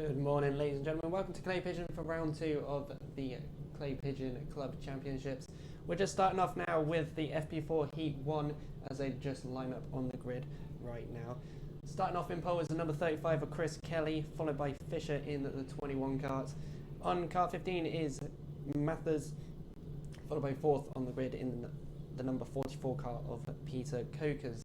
Good morning, ladies and gentlemen. Welcome to Clay Pigeon for round 2 of the Clay Pigeon Club Championships. We're just starting off now with the FP4 Heat 1 as they just line up on the grid right now. Starting off in pole is the number 35 of Chris Kelly, followed by Fisher in the 21 kart. On kart 15 is Mathers, followed by 4th on the grid in the number 44 kart of Peter Kokers.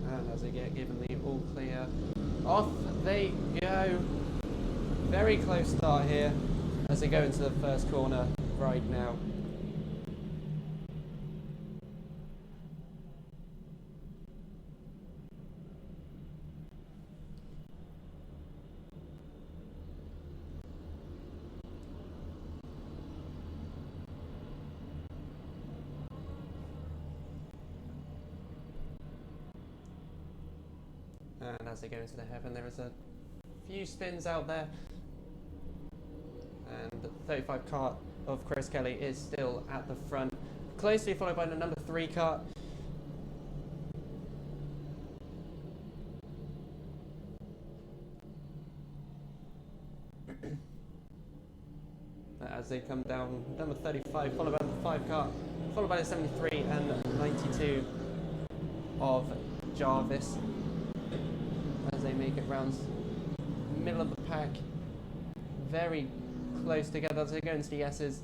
And as they get given the all clear, off they go. Very close start here as they go into the first corner right now. And as they go into the heaven, there is a few spins out there. And the 35 kart of Chris Kelly is still at the front, closely followed by the number 3 kart. As they come down, number 35, followed by the 5 kart, followed by the 73 and 92 of Jarvis. As they make it round middle of the pack, very close together as they go into the S's.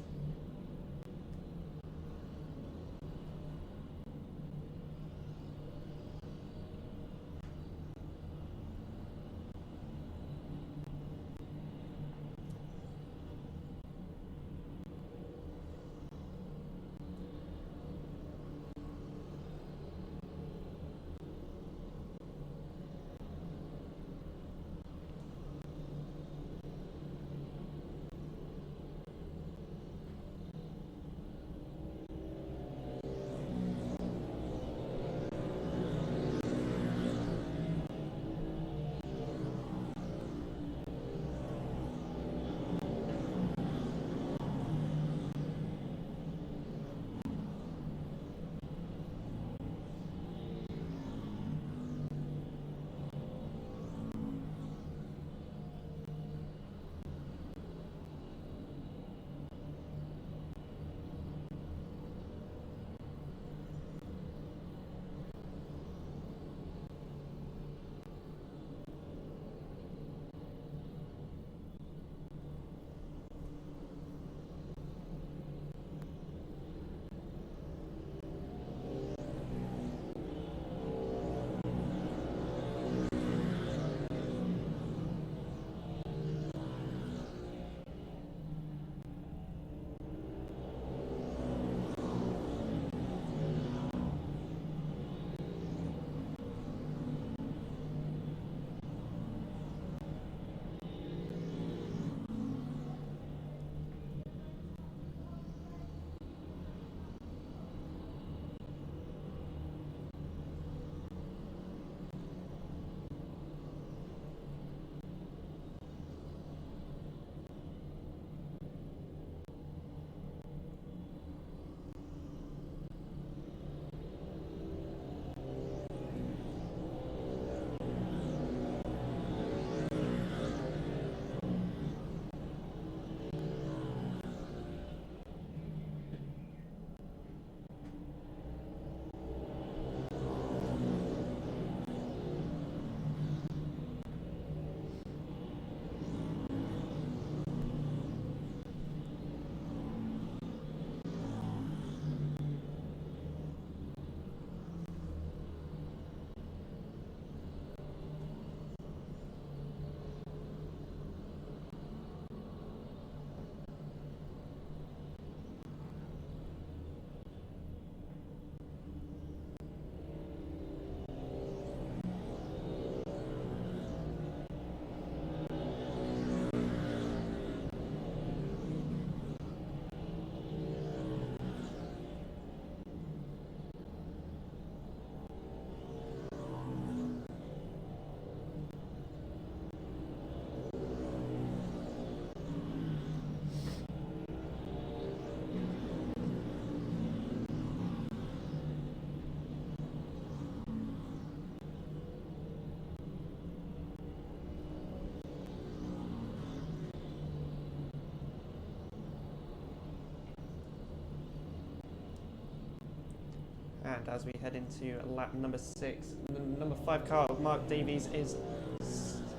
And as we head into lap number 6, the number 5 car of Mark Davies is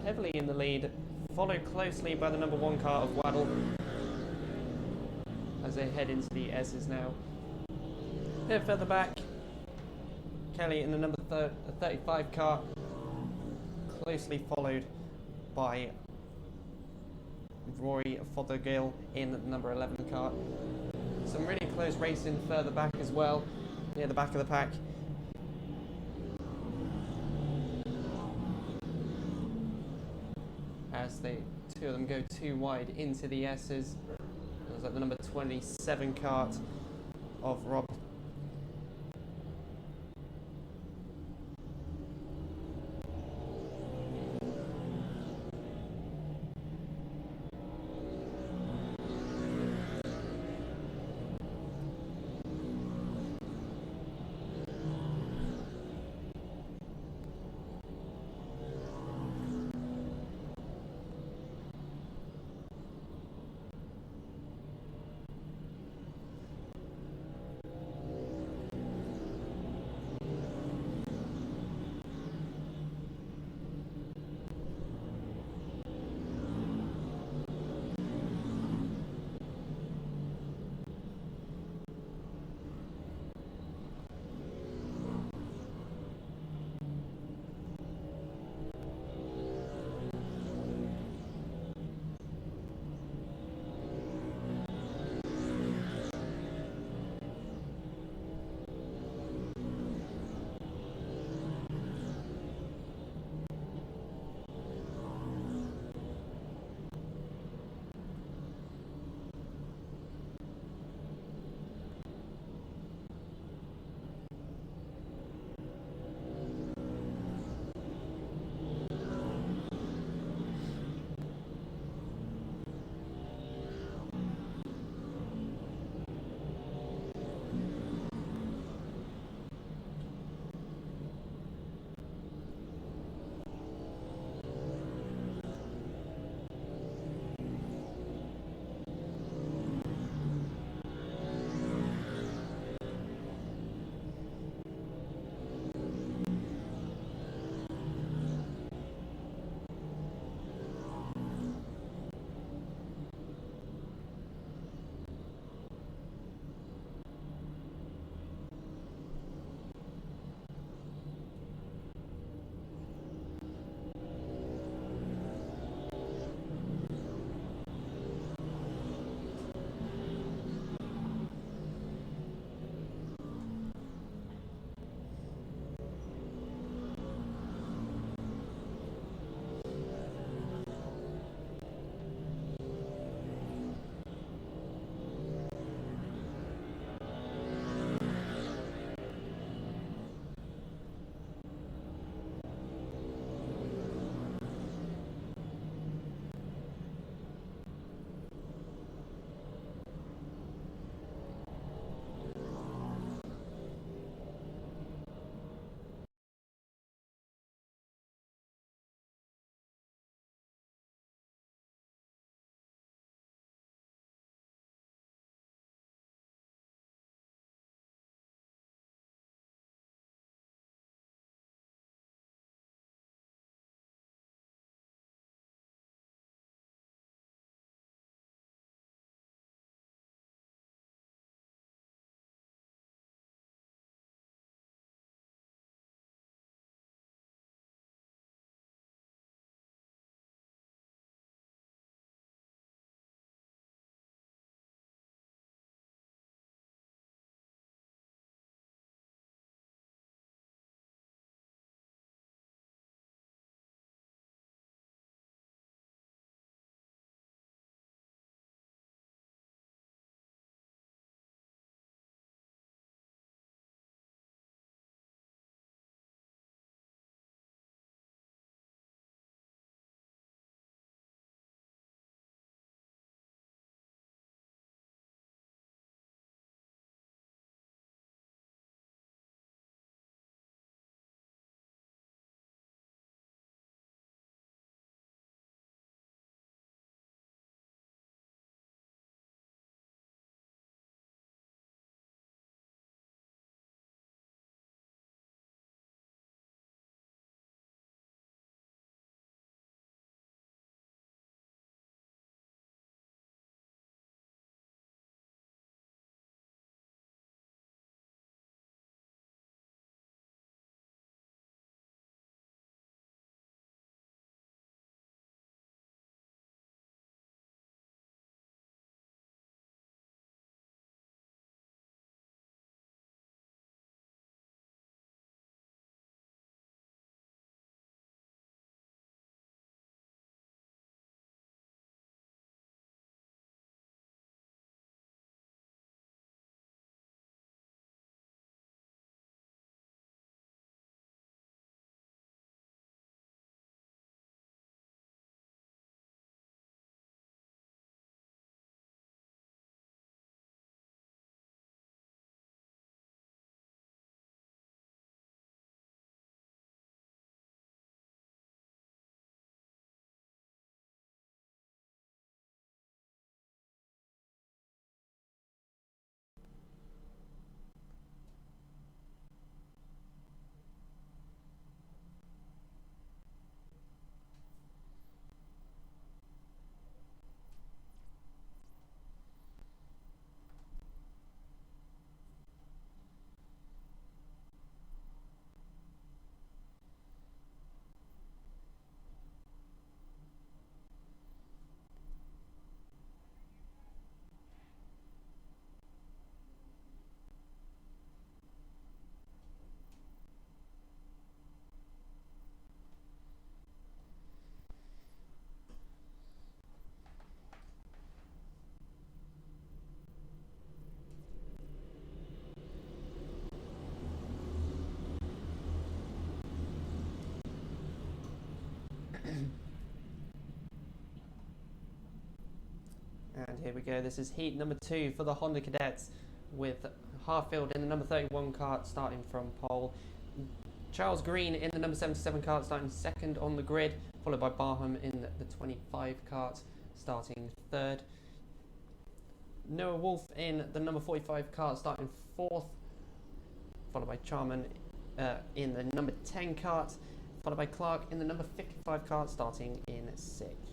heavily in the lead, followed closely by the number 1 car of Waddle as they head into the S's now. A bit further back, Kelly in the number 35 car, closely followed by Rory Fothergill in the number 11 car. Some really close racing further back as well, near the back of the pack. As the two of them go too wide into the S's. It was like the number 27 kart of Rob. And here we go. This is heat number 2 for the Honda Cadets, with Harfield in the number 31 kart starting from pole. Charles Green in the number 77 kart starting second on the grid, followed by Barham in the 25 kart starting third. Noah Wolf in the number 45 kart starting fourth, followed by Charman in the number 10 kart, followed by Clark in the number 55 kart starting in sixth.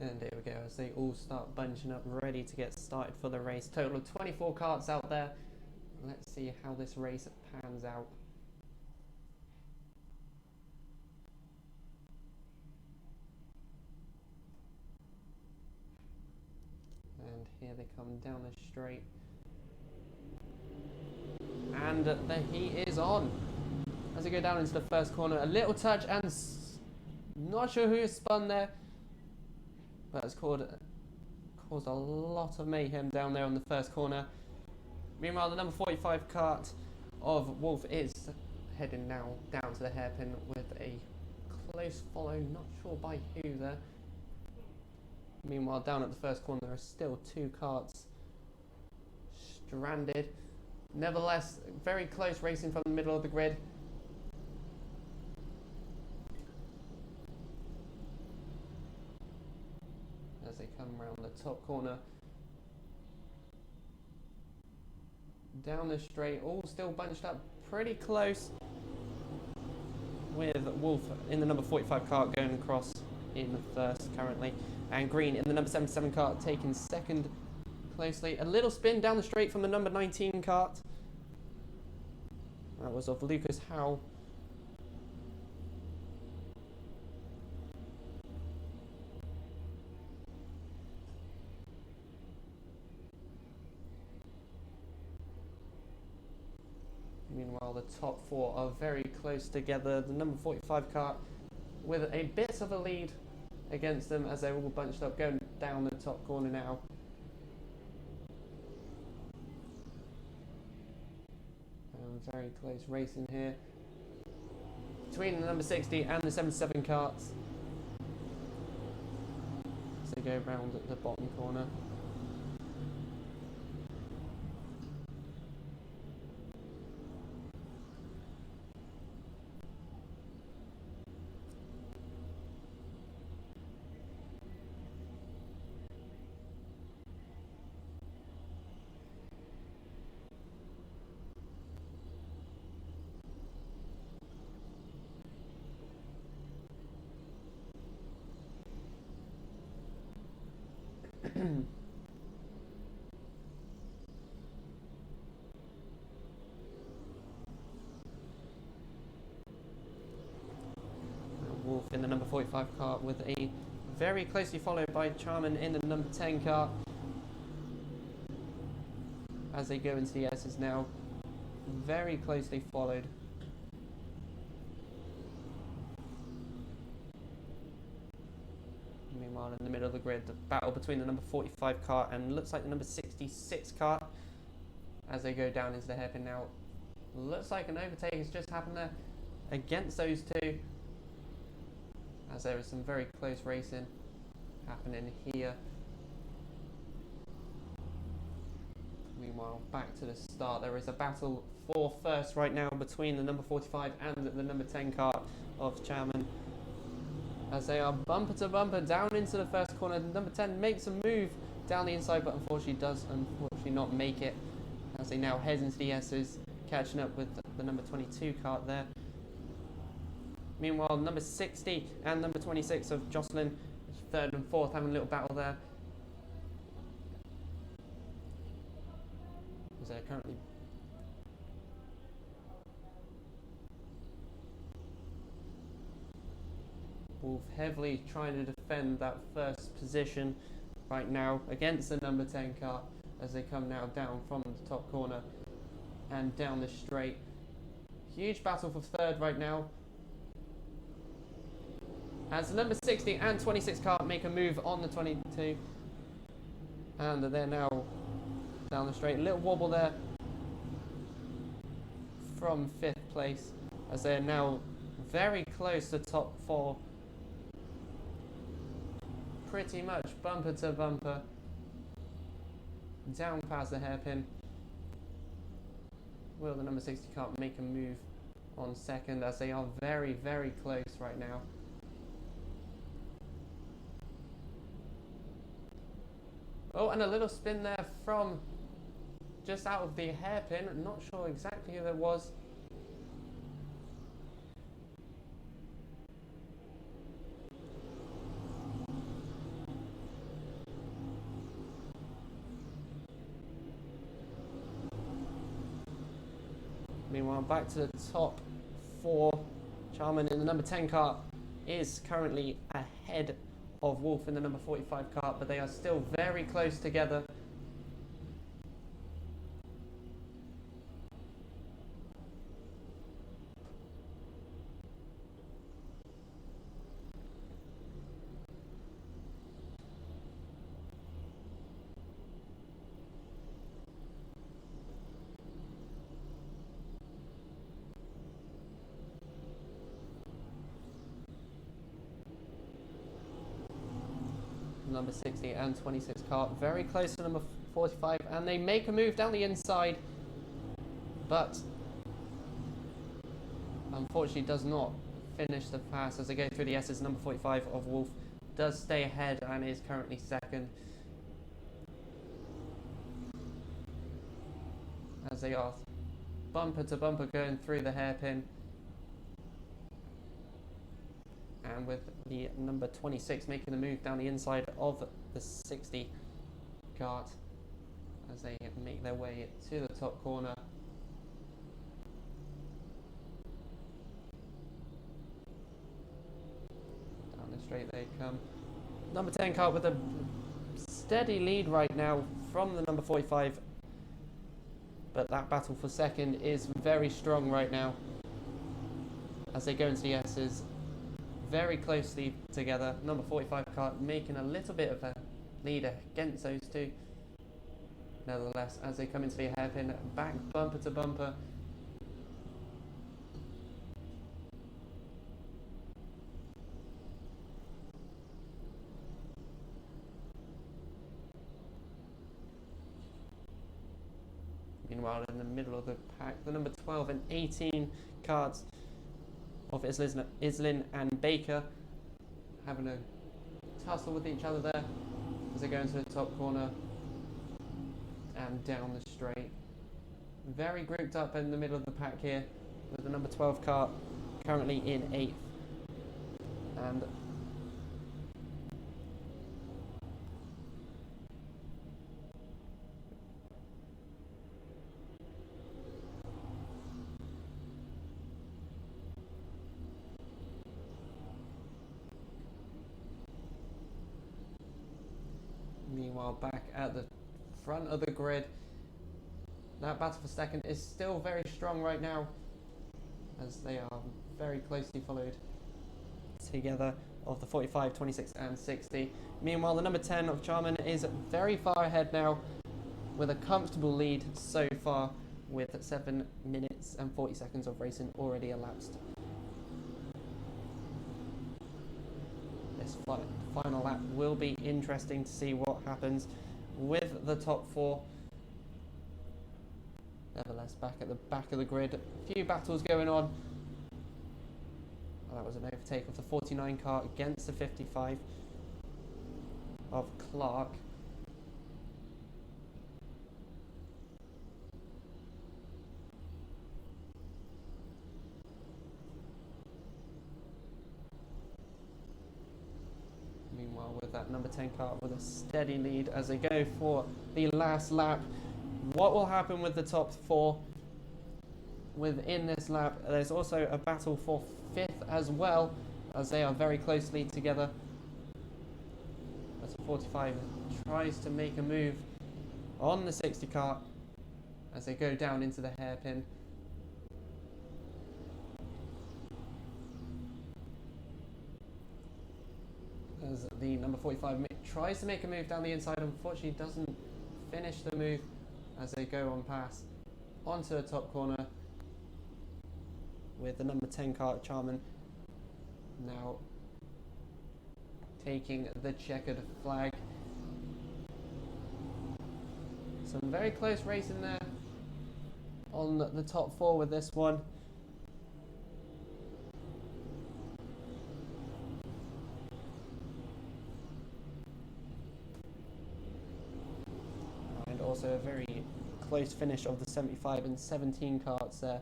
And here we go, as they all start bunching up, ready to get started for the race. Total of 24 karts out there. Let's see how this race pans out. And here they come down the straight. And the heat is on. As they go down into the first corner, a little touch and not sure who is spun there. But it's caused a lot of mayhem down there on the first corner. Meanwhile, the number 45 kart of Wolf is heading now down to the hairpin with a close follow, not sure by who there. Meanwhile, down at the first corner, there are still 2 karts stranded. Nevertheless, very close racing from the middle of the grid. As they come around the top corner, down the straight, all still bunched up pretty close, with Wolf in the number 45 kart going across in first currently, and Green in the number 77 kart taking second closely. A little spin down the straight from the number 19 kart. That was of Lucas Howe. Meanwhile, the top 4 are very close together. The number 45 kart with a bit of a lead against them as they're all bunched up going down the top corner now. Very close racing here between the number 60 and the 77 karts as they go round at the bottom corner. Wolf in the number 45 kart with a very closely followed by Charman in the number 10 kart as they go into the S's now, very closely followed. Meanwhile, in the middle of the grid, the battle between the number 45 kart and looks like the number 66 kart as they go down into the hairpin now. Looks like an overtake has just happened there against those two, as there is some very close racing happening here. Meanwhile, back to the start, there is a battle for first right now between the number 45 and the number 10 kart of Chairman, as they are bumper to bumper down into the first corner. The number 10 makes a move down the inside, but unfortunately does not make it, as they now head into the S's, catching up with the number 22 kart there. Meanwhile, number 60 and number 26 of Jocelyn, third and fourth, having a little battle there. As they're currently Wolf heavily trying to defend that first position right now against the number 10 car as they come now down from the top corner and down the straight. Huge battle for third right now, as the number 60 and 26 car make a move on the 22, and they're now down the straight. A little wobble there from 5th place as they're now very close to top 4, pretty much bumper to bumper, down past the hairpin. Will the number 60 car make a move on second, as they are very, very close right now. Oh, and a little spin there from just out of the hairpin. I'm not sure exactly who that was. Meanwhile, back to the top 4. Charman in the number 10 car is currently ahead of Wolf in the number 45 car, but they are still very close together. Number 60 and 26 car very close to number 45, and they make a move down the inside, but unfortunately does not finish the pass as they go through the S's. Number 45 of Wolf does stay ahead and is currently second, as they are bumper to bumper going through the hairpin. And with the number 26 making the move down the inside of the 60 kart as they make their way to the top corner. Down the straight they come. Number 10 kart with a steady lead right now from the number 45, but that battle for second is very strong right now as they go into the S's. Very closely together. Number 45 car making a little bit of a lead against those two. Nevertheless, as they come into the hairpin, back bumper to bumper. Meanwhile, in the middle of the pack, the number 12 and 18 cards of Islin and Baker having a tussle with each other there as they go into the top corner and down the straight. Very grouped up in the middle of the pack here, with the number 12 car currently in 8th. And meanwhile, back at the front of the grid, that battle for second is still very strong right now, as they are very closely followed together of the 45, 26 and 60. Meanwhile, the number 10 of Charman is very far ahead now with a comfortable lead so far, with 7 minutes and 40 seconds of racing already elapsed. This final lap will be interesting to see what happens with the top 4. Nevertheless, back at the back of the grid, a few battles going on. Well, that was an overtake of the 49 car against the 55 of Clark. Meanwhile, with that number 10 car with a steady lead as they go for the last lap. What will happen with the top 4 within this lap? There's also a battle for 5th as well, as they are very closely together. As the 45 tries to make a move on the 60 car as they go down into the hairpin. As the number 45 tries to make a move down the inside, unfortunately doesn't finish the move as they go on past onto the top corner with the number 10 car, Charman, now taking the checkered flag. Some very close racing there on the top 4 with this one. And also a very close finish of the 75 and 17 carts there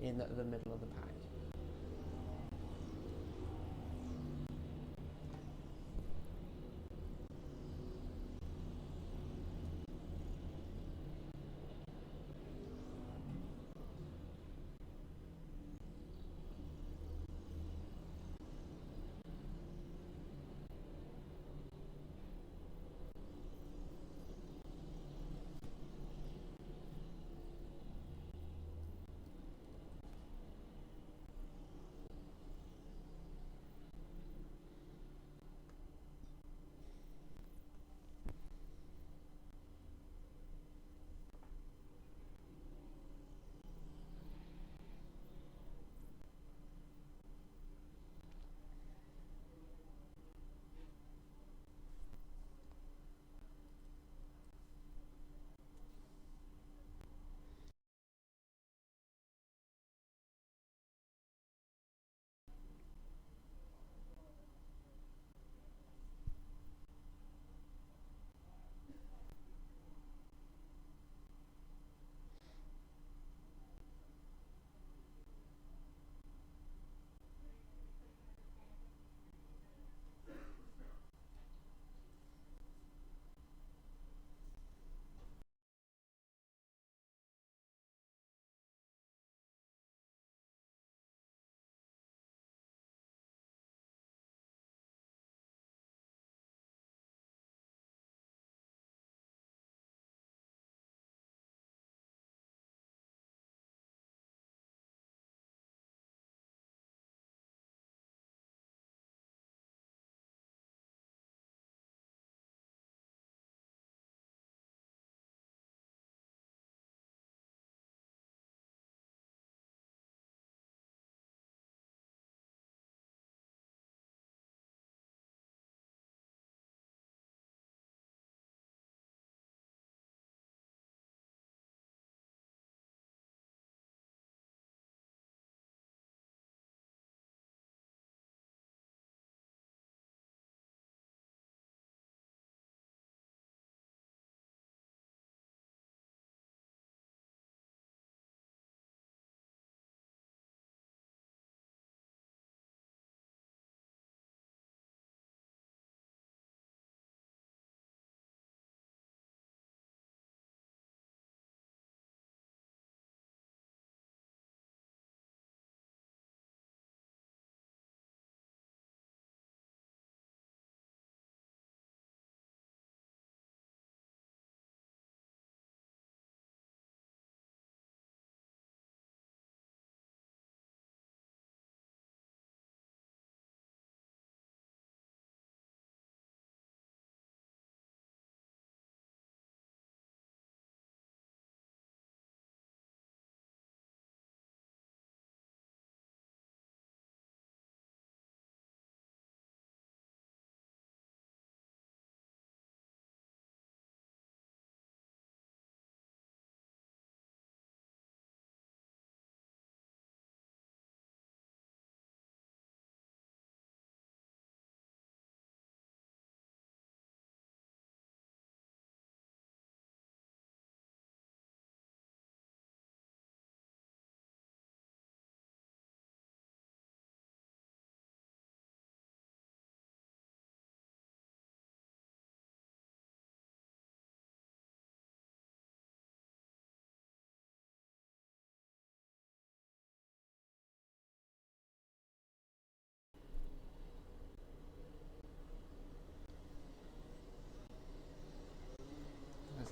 in the middle of the pack.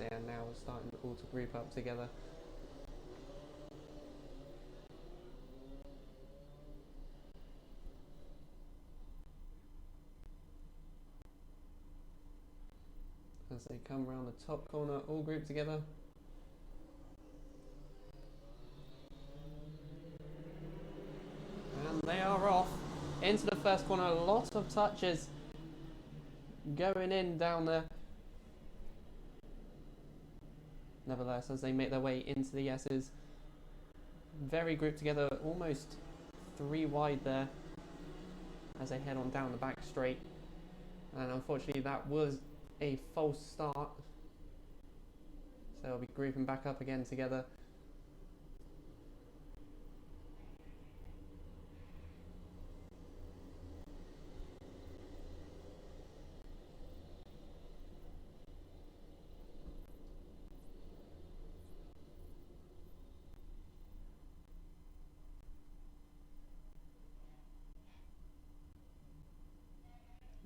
they are now starting all to group up together. As they come around the top corner, all grouped together. And they are off into the first corner. A lot of touches going in down there. Nevertheless, as they make their way into the S's, very grouped together, almost 3 wide there as they head on down the back straight. And unfortunately that was a false start, so they'll be grouping back up again together.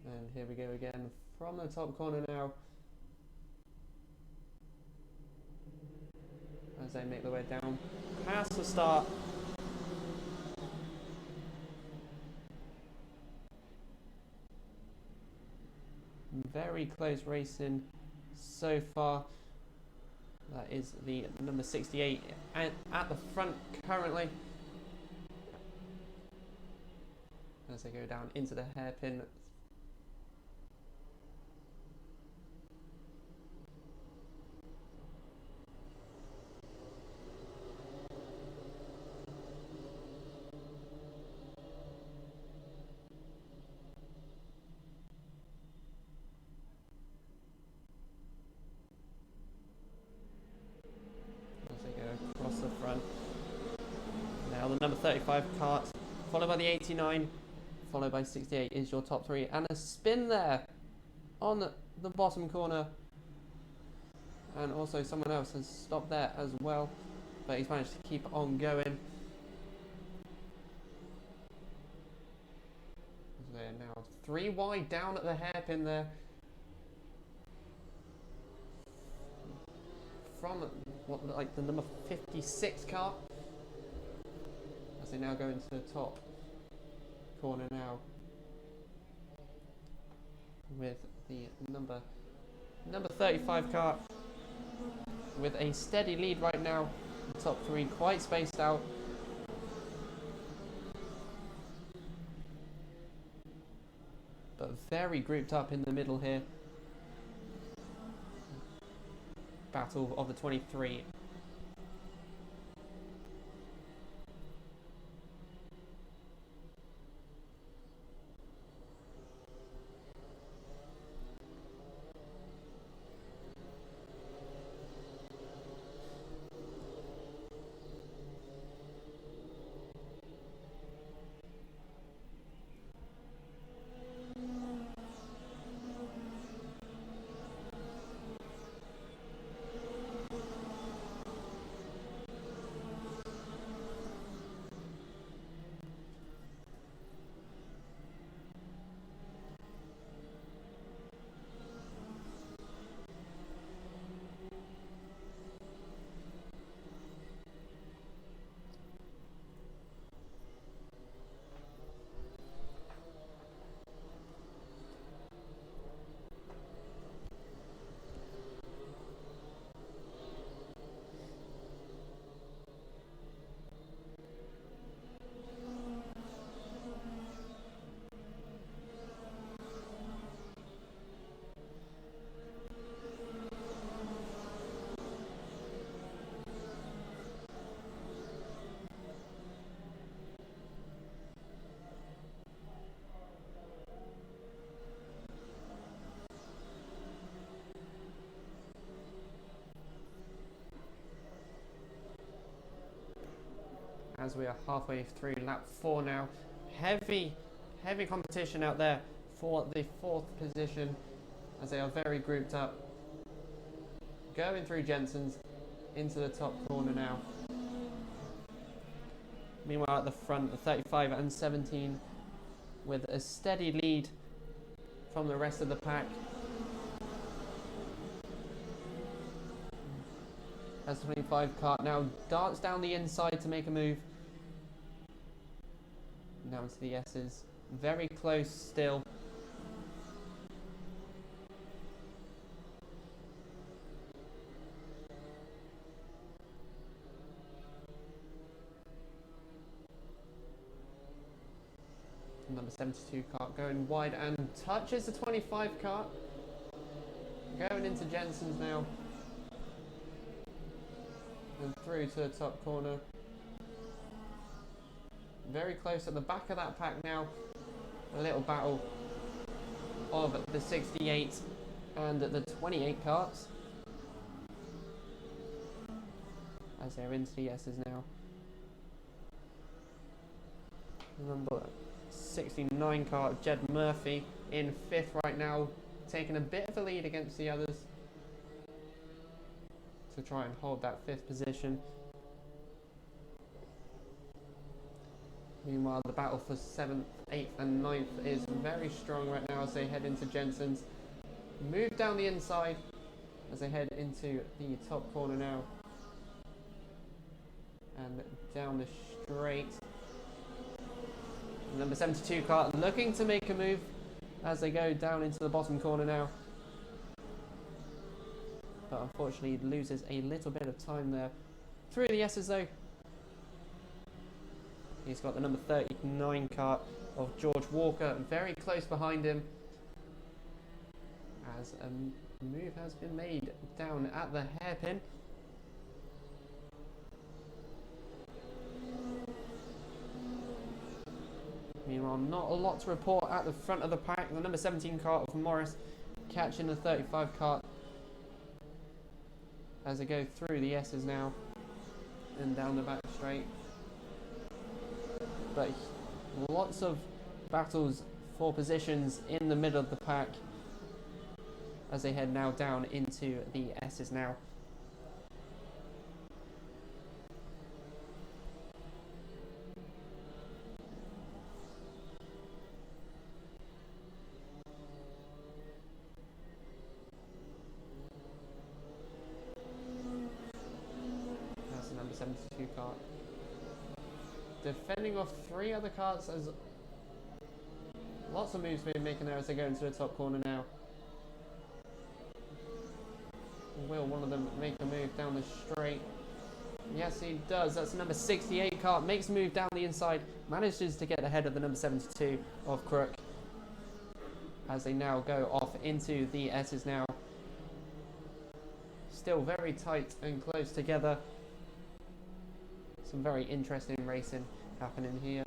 And here we go again from the top corner now, as they make their way down past the start. Very close racing so far. That is the number 68 at the front currently, as they go down into the hairpin. Across the front. Now the number 35 kart, followed by the 89, followed by 68 is your top 3, and a spin there on the bottom corner. And also someone else has stopped there as well, but he's managed to keep on going. They're now 3 wide down at the hairpin there. From what like the number 56 car, as they now go into the top corner now with the number 35 car with a steady lead right now. The top 3 quite spaced out. But very grouped up in the middle here. Battle of the 23. As we are halfway through lap 4 now. Heavy competition out there for the 4th position, as they are very grouped up. Going through Jensen's into the top corner now. Meanwhile at the front, the 35 and 17 with a steady lead from the rest of the pack. As the 25 kart now darts down the inside to make a move. Now into the S's. Very close still. Number 72 kart going wide and touches the 25 kart. Going into Jensen's now. And through to the top corner. Very close at the back of that pack now. A little battle of the 68 and the 28 karts. As they're into the S's now. Number 69 kart, Jed Murphy in 5th right now, taking a bit of a lead against the others to try and hold that 5th position. Meanwhile, the battle for 7th, 8th and 9th is very strong right now as they head into Jensen's. Move down the inside as they head into the top corner now. And down the straight. Number 72 kart looking to make a move as they go down into the bottom corner now. But unfortunately loses a little bit of time there. Through the S's though. He's got the number 39 kart of George Walker very close behind him. As a move has been made down at the hairpin. Meanwhile, not a lot to report at the front of the pack. The number 17 kart of Morris catching the 35 kart as they go through the S's now and down the back straight. But lots of battles for positions in the middle of the pack as they head now down into the S's now. That's the number 72 kart. Defending off 3 other karts as lots of moves being making there as they go into the top corner now. Will one of them make a move down the straight? Yes, he does. That's the number 68 kart. Makes a move down the inside. Manages to get ahead of the number 72 of Crook. As they now go off into the S's now. Still very tight and close together. Some very interesting racing happening here.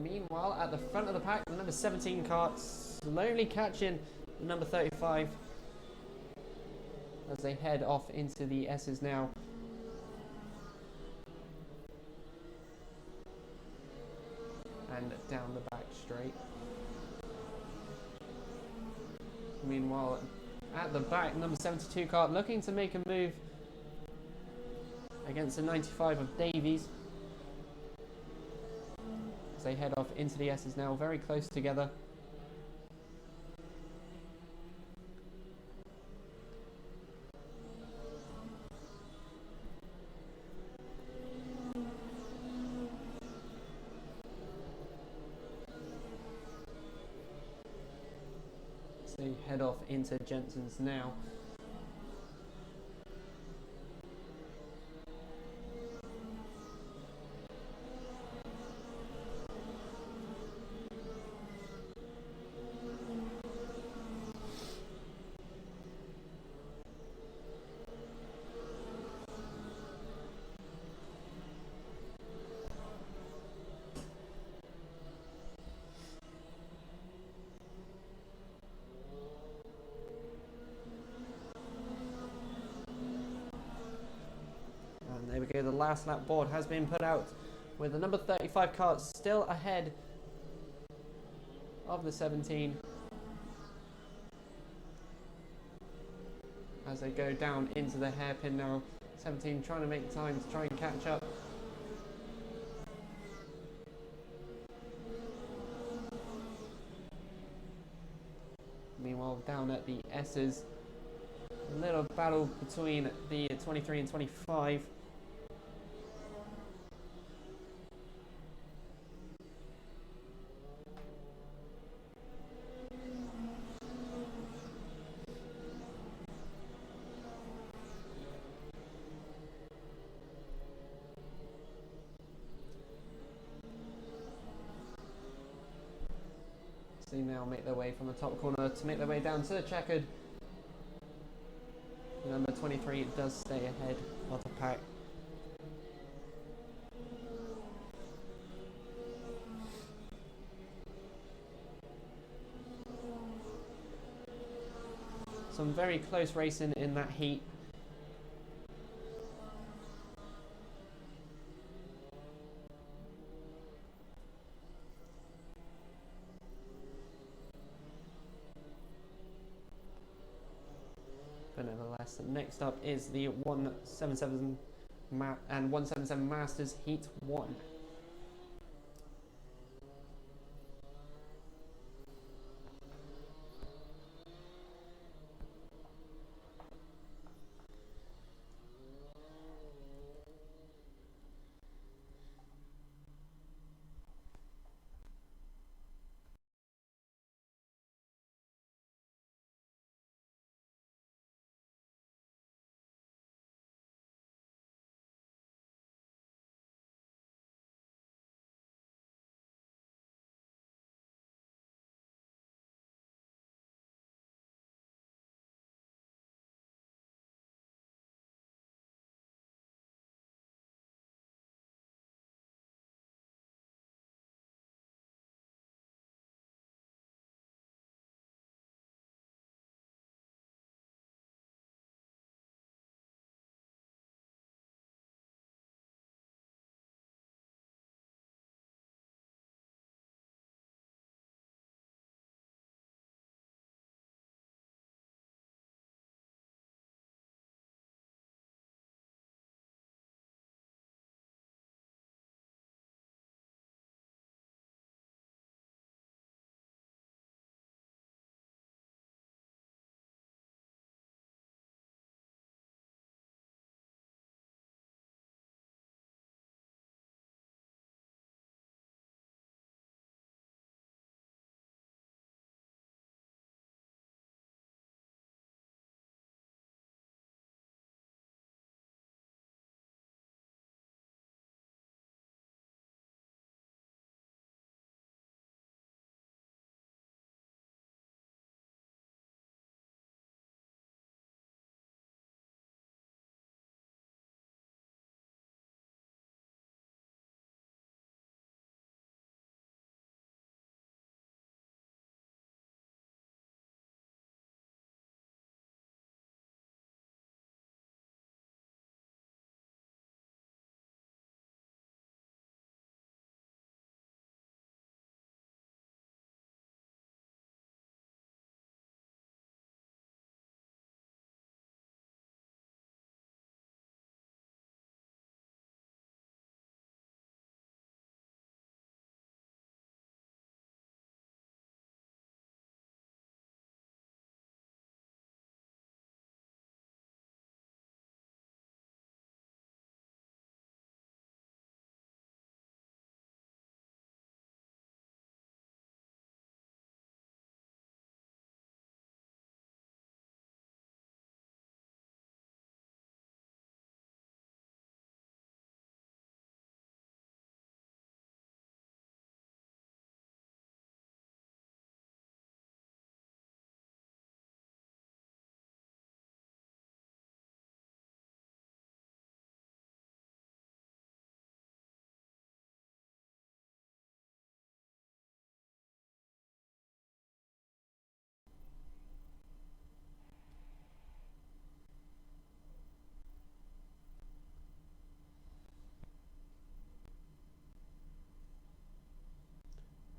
Meanwhile, at the front of the pack, the number 17 kart slowly catching the number 35 as they head off into the S's now. And down the back straight. Meanwhile, at the back, number 72 kart looking to make a move against the 95 of Davies. As they head off into the S's now, very close together. As they head off into Jensen's now. There we go, the last lap board has been put out with the number 35 kart still ahead of the 17 as they go down into the hairpin now. 17 trying to make time to try and catch up. Meanwhile, down at the S's, A little battle between the 23 and 25. They now make their way from the top corner to make their way down to the checkered. Number 23 does stay ahead of the pack. Some very close racing in that heat. But nevertheless, next up is the 177 and 177 Masters Heat 1.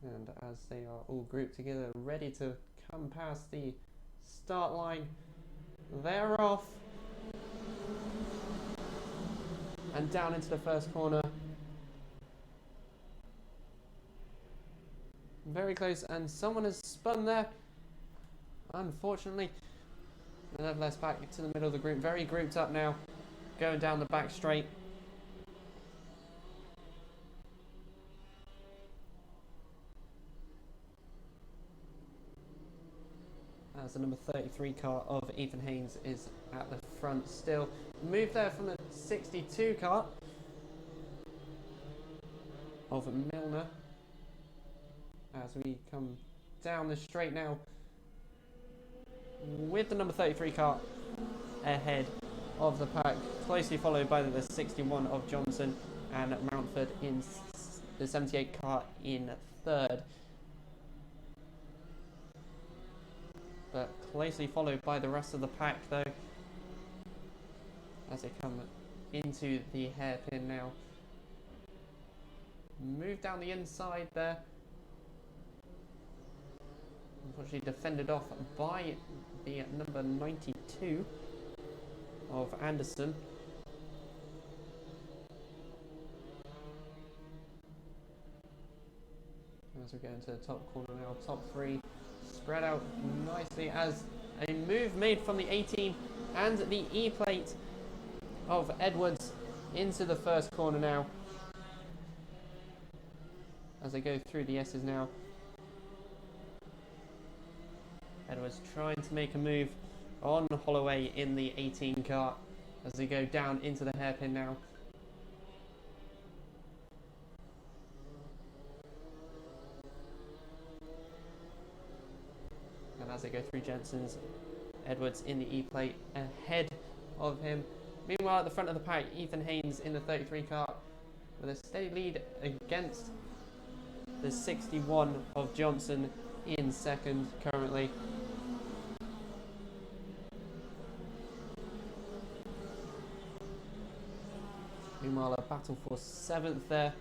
And as they are all grouped together, ready to come past the start line, they're off. And down into the first corner. Very close, and someone has spun there, unfortunately. Nevertheless, back to the middle of the group. Very grouped up now. Going down the back straight. As the number 33 car of Ethan Haynes is at the front still. Move there from the 62 car of Milner. As we come down the straight now with the number 33 car ahead of the pack, closely followed by the 61 of Johnson and Mountford in the 78 car in third. But closely followed by the rest of the pack though, as they come into the hairpin now. Move down the inside there. Unfortunately defended off by the number 92 of Anderson. As we get into the top corner now, top three spread out nicely as a move made from the 18 and the E-plate of Edwards into the first corner now. As they go through the S's now. Edwards trying to make a move on Holloway in the 18 car as they go down into the hairpin now. And as they go through Jensen's, Edwards in the E-plate ahead of him. Meanwhile, at the front of the pack, Ethan Haynes in the 33 car with a steady lead against the 61 of Johnson in second currently. Meanwhile, a battle for seventh there.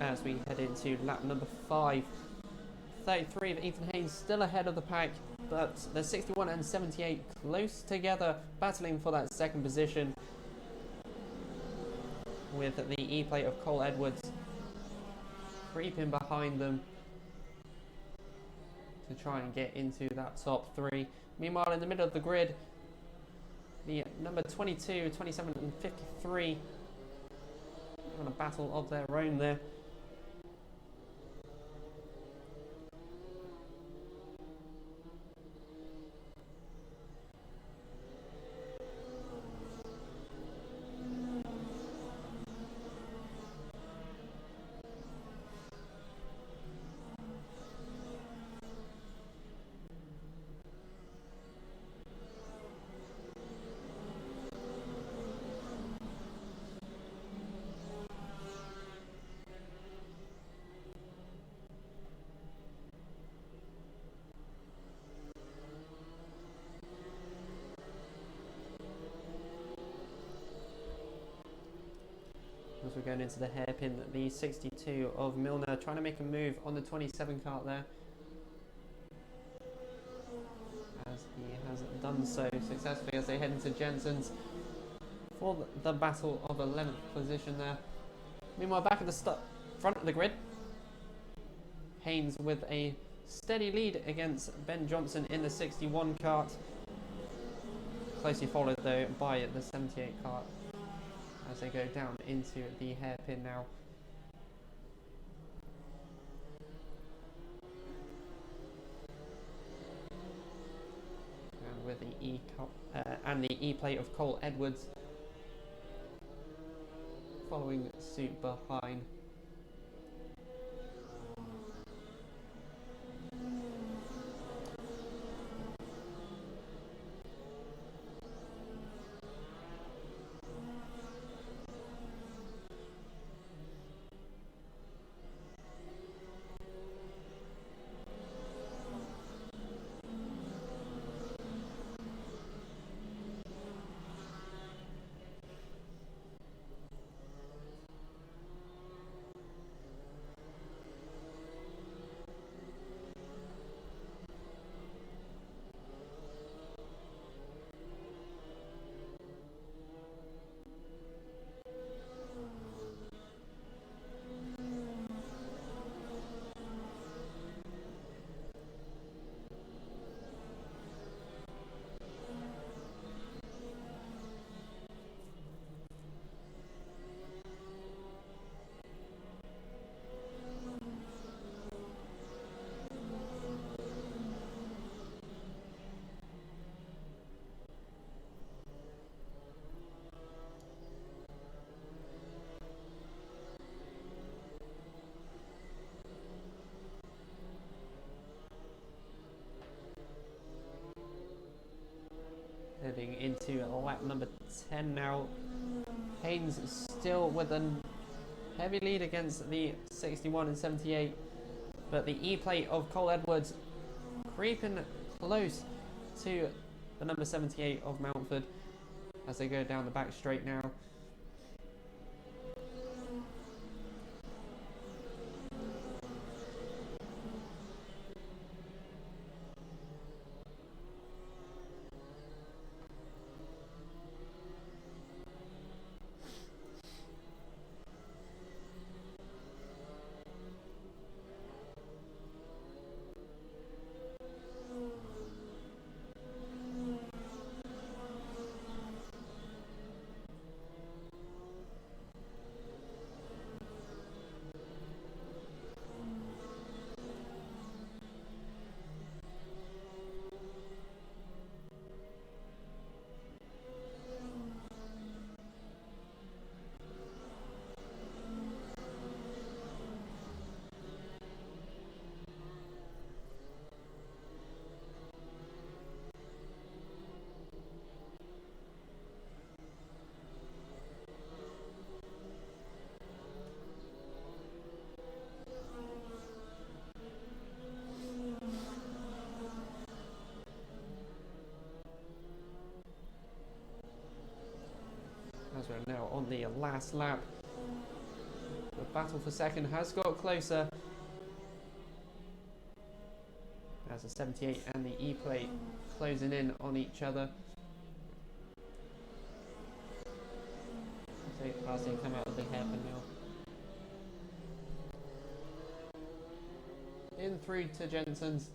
As we head into lap number 5. 33 of Ethan Haynes still ahead of the pack, but the 61 and 78 close together, battling for that second position, with the E-plate of Cole Edwards creeping behind them to try and get into that top 3. Meanwhile, in the middle of the grid, the number 22, 27 and 53 on a battle of their own there. As we're going into the hairpin, the 62 of Milner trying to make a move on the 27 kart there, as he has done so successfully as they head into Jensen's for the battle of 11th position there. Meanwhile, back at the front of the grid, Haynes with a steady lead against Ben Johnson in the 61 kart, closely followed though by the 78 kart, as they go down into the hairpin now. And with the E-plate of Cole Edwards following suit behind. Heading into lap number 10 now. Haynes still with a heavy lead against the 61 and 78, but the E-plate of Cole Edwards creeping close to the number 78 of Mountford as they go down the back straight now. As we're now on the last lap, the battle for second has got closer as the 78 and the E-plate closing in on each other. As they come out of the hairpin now. In through to Jensen's,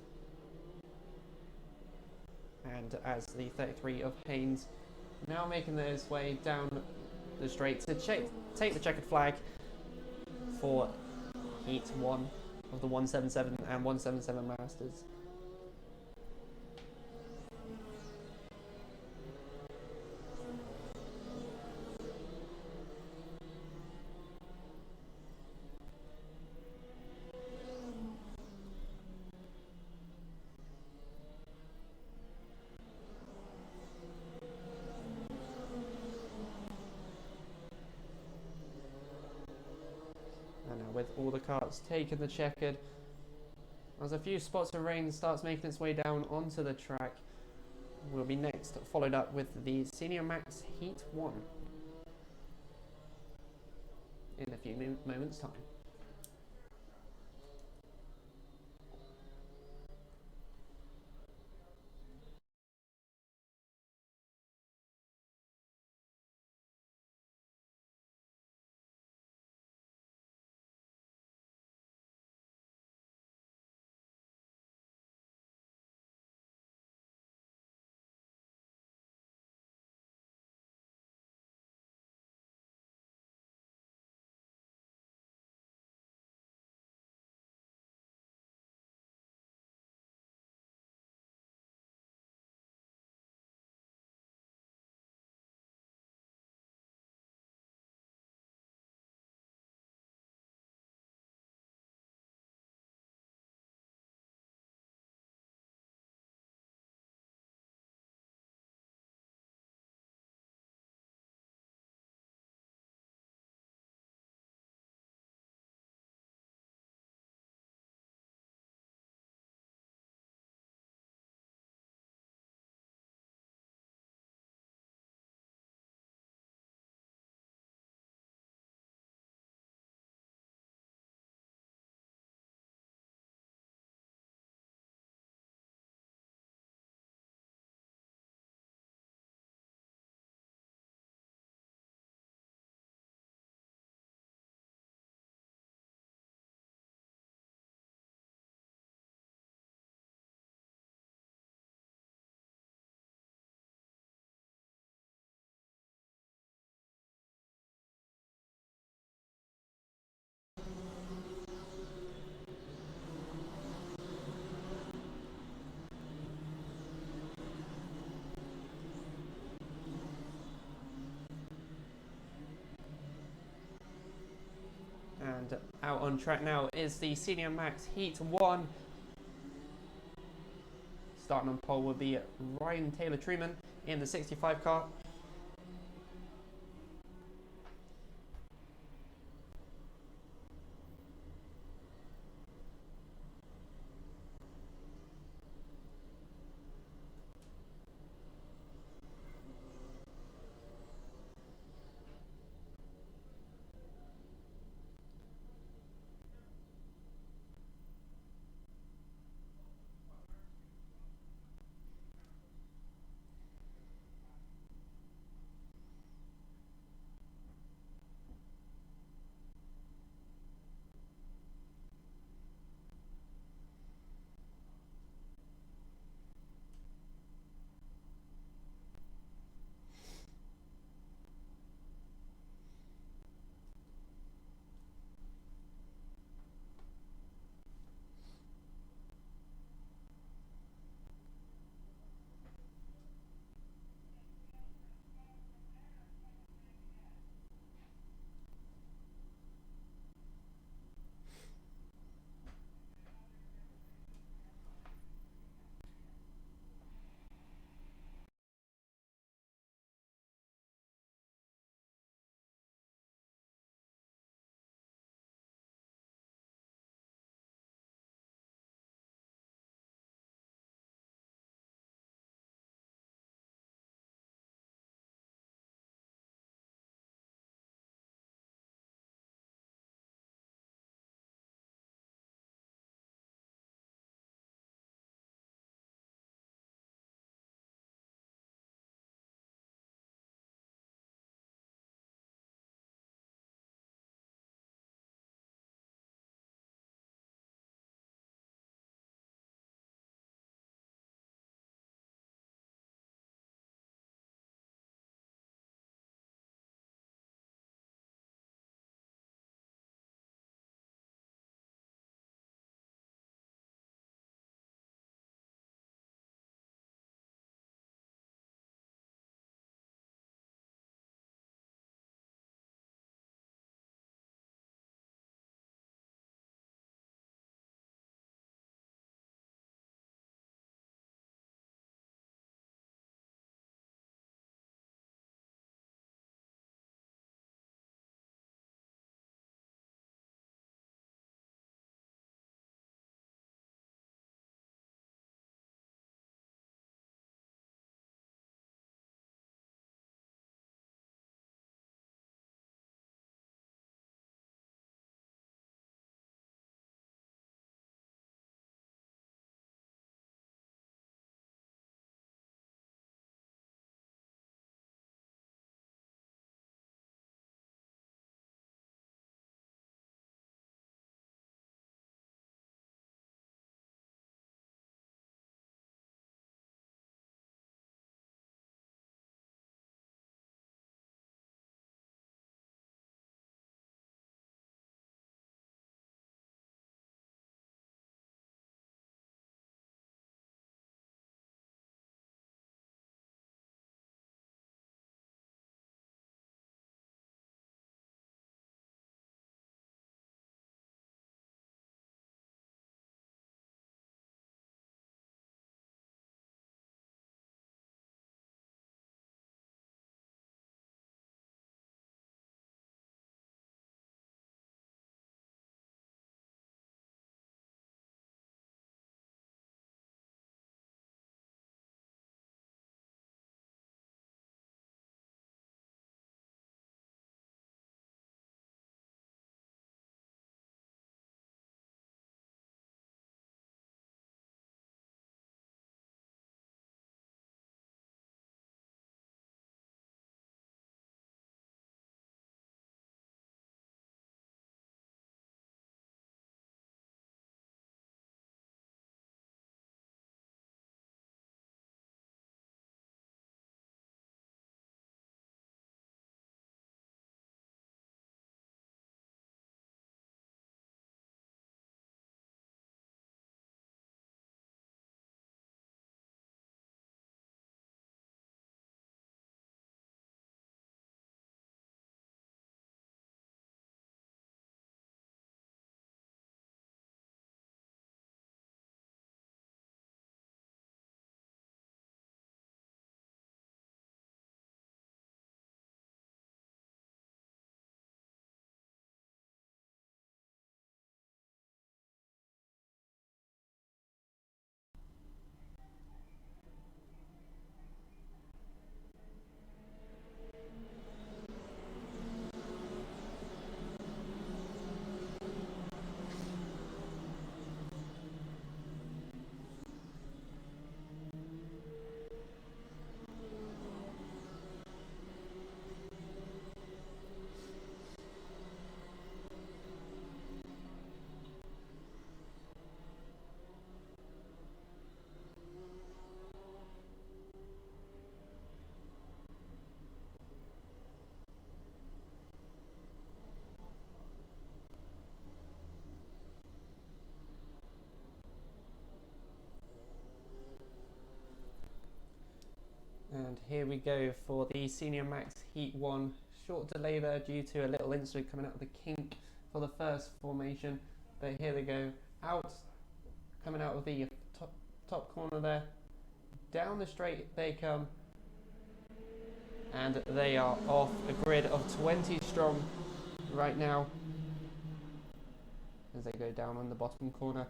and as the 33 of Haynes now making his way down the straight to take the checkered flag for Heat 1 of the 177 and 177 Masters. With all the carts taking the checkered, as a few spots of rain starts making its way down onto the track, will be next followed up with the Senior Max Heat 1 in a few moments time. And out on track now is the Senior Max Heat 1. Starting on pole will be Ryan Taylor-Truman in the 65 car. here we go for the Senior Max Heat 1. Short delay there due to a little incident coming out of the kink for the first formation. But here they go, coming out of the top corner there. Down the straight they come. And they are off a grid of 20 strong right now. As they go down on the bottom corner.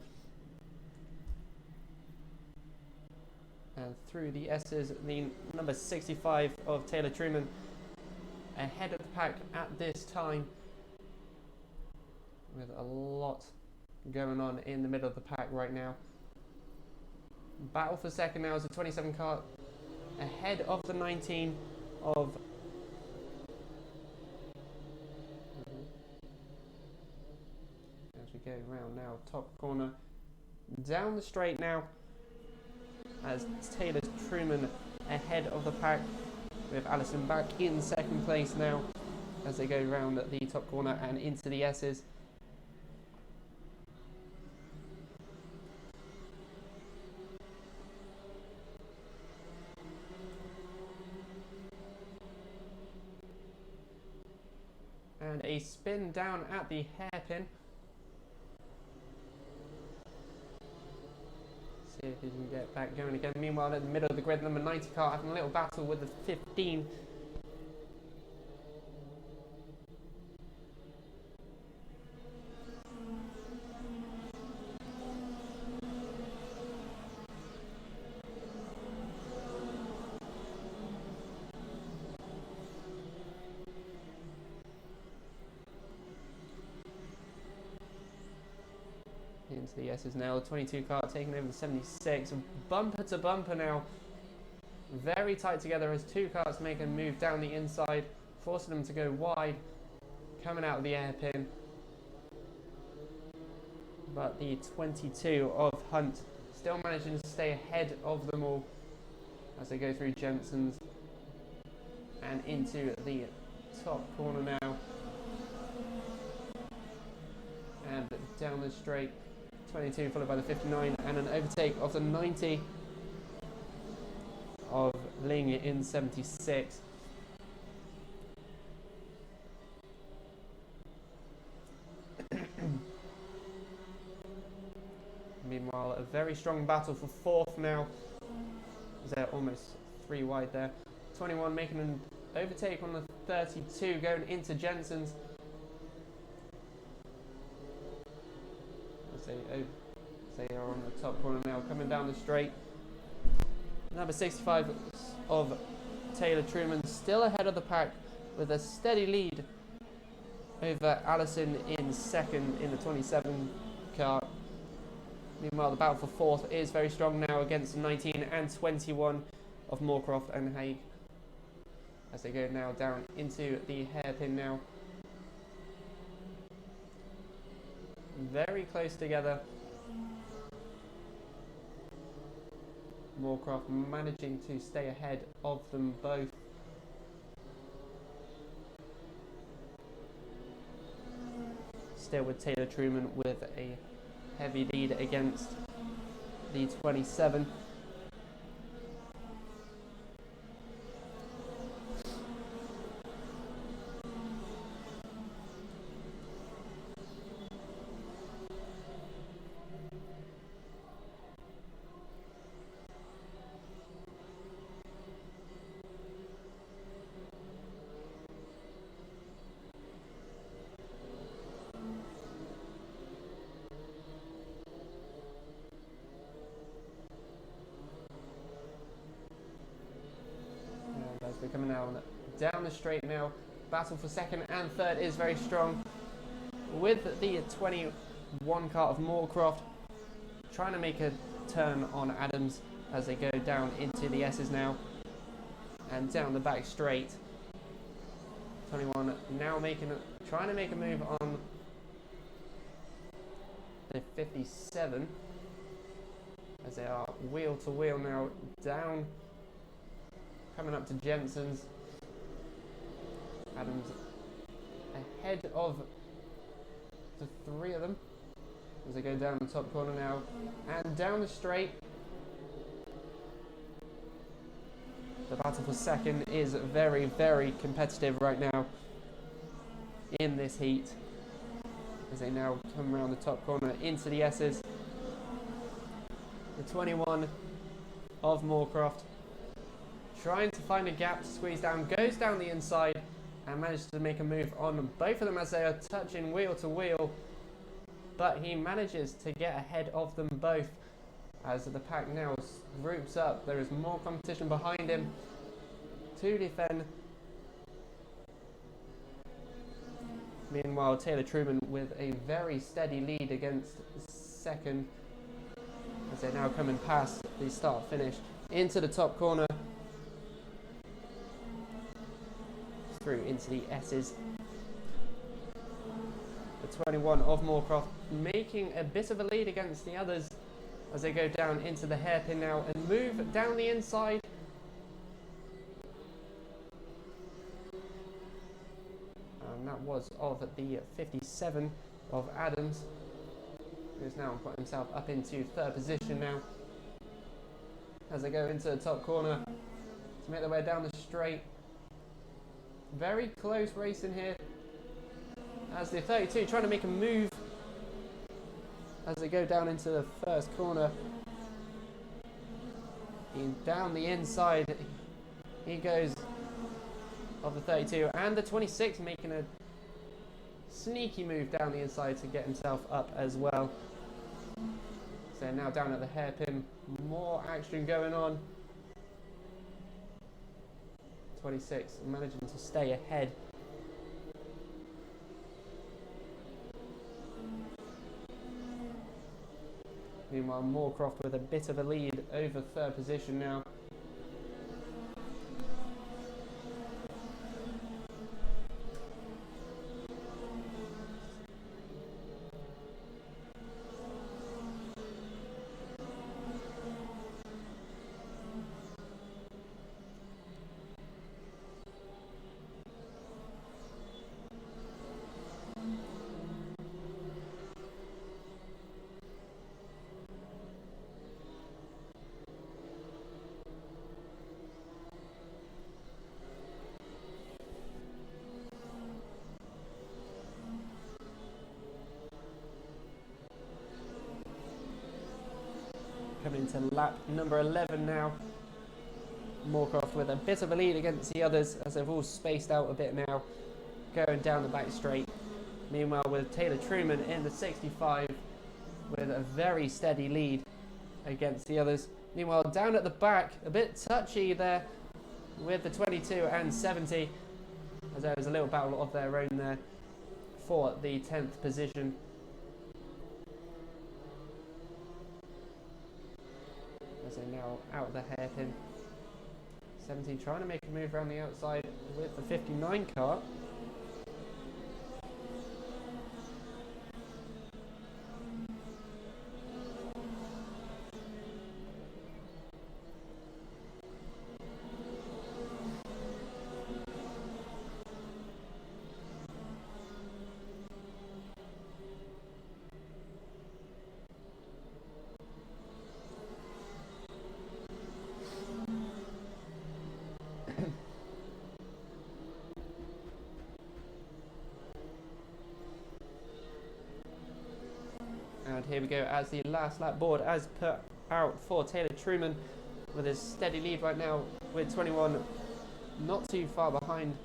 And through the S's, the number 65 of Taylor Truman ahead of the pack at this time, with a lot going on in the middle of the pack right now. Battle for second now as a 27 car ahead of the 19 of as we go round now, top corner down the straight now, as Taylor Truman ahead of the pack, with Allison back in second place now as they go round the top corner and into the S's. And a spin down at the hairpin. See if he can get back going again. Meanwhile, in the middle of the grid, number 90 car having a little battle with the 15. Into the S's now, 22 car taking over the 76, bumper to bumper now, very tight together as two cars make a move down the inside, forcing them to go wide, coming out of the hairpin. But the 22 of Hunt still managing to stay ahead of them all as they go through Jensen's and into the top corner now, and down the straight. 22 followed by the 59 and an overtake of the 90 of Ling in 76. Meanwhile, a very strong battle for fourth now, as they're almost three wide there. 21 making an overtake on the 32 going into Jensen's. They are on the top corner now, coming down the straight. Number 65 of Taylor Truman still ahead of the pack with a steady lead over Allison in second in the 27 car. Meanwhile, the battle for fourth is very strong now against the 19 and 21 of Moorcroft and Haig, as they go now down into the hairpin now. Very close together. Moorcroft managing to stay ahead of them both. Still with Taylor Truman with a heavy lead against the 27. We're coming down the straight now. Battle for second and third is very strong, with the 21 car of Moorcroft trying to make a turn on Adams as they go down into the S's now and down the back straight. 21 now trying to make a move on the 57 as they are wheel to wheel now down. Coming up to Jensen's. Adams ahead of the three of them as they go down the top corner now and down the straight. The battle for second is very, very competitive right now in this heat, as they now come around the top corner into the S's. The 21 of Moorcroft trying to find a gap to squeeze down, goes down the inside and manages to make a move on both of them as they are touching wheel to wheel, but he manages to get ahead of them both as the pack now groups up. There is more competition behind him to defend. Meanwhile, Taylor Truman with a very steady lead against second, as they're now coming past the start finish into the top corner, through into the S's. The 21 of Moorcroft making a bit of a lead against the others as they go down into the hairpin now and move down the inside. And that was of the 57 of Adams, who's now put himself up into third position now as they go into the top corner to make their way down the straight. Very close racing here as the 32 trying to make a move as they go down into the first corner. Down the inside he goes of the 32, and the 26 making a sneaky move down the inside to get himself up as well. So now down at the hairpin, more action going on. 26 managing to stay ahead. Meanwhile, Moorcroft with a bit of a lead over third position now. Coming to lap number 11 now. Moorcroft with a bit of a lead against the others as they've all spaced out a bit now, going down the back straight. Meanwhile, with Taylor Truman in the 65 with a very steady lead against the others. Meanwhile, down at the back, a bit touchy there with the 22 and 70, as there was a little battle of their own there for the 10th position. As they're now out of the hairpin. 17 trying to make a move around the outside with the 59 car. And here we go as the last lap board as put out for Taylor Truman with his steady lead right now with 21 not too far behind.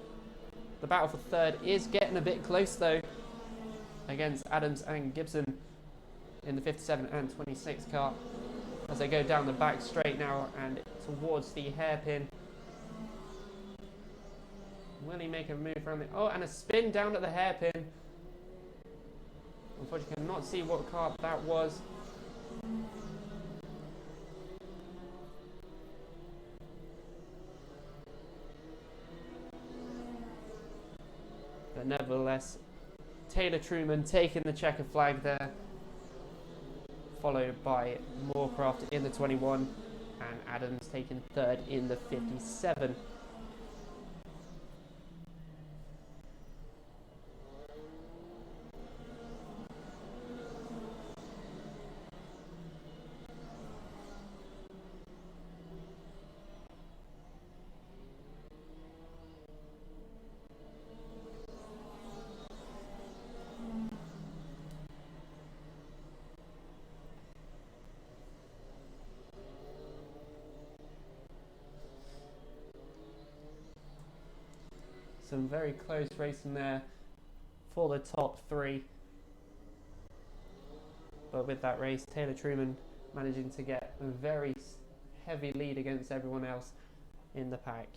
The battle for third is getting a bit close though against Adams and Gibson in the 57 and 26 car as they go down the back straight now and towards the hairpin. Will he make a move around the... Oh, and a spin down at the hairpin. Unfortunately, I cannot see what car that was. But nevertheless, Taylor Truman taking the checker flag there, followed by Moorcroft in the 21 and Adams taking third in the 57. Some very close racing there for the top three. But with that race, Taylor Truman managing to get a very heavy lead against everyone else in the pack.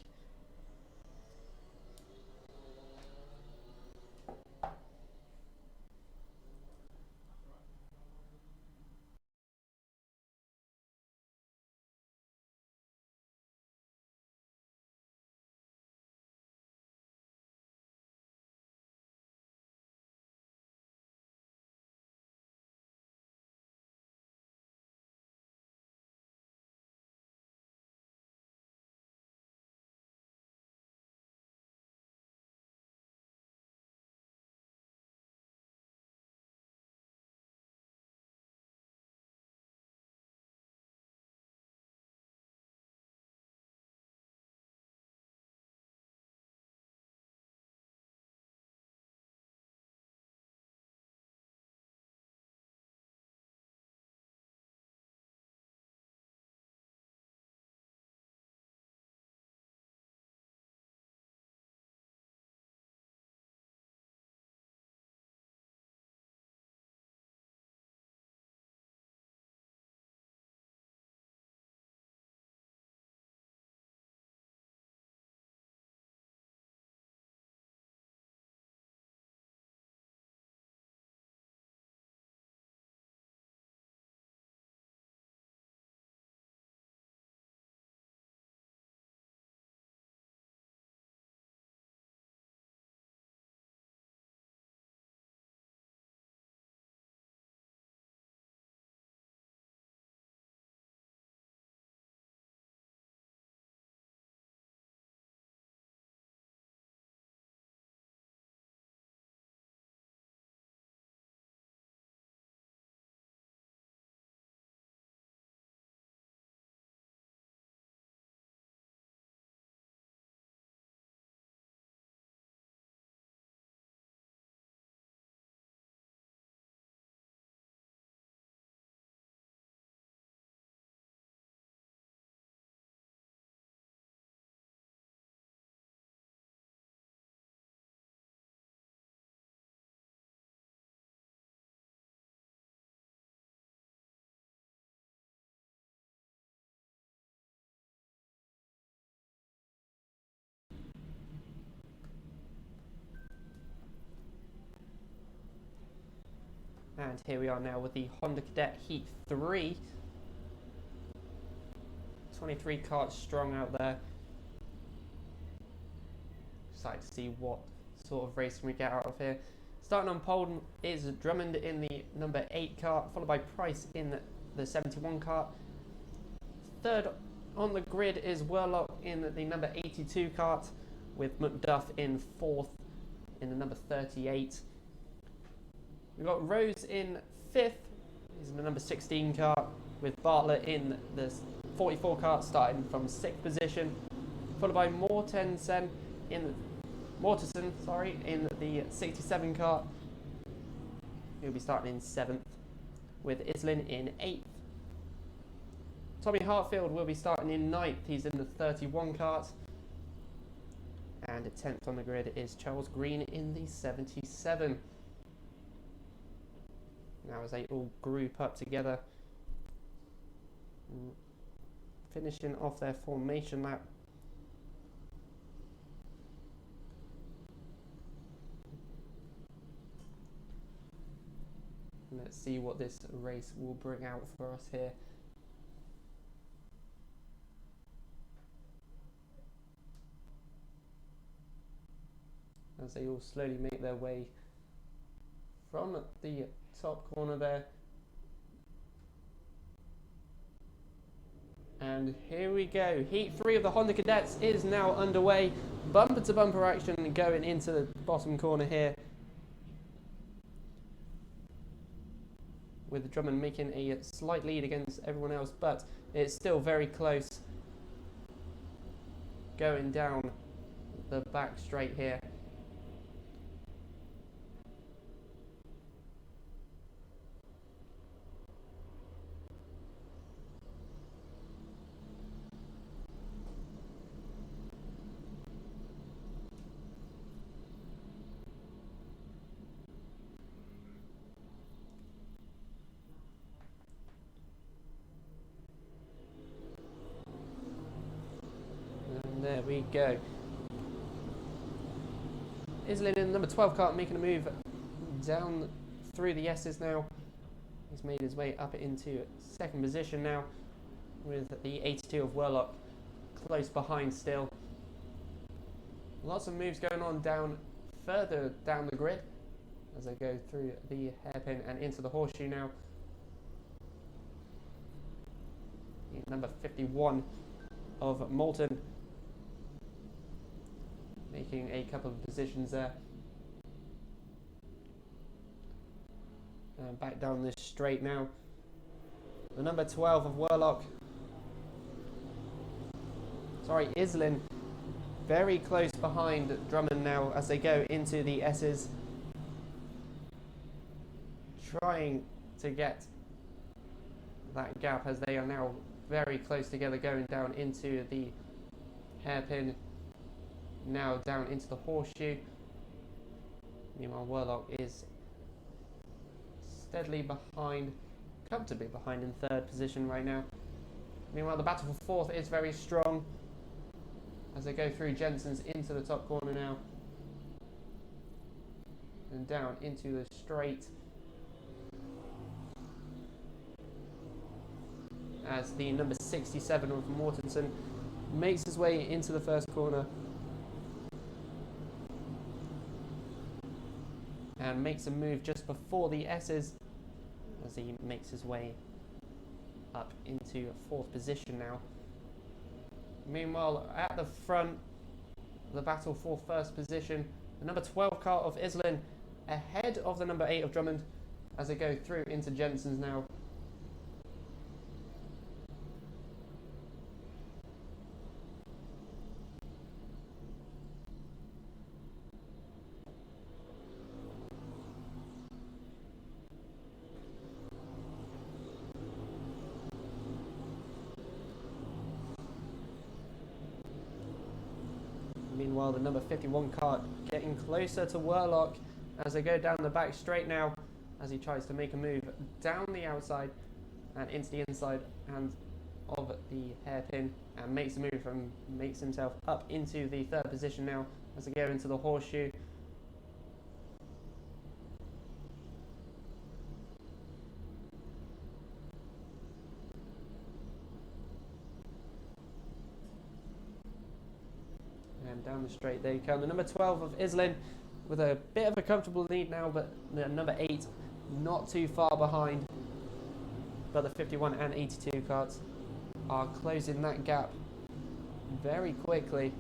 And here we are now with the Honda Cadet Heat 3. 23 carts strong out there. Excited to see what sort of racing we get out of here. Starting on pole is Drummond in the number 8 cart, followed by Price in the 71 cart. Third on the grid is Worlock in the number 82 cart, with McDuff in 4th in the number 38. We've got Rose in 5th, he's in the number 16 cart, with Bartlett in the 44 cart, starting from 6th position, followed by Mortensen in the 67 cart. He'll be starting in 7th, with Islin in 8th. Tommy Hartfield will be starting in 9th, he's in the 31 cart. And 10th on the grid is Charles Green in the 77. Now as they all group up together, finishing off their formation lap. Let's see what this race will bring out for us here. As they all slowly make their way from the top corner there. And here we go. Heat 3 of the Honda Cadets is now underway. Bumper to bumper action going into the bottom corner here, with Drummond making a slight lead against everyone else, but it's still very close going down the back straight here. There we go. Islin in number 12 cart making a move down through the S's now. He's made his way up into second position now, with the 82 of Werlock close behind still. Lots of moves going on further down the grid as I go through the hairpin and into the horseshoe now. Number 51 of Moulton making a couple of positions there. And back down this straight now. The number 12 of Werlock. Islin very close behind Drummond now as they go into the S's. Trying to get that gap as they are now very close together, going down into the hairpin, now down into the horseshoe. Meanwhile, Werlock is steadily behind, comfortably behind in third position right now. Meanwhile, the battle for fourth is very strong as they go through Jensen's into the top corner now and down into the straight, as the number 67 of Mortensen makes his way into the first corner and makes a move just before the S's as he makes his way up into fourth position now. Meanwhile, at the front, the battle for first position, the number 12 car of Islin ahead of the number 8 of Drummond as they go through into Jensen's now. Meanwhile, the number 51 cart getting closer to Werlock as they go down the back straight now, as he tries to make a move down the outside and into the inside and of the hairpin, and makes a move and makes himself up into the third position now as they go into the horseshoe. And down the straight they come. The number 12 of Islin with a bit of a comfortable lead now, but the number 8 not too far behind. But the 51 and 82 carts are closing that gap very quickly,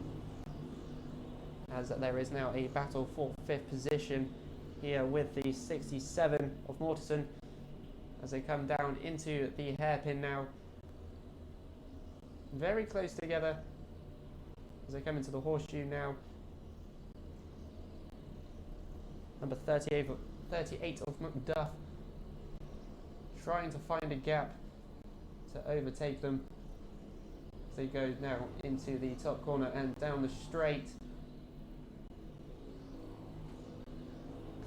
as there is now a battle for fifth position here with the 67 of Mortensen as they come down into the hairpin now. Very close together as they come into the horseshoe now. Number 38 of McDuff trying to find a gap to overtake them as they go now into the top corner and down the straight,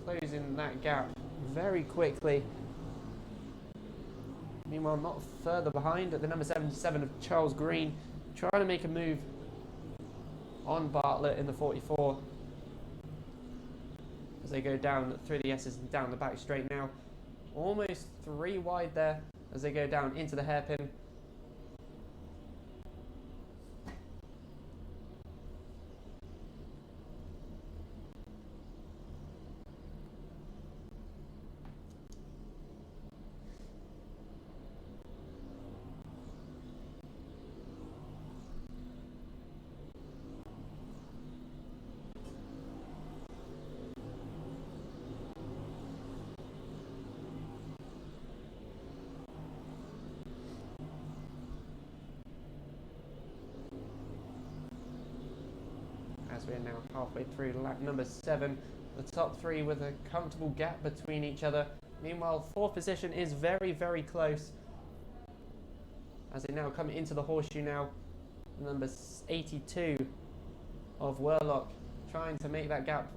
closing that gap very quickly. Meanwhile, not further behind at the number 77 of Charles Green, trying to make a move on Bartlett in the 44 as they go down through the S's and down the back straight now. Almost 3 wide there as they go down into the hairpin. As we're now halfway through lap number 7, the top 3 with a comfortable gap between each other. Meanwhile, 4th position is very, very close as they now come into the horseshoe now. Number 82 of Werlock trying to make that gap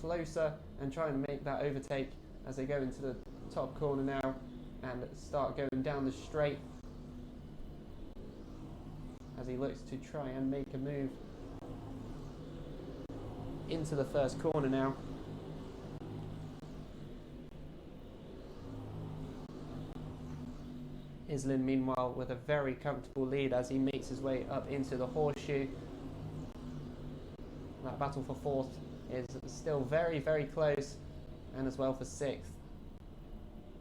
closer and trying to make that overtake as they go into the top corner now and start going down the straight. as he looks to try and make a move into the first corner now. Islin, meanwhile, with a very comfortable lead as he makes his way up into the horseshoe. That battle for fourth is still very, very close, and as well for sixth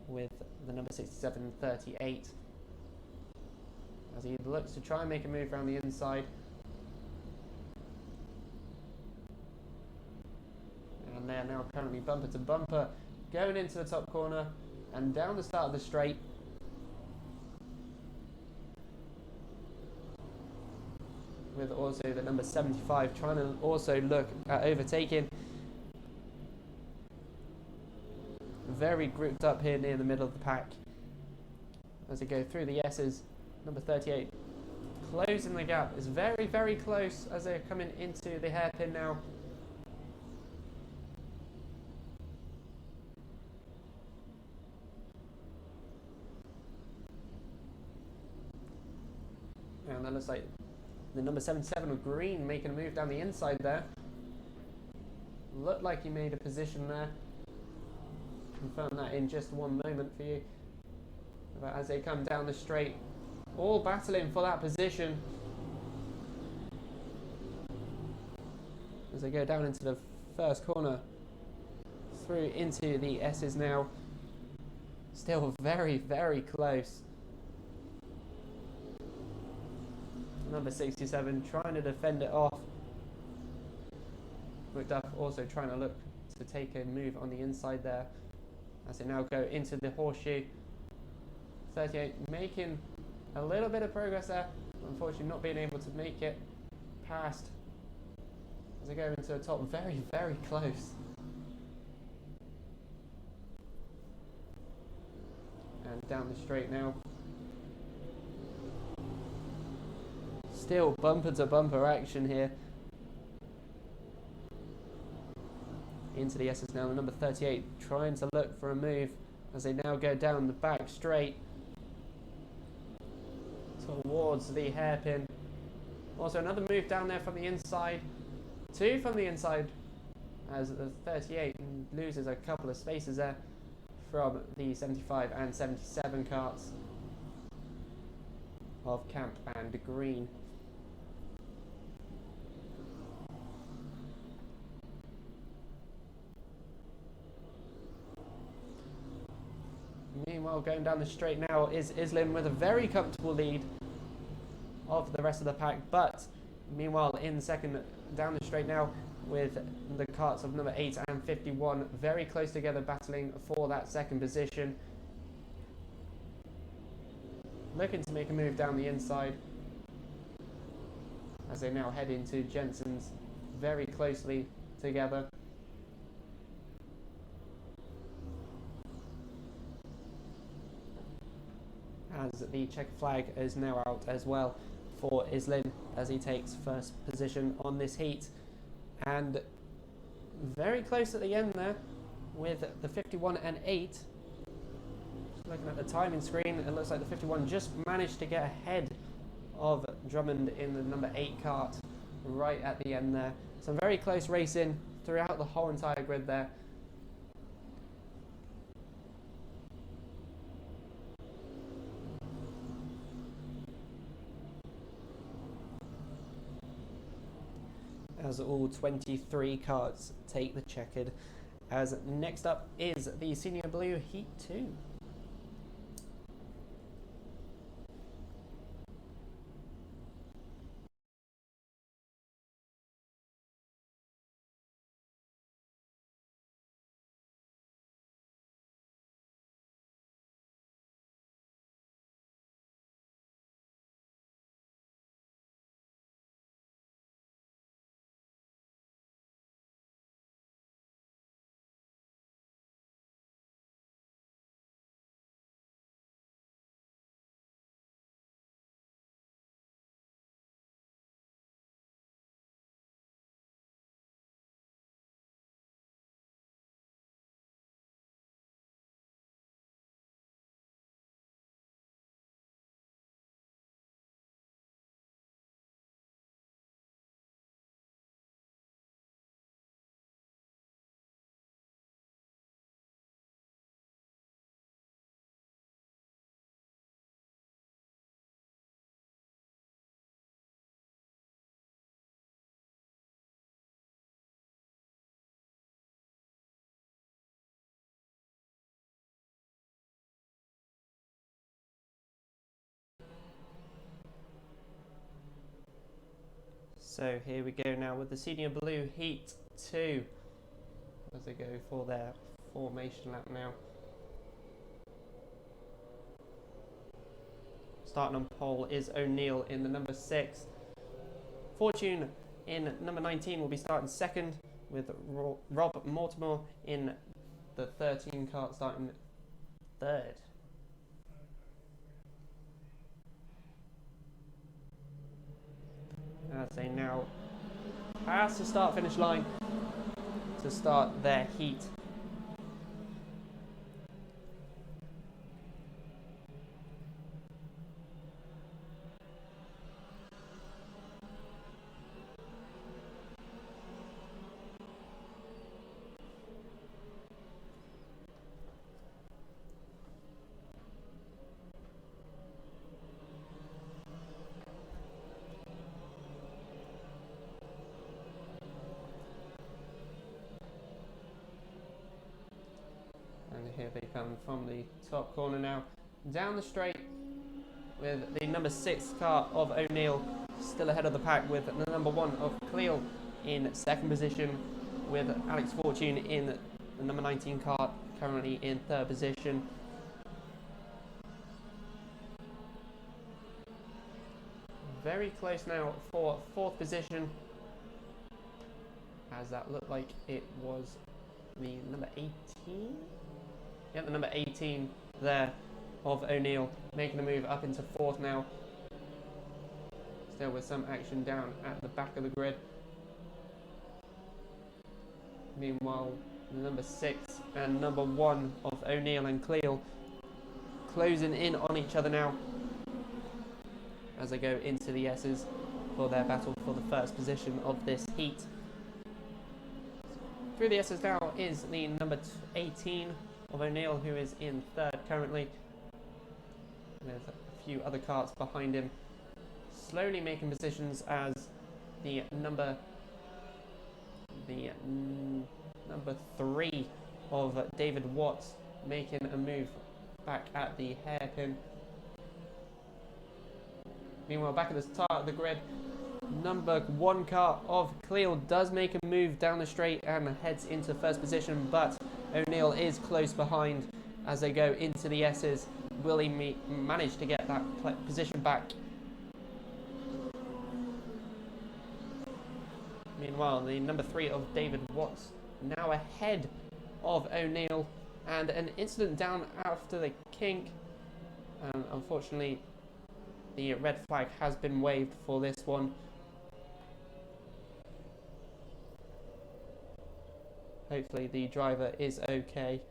with the number 67.38 as he looks to try and make a move around the inside. And they're now currently bumper to bumper going into the top corner and down the start of the straight. With also the number 75 trying to also look at overtaking. Very grouped up here near the middle of the pack as they go through the S's. Number 38 closing the gap is very, very close as they're coming into the hairpin now. And that looks like the number 77 of green making a move down the inside there. Looked like he made a position there. Confirm that in just one moment for you. But as they come down the straight, all battling for that position. As they go down into the first corner, through into the S's now. Still very, very close. Number 67 trying to defend it off. McDuff also trying to look to take a move on the inside there as they now go into the horseshoe. 38 making a little bit of progress there, unfortunately not being able to make it past as they go into the top. Very, very close. And down the straight now. Still bumper to bumper action here. Into the S's now, the number 38 trying to look for a move as they now go down the back straight towards the hairpin. Also another move down there from the inside. Two from the inside as the 38 loses a couple of spaces there from the 75 and 77 carts of Camp and Green. Meanwhile, going down the straight now is Islin with a very comfortable lead of the rest of the pack, but meanwhile in second down the straight now with the carts of number 8 and 51 very close together battling for that second position. Looking to make a move down the inside as they now head into Jensen's very closely together. As the checker flag is now out as well for Islin as he takes first position on this heat. And very close at the end there with the 51 and 8. Just looking at the timing screen, it looks like the 51 just managed to get ahead of Drummond in the number 8 cart right at the end there. Some very close racing throughout the whole entire grid there. As all 23 carts take the checkered. As next up is the Senior Blue Heat 2. So here we go now with the Senior Blue Heat 2 as they go for their formation lap now. Starting on pole is O'Neill in the number 6. Fortune in number 19 will be starting second, with Rob Mortimer in the 13 kart starting third. As they now pass the start-finish line to start their heat. And here they come from the top corner now, down the straight with the number 6 car of O'Neill still ahead of the pack, with the number 1 of Cleel in second position, with Alex Fortune in the number 19 car currently in third position. Very close now for fourth position, as that looked like it was the number 18? Yeah, the number 18 there of O'Neill, making a move up into fourth now. Still with some action down at the back of the grid. Meanwhile, the number 6 and number 1 of O'Neill and Cleel closing in on each other now as they go into the S's for their battle for the first position of this heat. Through the S's now is the number 18 of O'Neill, who is in third currently. There's a few other karts behind him, slowly making positions as the number 3 of David Watts making a move back at the hairpin. Meanwhile, back at the start of the grid, number 1 car of Cleel does make a move down the straight and heads into first position, but O'Neill is close behind as they go into the S's. Will he manage to get that position back? Meanwhile, the number 3 of David Watts now ahead of O'Neill, and an incident down after the kink. Unfortunately, the red flag has been waved for this one. Hopefully the driver is okay.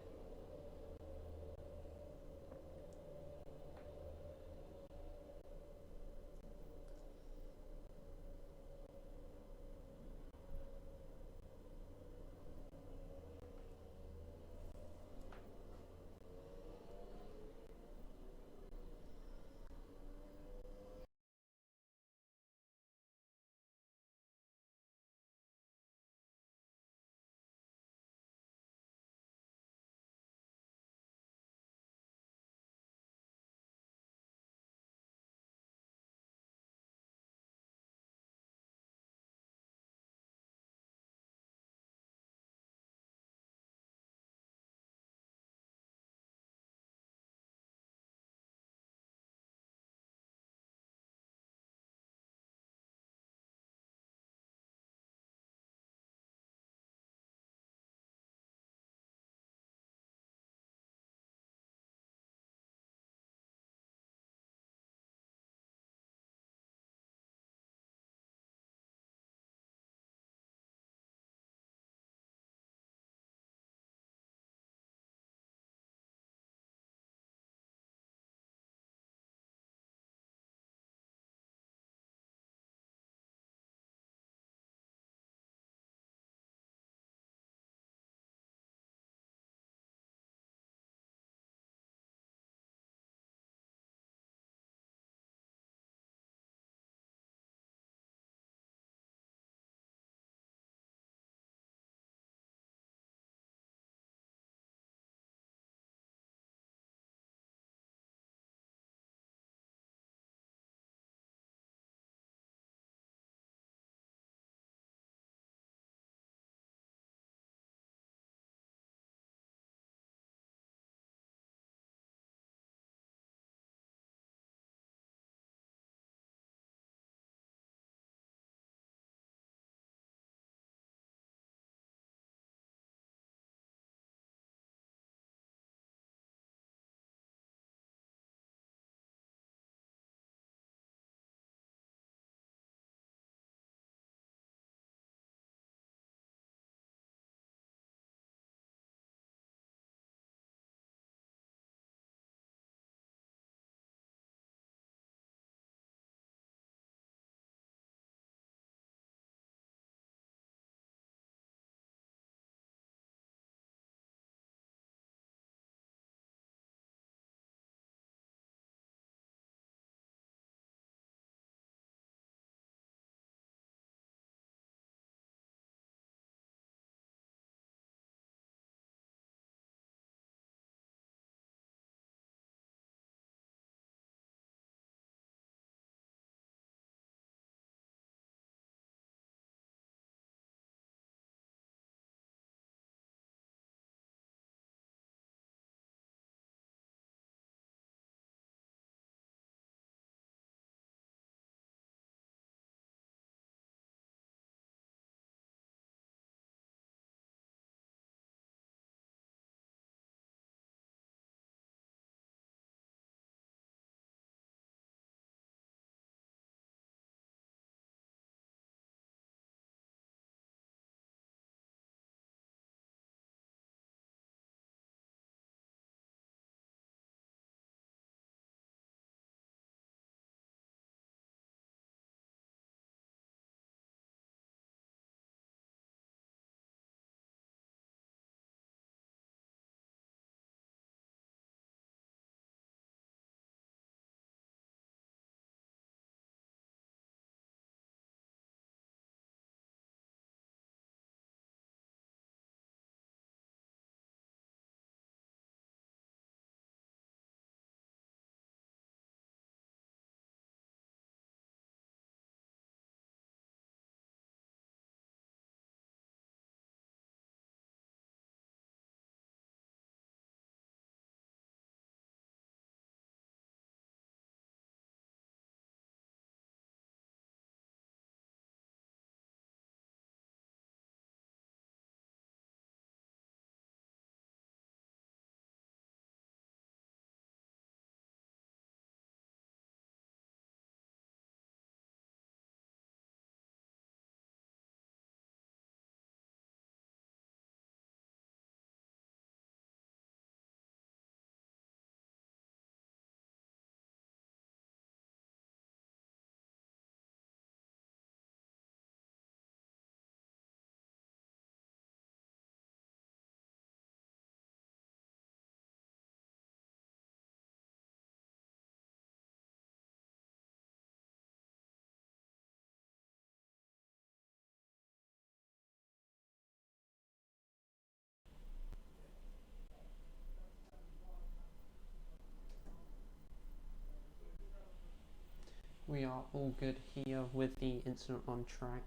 we are all good here with the incident on track.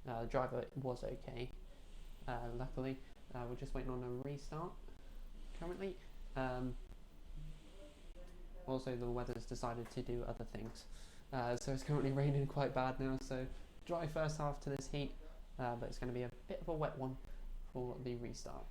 The driver was okay, luckily. We're just waiting on a restart currently. Also, the weather's decided to do other things. So it's currently raining quite bad now, so dry first half to this heat, but it's going to be a bit of a wet one for the restart.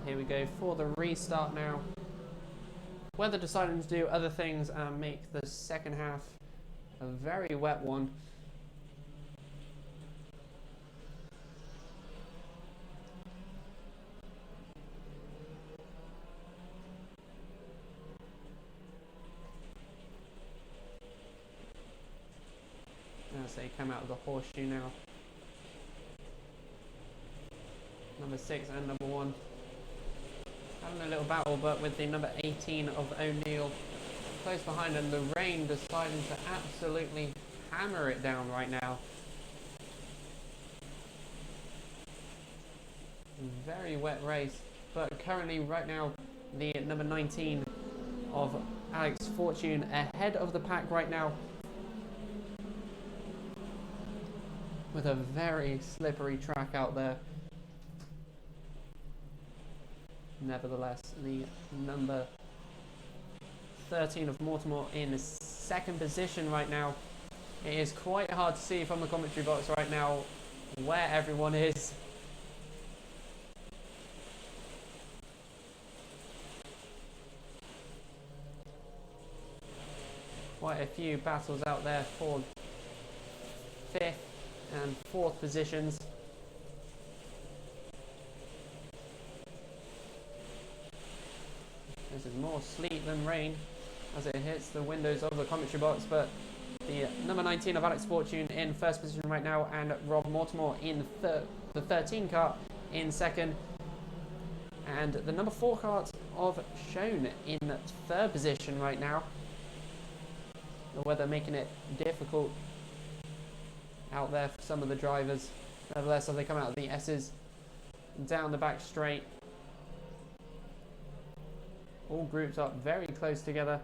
Here we go for the restart now. Weather deciding to do other things and make the second half a very wet one. As they come out of the horseshoe now. Number 6 and number 1. Having a little battle, but with the number 18 of O'Neill close behind, and the rain deciding to absolutely hammer it down right now. Very wet race, but currently right now the number 19 of Alex Fortune ahead of the pack right now, with a very slippery track out there. Nevertheless, the number 13 of Mortimer in second position right now. It is quite hard to see from the commentary box right now where everyone is. Quite a few battles out there for 5th and 4th positions. This is more sleet than rain as it hits the windows of the commentary box, but the number 19 of Alex Fortune in first position right now, and Rob Mortimer in the 13 kart in second, and the number 4 kart of Shown in third position right now. The weather making it difficult out there for some of the drivers. Nevertheless, as they come out of the S's down the back straight, all grouped up very close together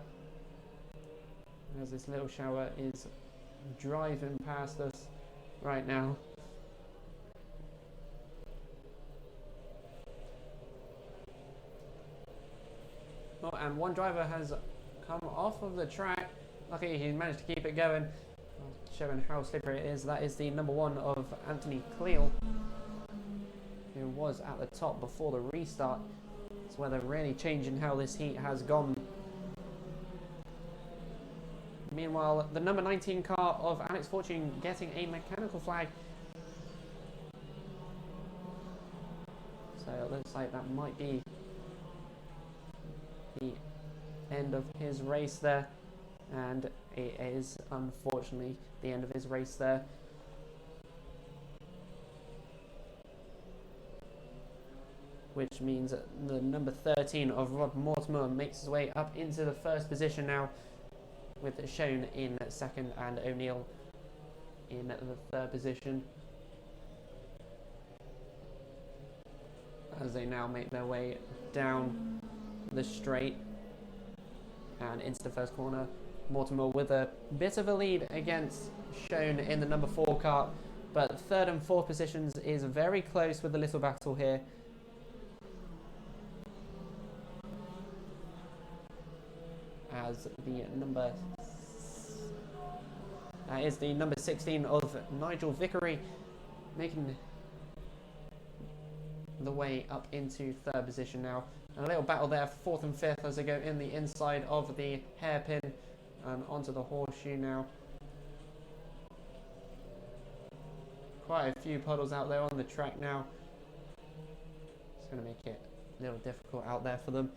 as this little shower is driving past us right now. Oh, and one driver has come off of the track. Luckily he managed to keep it going, showing how slippery it is. That is the number 1 of Anthony Cleal, who was at the top before the restart. It's weather really changing how this heat has gone. Meanwhile, the number 19 car of Alex Fortune getting a mechanical flag. So it looks like that might be the end of his race there. And it is unfortunately the end of his race there. Which means the number 13 of Rob Mortimer makes his way up into the first position now, with Shown in second and O'Neill in the third position, as they now make their way down the straight and into the first corner. Mortimer with a bit of a lead against Shown in the number 4 kart, but third and fourth positions is very close with a little battle here. As the number is the number 16 of Nigel Vickery making the way up into third position now. And a little battle there for fourth and fifth as they go in the inside of the hairpin and onto the horseshoe now. Quite a few puddles out there on the track now. It's going to make it a little difficult out there for them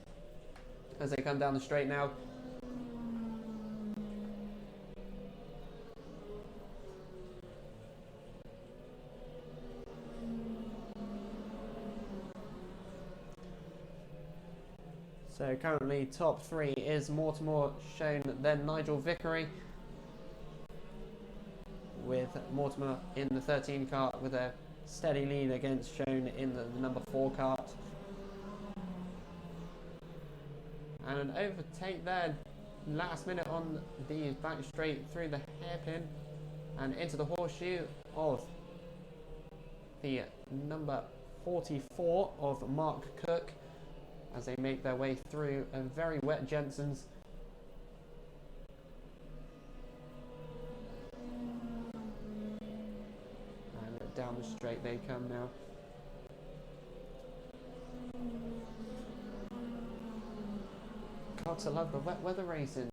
as they come down the straight now. So currently top 3 is Mortimer, Shown, then Nigel Vickery, with Mortimer in the 13 kart with a steady lead against Shown in the number 4 kart. And an overtake there last minute on the back straight through the hairpin and into the horseshoe of the number 44 of Mark Cook as they make their way through a very wet Jensen's. And down the straight they come now. God, I love the wet weather racing.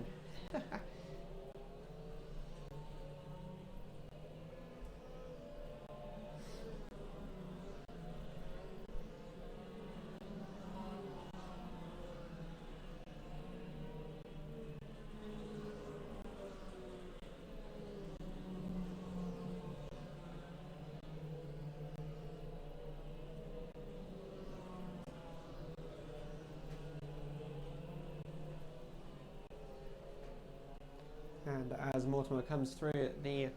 And as Mortimer comes through the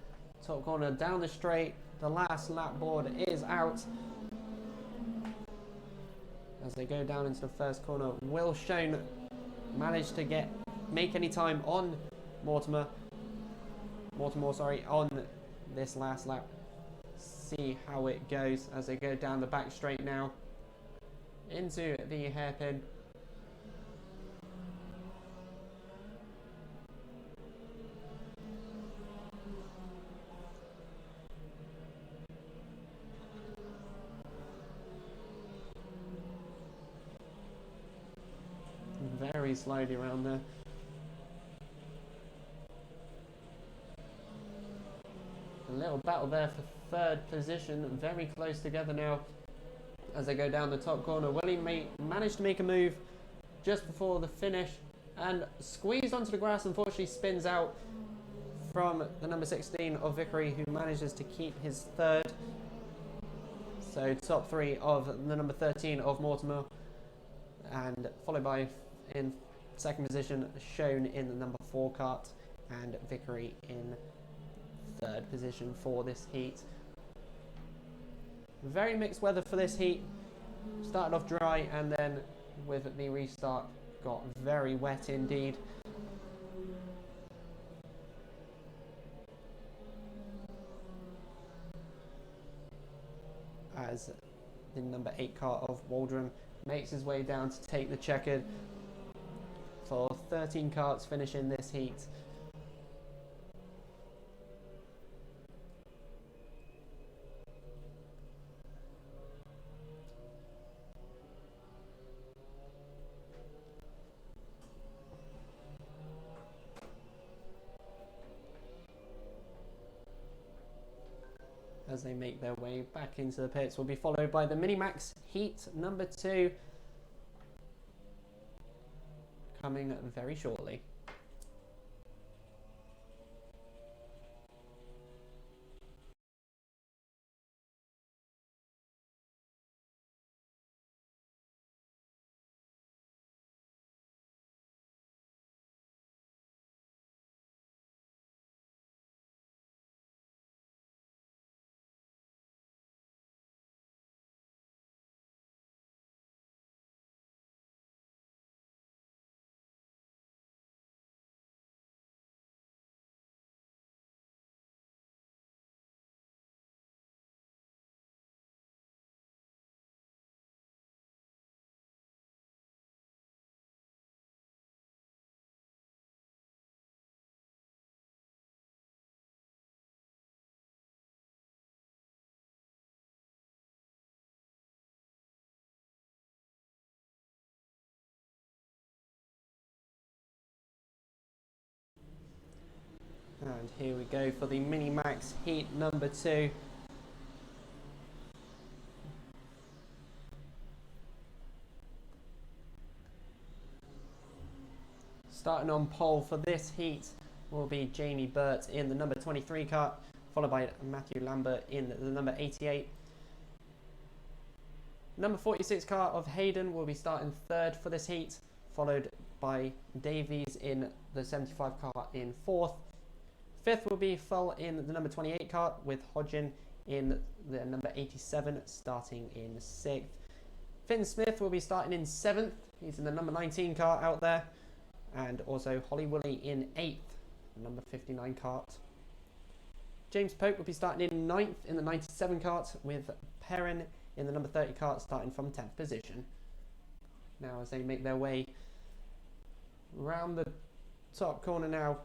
top corner down the straight, the last lap board is out. As they go down into the first corner, will Shown manage to make any time on Mortimer, on this last lap? See how it goes as they go down the back straight now into the hairpin. Very slowly around there. A little battle there for third position, very close together now as they go down the top corner. Will he manage to make a move just before the finish and squeezed onto the grass? Unfortunately spins out from the number 16 of Vickery, who manages to keep his third. So top 3 of the number 13 of Mortimer, and followed by in second position Shown in the number 4 kart, and Vickery in third position for this heat. Very mixed weather for this heat. Started off dry and then with the restart got very wet indeed. As the number 8 kart of Waldron makes his way down to take the checkered for 13 karts finishing this heat. As they make their way back into the pits, will be followed by the Minimax Heat number 2 coming very shortly. Here we go for the Mini Max heat number 2. Starting on pole for this heat will be Jamie Burt in the number 23 kart, followed by Matthew Lambert in the number 88. Number 46 kart of Hayden will be starting 3rd for this heat, followed by Davies in the 75 kart in 4th. 5th will be Full in the number 28 kart, with Hodgin in the number 87 starting in 6th. Finn Smith will be starting in 7th, he's in the number 19 kart out there, and also Holly Woolley in 8th, number 59 kart. James Pope will be starting in 9th in the 97 kart, with Perrin in the number 30 kart starting from 10th position. Now as they make their way round the top corner now,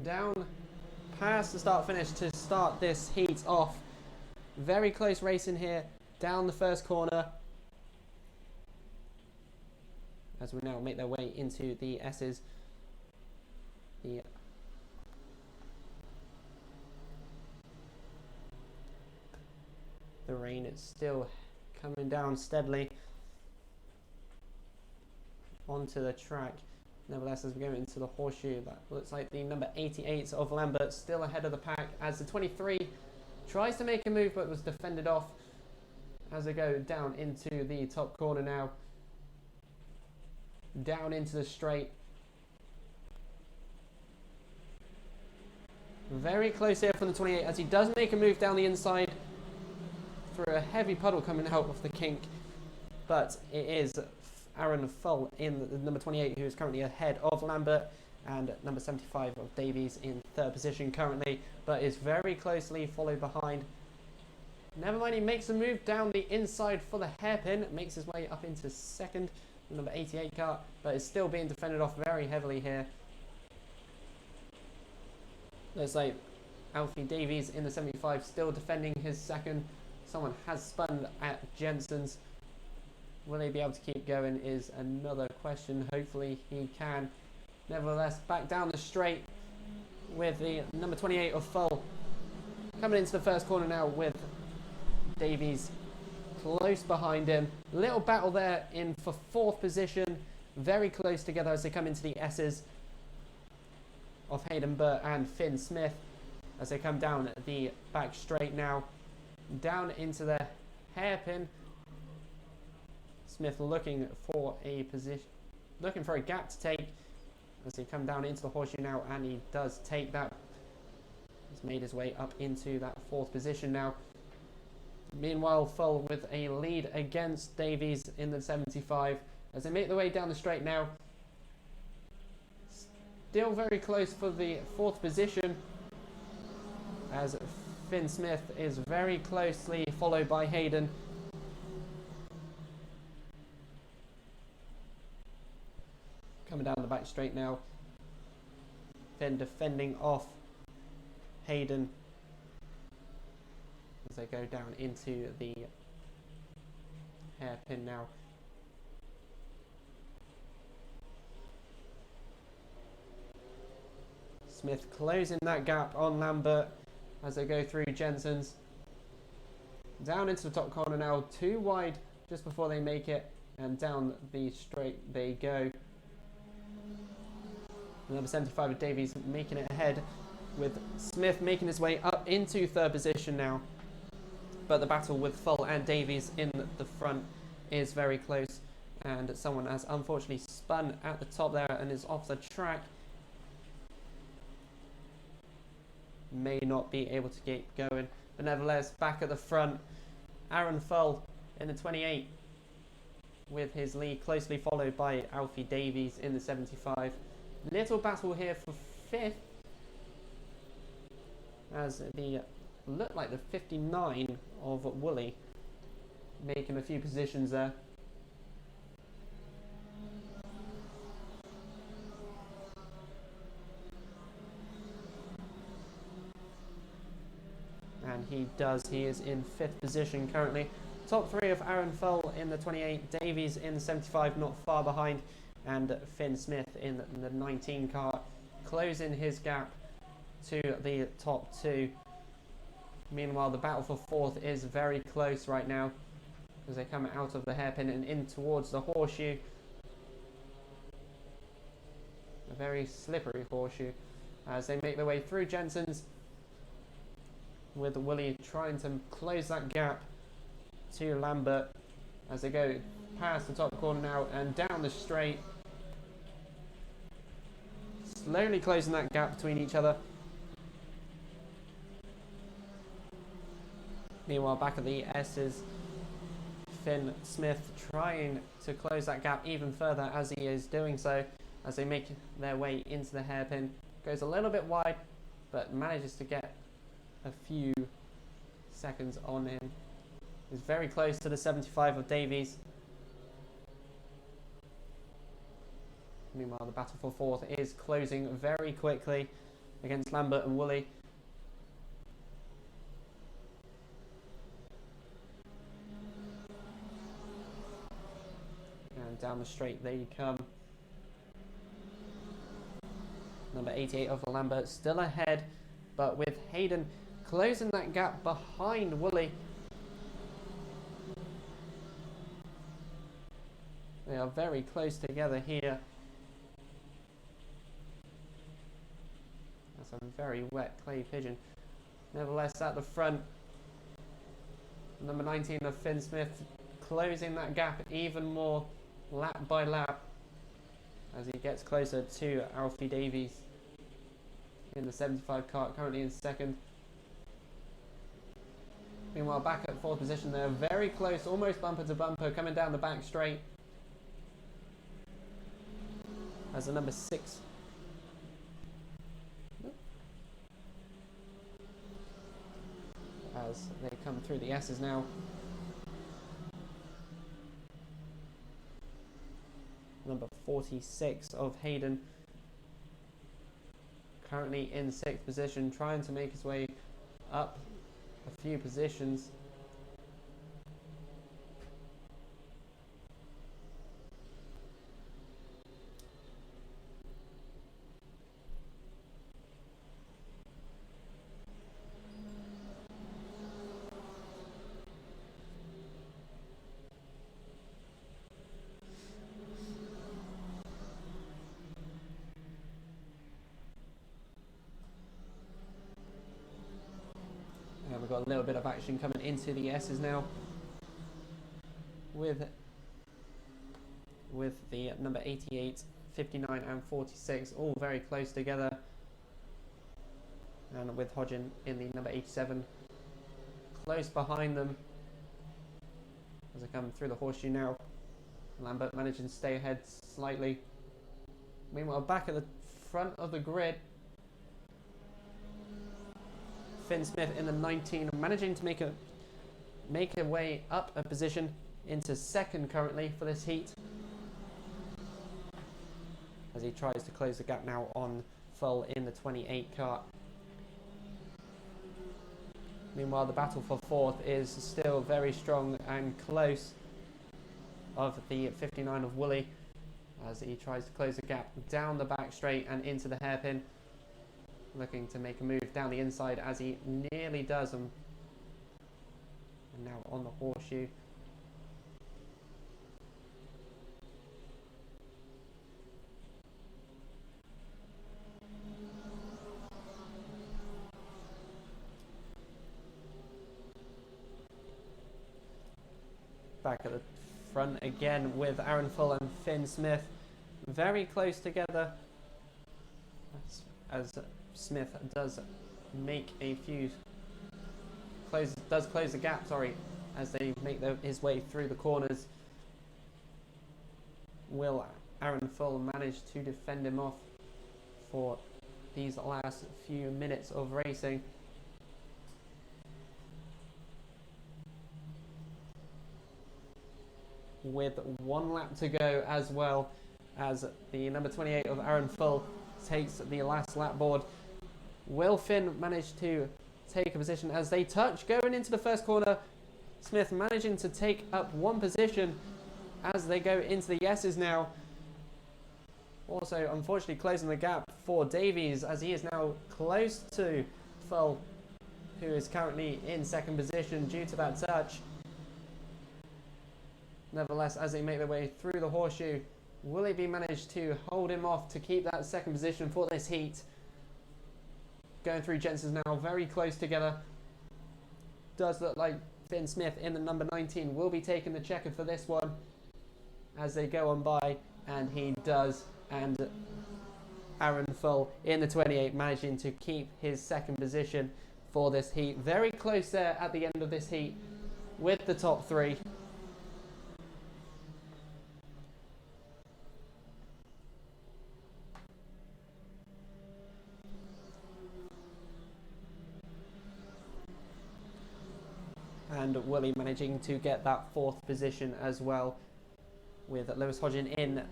down past the start finish to start this heat off. Very close racing here down the first corner as we now make their way into the S's. The rain is still coming down steadily onto the track. Nevertheless, as we go into the horseshoe, that looks like the number 88 of Lambert still ahead of the pack, as the 23 tries to make a move but was defended off as they go down into the top corner now. Down into the straight. Very close here from the 28 as he does make a move down the inside through a heavy puddle coming out of the kink. But it is Aaron Full in the number 28 who is currently ahead of Lambert, and number 75 of Davies in 3rd position currently, but is very closely followed behind. Never mind, he makes a move down the inside for the hairpin, makes his way up into 2nd, the number 88 kart, but is still being defended off very heavily here. Looks like Alfie Davies in the 75 still defending his 2nd. Someone has spun at Jensen's. Will they be able to keep going is another question. Hopefully he can. Nevertheless, back down the straight with the number 28 of Full. Coming into the first corner now with Davies close behind him. Little battle there in for 4th position. Very close together as they come into the S's of Hayden Burt and Finn Smith as they come down the back straight now. Down into the hairpin. Smith looking for a position, looking for a gap to take as he come down into the horseshoe now, and he does take that. He's made his way up into that 4th position now. Meanwhile, Full with a lead against Davies in the 75 as they make their way down the straight now. Still very close for the 4th position as Finn Smith is very closely followed by Hayden. Coming down the back straight now. Then defending off Hayden as they go down into the hairpin now. Smith closing that gap on Lambert as they go through Jensen's. Down into the top corner now, 2 wide just before they make it, and down the straight they go. Number 75 of Davies making it ahead, with Smith making his way up into 3rd position now. But the battle with Full and Davies in the front is very close, and someone has unfortunately spun at the top there and is off the track. May not be able to keep going, but nevertheless back at the front, Aaron Full in the 28 with his lead, closely followed by Alfie Davies in the 75. Little battle here for 5th as the look like the 59 of Woolley making a few positions there. And he is in 5th position currently. Top 3 of Aaron Full in the 28, Davies in the 75 not far behind, and Finn Smith in the 19 car closing his gap to the top two. Meanwhile, the battle for fourth is very close right now as they come out of the hairpin and in towards the horseshoe. A very slippery horseshoe as they make their way through Jensen's, with Willie trying to close that gap to Lambert as they go past the top corner now and down the straight. Slowly closing that gap between each other. Meanwhile, back at the S's, Finn Smith trying to close that gap even further as he is doing so, as they make their way into the hairpin. Goes a little bit wide, but manages to get a few seconds on him. He's very close to the 75 of Davies. Meanwhile, the battle for fourth is closing very quickly against Lambert and Woolley. And down the straight they come. Number 88 of Lambert still ahead, but with Hayden closing that gap behind Woolley. They are very close together here. That's a very wet clay pigeon. Nevertheless, at the front, number 19 of Finn Smith closing that gap even more lap by lap as he gets closer to Alfie Davies in the 75 cart, currently in second. Meanwhile, back at fourth position, they're very close, almost bumper to bumper, coming down the back straight. As the number 6. As they come through the S's now. Number 46 of Hayden, currently in 6th position, trying to make his way up a few positions. We've got a little bit of action coming into the S's now with the number 88, 59 and 46 all very close together, and with Hodgin in the number 87 close behind them as they come through the horseshoe now. Lambert managing to stay ahead slightly. Meanwhile, back at the front of the grid, Finn Smith in the 19, managing to make a way up a position into second currently for this heat, as he tries to close the gap now on full in the 28 cart. Meanwhile, the battle for fourth is still very strong and close of the 59 of Woolley, as he tries to close the gap down the back straight and into the hairpin, looking to make a move down the inside as he nearly does, and now on the horseshoe. Back at the front again with Aaron Full and Finn Smith very close together, as Smith does make a few close the gap, as they make his way through the corners. Will Aaron Full manage to defend him off for these last few minutes of racing? With one lap to go, as well as the number 28 of Aaron Full takes the last lap board. Will Finn manage to take a position as they touch going into the first corner? Smith managing to take up one position as they go into the S's now. Also, unfortunately, closing the gap for Davies, as he is now close to Full, who is currently in second position due to that touch. Nevertheless, as they make their way through the horseshoe, will it be managed to hold him off to keep that second position for this heat? Going through Jensen's now very close together. Does look like Finn Smith in the number 19 will be taking the checker for this one as they go on by, and he does. And Aaron Full in the 28 managing to keep his second position for this heat. Very close there at the end of this heat with the top three. And Willie managing to get that fourth position as well, with Lewis Hodgin in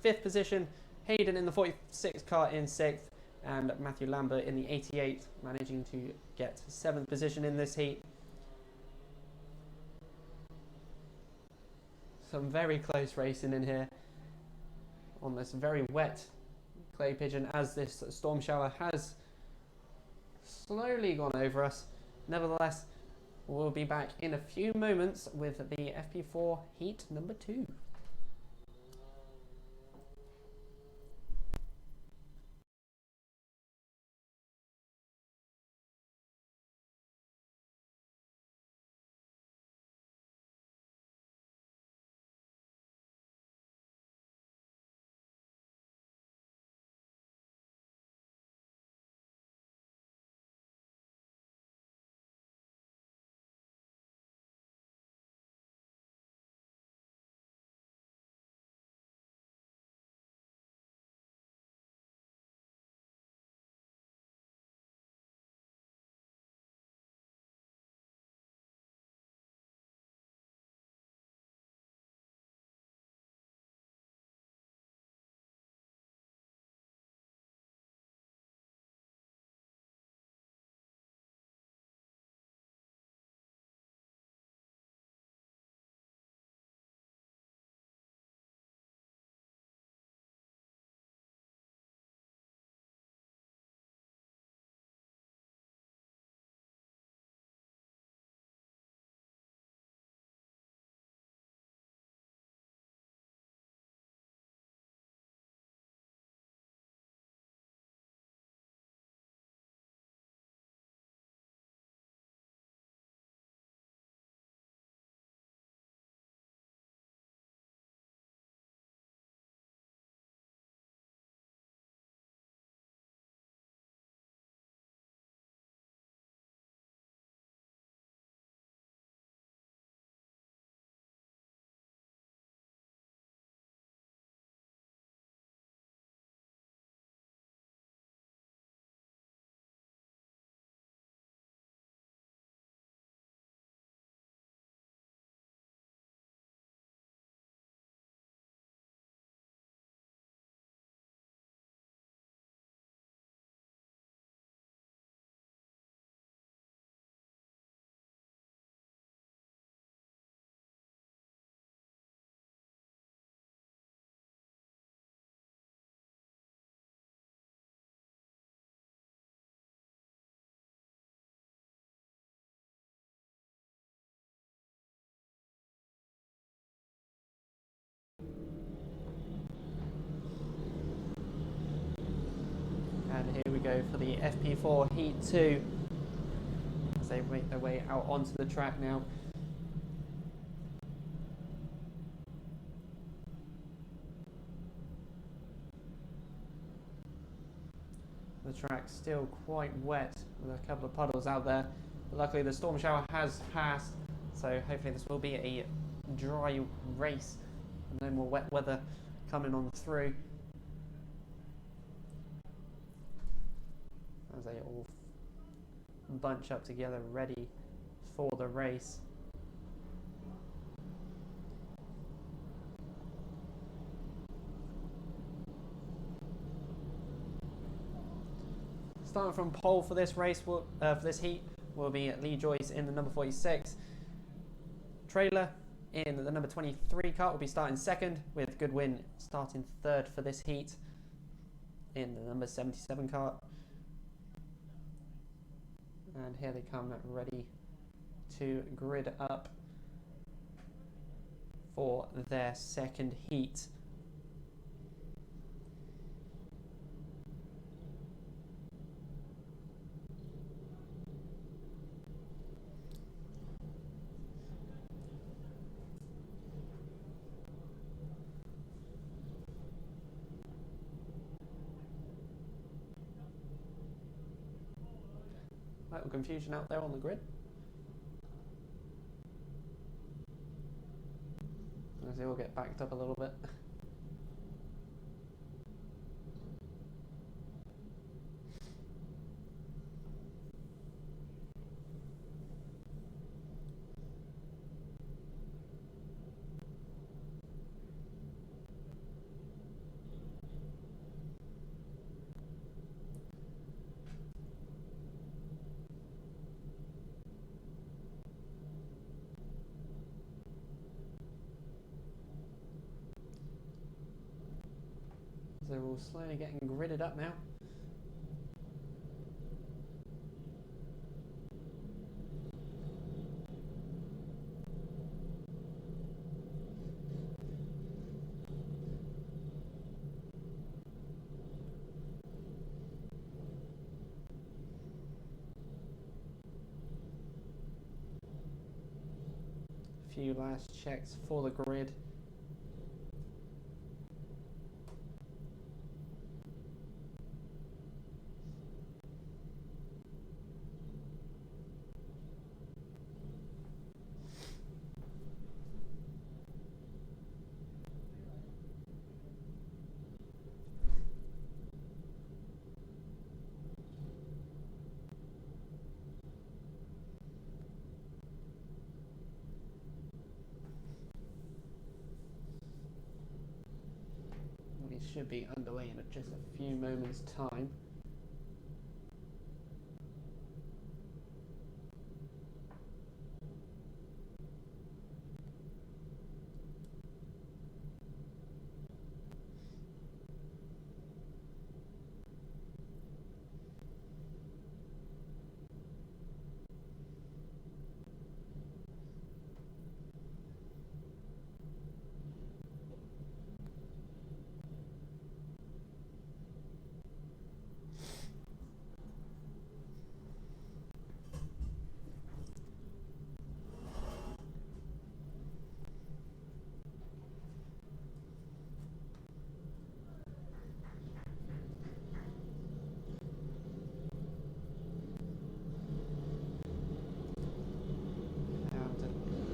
fifth position, Hayden in the 46 car in sixth, and Matthew Lambert in the 88 managing to get seventh position in this heat. Some very close racing in here on this very wet clay pigeon, as this storm shower has slowly gone over us. Nevertheless, we'll be back in a few moments with the FP4 heat number 2. And here we go for the FP4 Heat 2 as they make their way out onto the track now. The track's still quite wet with a couple of puddles out there, but luckily the storm shower has passed, so hopefully this will be a dry race and no more wet weather coming on through, as they all bunch up together ready for the race. Starting from pole for this race, for this heat, will be Lee Joyce in the number 46. Trailer in the number 23 car will be starting second, with Goodwin starting third for this heat. in the number 77 kart. And here they come, ready to grid up for their second heat. Little confusion out there on the grid. As they all get backed up a little bit. They're all slowly getting gridded up now. A few last checks for the grid. Should be underway in just a few moments' time.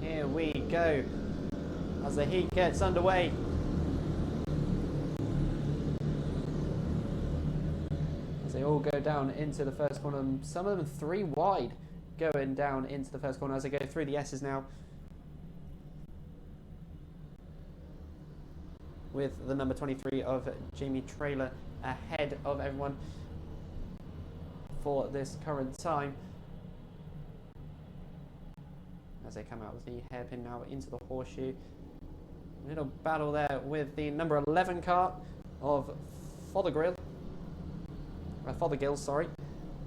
Here we go as the heat gets underway. As they all go down into the first corner, some of them 3 wide going down into the first corner as they go through the S's now. With the number 23 of Jamie Trailer ahead of everyone for this current time. As they come out with the hairpin now into the horseshoe. Little battle there with the number 11 kart of Fothergill, sorry.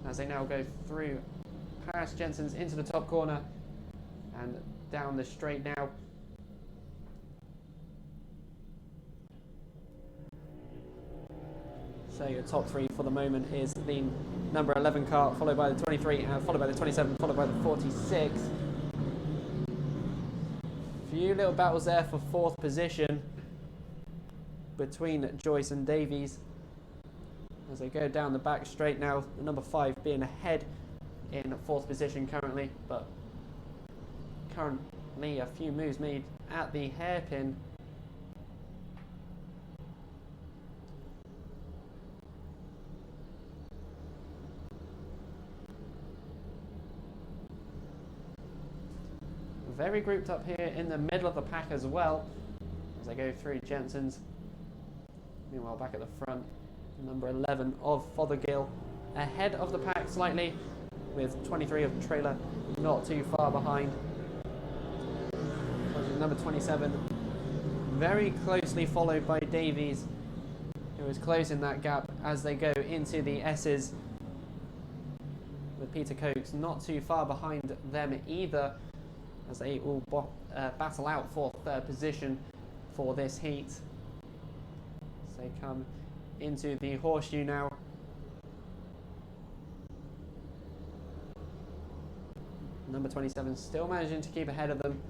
As they now go through past Jensen's into the top corner and down the straight now. So your top 3 for the moment is the number 11 kart, followed by the 23, followed by the 27, followed by the 46. Few little battles there for 4th position between Joyce and Davies as they go down the back straight now. The number 5 being ahead in 4th position currently, but currently a few moves made at the hairpin. Very grouped up here in the middle of the pack as well as they go through Jensen's. Meanwhile, back at the front, number 11 of Fothergill ahead of the pack slightly, with 23 of Trailer not too far behind. Number 27 very closely followed by Davies, who is closing that gap as they go into the S's, with Peter Cokes not too far behind them either, as they all battle out for third position for this heat. As they come into the horseshoe now. Number 27 still managing to keep ahead of them.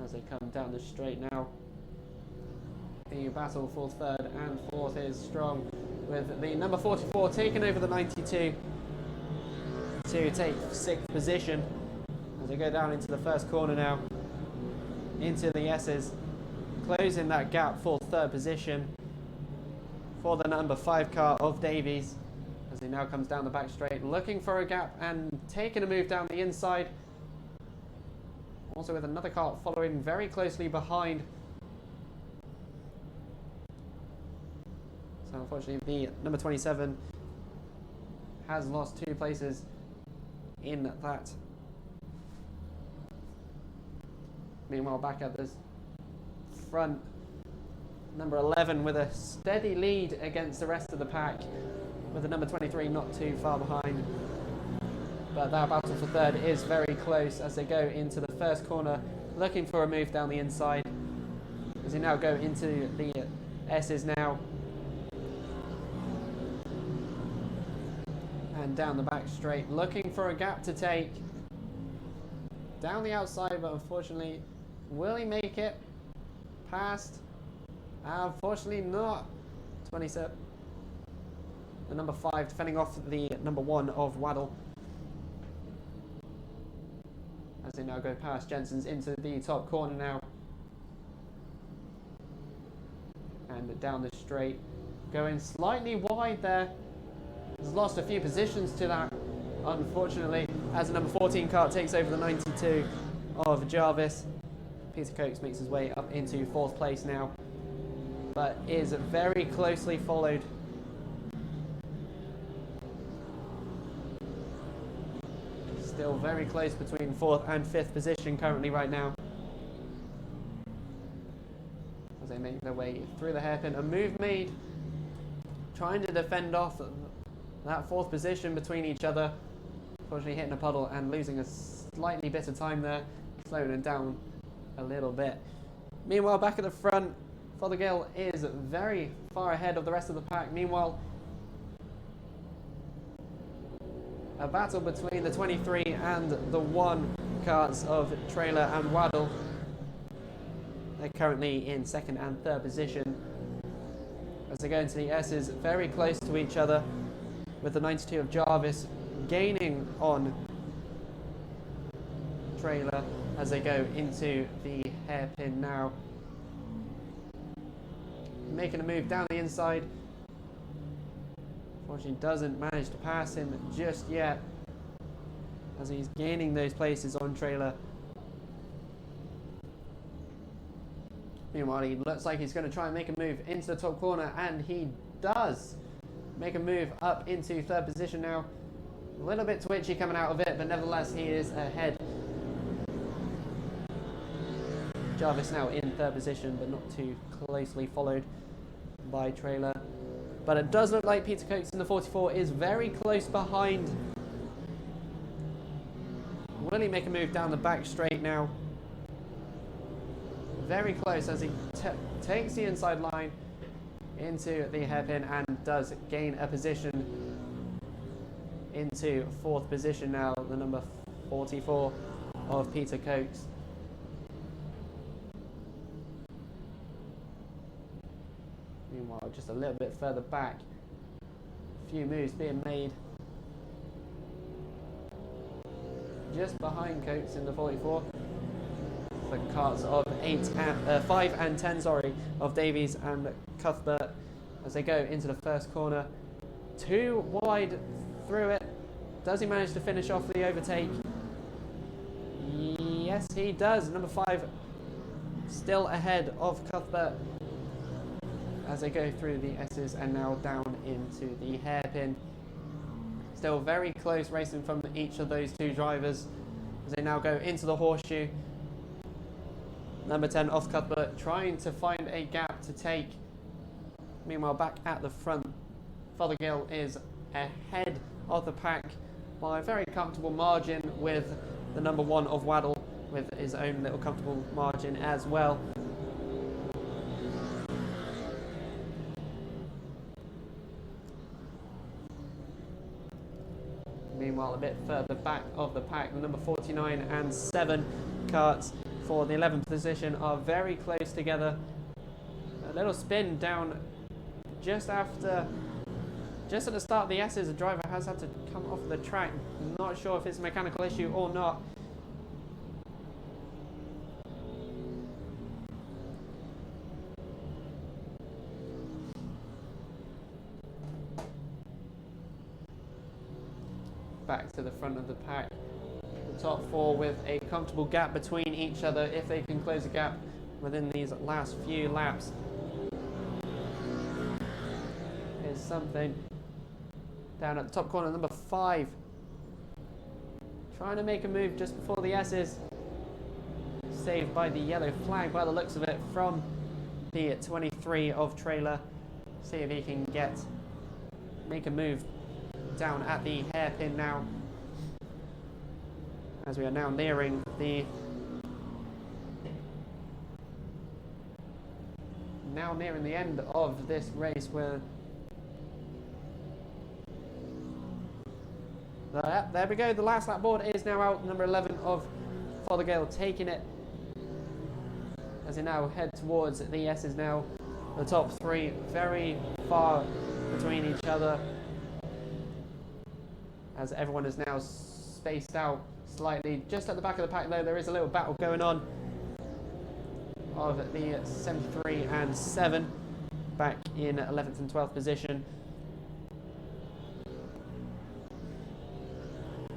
As they come down the straight now. The battle for third and fourth is strong, with the number 44 taking over the 92 to take sixth position. As they go down into the first corner now, into the S's, closing that gap for third position for the number 5 car of Davies, as he now comes down the back straight, looking for a gap and taking a move down the inside. Also with another car following very closely behind. So unfortunately the number 27 has lost 2 places in that. Meanwhile, back at the front, number 11 with a steady lead against the rest of the pack, with the number 23 not too far behind. But that battle for third is very close as they go into the first corner, looking for a move down the inside. As they now go into the S's now. And down the back straight, looking for a gap to take. Down the outside, but unfortunately, will he make it past? Unfortunately not. 27. The number 5 defending off the number 1 of Waddle. As they now go past Jensen's into the top corner now. And down the straight. Going slightly wide there. Has lost a few positions to that, unfortunately, as the number 14 car takes over the 92 of Jarvis. Peter Cokes makes his way up into 4th place now, but is very closely followed. Still very close between 4th and 5th position currently right now. As they make their way through the hairpin, a move made, trying to defend off that 4th position between each other. Unfortunately hitting a puddle and losing a slightly bit of time there, slowing it down a little bit. Meanwhile, back at the front, Fothergill is very far ahead of the rest of the pack. Meanwhile, a battle between the 23 and the 1 carts of Trailer and Waddle. They're currently in 2nd and 3rd position as they go into the S's, very close to each other, with the 92 of Jarvis gaining on Trailer as they go into the hairpin now. Making a move down the inside. Unfortunately doesn't manage to pass him just yet, as he's gaining those places on Trailer. Meanwhile, he looks like he's going to try and make a move into the top corner, and he does make a move up into 3rd position now. A little bit twitchy coming out of it, but nevertheless he is ahead. Jarvis now in 3rd position, but not too closely followed by Trailer. But it does look like Peter Cokes in the 44 is very close behind. Will he make a move down the back straight now? Very close as he takes the inside line into the hairpin and does gain a position into 4th position now, the number 44 of Peter Cokes. Meanwhile, just a little bit further back, a few moves being made just behind Cokes in the 44. The carts of 5 and 10 of Davies and Cuthbert as they go into the first corner. 2 wide through it. Does he manage to finish off the overtake? Yes, he does. Number 5 still ahead of Cuthbert as they go through the S's and now down into the hairpin. Still very close racing from each of those 2 drivers as they now go into the horseshoe. Number 10 off Cuthbert, trying to find a gap to take. Meanwhile, back at the front, Fothergill is ahead of the pack by a very comfortable margin, with the number 1 of Waddle with his own little comfortable margin as well. Meanwhile, a bit further back of the pack, the number 49 and 7 carts for the 11th position are very close together. A little spin down just at the start of the S's. The driver has had to come off the track. Not sure if it's a mechanical issue or not. Back to the front of the pack. The top 4 with a comfortable gap between each other. If they can close the gap within these last few laps, is something. Down at the top corner, number 5 trying to make a move just before the S's. Saved by the yellow flag by the looks of it from the 23 of Trailer. See if he can make a move down at the hairpin now, as we are now nearing the end of this race, where there we go, the last lap board is now out. Number 11 of Fothergill taking it as they now head towards the S's now. The top 3 very far between each other, as everyone is now spaced out slightly. Just at the back of the pack though, there is a little battle going on of the 73 and 7 back in 11th and 12th position.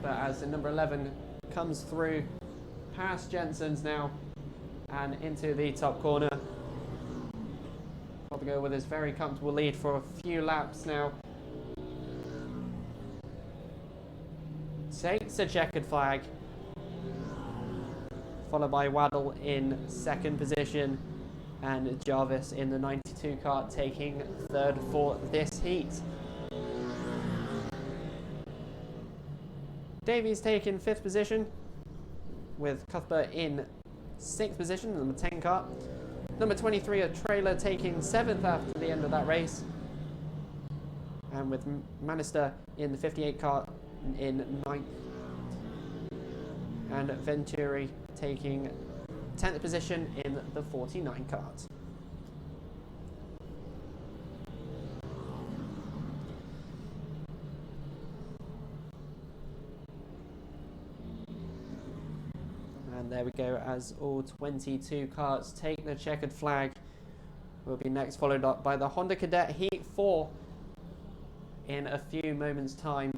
But as the number 11 comes through past Jensen's now and into the top corner, I'll go with his very comfortable lead for a few laps now. Takes a checkered flag, followed by Waddle in 2nd position and Jarvis in the 92 car taking 3rd for this heat. Davies taking 5th position, with Cuthbert in 6th position, number 10 car. Number 23, a Trailer, taking 7th after the end of that race, and with Manister in the 58 car in 9th, and Venturi taking 10th position in the 49 cart. And there we go, as all 22 carts take the checkered flag. Will be next followed up by the Honda Cadet Heat 4 in a few moments' time.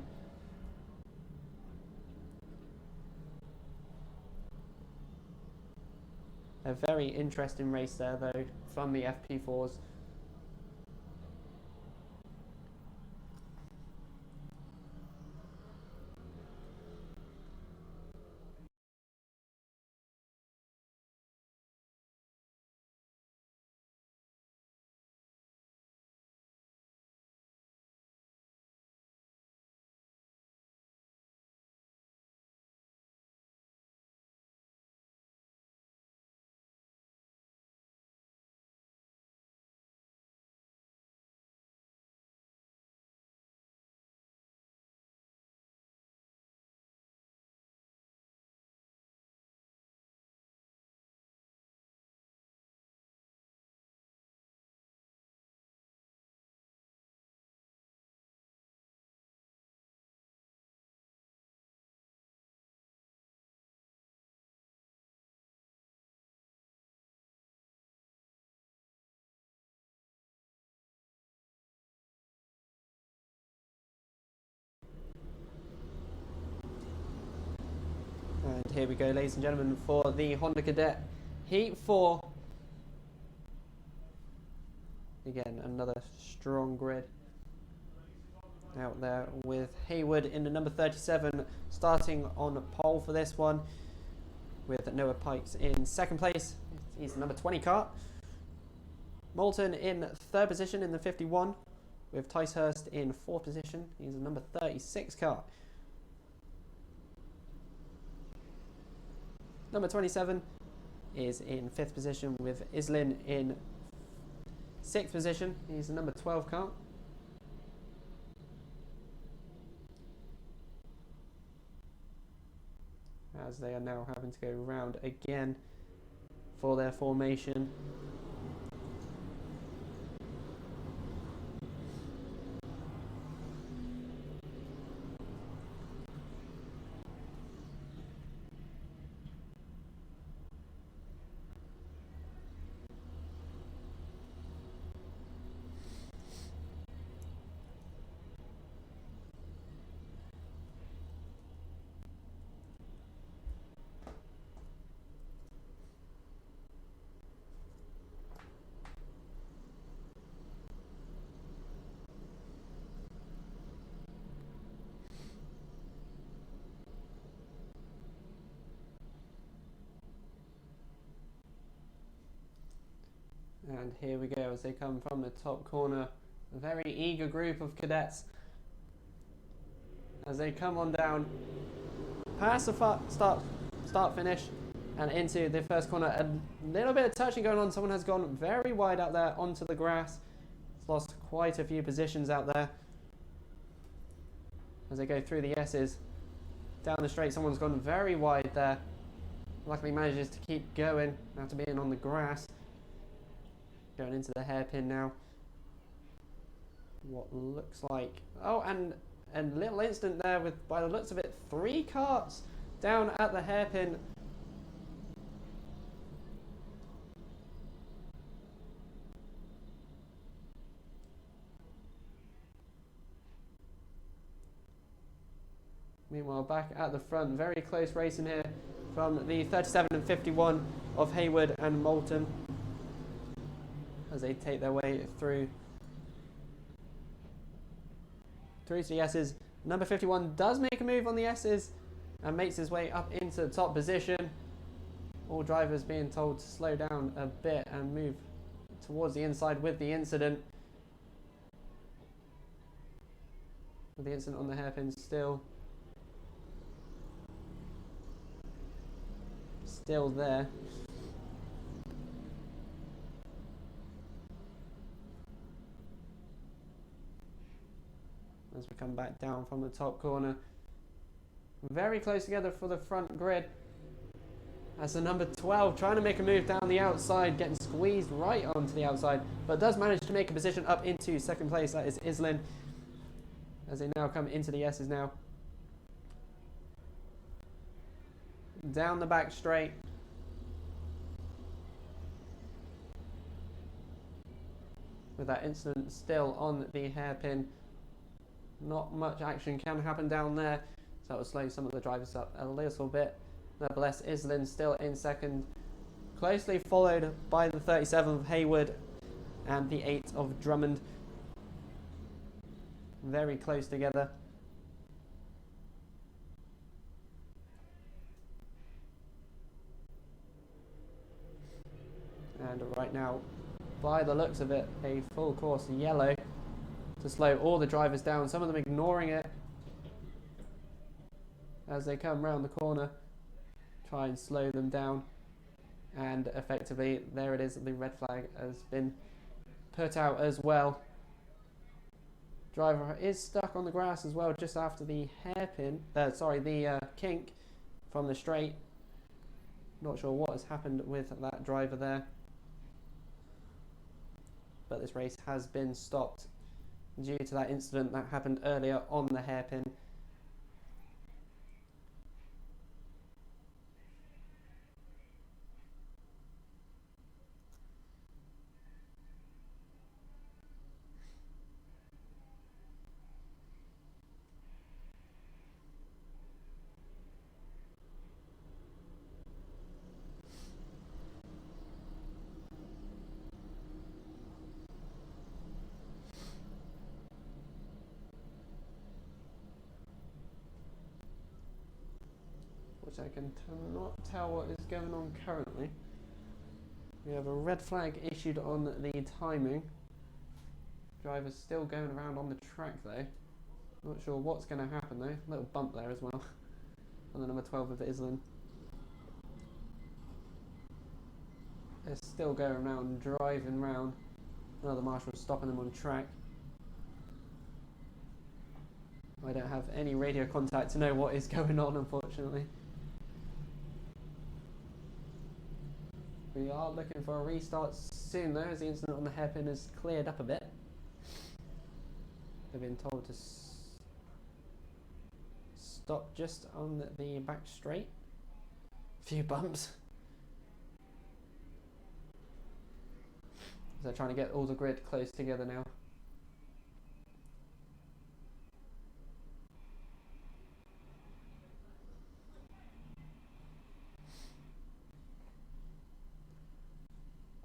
A very interesting race there though from the FP4s. And here we go, ladies and gentlemen, for the Honda Cadet Heat 4. Again, another strong grid out there, with Hayward in the number 37 starting on pole for this one, with Noah Pikes in 2nd place, He's the number 20 car. Moulton in 3rd position in the 51, with Ticehurst in 4th position. He's the number 36 car. Number 27 is in 5th position, with Islin in 6th position. He's the number 12 car. As they are now having to go round again for their formation. And here we go as they come from the top corner. A very eager group of cadets as they come on down, past the start finish and into the first corner. A little bit of touching going on. Someone has gone very wide out there onto the grass. It's lost quite a few positions out there as they go through the S's. Down the straight, someone's gone very wide there. Luckily manages to keep going after being on the grass. Going into the hairpin now. What looks like... Oh, and a little incident there with, by the looks of it, 3 carts down at the hairpin. Meanwhile, back at the front, very close racing here from the 37 and 51 of Haywood and Moulton as they take their way through to the S's. Number 51 does make a move on the S's and makes his way up into the top position. All drivers being told to slow down a bit and move towards the inside with the incident. With the incident on the hairpin still there. As we come back down from the top corner. Very close together for the front grid. As the number 12 trying to make a move down the outside, getting squeezed right onto the outside, but does manage to make a position up into second place. That is Islin. As they now come into the S's now. Down the back straight. With that incident still on the hairpin. Not much action can happen down there, so that will slow some of the drivers up a little bit. Nevertheless, Islin still in second, closely followed by the 37 of Haywood and the 8 of Drummond. Very close together. And right now, by the looks of it, a full course yellow to slow all the drivers down, some of them ignoring it as they come round the corner, try and slow them down, and effectively there it is, the red flag has been put out as well. Driver is stuck on the grass as well just after the hairpin, the kink from the straight. Not sure what has happened with that driver there, but this race has been stopped due to that incident that happened earlier on the hairpin. Which I can not tell what is going on currently. We have a red flag issued on the timing. Driver's still going around on the track though. Not sure what's going to happen though. Little bump there as well on the number 12 of Island. They're still going around, driving round. Another marshal stopping them on track. I don't have any radio contact to know what is going on, unfortunately. We are looking for a restart soon though, as the incident on the hairpin has cleared up a bit. They've been told to stop just on the back straight. A few bumps. They're trying to get all the grid close together now.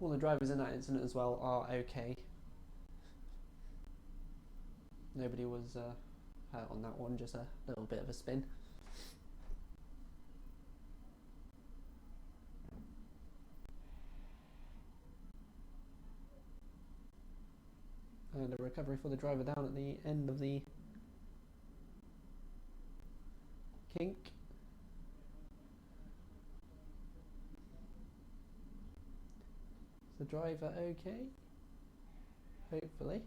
All the drivers in that incident as well are okay. Nobody was hurt on that one, just a little bit of a spin. And a recovery for the driver down at the end of the kink. Is the driver okay? Hopefully.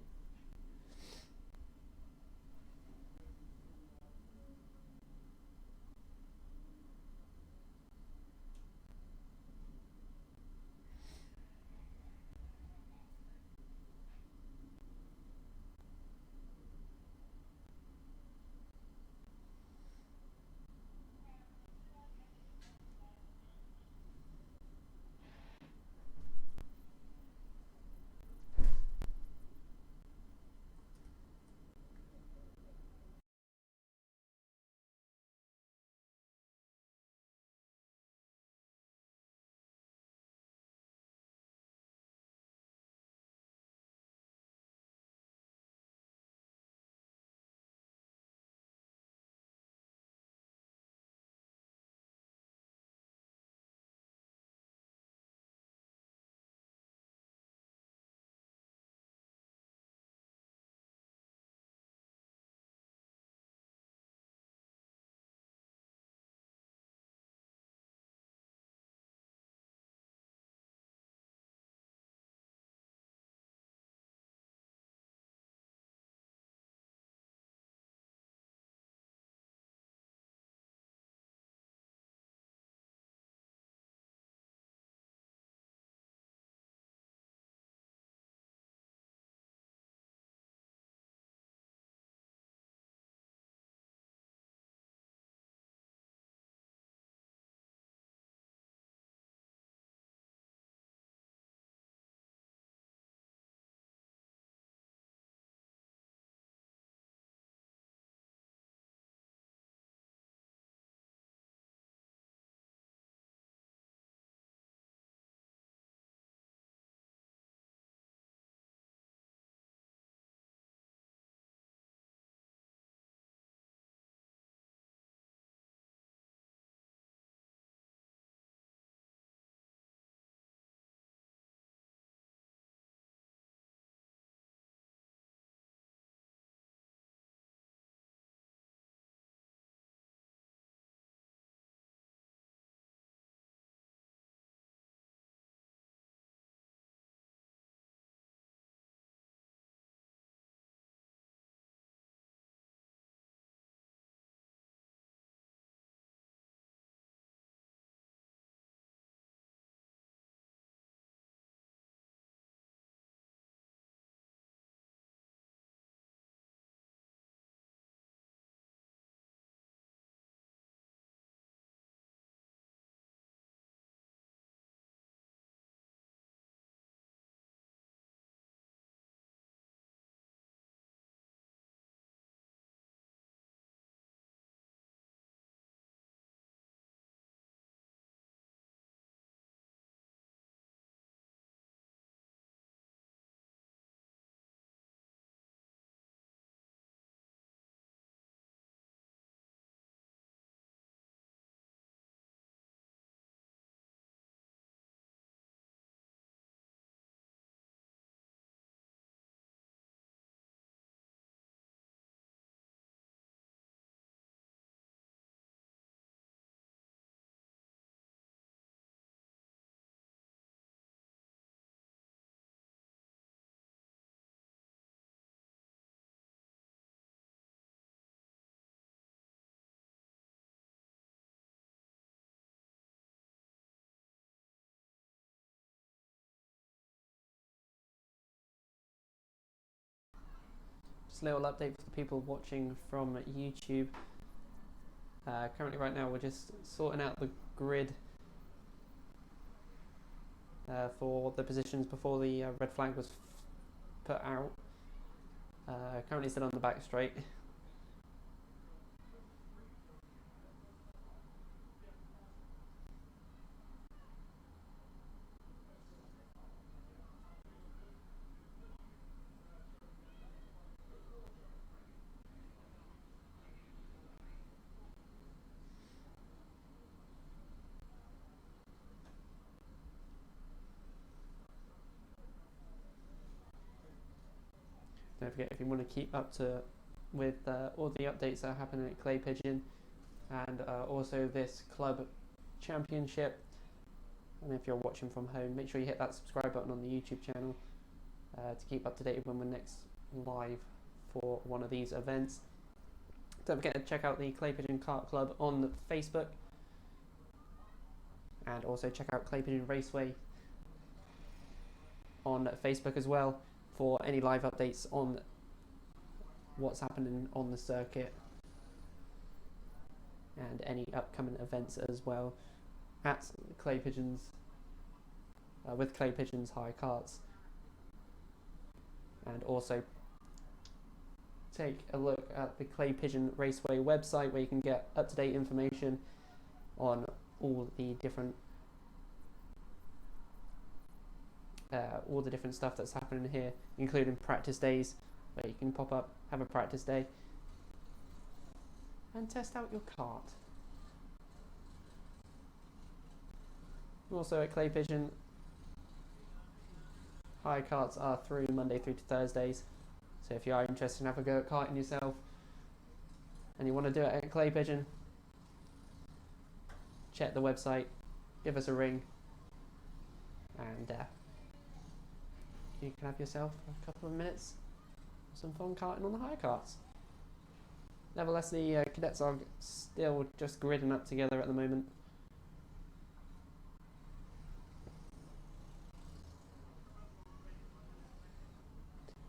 Just a little update for the people watching from YouTube. Currently right now we're just sorting out the grid for the positions before the red flag was put out. Currently still on the back straight. Don't forget, if you want to keep up to with all the updates that are happening at Clay Pigeon and also this club championship, and if you're watching from home, make sure you hit that subscribe button on the YouTube channel to keep up to date when we're next live for one of these events. Don't forget to check out the Clay Pigeon Kart Club on Facebook, and also check out Clay Pigeon Raceway on Facebook as well for any live updates on what's happening on the circuit and any upcoming events as well at Clay Pigeons with Clay Pigeons High Karts. And also take a look at the Clay Pigeon Raceway website where you can get up-to-date information on all the different stuff that's happening here, including practice days where you can pop up, have a practice day and test out your kart. Also at Clay Pigeon, high karts are through Monday through to Thursdays, so if you are interested in having a go at karting yourself and you want to do it at Clay Pigeon, check the website, give us a ring, and you can have yourself a couple of minutes of some fun karting on the high karts. Nevertheless, the cadets are still just gridding up together at the moment.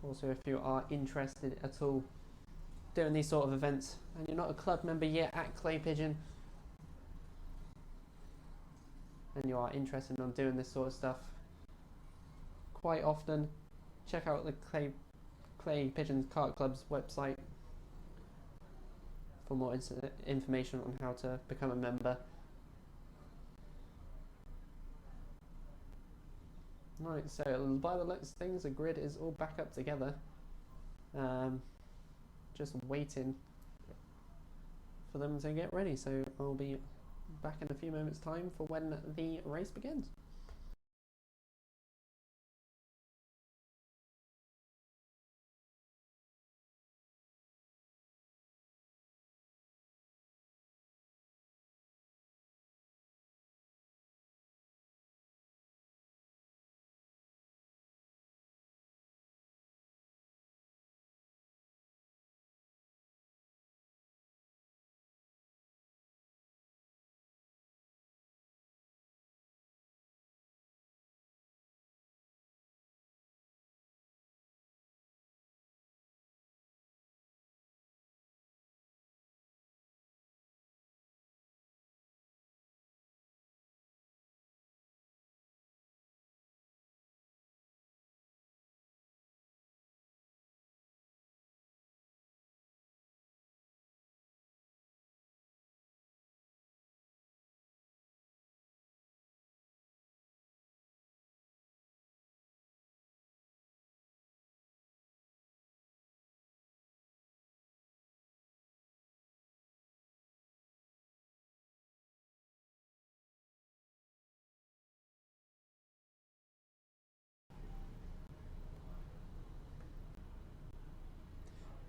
Also, if you are interested at all doing these sort of events and you're not a club member yet at Clay Pigeon and you are interested in doing this sort of stuff quite often, check out the Clay Pigeon Kart Club's website for more information on how to become a member. Right, so by the looks of things, the grid is all back up together. Just waiting for them to get ready, so I'll be back in a few moments' time for when the race begins.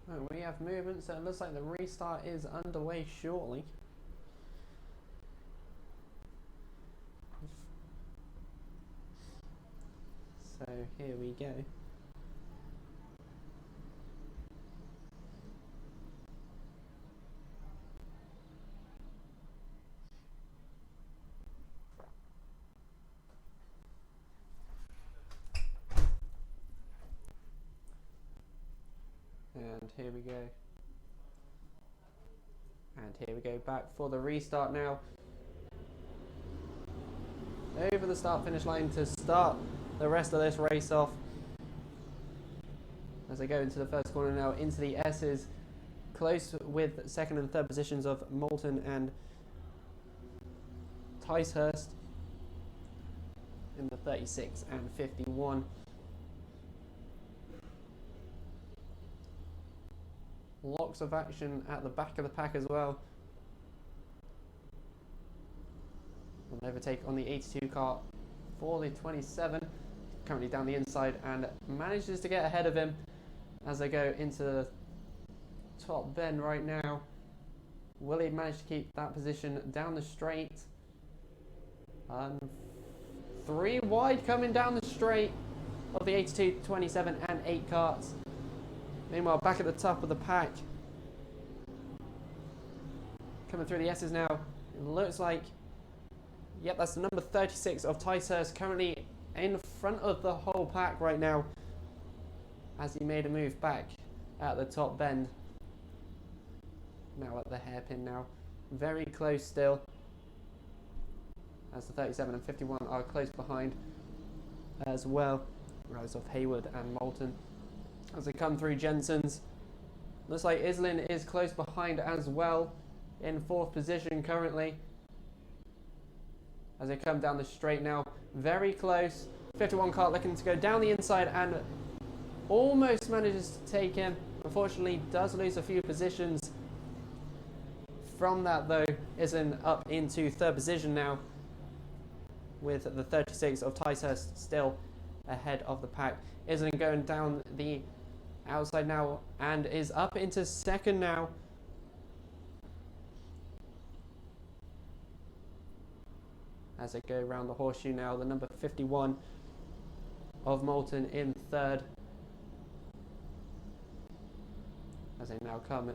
Right, we have movement, so it looks like the restart is underway shortly. So here we go. And And here we go. And here we go, back for the restart now. Over the start finish line to start the rest of this race off. As they go into the first corner now, into the S's. Close with second and third positions of Moulton and Ticehurst in the 36 and 51. Lots of action at the back of the pack as well. An overtake on the 82 car for the 27, currently down the inside, and manages to get ahead of him as they go into the top bend right now. Will he manage to keep that position down the straight? 3 wide coming down the straight of the 82, 27 and 8 carts. Meanwhile, back at the top of the pack, coming through the S's now, it looks like, yep, that's the number 36 of Ticehurst, currently in front of the whole pack right now, as he made a move back at the top bend. Now at the hairpin now, very close still, as the 37 and 51 are close behind as well. Rise of Haywood and Moulton as they come through Jensen's. Looks like Islin is close behind as well, in 4th position currently. As they come down the straight now, very close. 51 kart looking to go down the inside and almost manages to take him. Unfortunately, does lose a few positions from that though. Islin up into 3rd position now, with the 36 of Ticehurst still ahead of the pack. Islin going down the outside now and is up into 2nd now. As they go around the horseshoe now, the number 51 of Moulton in 3rd. As they now come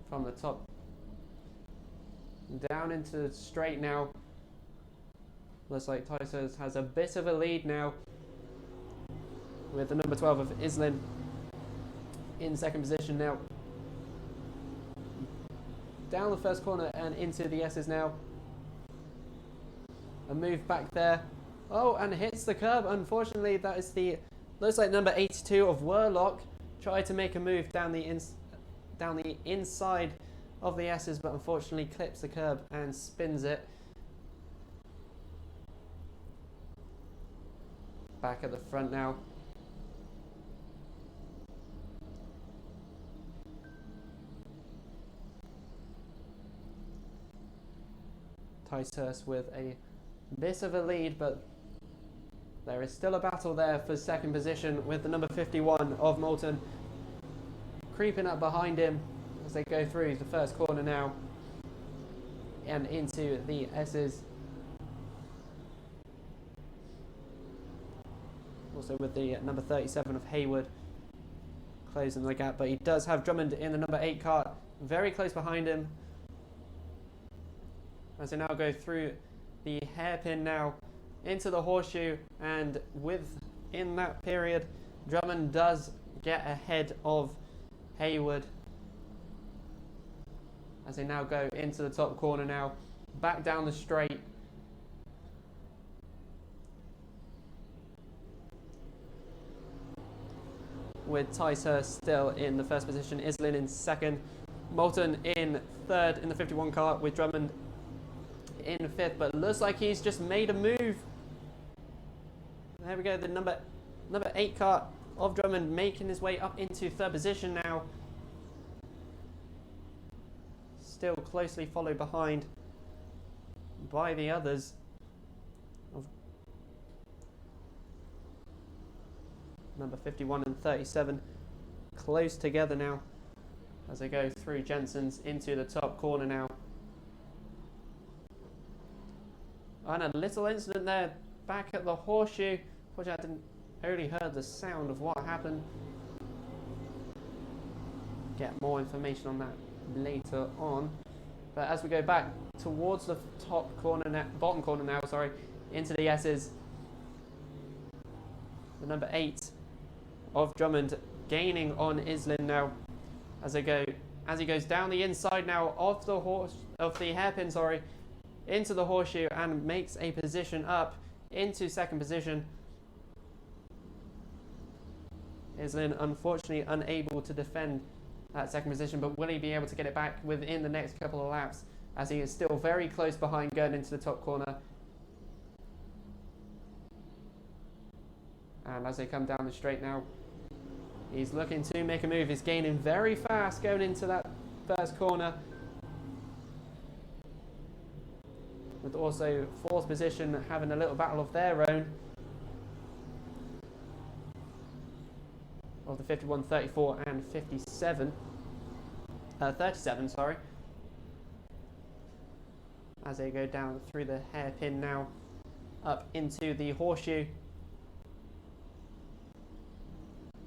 from the top down into the straight now. Looks like Ticehurst has a bit of a lead now, with the number 12 of Islin in 2nd position now. Down the first corner and into the S's now. A move back there. Oh, and hits the curb. Unfortunately, that is the, looks like number 82 of Worlock. Tried to make a move down the inside of the S's, but unfortunately clips the curb and spins it. Back at the front now. Ticehurst with a bit of a lead, but there is still a battle there for 2nd position, with the number 51 of Moulton creeping up behind him as they go through the first corner now and into the S's. Also with the number 37 of Haywood closing the gap, but he does have Drummond in the number 8 cart very close behind him, as they now go through the hairpin now into the horseshoe, and within that period Drummond does get ahead of Haywood as they now go into the top corner now, back down the straight. With Ticehurst still in the 1st position, Islin in 2nd, Moulton in 3rd in the 51 car, with Drummond in 5th, but looks like he's just made a move. There we go, the number 8 car of Drummond making his way up into 3rd position now. Still closely followed behind by the others of number 51 and 37, close together now as they go through Jensen's into the top corner now. And a little incident there back at the horseshoe, which I only heard the sound of what happened. Get more information on that later on. But as we go back towards the top corner, bottom corner now, sorry, into the S's, the number 8 of Drummond gaining on Islin now, as he goes down the inside now of the hairpin, into the horseshoe and makes a position up into second position. Islin unfortunately unable to defend that second position, but will he be able to get it back within the next couple of laps, as he is still very close behind going into the top corner. And as they come down the straight now, he's looking to make a move. He's gaining very fast going into that first corner, with also fourth position having a little battle of their own, of the 51, 34 and 37, sorry, as they go down through the hairpin now up into the horseshoe.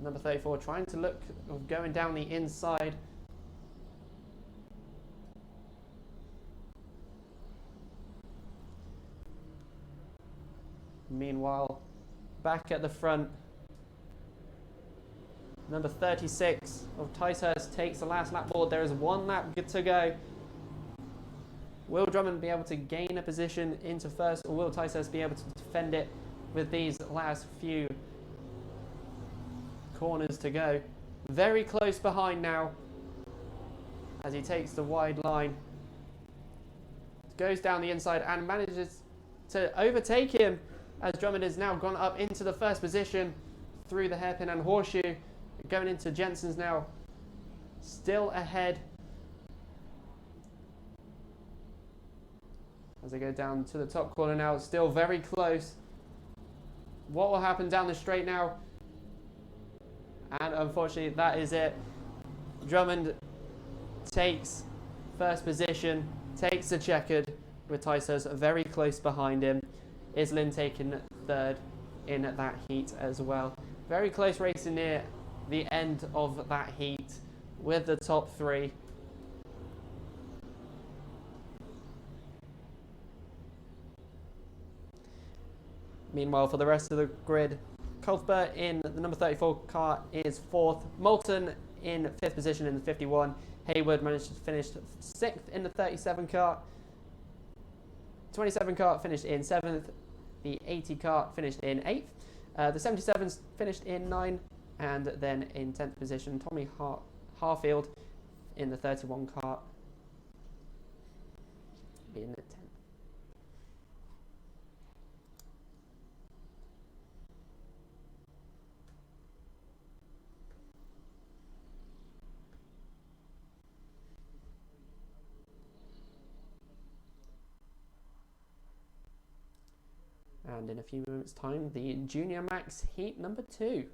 Number 34 trying to look of going down the inside. Meanwhile, back at the front, number 36 of Ticehurst takes the last lap board. There is 1 lap to go. Will Drummond be able to gain a position into first, or will Ticehurst be able to defend it with these last few corners to go? Very close behind now as he takes the wide line. Goes down the inside and manages to overtake him, as Drummond has now gone up into the first position through the hairpin and horseshoe. Going into Jensen's now, still ahead as they go down to the top corner now, still very close. What will happen down the straight now? And unfortunately that is it. Drummond takes first position, takes the checkered, with Ticehurst very close behind him. Islin taking third in that heat as well. Very close racing near the end of that heat with the top 3. Meanwhile, for the rest of the grid, Cuthbert in the number 34 car is 4th. Moulton in 5th position in the 51. Hayward managed to finish 6th in the 37 car. 27 car finished in 7th. The 80 car finished in 8th. The 77s finished in 9th. And then in 10th position, Tommy Harfield in the 31 car in 10th. And in a few moments' time, the Junior Max Heat number 2.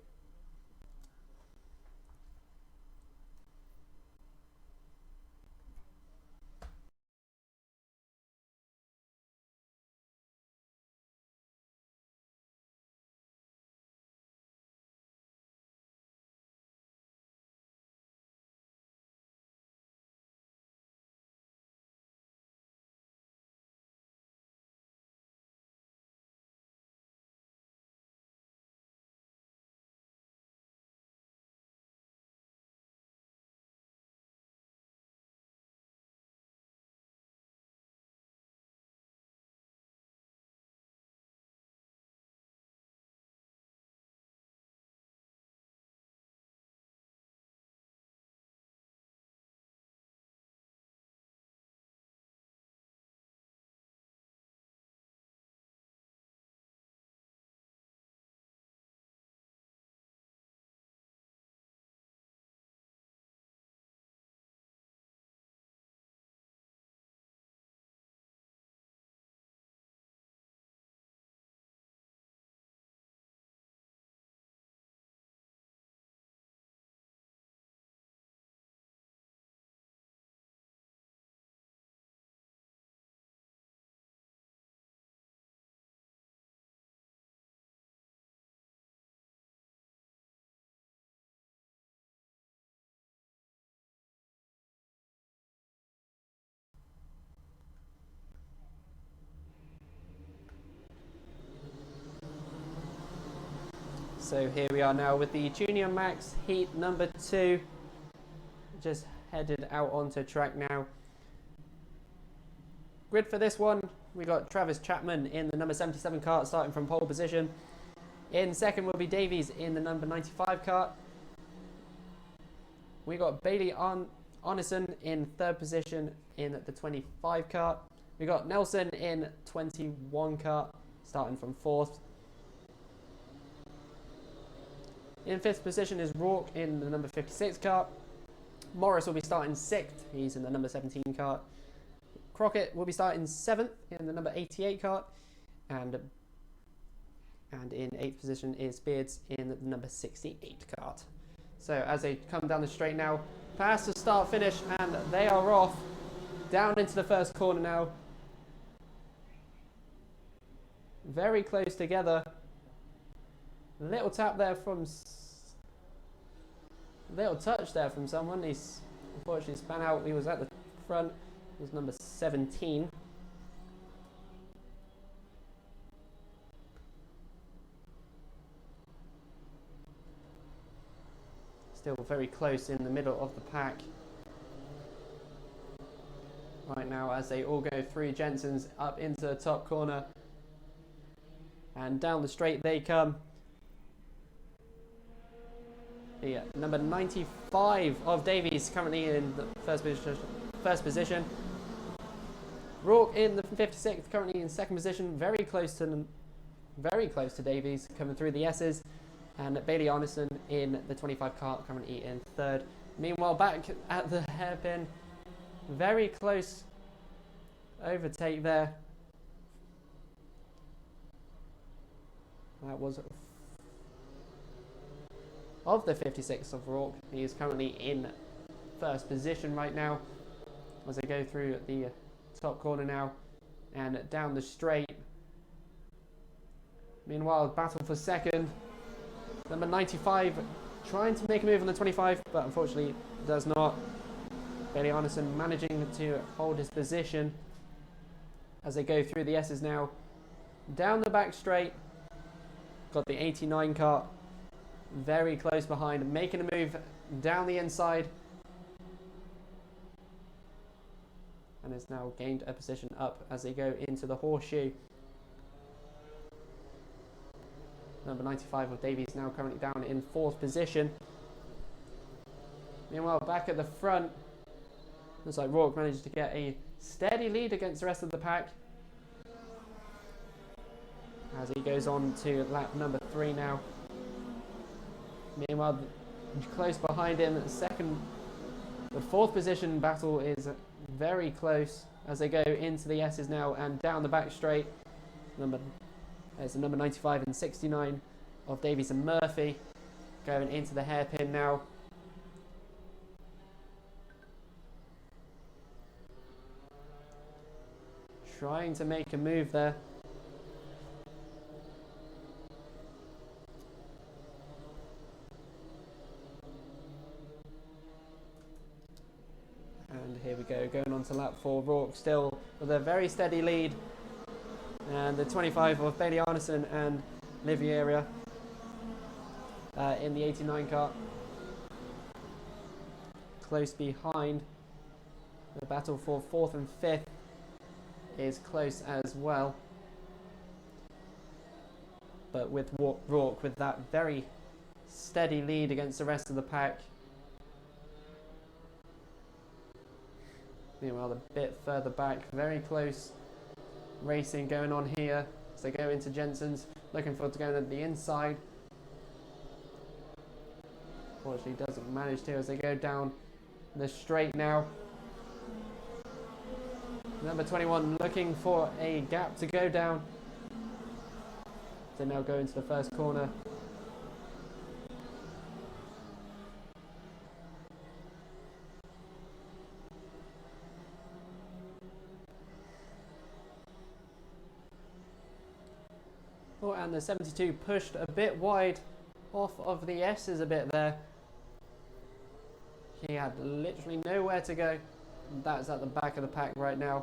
So here we are now with the Junior Max Heat number 2. just headed out onto track now. Grid for this one, we got Travis Chapman in the number 77 kart starting from pole position. In second will be Davies in the number 95 kart. We got Bailey Arneson in third position in the 25 kart. We got Nelson in 21 kart starting from fourth. In fifth position is Rourke in the number 56 kart. Morris will be starting sixth. He's in the number 17 kart. Crockett will be starting seventh in the number 88 kart. And in eighth position is Beards in the number 68 kart. So as they come down the straight now, past the start finish, and they are off down into the first corner now. Very close together. Little tap there from, little touch there from someone. He's unfortunately span out. He was at the front. It was number 17. Still very close in the middle of the pack right now as they all go through. Jensen's up into the top corner and down the straight they come. The number 95 of Davies currently in the first position. Rourke in the 56th, currently in second position, very close to Davies coming through the S's. And Bailey Arneson in the 25 kart, currently in third. Meanwhile, back at the hairpin, very close overtake there. That was of the 56 of Rourke. He is currently in first position right now as they go through the top corner now and down the straight. Meanwhile, battle for second. Number 95 trying to make a move on the 25, but unfortunately does not. Bailey Arneson managing to hold his position as they go through the S's now. Down the back straight, got the 89 kart very close behind, making a move down the inside. And has now gained a position up as they go into the horseshoe. Number 95 of Davies now currently down in fourth position. Meanwhile, back at the front, looks like Rourke managed to get a steady lead against the rest of the pack as he goes on to lap number 3 now. Meanwhile, close behind him, the fourth position battle is very close as they go into the S's now and down the back straight. There's the number 95 and 69 of Davies and Murphy going into the hairpin now. Trying to make a move there. And here we go, going on to lap 4. Rourke still with a very steady lead. And the 25 of Bailey Arneson and Liviera in the 89 kart. Close behind. The battle for 4th and 5th is close as well. But with Rourke with that very steady lead against the rest of the pack. Meanwhile, a bit further back, very close racing going on here as they go into Jensen's, looking forward to going at the inside. Unfortunately doesn't manage to as they go down the straight now. Number 21 looking for a gap to go down. They now go into the first corner. Oh, and the 72 pushed a bit wide off of the S's a bit there. He had literally nowhere to go. That's at the back of the pack right now.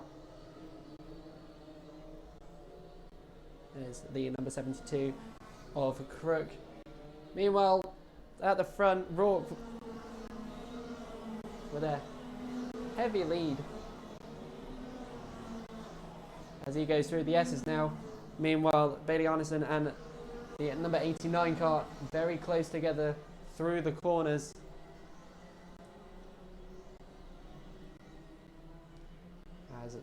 There's the number 72 of Crook. Meanwhile, at the front, Rourke with a heavy lead as he goes through the S's now. Meanwhile, Bailey Arneson and the number 89 car very close together through the corners. As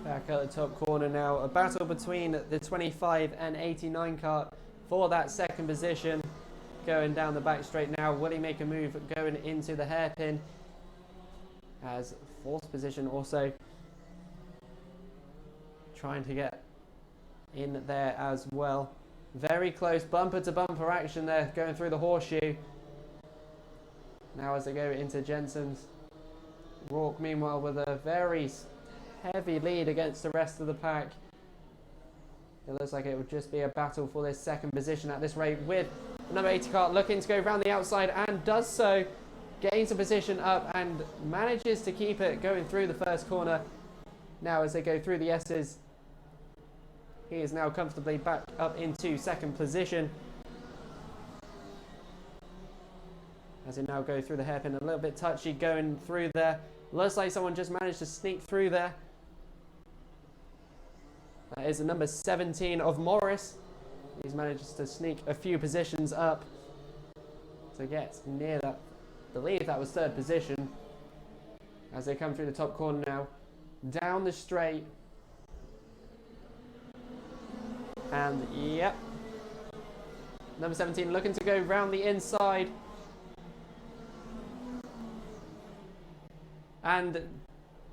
back at the top corner now, a battle between the 25 and 89 car for that second position. Going down the back straight now, will he make a move going into the hairpin? As fourth position also trying to get in there as well. Very close bumper to bumper action there, going through the horseshoe. Now as they go into Jensen's. Rourke meanwhile with a very heavy lead against the rest of the pack. It looks like it would just be a battle for this second position at this rate, with the number 80 car looking to go around the outside and does so. Gains a position up and manages to keep it going through the first corner. Now as they go through the S's, he is now comfortably back up into second position. As they now go through the hairpin, a little bit touchy going through there. Looks like someone just managed to sneak through there. That is the number 17 of Morris. He's managed to sneak a few positions up to get near that. I believe that was third position. As they come through the top corner now, down the straight. And yep, number 17 looking to go round the inside. And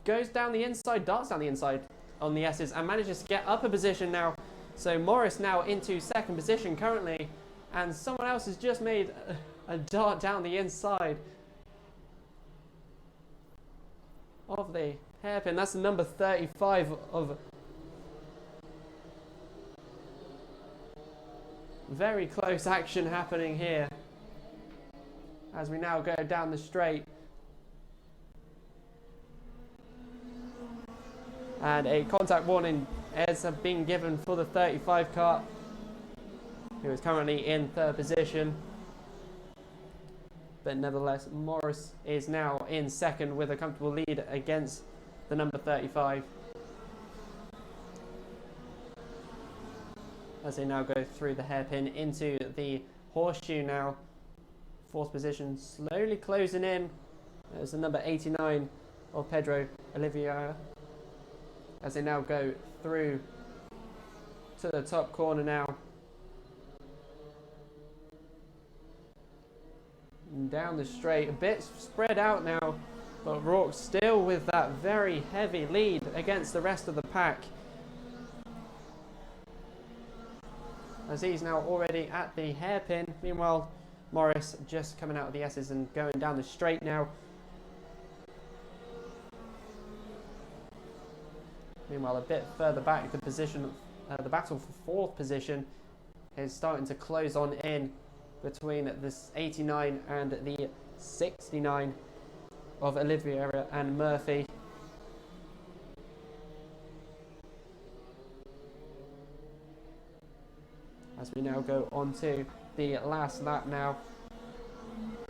goes down the inside, darts down the inside on the S's and manages to get up a position now. So Morris now into second position currently, and someone else has just made a dart down the inside of the hairpin. That's the number 35 of... Very close action happening here as we now go down the straight. And a contact warning has been given for the 35 car, who is currently in third position. But nevertheless, Morris is now in second with a comfortable lead against the number 35. As they now go through the hairpin into the horseshoe now. Fourth position slowly closing in. There's the number 89 of Pedro Oliveira. As they now go through to the top corner now. And down the straight, a bit spread out now, but Rourke still with that very heavy lead against the rest of the pack. As he's now already at the hairpin. Meanwhile, Morris just coming out of the S's and going down the straight now. Meanwhile, a bit further back, the position, the battle for fourth position is starting to close on in between this 89 and the 69 of Oliveira and Murphy. As we now go on to the last lap now.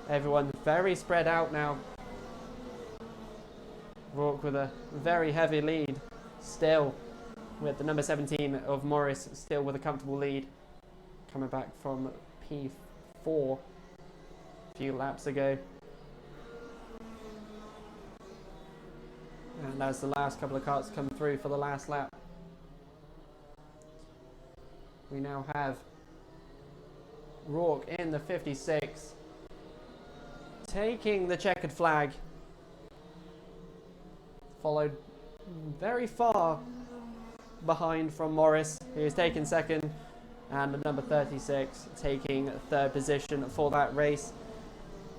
Everyone very spread out now. Rourke with a very heavy lead still, with the number 17 of Morris still with a comfortable lead, coming back from P4 a few laps ago. And as the last couple of carts come through for the last lap, we now have Rourke in the 56, taking the checkered flag, followed very far behind from Morris, who is taking second, and the number 36 taking third position for that race.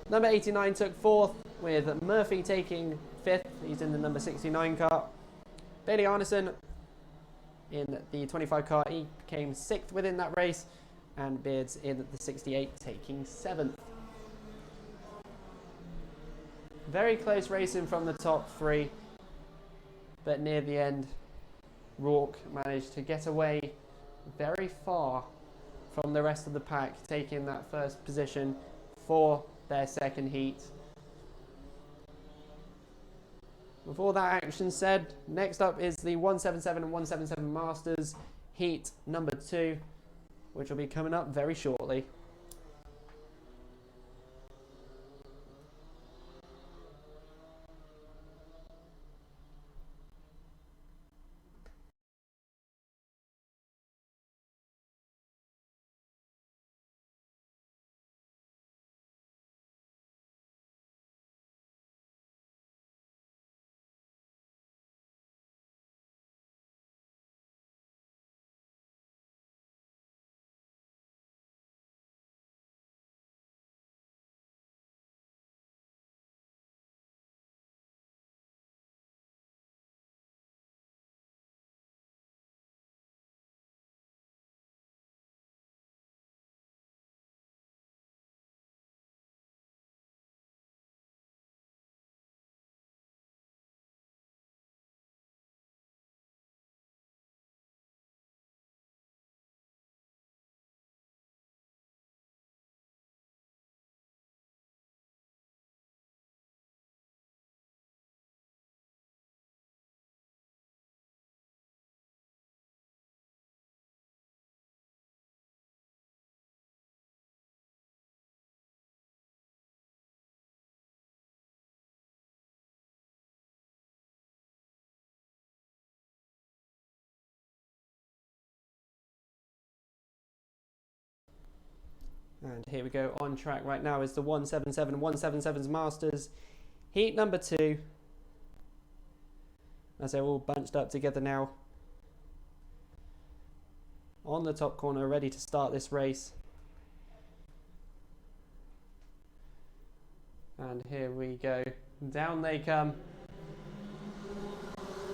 Number 89 took fourth, with Murphy taking fifth. He's in the number 69 car. Bailey Arneson in the 25 car, he came 6th within that race, and Beards in the 68 taking 7th. Very close racing from the top 3, but near the end, Rourke managed to get away very far from the rest of the pack, taking that first position for their second heat. With all that action said, next up is the 177 and 177 Masters heat number 2, which will be coming up very shortly. And here we go, on track right now is the 177 177's Masters heat number 2, as they're all bunched up together now on the top corner, ready to start this race. And here we go, down they come,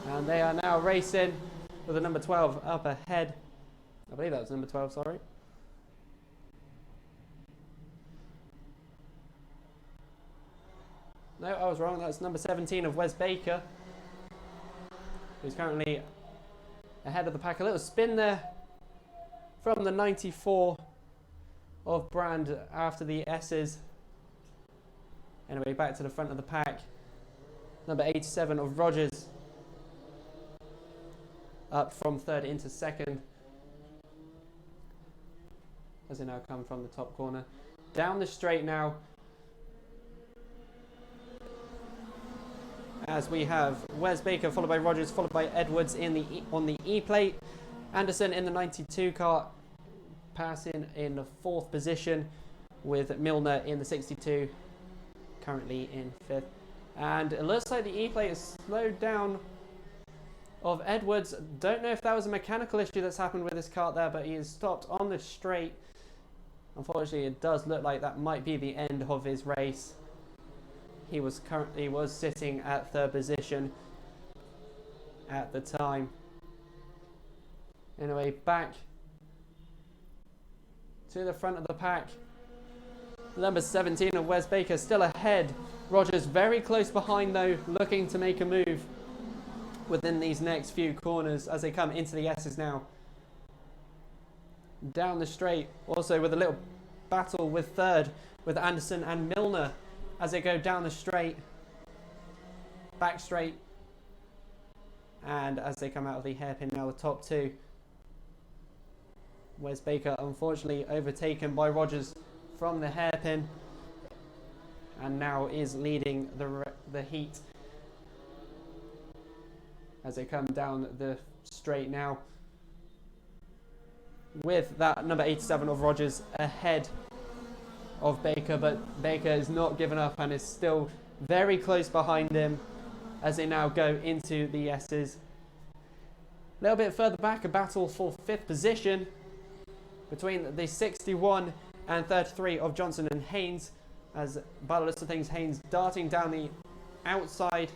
and they are now racing with the number 12 up ahead. I believe that was number 12, sorry. No, I was wrong. That's number 17 of Wes Baker, who's currently ahead of the pack. A little spin there from the 94 of Brand after the S's. Anyway, back to the front of the pack. Number 87 of Rogers up from 3rd into 2nd, as they now come from the top corner. Down the straight now, as we have Wes Baker followed by Rogers, followed by Edwards on the E plate. Anderson in the 92 car passing in the 4th position, with Milner in the 62 currently in 5th. And it looks like the E plate is slowed down of Edwards. Don't know if that was a mechanical issue that's happened with this kart there, but he is stopped on the straight. Unfortunately, it does look like that might be the end of his race. He was sitting at 3rd position at the time. Anyway, back to the front of the pack. Number 17 of Wes Baker still ahead. Rogers very close behind though, looking to make a move within these next few corners as they come into the S's now. Down the straight, also with a little battle with 3rd, with Anderson and Milner, as they go down the straight, back straight, and as they come out of the hairpin now, the top 2. Wes Baker unfortunately overtaken by Rogers from the hairpin, and now is leading the heat as they come down the straight now, with that number 87 of Rogers ahead of Baker, but Baker is not given up and is still very close behind him as they now go into the S's. A little bit further back, a battle for 5th position between the 61 and 33 of Johnson and Haynes, as by the list of things, Haynes darting down the outside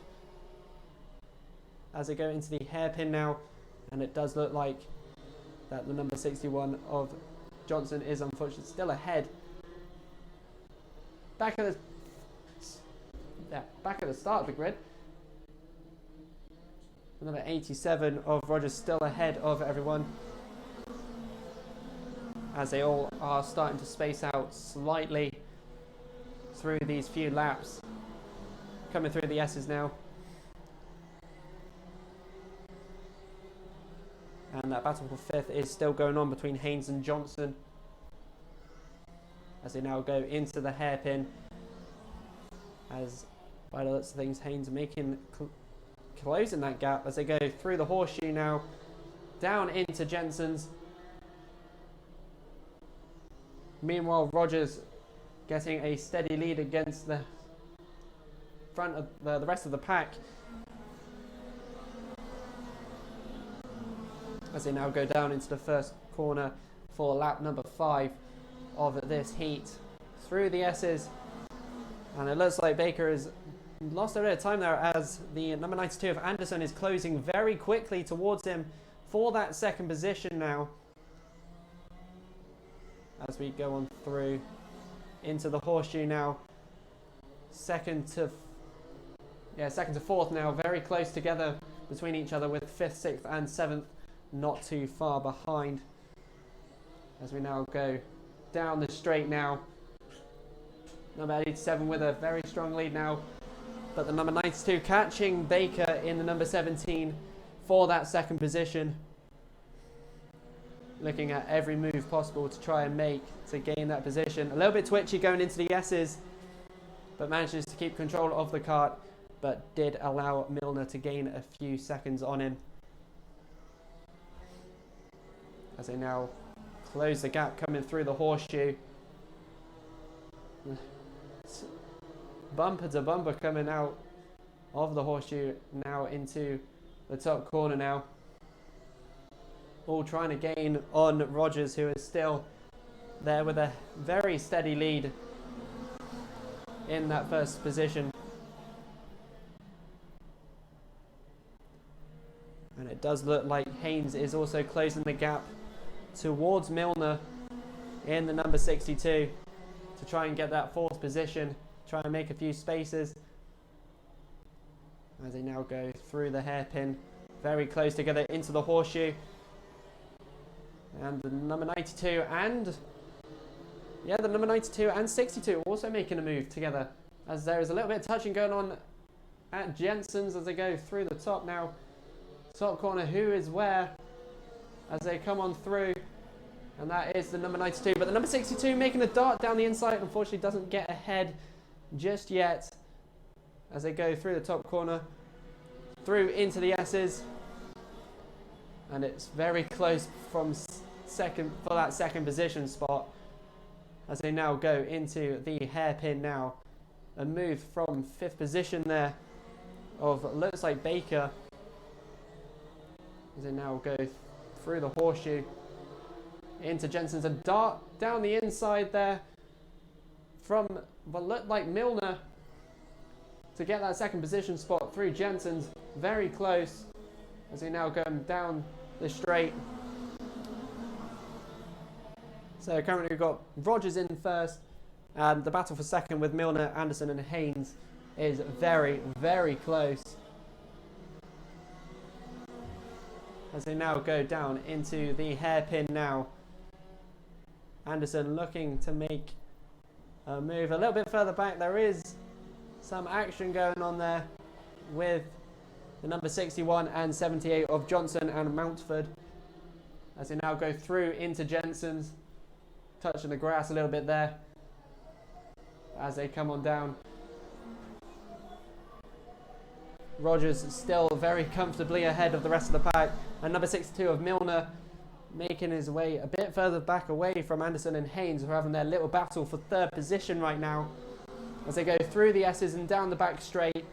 as they go into the hairpin now, and it does look like that the number 61 of Johnson is unfortunately still ahead. Back at the start of the grid, number 87 of Rogers still ahead of everyone, as they all are starting to space out slightly through these few laps. Coming through the S's now. And that battle for fifth is still going on between Haynes and Johnson, as they now go into the hairpin. As by the looks of things, Haynes making closing that gap as they go through the horseshoe now, down into Jensen's. Meanwhile, Rogers getting a steady lead against the front of the rest of the pack, as they now go down into the first corner for lap number 5 of this heat through the S's. And it looks like Baker has lost a bit of time there, as the number 92 of Anderson is closing very quickly towards him for that second position now, as we go on through into the horseshoe now. Second to fourth now, very close together between each other, with 5th, 6th and 7th not too far behind, as we now go down the straight now. Number 87 with a very strong lead now, but the number 92 catching Baker in the number 17 for that second position, looking at every move possible to try and make to gain that position. A little bit twitchy going into the S's, but manages to keep control of the kart, but did allow Milner to gain a few seconds on him, as they now close the gap coming through the horseshoe. Bumper to bumper coming out of the horseshoe now into the top corner now, all trying to gain on Rogers, who is still there with a very steady lead in that first position. And it does look like Haynes is also closing the gap towards Milner in the number 62 to try and get that 4th position, try and make a few spaces, as they now go through the hairpin very close together into the horseshoe. And the number 92 and the number 92 and 62 also making a move together, as there is a little bit of touching going on at Jensen's as they go through the top now. Top corner, who is where, as they come on through, and that is the number 92. But the number 62 making a dart down the inside, unfortunately doesn't get ahead just yet, as they go through the top corner, through into the S's. And it's very close from second for that second position spot, as they now go into the hairpin now. A move from 5th position there of, looks like Baker, as they now go through the horseshoe into Jensen's. A dart down the inside there from what looked like Milner to get that second position spot through Jensen's. Very close, as they now go down the straight. So currently we've got Rogers in first, and the battle for second with Milner, Anderson and Haynes is very, very close, as they now go down into the hairpin now. Anderson looking to make a move a little bit further back. There is some action going on there with the number 61 and 78 of Johnson and Mountford, as they now go through into Jensen's, touching the grass a little bit there as they come on down. Rogers still very comfortably ahead of the rest of the pack, and number 62 of Milner making his way a bit further back away from Anderson and Haynes, who are having their little battle for 3rd position right now, as they go through the S's and down the back straight.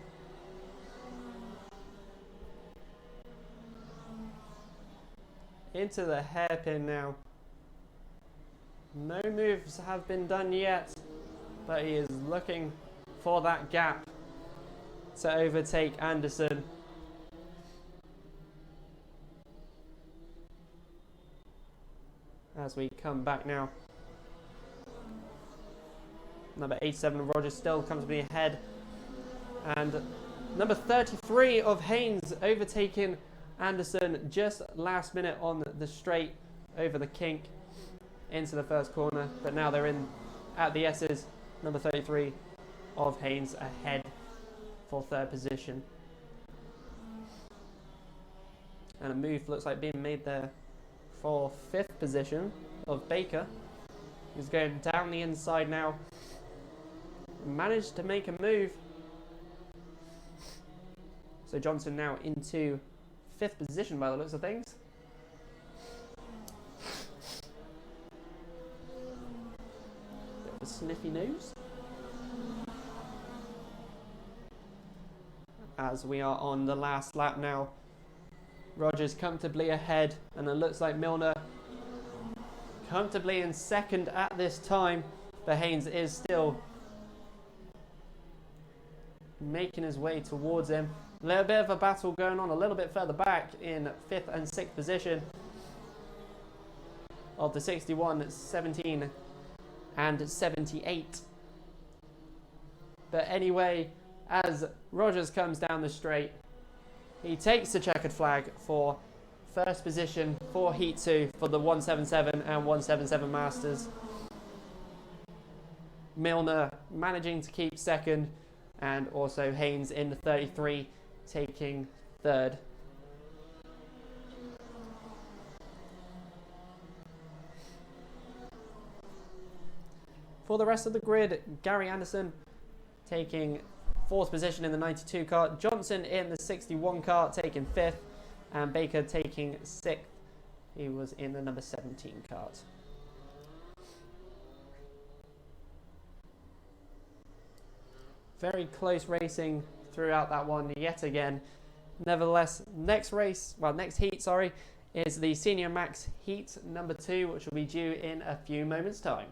Into the hairpin now. No moves have been done yet, but he is looking for that gap to overtake Anderson. as we come back now. Number 87 Rogers still comfortably ahead. And number 33 of Haynes overtaking Anderson just last minute on the straight over the kink into the first corner. But now they're in at the S's. Number 33 of Haynes ahead for third position. And a move looks like being made there for fifth position of Baker. He's going down the inside now. Managed to make a move. So Johnson now into fifth position by the looks of things. Bit of a sniffy nose. As we are on the last lap now. Rogers comfortably ahead, and it looks like Milner comfortably in second at this time, but Haynes is still making his way towards him. A little bit of a battle going on a little bit further back in fifth and sixth position of the 61, 17 and 78. But anyway, as Rogers comes down the straight, he takes the checkered flag for first position for Heat 2 for the 177 and 177 Masters. Milner managing to keep second, and also Haynes in the 33 taking third. For the rest of the grid, Gary Anderson taking fourth position in the 92 kart, Johnson in the 61 kart taking fifth, and Baker taking sixth. He was in the number 17 kart. Very close racing throughout that one yet again. Nevertheless, next heat, is the Senior Max Heat number 2, which will be due in a few moments' time.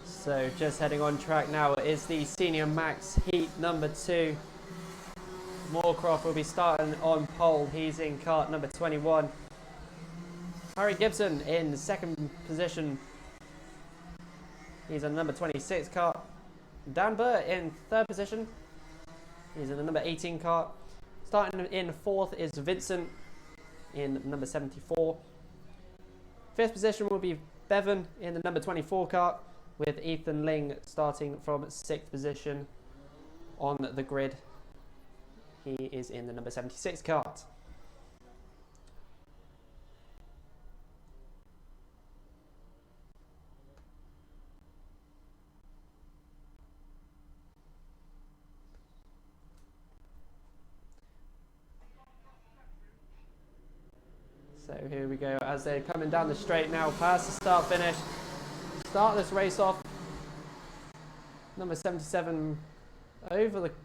So just heading on track now is the Senior Max Heat number 2. Moorcroft will be starting on pole. He's in kart number 21. Harry Gibson in second position. He's in number 26 kart. Dan Burr in third position. He's in the number 18 kart. Starting in fourth is Vincent in number 74. Fifth position will be Bevan in the number 24 kart, with Ethan Ling starting from 6th position on the grid. He is in the number 76 kart. So here we go as they're coming down the straight now, past the start finish. Start this race off. Number 77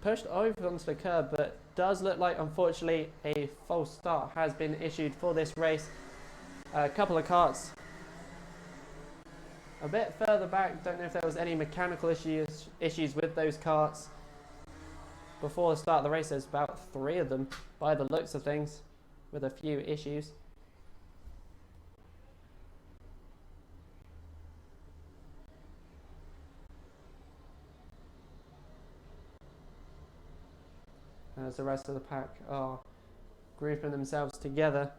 pushed over onto the curb, but does look like, unfortunately, a false start has been issued for this race. A couple of karts a bit further back. Don't know if there was any mechanical issues with those karts. Before the start of the race, there's about 3 of them by the looks of things, with a few issues. As the rest of the pack are grouping themselves together.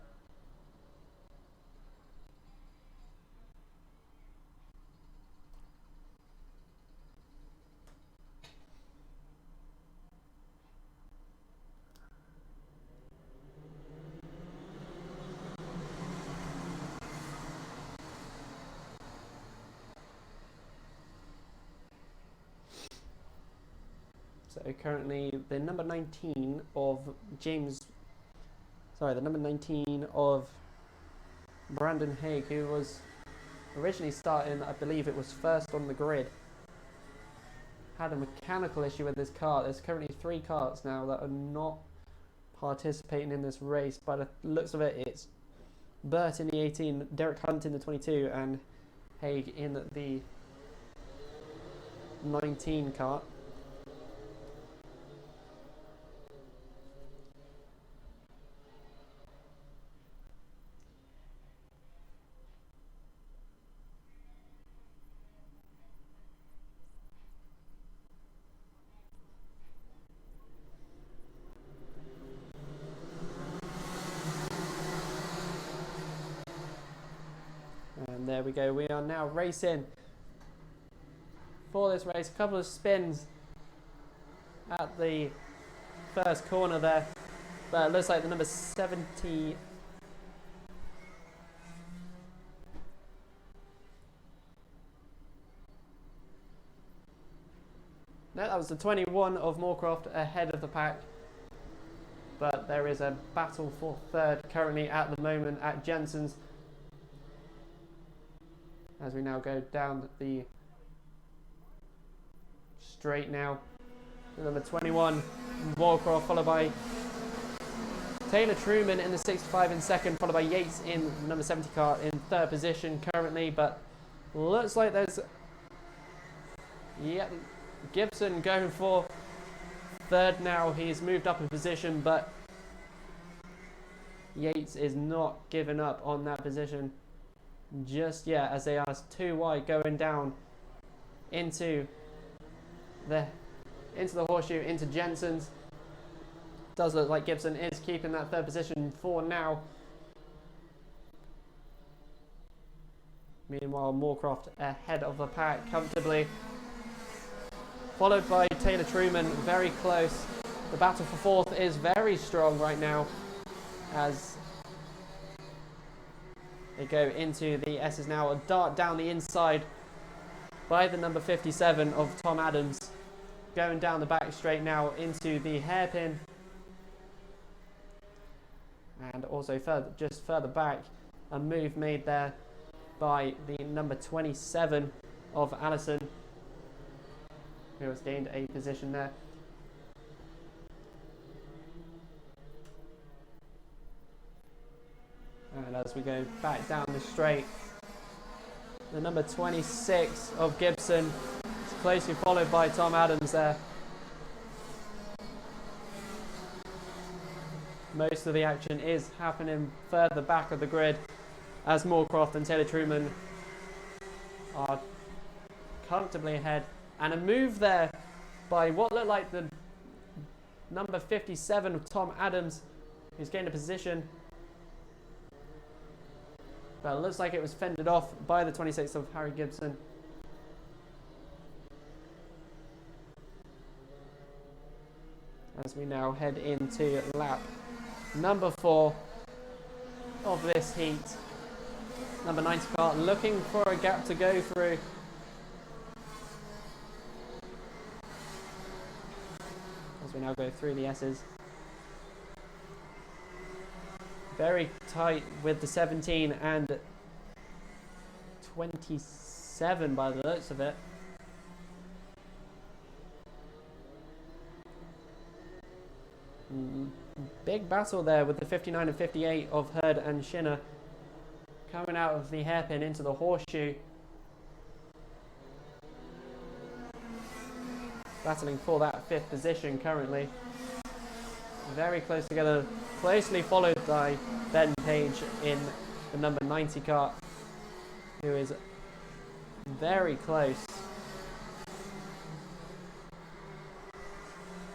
So currently the number 19 of Brandon Haig, who was originally starting, I believe it was first on the grid, had a mechanical issue with his car. There's currently 3 karts now that are not participating in this race. By the looks of it, it's Burt in the 18, Derek Hunt in the 22, and Haig in the 19 kart. And there we go, we are now racing for this race. A couple of spins at the first corner there, but it looks like the number 70... No, that was the 21 of Moorcroft ahead of the pack. But there is a battle for third currently at the moment at Jensen's. As we now go down the straight now. The number 21, Moorcroft, followed by Taylor Truman in the 65 in second, followed by Yates in number 70 car in third position currently. But looks like there's... Yep, Gibson going for third now. He's moved up a position, but Yates is not giving up on that position just yet, as they are 2 wide going down into the horseshoe, into Jensen's. Does look like Gibson is keeping that third position for now. Meanwhile, Moorcroft ahead of the pack comfortably, followed by Taylor Truman, very close. The battle for fourth is very strong right now, as they go into the S's now. A dart down the inside by the number 57 of Tom Adams, going down the back straight now into the hairpin. And also just further back, a move made there by the number 27 of Allison, who has gained a position there. And as we go back down the straight, the number 26 of Gibson is closely followed by Tom Adams there. Most of the action is happening further back of the grid, as Moorcroft and Taylor Truman are comfortably ahead. And a move there by what looked like the number 57 of Tom Adams, who's gained a position. But it looks like it was fended off by the 26th of Harry Gibson. As we now head into lap number 4 of this heat. Number 90 car looking for a gap to go through. As we now go through the S's. Very tight with the 17 and 27 by the looks of it. Big battle there with the 59 and 58 of Hurd and Shinner coming out of the hairpin into the horseshoe. Battling for that 5th position currently. Very close together, closely followed by Ben Page in the number 90 kart, who is very close.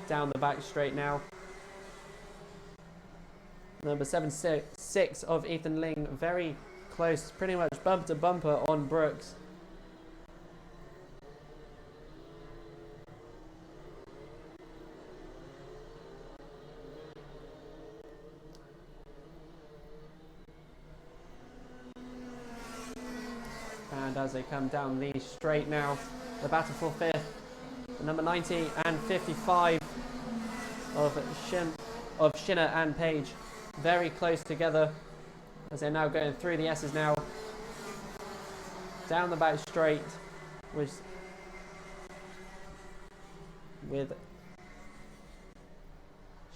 Down the back straight now. Number 76 of Ethan Ling, very close, pretty much bumper to bumper on Brooks. And as they come down the straight now, the battle for 5th, the number 90 and 55 of Shinner and Page, very close together as they're now going through the S's now. Down the back straight with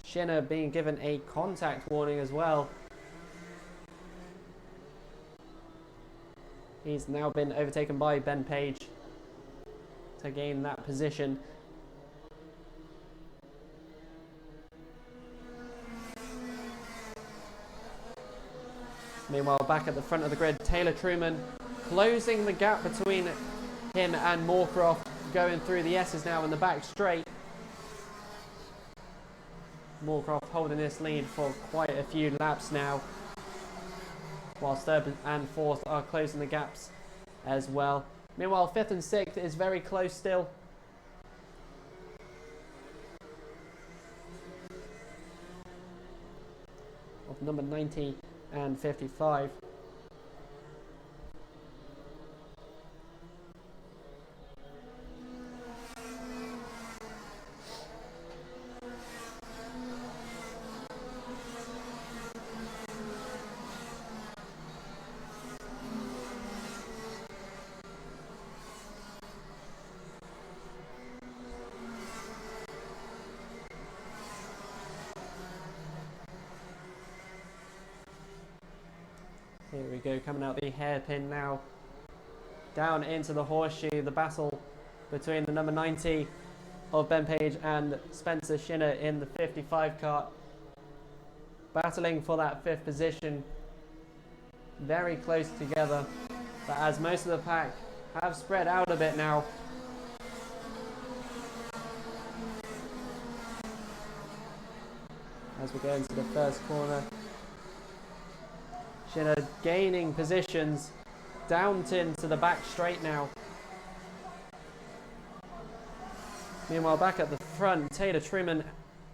Shinner being given a contact warning as well. He's now been overtaken by Ben Page to gain that position. Meanwhile, back at the front of the grid, Taylor Truman closing the gap between him and Moorcroft, going through the S's now in the back straight. Moorcroft holding this lead for quite a few laps now, whilst 3rd and 4th are closing the gaps as well. Meanwhile, 5th and 6th is very close still. Of number 90 and 55. Here we go, coming out the hairpin now. Down into the horseshoe, the battle between the number 90 of Ben Page and Spencer Shinner in the 55 kart. Battling for that 5th position. Very close together, but as most of the pack have spread out a bit now. As we go into the first corner. Shinner gaining positions down into the back straight now. Meanwhile, back at the front, Taylor Truman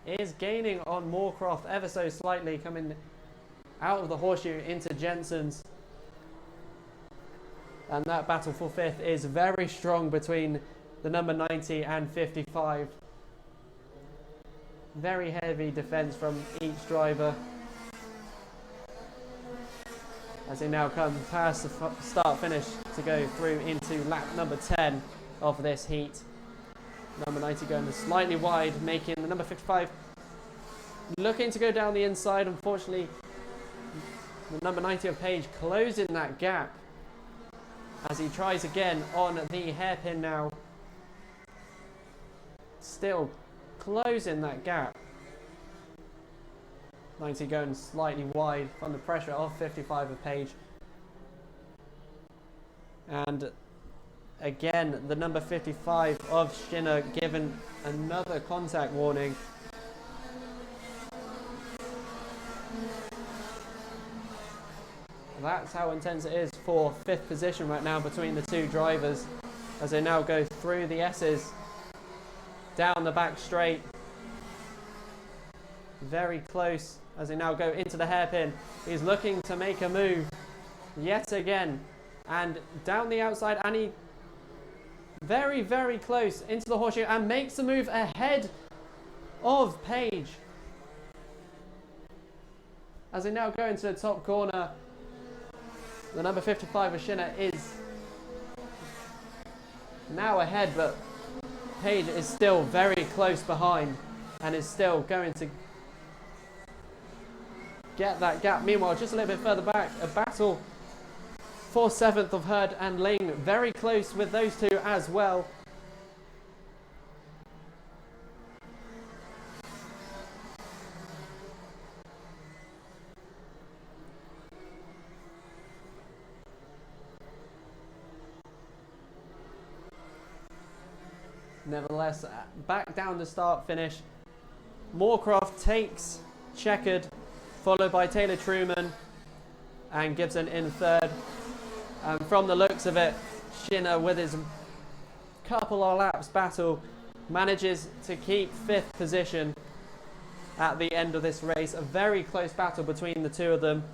is gaining on Moorcroft ever so slightly, coming out of the horseshoe into Jensen's. And that battle for 5th is very strong between the number 90 and 55. Very heavy defense from each driver, as they now come past the start finish to go through into lap number 10 of this heat. Number 90 going slightly wide, making the number 55 looking to go down the inside. Unfortunately, the number 90 of Page closing that gap as he tries again on the hairpin now. Still closing that gap. 90 going slightly wide from the pressure of 55 of Page. And again, the number 55 of Shinner given another contact warning. That's how intense it is for 5th position right now between the two drivers, as they now go through the S's, down the back straight. Very close as they now go into the hairpin. He's looking to make a move yet again, and down the outside, and he very, very close into the horseshoe and makes a move ahead of Page. As they now go into the top corner, the number 55 of Shinner is now ahead, but Page is still very close behind and is still going to get that gap. Meanwhile, just a little bit further back, a battle for 7th of Hurd and Ling. Very close with those two as well. Nevertheless, back down to start finish. Moorcroft takes Checkered, followed by Taylor Truman and Gibson in 3rd. From the looks of it, Shinner, with his couple of laps battle, manages to keep 5th position at the end of this race. A very close battle between the two of them.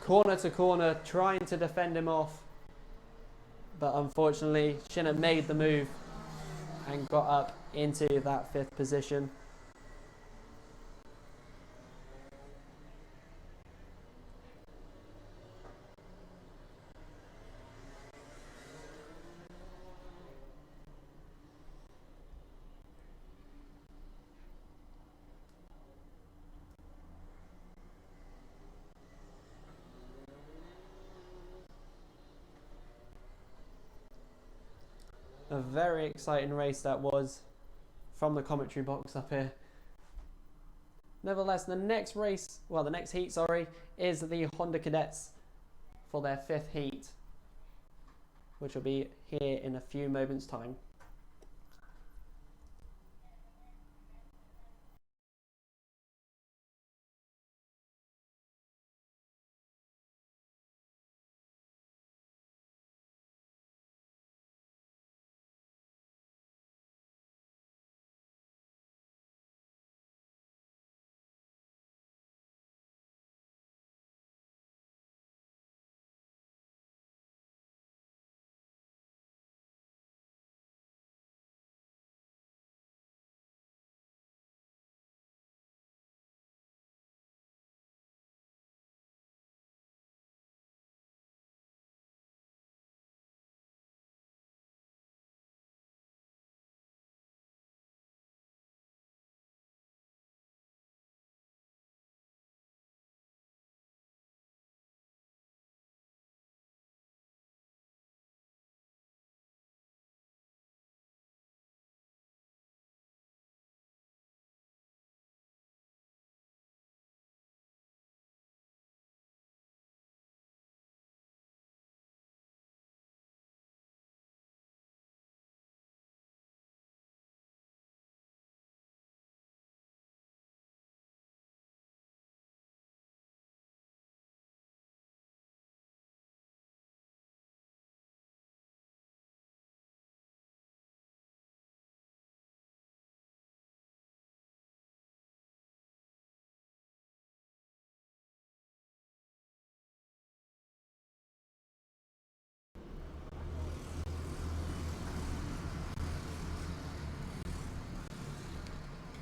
Corner to corner, trying to defend him off. But unfortunately, Shinner made the move and got up into that 5th position. A very exciting race that was from the commentary box up here. Nevertheless, the next race, well, the next heat, sorry, is the Honda Cadets for their 5th heat, which will be here in a few moments' time.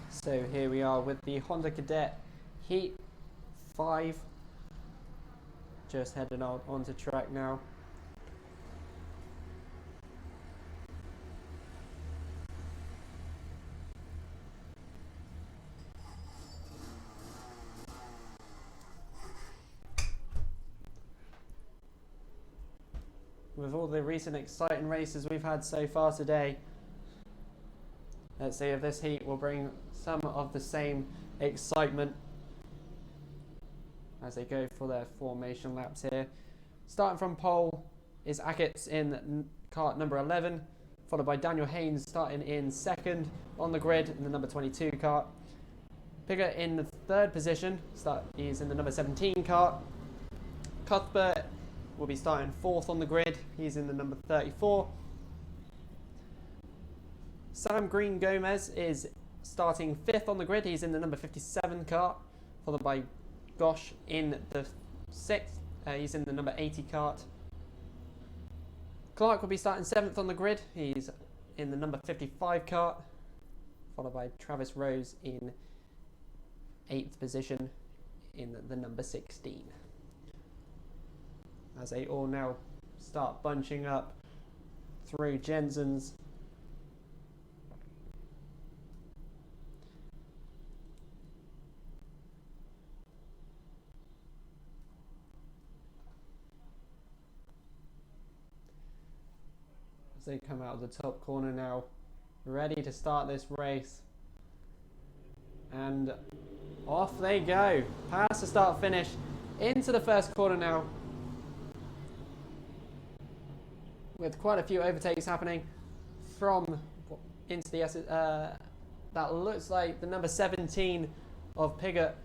So here we are with the Honda Cadet Heat 5. Just heading out onto track now. With all the recent exciting races we've had so far today, let's see if this heat will bring some of the same excitement as they go for their formation laps here. Starting from pole is Ackett's in kart number 11, followed by Daniel Haynes starting in 2nd on the grid in the number 22 kart. Pigger in the 3rd position, he's in the number 17 kart. Cuthbert will be starting 4th on the grid, he's in the number 34. Sam Green Gomez is starting 5th on the grid. He's in the number 57 kart, followed by Gosh in the 6th. He's in the number 80 kart. Clark will be starting 7th on the grid. He's in the number 55 kart, followed by Travis Rose in 8th position in the number 16. As they all now start bunching up through Jensen's. they come out of the top corner now, ready to start this race. And off they go, past the start finish, into the first corner now, with quite a few overtakes happening from into the that looks like the number 17 of Piggott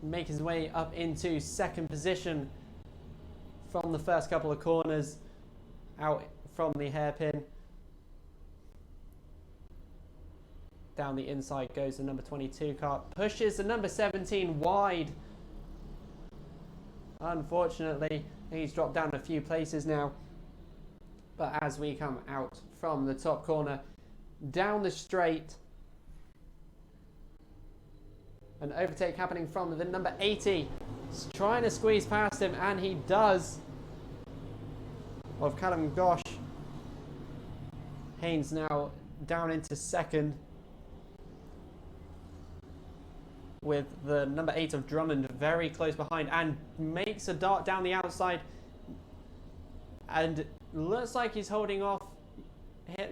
making his way up into second position from the first couple of corners out from the hairpin. Down the inside goes the number 22 car, pushes the number 17 wide. Unfortunately, he's dropped down a few places now. But as we come out from the top corner, down the straight, an overtake happening from the number 80, trying to squeeze past him, and he does, of Callum Gosh. Haynes now down into second, with the number 8 of Drummond very close behind, and makes a dart down the outside, and looks like he's holding off.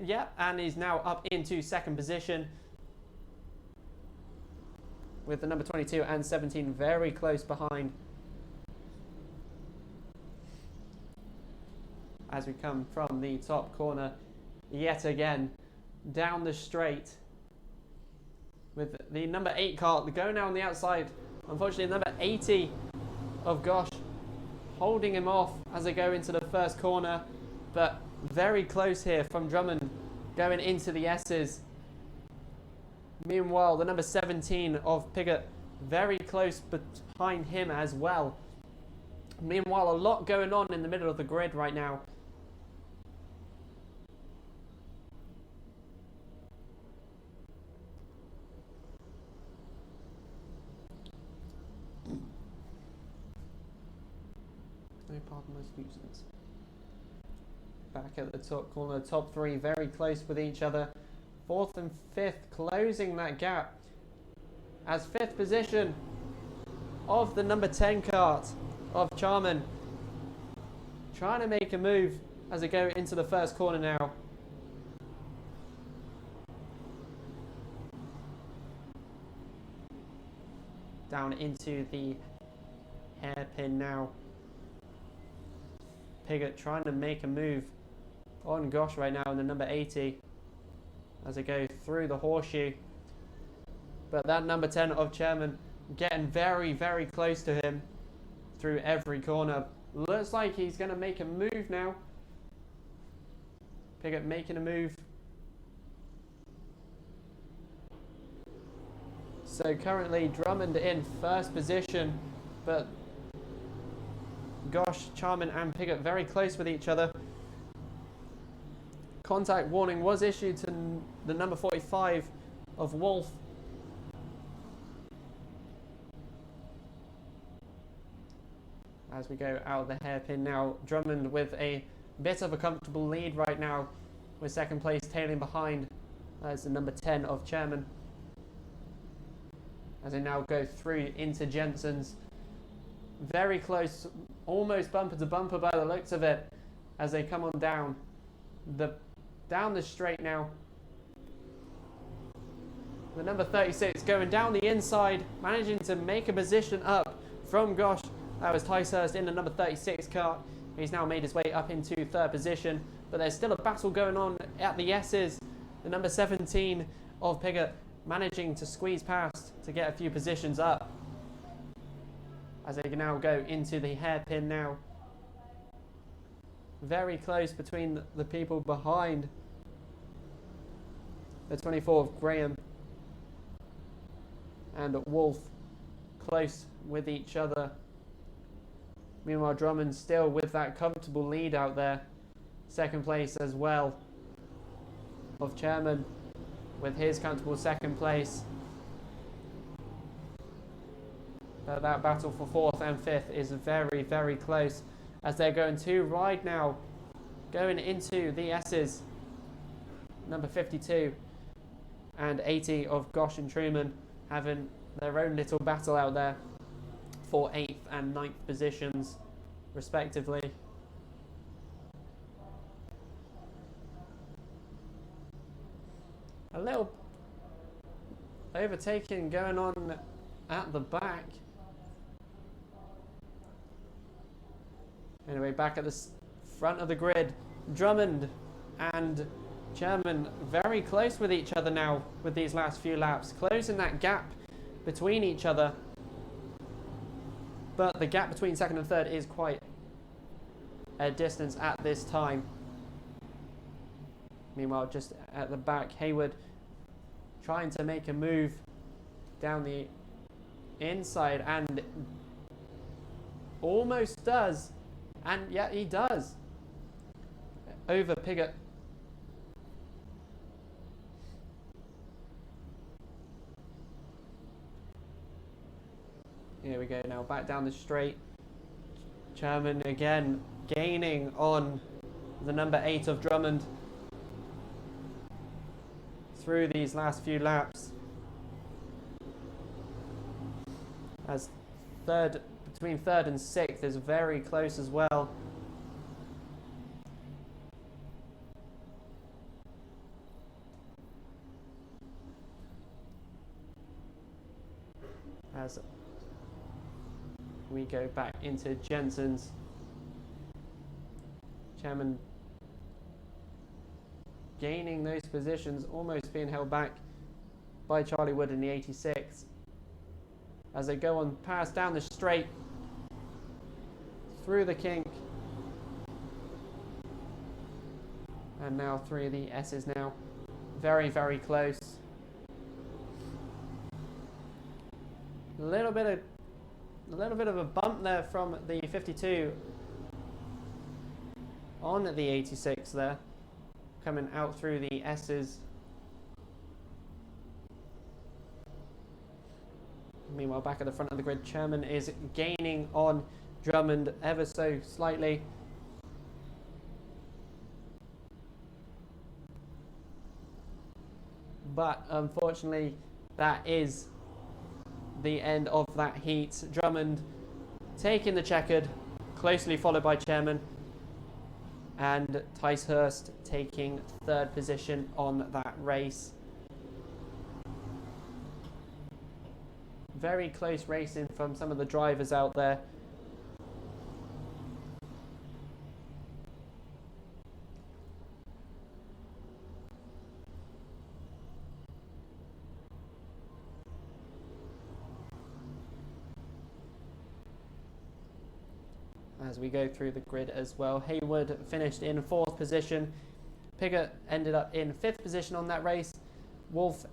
Yep, and he's now up into second position, with the number 22 and 17 very close behind. As we come from the top corner yet again, down the straight, with the number 8 car going now on the outside. Unfortunately, number 80 of Gosh holding him off as they go into the first corner, but very close here from Drummond going into the S's. Meanwhile, the number 17 of Piggott very close behind him as well. Meanwhile, a lot going on in the middle of the grid right now. Pardon my excuses. Back at the top corner, the top three very close with each other. Fourth and fifth closing that gap, as fifth position of the number 10 kart of Charman trying to make a move as they go into the first corner now. Down into the hairpin now. Piggott trying to make a move on Gosh right now in the number 80 as they go through the horseshoe. But that number 10 of Chairman getting very, very close to him through every corner. Looks like he's going to make a move now. Piggott making a move. So currently Drummond in first position, but Gosh, Charman and Piggott very close with each other. Contact warning was issued to the number 45 of Wolf. As we go out of the hairpin now, Drummond with a bit of a comfortable lead right now, with second place tailing behind as the number 10 of Chairman. As they now go through into Jensen's. Very close, almost bumper to bumper by the looks of it, as they come on down the straight now. The number 36 going down the inside, managing to make a position up from Gosh. That was Ticehurst in the number 36 car. He's now made his way up into third position, but there's still a battle going on at the S's. The number 17 of Piggott managing to squeeze past to get a few positions up, as they can now go into the hairpin now. Very close between the people behind the 24 of Graham and Wolf, close with each other. Meanwhile, Drummond still with that comfortable lead out there. Second place as well of Chairman with his comfortable second place. That battle for fourth and fifth is very, very close, as they're going to ride now, going into the S's. Number 52 and 80 of Gosh and Truman having their own little battle out there for 8th and 9th positions respectively. A little overtaking going on at the back. Anyway, back at the front of the grid, Drummond and Sherman very close with each other now with these last few laps, closing that gap between each other. But the gap between second and third is quite a distance at this time. Meanwhile, just at the back, Hayward trying to make a move down the inside and almost does. And yeah, he does. Over Piggott. Here we go now, back down the straight. Sherman again gaining on the number 8 of Drummond through these last few laps. As between third and sixth is very close as well. As we go back into Jensen's. Sherman gaining those positions, almost being held back by Charlie Wood in the 86. As they go on past down the straight, through the kink. And now 3 of the S's now. Very, very close. A little bit of a bump there from the 52 on the 86 there, coming out through the S's. Meanwhile, back at the front of the grid, Sherman is gaining on Drummond ever so slightly. But unfortunately, that is the end of that heat. Drummond taking the checkered, closely followed by Sherman, and Ticehurst taking third position on that race. Very close racing from some of the drivers out there. As we go through the grid as well, Hayward finished in 4th position. Piggott ended up in 5th position on that race. Wolf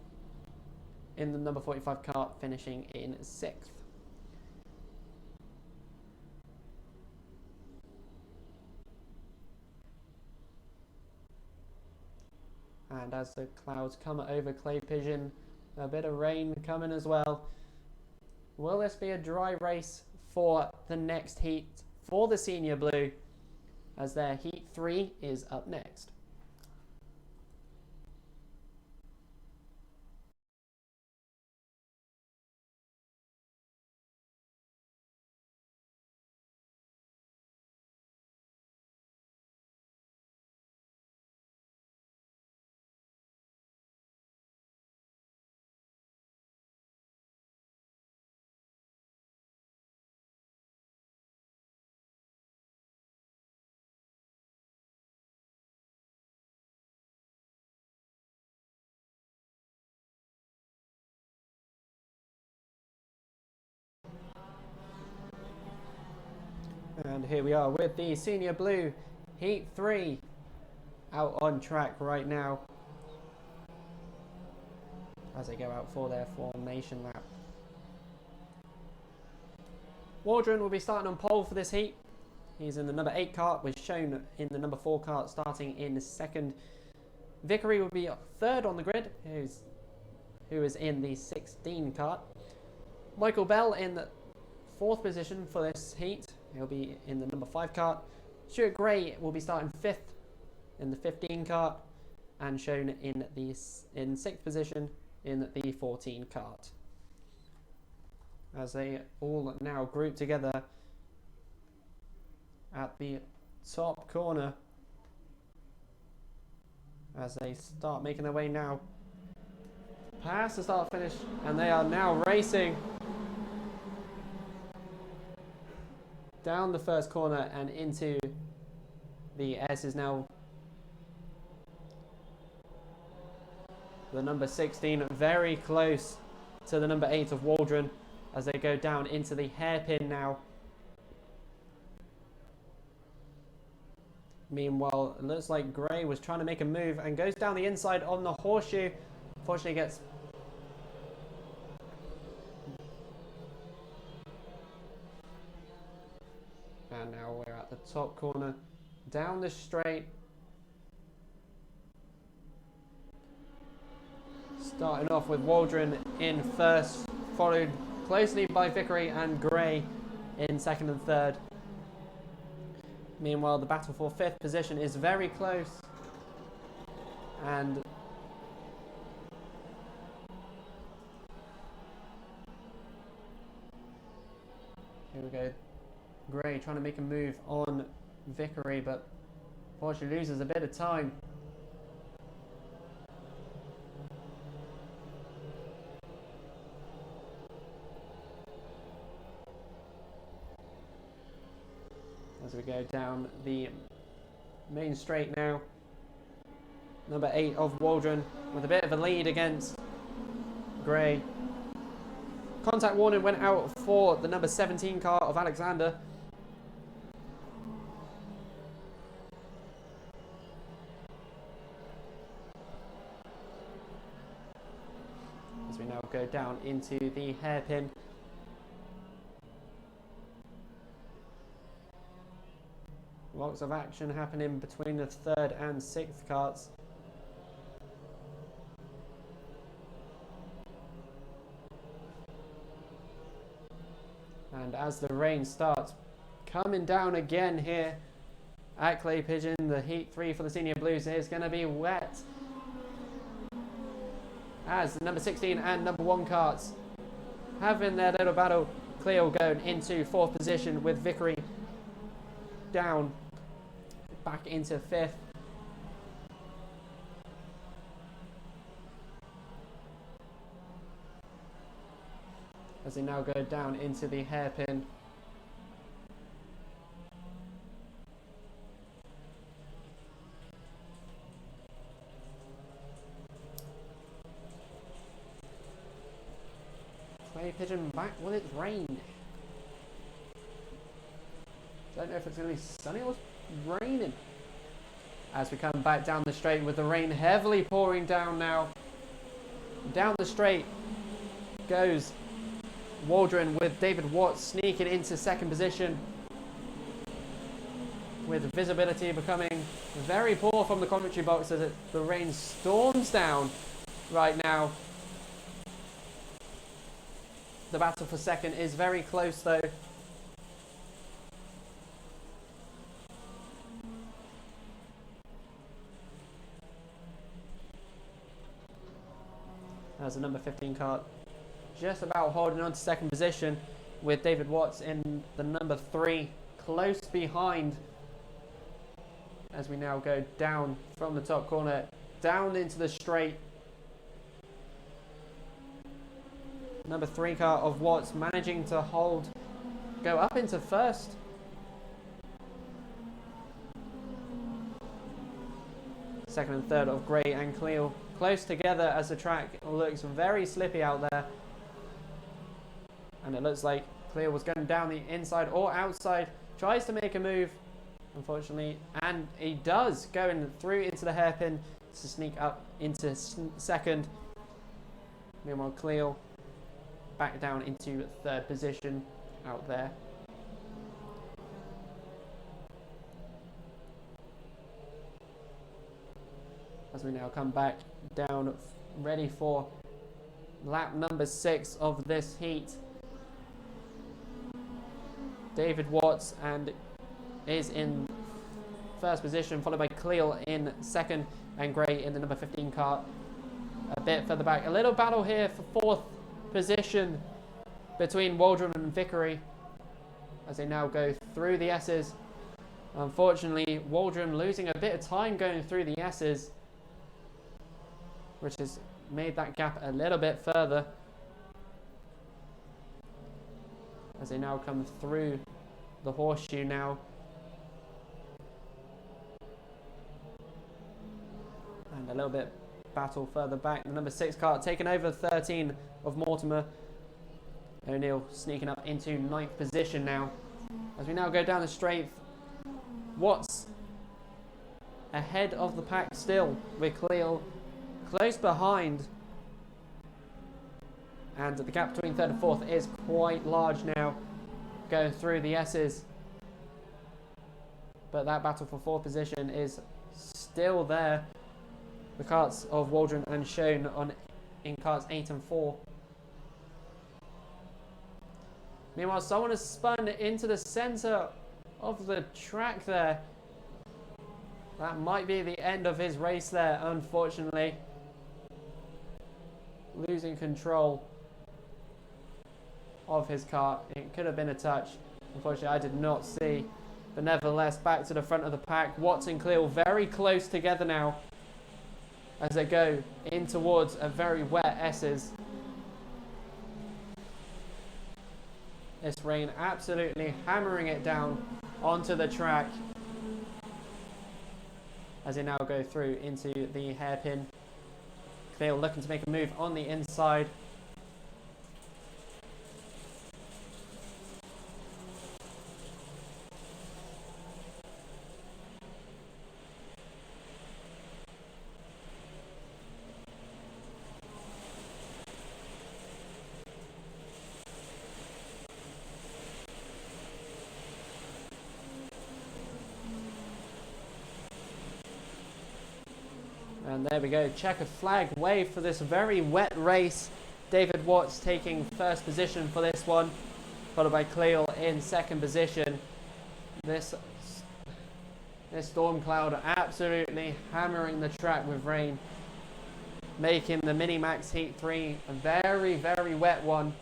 in the number 45 car finishing in 6th. And as the clouds come over Clay Pigeon, a bit of rain coming as well. Will this be a dry race for the next heat for the Senior Blue, as their Heat 3 is up next? And here we are with the Senior Blue Heat 3 out on track right now as they go out for their formation lap. Waldron will be starting on pole for this heat. He's in the number 8 kart, with Shown in the number 4 kart starting in 2nd. Vickery will be 3rd on the grid, who is in the 16 kart. Michael Bell in the 4th position for this heat. He'll be in the number 5 kart. Stuart Gray will be starting 5th in the 15 kart, and Shown in 6th position in the 14 kart. As they all now group together at the top corner, as they start making their way now past the start finish, and they are now racing down the first corner and into the S's now. The number 16 very close to the number 8 of Waldron as they go down into the hairpin now. Meanwhile, it looks like Gray was trying to make a move and goes down the inside on the horseshoe. Unfortunately gets... And now we're at the top corner. Down the straight. Starting off with Waldron in first, followed closely by Vickery and Gray in second and third. Meanwhile, the battle for fifth position is very close. And here we go. Gray trying to make a move on Vickery, but unfortunately loses a bit of time. As we go down the main straight now. Number 8 of Waldron with a bit of a lead against Gray. Contact warning went out for the number 17 car of Alexander. As we now go down into the hairpin. Lots of action happening between the third and sixth carts. And as the rain starts coming down again here at Clay Pigeon, the Heat 3 for the Senior Blues is going to be wet. As the number 16 and number 1 carts having their little battle. Cleo going into fourth position with Vickery down back into fifth. As they now go down into the hairpin. Clay Pigeon back when it's rained. Don't know if it's going to be sunny or raining. As we come back down the straight with the rain heavily pouring down now. Down the straight goes Waldron with David Watts sneaking into second position. With visibility becoming very poor from the commentary box as the rain storms down right now. The battle for second is very close though. As the number 15 cart just about holding on to second position with David Watts in the number 3 close behind. As we now go down from the top corner down into the straight. Number 3 car of Watts managing to go up into first. Second and third of Gray and Cleo close together as the track looks very slippy out there. And it looks like Cleo was going down the inside or outside. Tries to make a move, unfortunately. And he does, going through into the hairpin to sneak up into second. Meanwhile, Cleo back down into third position out there. As we now come back down, ready for lap number 6 of this heat. David Watts and is in first position, followed by Cleo in second, and Gray in the number 15 cart a bit further back. A little battle here for fourth position between Waldron and Vickery as they now go through the S's. Unfortunately, Waldron losing a bit of time going through the S's, which is made that gap a little bit further as they now come through the horseshoe now. And a little bit battle further back. The number 6 car taking over 13 of Mortimer. O'Neill sneaking up into 9th position now. As we now go down the straight, Watts ahead of the pack still, with Cleo close behind. And the gap between 3rd and 4th is quite large now, going through the S's. But that battle for 4th position is still there. The karts of Waldron and Schoen in karts 8 and 4. Meanwhile, someone has spun into the centre of the track there. That might be the end of his race there, unfortunately. Losing control of his kart. It could have been a touch. Unfortunately, I did not see. But nevertheless, back to the front of the pack. Watts and Cleo very close together now as they go in towards a very wet S's. This rain absolutely hammering it down onto the track as they now go through into the hairpin. Cleo looking to make a move on the inside. And there we go, checkered flag wave for this very wet race. David Watts taking 1st position for this one, followed by Cleo in 2nd position. This storm cloud absolutely hammering the track with rain, making the Mini-Max Heat 3 a very, very wet one.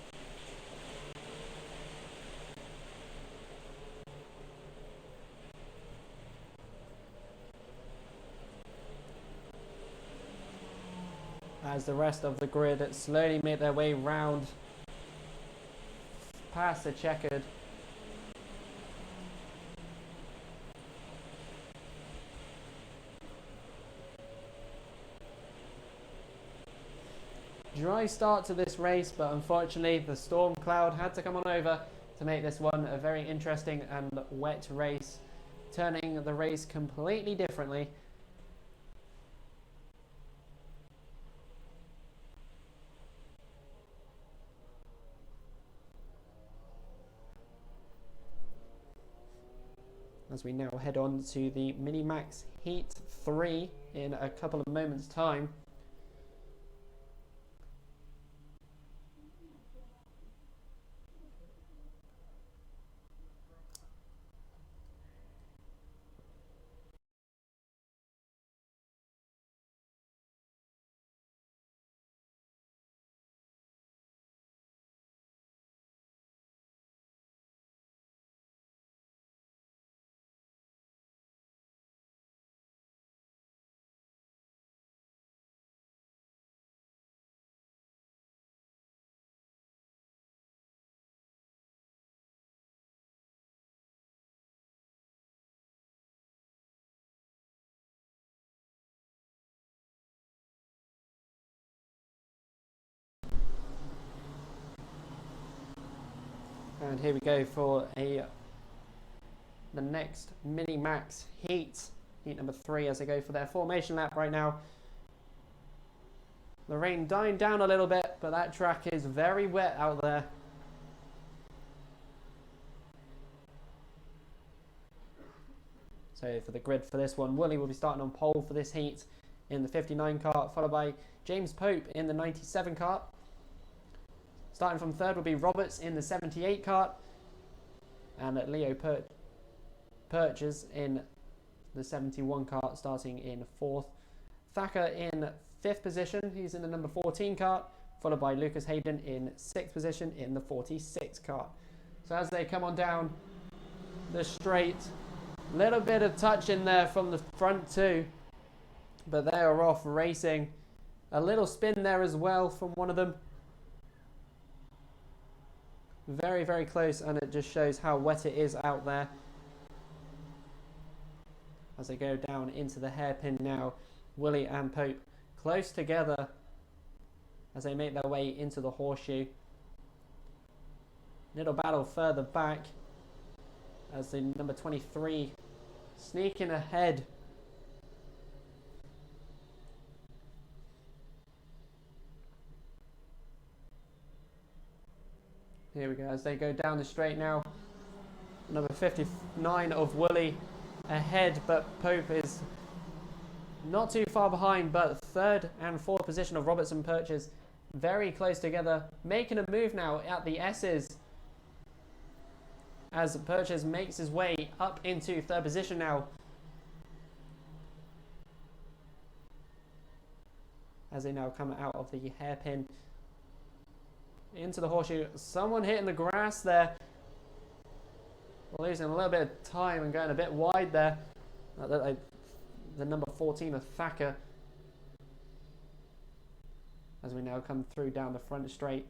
As the rest of the grid slowly make their way round past the checkered. Dry start to this race, but unfortunately the storm cloud had to come on over to make this one a very interesting and wet race, turning the race completely differently. As we now head on to the Mini-Max Heat 3 in a couple of moments' time. And here we go for the next Mini-Max Heat number 3, as they go for their formation lap right now. The rain dying down a little bit, but that track is very wet out there. So for the grid for this one, Woolley will be starting on pole for this heat in the 59 kart, followed by James Pope in the 97 kart. Starting from 3rd will be Roberts in the 78 kart, and Leo Purchase in the 71 kart, starting in 4th. Thacker in 5th position, he's in the number 14 kart, followed by Lucas Hayden in 6th position in the 46 kart. So as they come on down the straight, little bit of touch in there from the front too, but they are off racing A little spin there as well from one of them. Very, very close, and it just shows how wet it is out there. As they go down into the hairpin now, Willie and Pope close together as they make their way into the horseshoe. Little battle further back as the number 23 sneaking ahead. Here we go as they go down the straight now. Number 59 of Willie ahead, but Pope is not too far behind, but third and fourth position of Robertson Purchase very close together, making a move now at the S's as Purchase makes his way up into third position now. As they now come out of the hairpin into the horseshoe. Someone hitting the grass there. We're losing a little bit of time and going a bit wide there. The number 14 of Thacker. As we now come through down the front straight.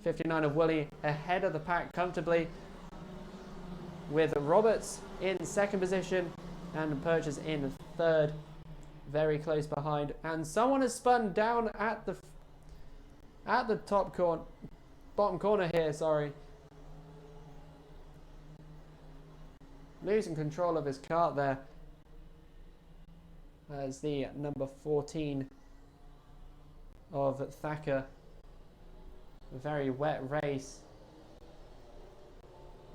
59 of Willie ahead of the pack comfortably, with Roberts in second position and Purchase in third, very close behind. And someone has spun down at the top corner, bottom corner here, sorry. Losing control of his kart there as the number 14 of Thacker. A very wet race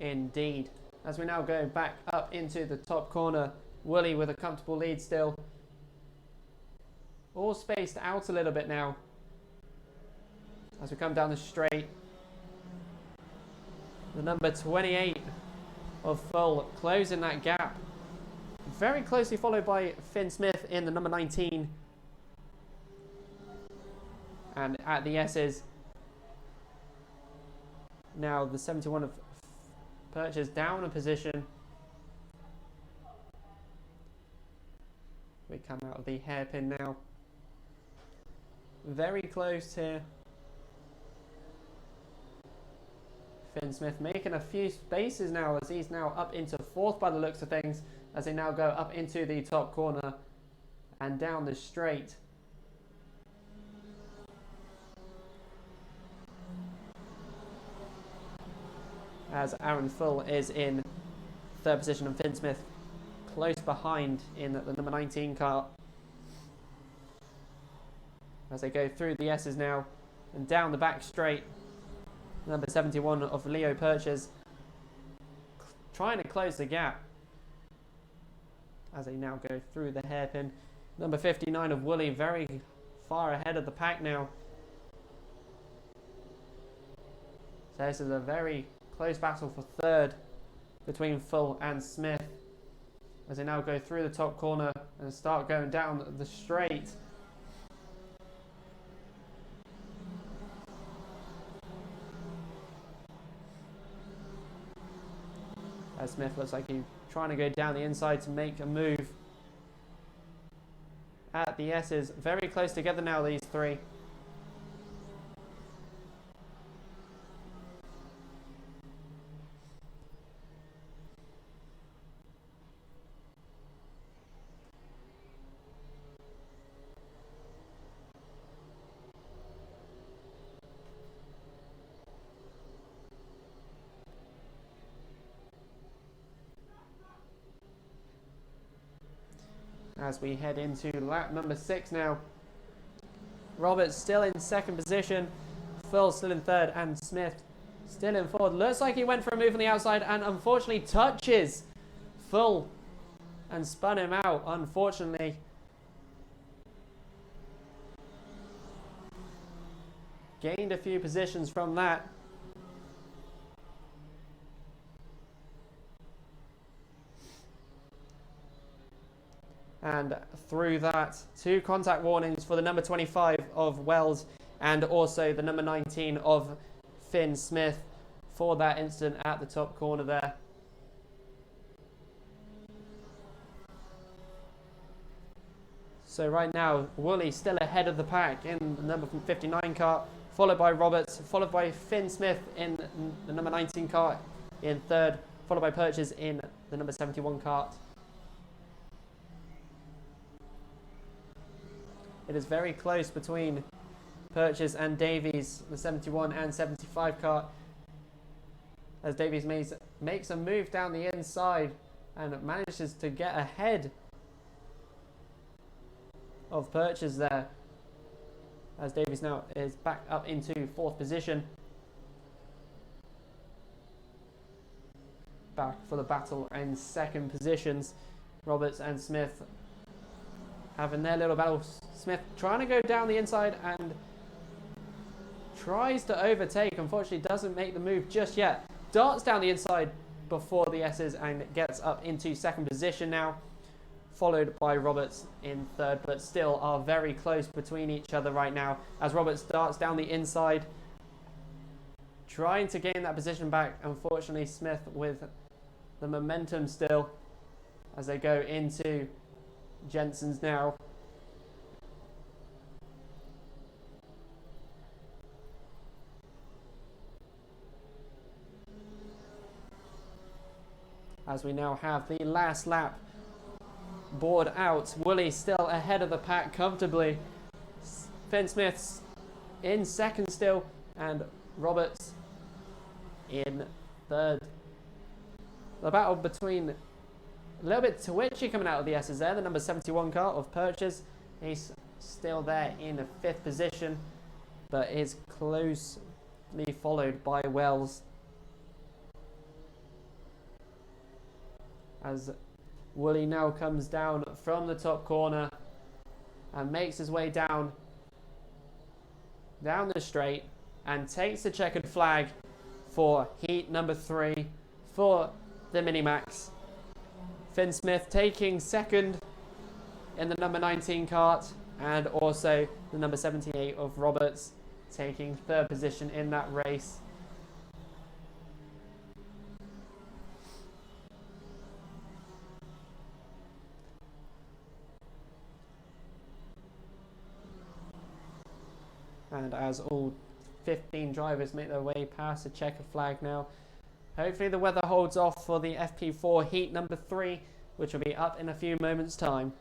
indeed. As we now go back up into the top corner, Willie with a comfortable lead still. All spaced out a little bit now as we come down the straight. The number 28 of Full closing that gap. Very closely followed by Finn Smith in the number 19. And at the S's, now the 71 of Purchase down a position. We come out of the hairpin now. Very close here. Finn Smith making a few spaces now as he's now up into fourth by the looks of things, as they now go up into the top corner and down the straight. As Aaron Full is in third position and Finn Smith close behind in the number 19 car. As they go through the S's now and down the back straight. Number 71 of Leo Purchase trying to close the gap as they now go through the hairpin. Number 59 of Willie very far ahead of the pack now. So this is a very close battle for third between Full and Smith as they now go through the top corner and start going down the straight. As Smith looks like he's trying to go down the inside to make a move at the S's. Very close together now, these three. As we head into lap number 6 now. Roberts still in second position. Full still in third. And Smith still in fourth. Looks like he went for a move on the outside and unfortunately touches Full and spun him out, unfortunately. Gained a few positions from that. And through that, 2 contact warnings for the number 25 of Wells and also the number 19 of Finn Smith for that incident at the top corner there. So right now, Woolley still ahead of the pack in the number 59 cart, followed by Roberts, followed by Finn Smith in the number 19 cart in third, followed by Purchase in the number 71 cart. It is very close between Purchase and Davies, the 71 and 75 cart, as Davies makes a move down the inside and manages to get ahead of Purchase there, as Davies now is back up into fourth position. Back for the battle in second positions, Roberts and Smith having their little battle. Smith trying to go down the inside and tries to overtake, unfortunately doesn't make the move just yet. Darts down the inside before the S's and gets up into second position now, followed by Roberts in third, but still are very close between each other right now, as Roberts darts down the inside, trying to gain that position back. Unfortunately, Smith with the momentum still as they go into Jensen's now. As we now have the last lap board out, Woolley still ahead of the pack comfortably. Finn Smith's in second still, and Roberts in third. The battle between a little bit twitchy coming out of the S's there. The number 71 car of Purchase, he's still there in fifth position, but is closely followed by Wells, as Woolley now comes down from the top corner and makes his way down the straight and takes the checkered flag for heat number 3 for the Minimax. Finn Smith taking second in the number 19 cart, and also the number 78 of Roberts taking third position in that race. And as all 15 drivers make their way past the checkered flag now, hopefully the weather holds off for the FP4 heat number 3, which will be up in a few moments' time.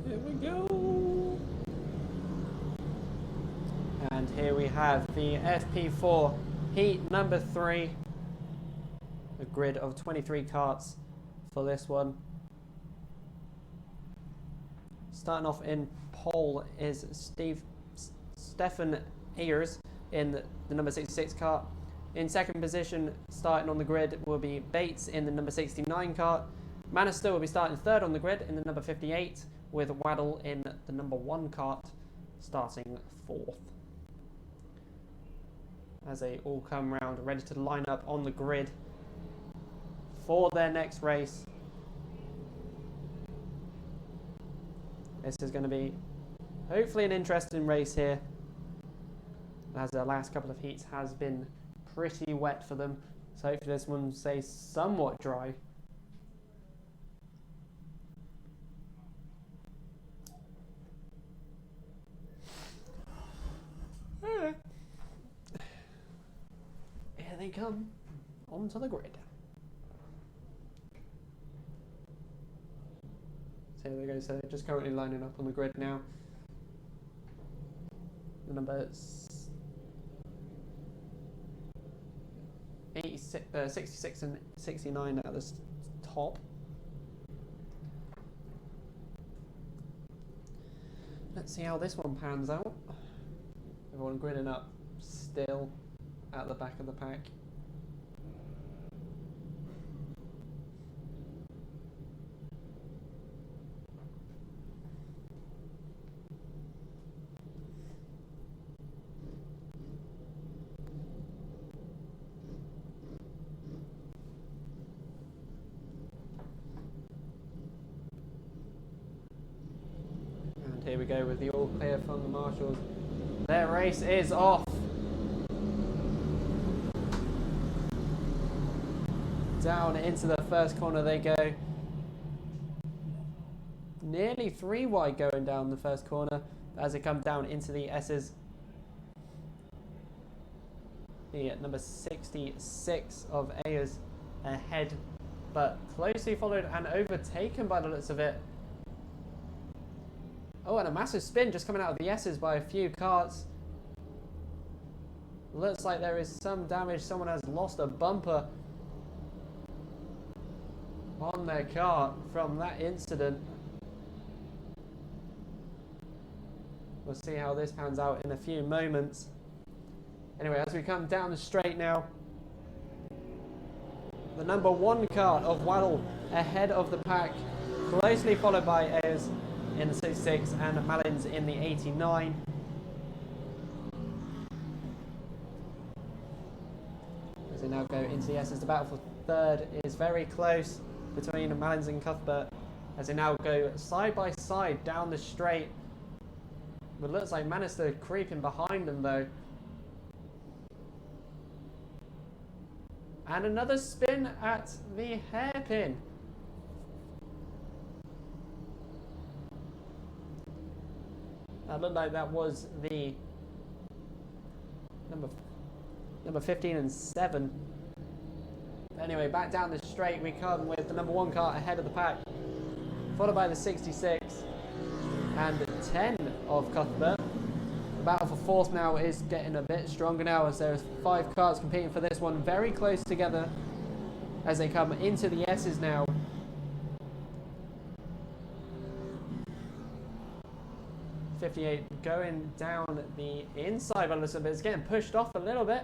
Here we go. And here we have the FP4 heat number 3. A grid of 23 karts for this one. Starting off in pole is Stefan Ayers in the number 66 kart. In second position, starting on the grid, will be Bates in the number 69 kart. Manister will be starting third on the grid in the number 58, with Waddle in the number 1 kart starting fourth. As they all come round, ready to line up on the grid for their next race. This is going to be hopefully an interesting race here, as the last couple of heats has been pretty wet for them. So hopefully this one stays somewhat dry Here they come onto the grid. So there we go. So they're just currently lining up on the grid now. The number 66 and 69 at the top. Let's see how this one pans out. Everyone grinning up still at the back of the pack. And here we go with the all clear from the marshals. Their race is off. Down into the first corner they go. Nearly 3 wide going down the first corner as they come down into the S's. The number 66 of A is ahead, but closely followed and overtaken by the looks of it. Oh, and a massive spin just coming out of the S's by a few karts. Looks like there is some damage. Someone has lost a bumper on their kart from that incident. We'll see how this pans out in a few moments. Anyway, as we come down the straight now, the number 1 kart of Waddle ahead of the pack, closely followed by Ayers in the 66 and Malins in the 89. As they now go into the S's, the battle for third is very close between Malins and Cuthbert as they now go side by side down the straight. But it looks like Manister creeping behind them though. And another spin at the hairpin. That looked like that was the number 15 and 7. Anyway, back down the straight we come with the number 1 kart ahead of the pack, followed by the 66 and 10 of Cuthbert. The battle for fourth now is getting a bit stronger now as there's 5 karts competing for this one, very close together as they come into the S's now. .58 going down the inside by the looks of it. It's getting pushed off a little bit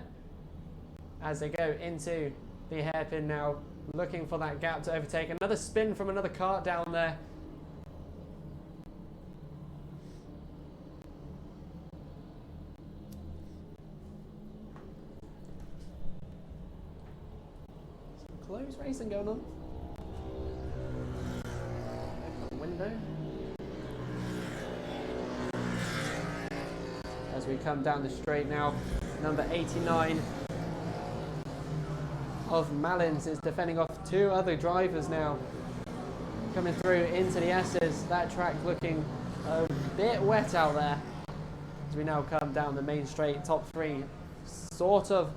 as they go into the hairpin now, looking for that gap to overtake. Another spin from another kart down there. Some close racing going on. Open the window. As we come down the straight now, number 89 of Malins is defending off 2 other drivers now. Coming through into the S's, that track looking a bit wet out there. As we now come down the main straight, top 3 sort of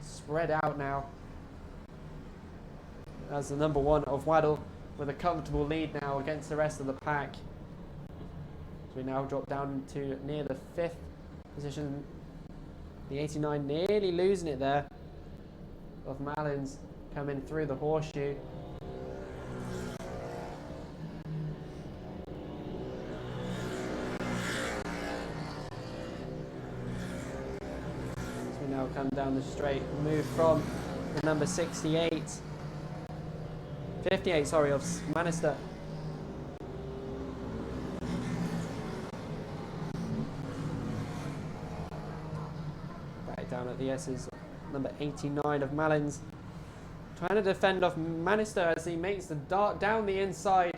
spread out now. As the number 1 of Waddle with a comfortable lead now against the rest of the pack. We now drop down to near the 5th position. The 89 nearly losing it there. Of Malins coming through the horseshoe. As we now come down the straight, move from the number 58. 58, sorry, of Manister. Down at the S's, number 89 of Malins, trying to defend off Manister as he makes the dart down the inside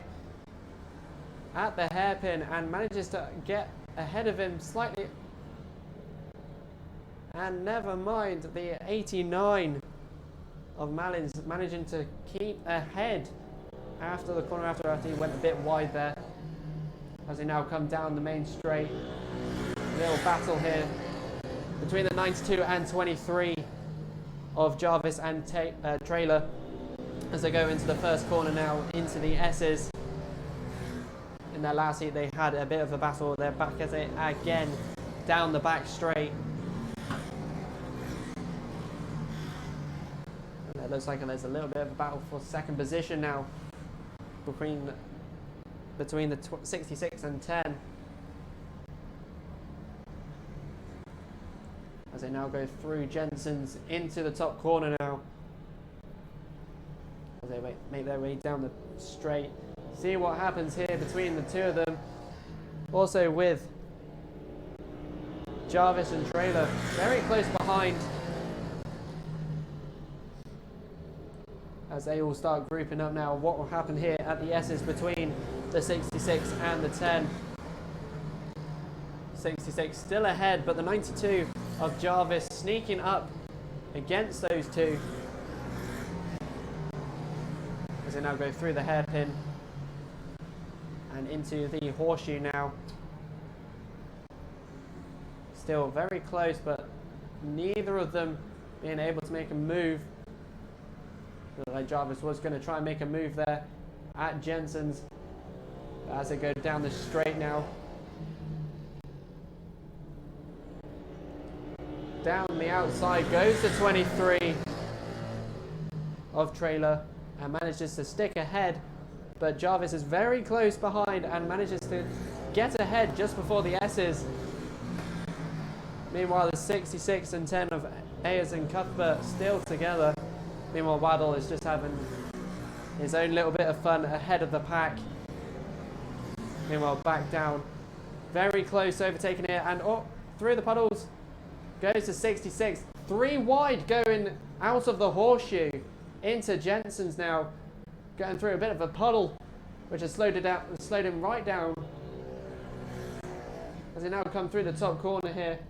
at the hairpin and manages to get ahead of him slightly. And never mind, the 89 of Malins managing to keep ahead after the corner after he went a bit wide there. As they now come down the main straight. little battle here between the 92 and 23 of Jarvis and Trailer as they go into the first corner now into the S's. In their last heat they had a bit of a battle. They're back at it again down the back straight. And it looks like there's a little bit of a battle for second position now between the 66 and 10. As they now go through Jensen's into the top corner now. As they make their way down the straight. See what happens here between the two of them. Also with Jarvis and Trailer very close behind. As they all start grouping up now. What will happen here at the S's between the 66 and the 10. 66 still ahead, but the 92 of Jarvis sneaking up against those two. As they now go through the hairpin and into the horseshoe now. Still very close, but neither of them being able to make a move. Looked like Jarvis was going to try and make a move there at Jensen's. But as they go down the straight now. Down the outside goes the 23 of Trailer and manages to stick ahead, but Jarvis is very close behind and manages to get ahead just before the S's. Meanwhile, the 66 and 10 of Ayers and Cuthbert still together. Meanwhile, Waddle is just having his own little bit of fun ahead of the pack. Meanwhile, back down, very close, overtaking it, and through the puddles goes to 66. 3 wide going out of the horseshoe into Jensen's now, going through a bit of a puddle, which has slowed him right down as he now come through the top corner here.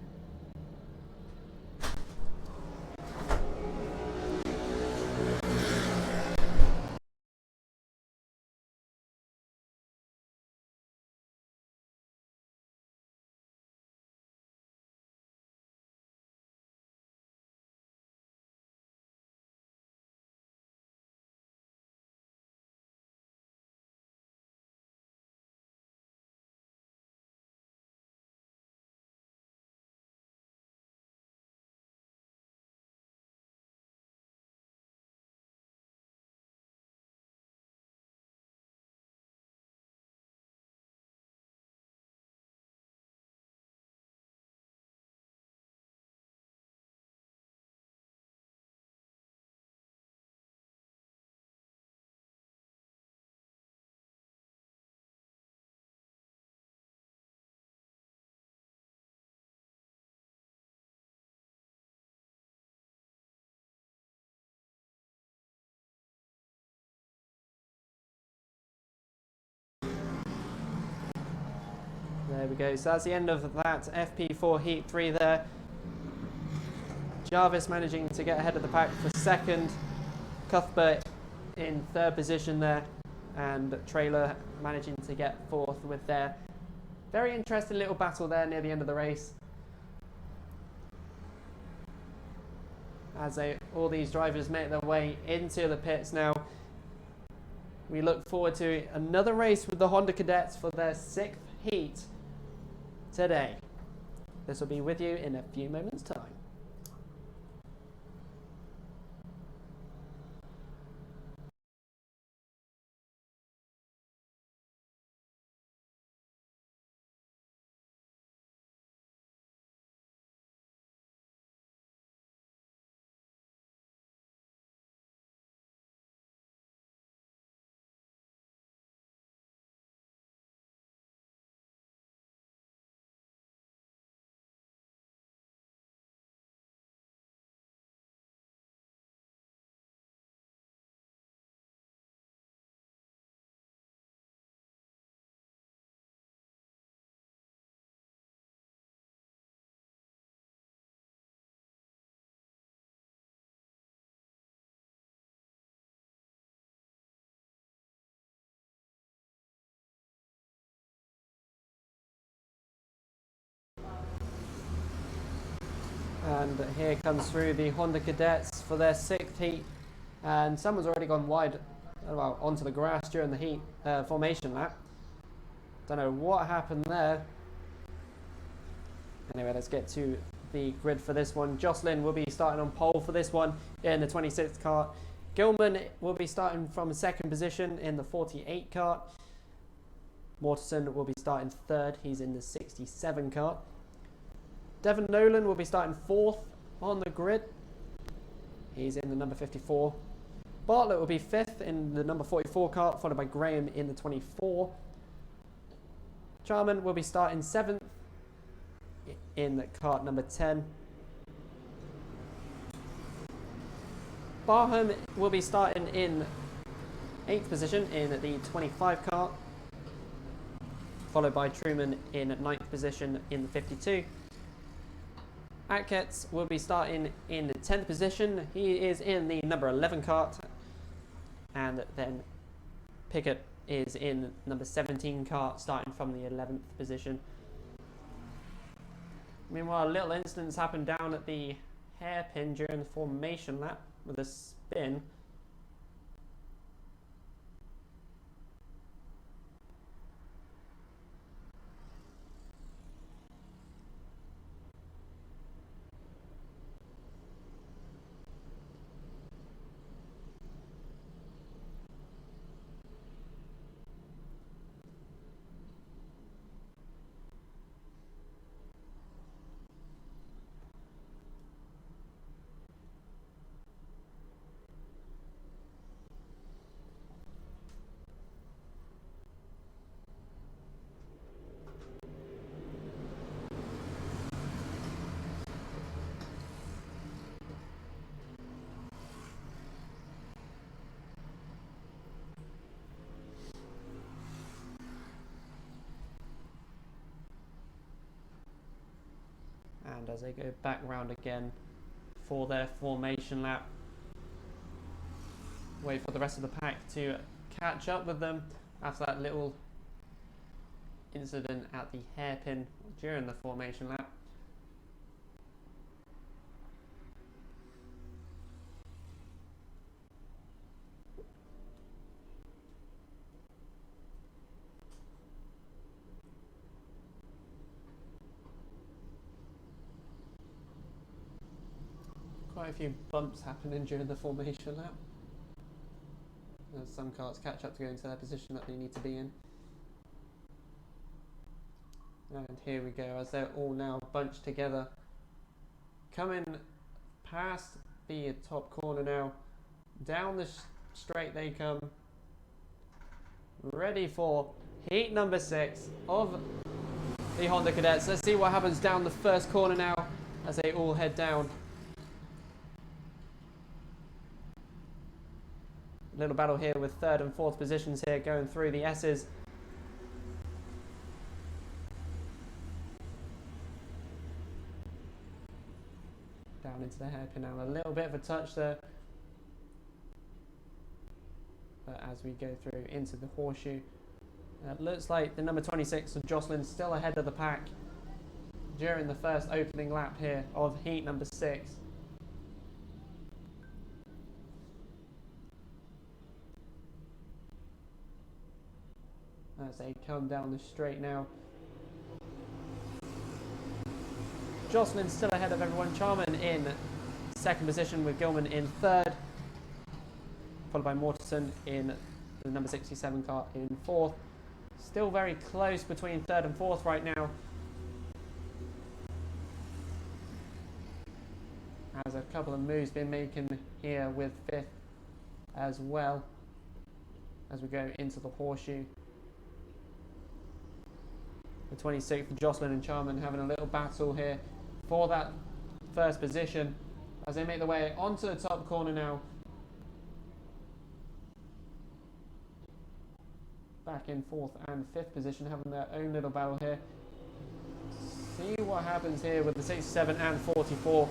There we go. So that's the end of that FP4 Heat 3 there. Jarvis managing to get ahead of the pack for second. Cuthbert in third position there. And Trailer managing to get fourth with their very interesting little battle there near the end of the race. As all these drivers make their way into the pits now. We look forward to another race with the Honda Cadets for their 6th heat today. This will be with you in a few moments' time. And here comes through the Honda Cadets for their 6th heat. And someone's already gone wide, well, onto the grass during the heat formation lap. Don't know what happened there. Anyway, let's get to the grid for this one. Jocelyn will be starting on pole for this one in the 26th kart. Gilman will be starting from 2nd position in the 48 kart. Mortensen will be starting 3rd. He's in the 67 kart. Devon Nolan will be starting 4th on the grid. He's in the number 54. Bartlett will be 5th in the number 44 kart, followed by Graham in the 24. Charman will be starting 7th in kart number 10. Barham will be starting in 8th position in the 25 kart, followed by Truman in 9th position in the 52. Atketts will be starting in the 10th position. He is in the number 11 kart. And then Pickett is in number 17 kart, starting from the 11th position. Meanwhile, little incidents happened down at the hairpin during the formation lap with a spin. And as they go back round again for their formation lap, wait for the rest of the pack to catch up with them after that little incident at the hairpin during the formation lap. Quite a few bumps happening during the formation lap, as some karts catch up to go into their position that they need to be in. And here we go, as they're all now bunched together, coming past the top corner now, down the straight they come, ready for heat number 6 of the Honda Cadets. Let's see what happens down the first corner now as they all head down. Little battle here with 3rd and 4th positions here going through the S's. Down into the hairpin now. A little bit of a touch there. But as we go through into the horseshoe, it looks like the number 26 of Jocelyn still ahead of the pack during the first opening lap here of heat number 6. As they come down the straight now. Jocelyn still ahead of everyone. Charman in 2nd position with Gilman in 3rd. Followed by Mortensen in the number 67 kart in 4th. Still very close between 3rd and 4th right now. As a couple of moves been making here with 5th as well. As we go into the horseshoe. The 26th, Jocelyn and Charman having a little battle here for that first position as they make their way onto the top corner now. Back in 4th and 5th position, having their own little battle here. See what happens here with the 67 and 44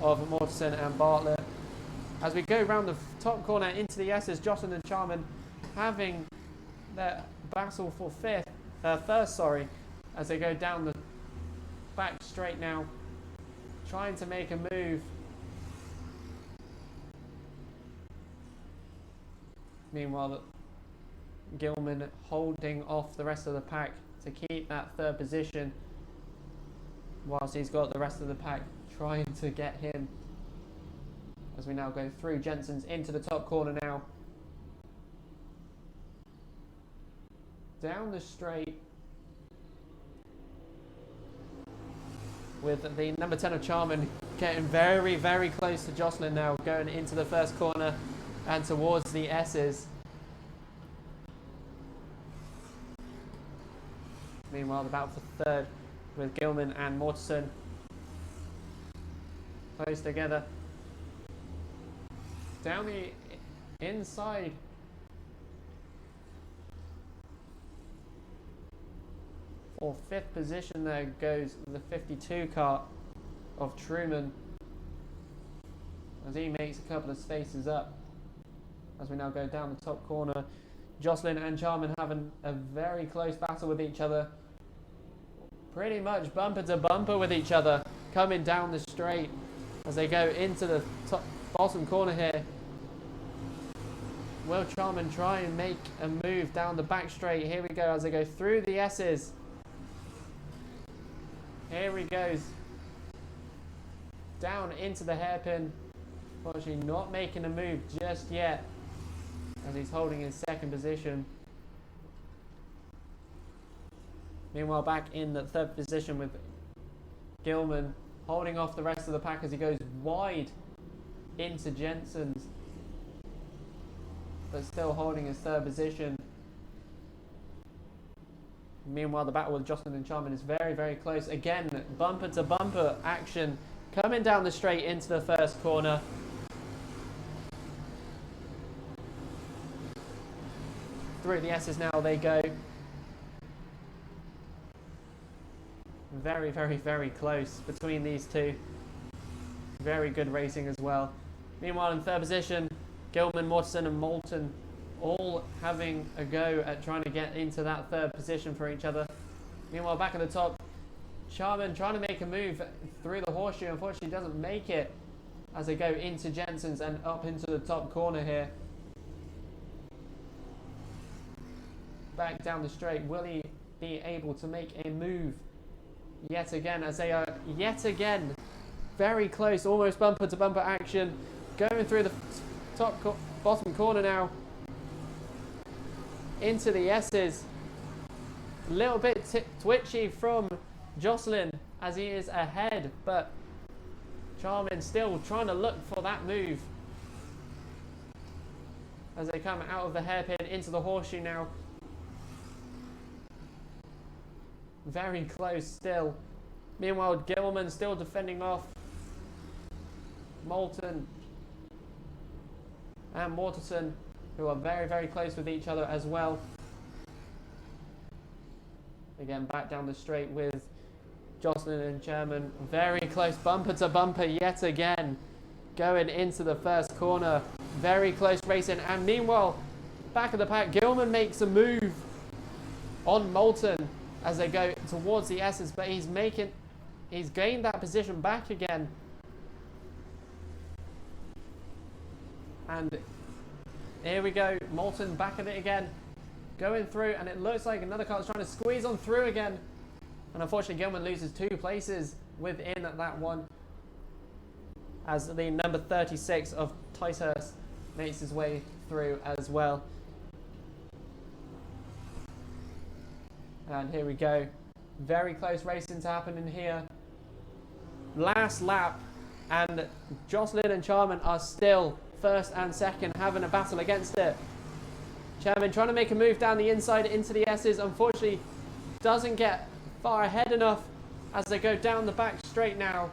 of Mortensen and Bartlett. As we go round the top corner into the S's, Jocelyn and Charman having their battle for first, as they go down the back straight now. trying to make a move. Meanwhile, Gilman holding off the rest of the pack to keep that third position, whilst he's got the rest of the pack trying to get him. As we now go through Jensen's into the top corner now. Down the straight. With the number 10 of Charman getting very, very close to Jocelyn now, going into the first corner and towards the S's. Meanwhile, the battle for third with Gilman and Mortensen close together. Down the inside. For fifth position there goes the 52 kart of Truman, as he makes a couple of spaces up. As we now go down the top corner, Jocelyn and Charman having a very close battle with each other. Pretty much bumper to bumper with each other, coming down the straight as they go into the bottom corner here. Will Charman try and make a move down the back straight? Here we go as they go through the S's. Here he goes. Down into the hairpin. Unfortunately not making a move just yet, as he's holding his second position. Meanwhile, back in the third position with Gilman holding off the rest of the pack as he goes wide into Jensen's, but still holding his third position. Meanwhile, the battle with Jocelyn and Charman is very, very close. Again, bumper to bumper action coming down the straight into the first corner. Through the S's now they go. Very, very, very close between these two. Very good racing as well. Meanwhile, in third position, Gilman, Mortensen and Moulton all having a go at trying to get into that third position for each other. Meanwhile, back at the top, Charman trying to make a move through the horseshoe. Unfortunately, doesn't make it as they go into Jensen's and up into the top corner here. Back down the straight, will he be able to make a move yet again, as they are yet again very close, almost bumper to bumper action, going through the bottom corner now into the S's. A little bit twitchy from Jocelyn as he is ahead, but Charman still trying to look for that move as they come out of the hairpin into the horseshoe now. Very close still. Meanwhile, Gilman still defending off. Moulton and Mortensen, who are very, very close with each other as well. Again, back down the straight with Jocelyn and Charman. Very close, bumper to bumper yet again. Going into the first corner. Very close racing. And meanwhile, back of the pack, Gilman makes a move on Moulton as they go towards the S's, but he's gained that position back again. And here we go, Moulton back at it again, going through, and it looks like another car is trying to squeeze on through again. And unfortunately, Gilman loses 2 places within that one, as the number 36 of Ticehurst makes his way through as well. And here we go. Very close racing to happen in here. Last lap, and Jocelyn and Charman are still first and second, having a battle against it. Charman trying to make a move down the inside into the S's. Unfortunately, doesn't get far ahead enough as they go down the back straight now.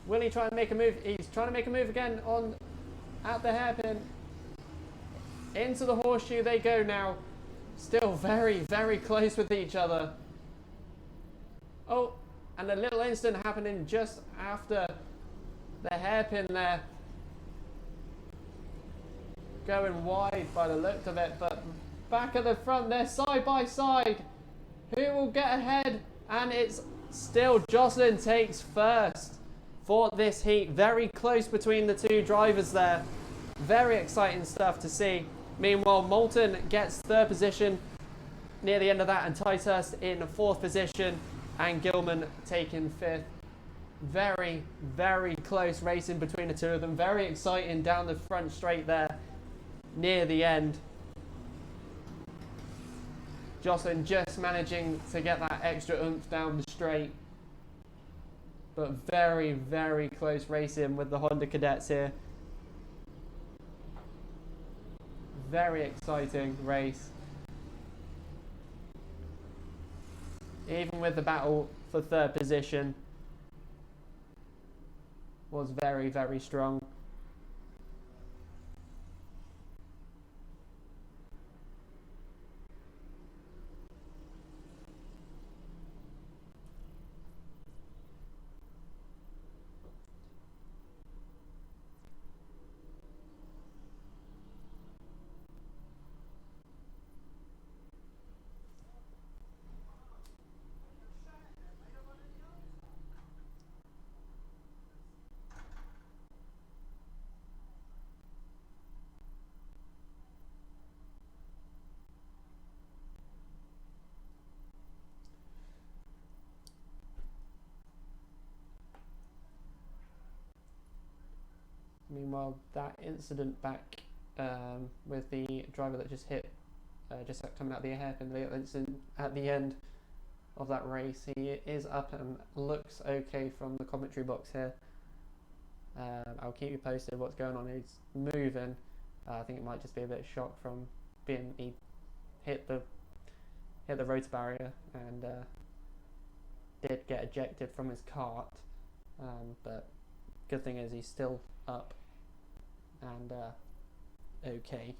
Will he try and make a move? He's trying to make a move again at the hairpin. Into the horseshoe they go now. Still very, very close with each other. Oh, and a little incident happening just after the hairpin there. Going wide by the look of it, but back at the front, they're side by side. Who will get ahead And it's still Jocelyn takes first for this heat. Very close between the two drivers there. Very exciting stuff to see. Meanwhile, Moulton gets third position near the end of that, and Ticehurst in fourth position, and Gilman taking fifth. Very, very close racing between the two of them. Very exciting down the front straight there near the end. Jocelyn just managing to get that extra oomph down the straight. But very, very close racing with the Honda Cadets here. Very exciting race. Even with the battle for third position, was very, very strong. Meanwhile, that incident back with the driver that just hit, just coming out the hairpin, the incident at the end of that race, he is up and looks okay from the commentary box here. I'll keep you posted what's going on. He's moving. I think it might just be a bit of shock from being he hit the rotor barrier and did get ejected from his kart. But good thing is he's still up and okay.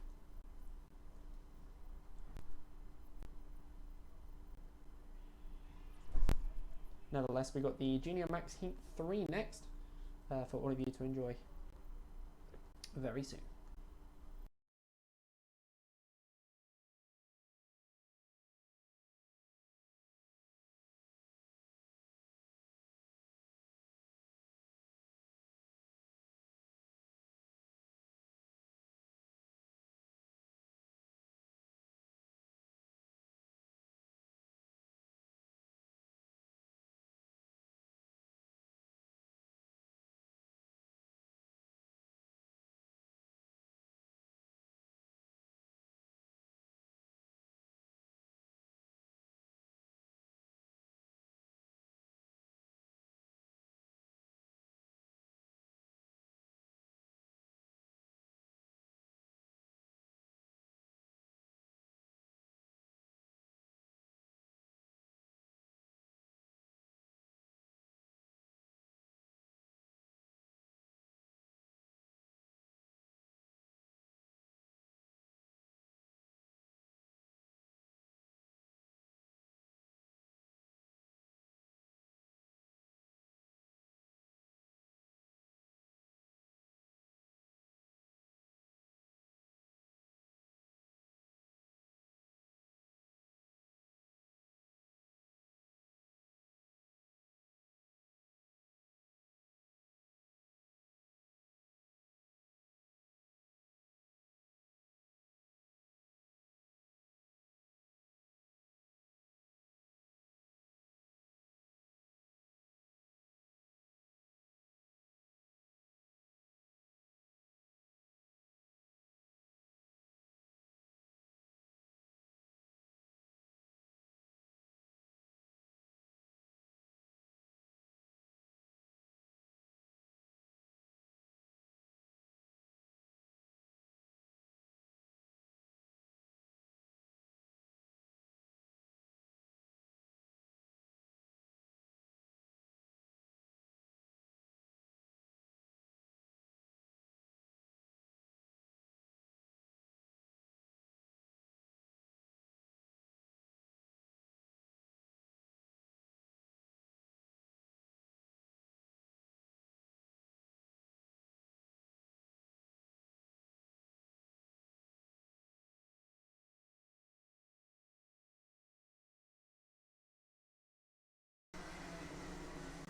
Nevertheless, we got the Junior Max Heat 3 next for all of you to enjoy very soon.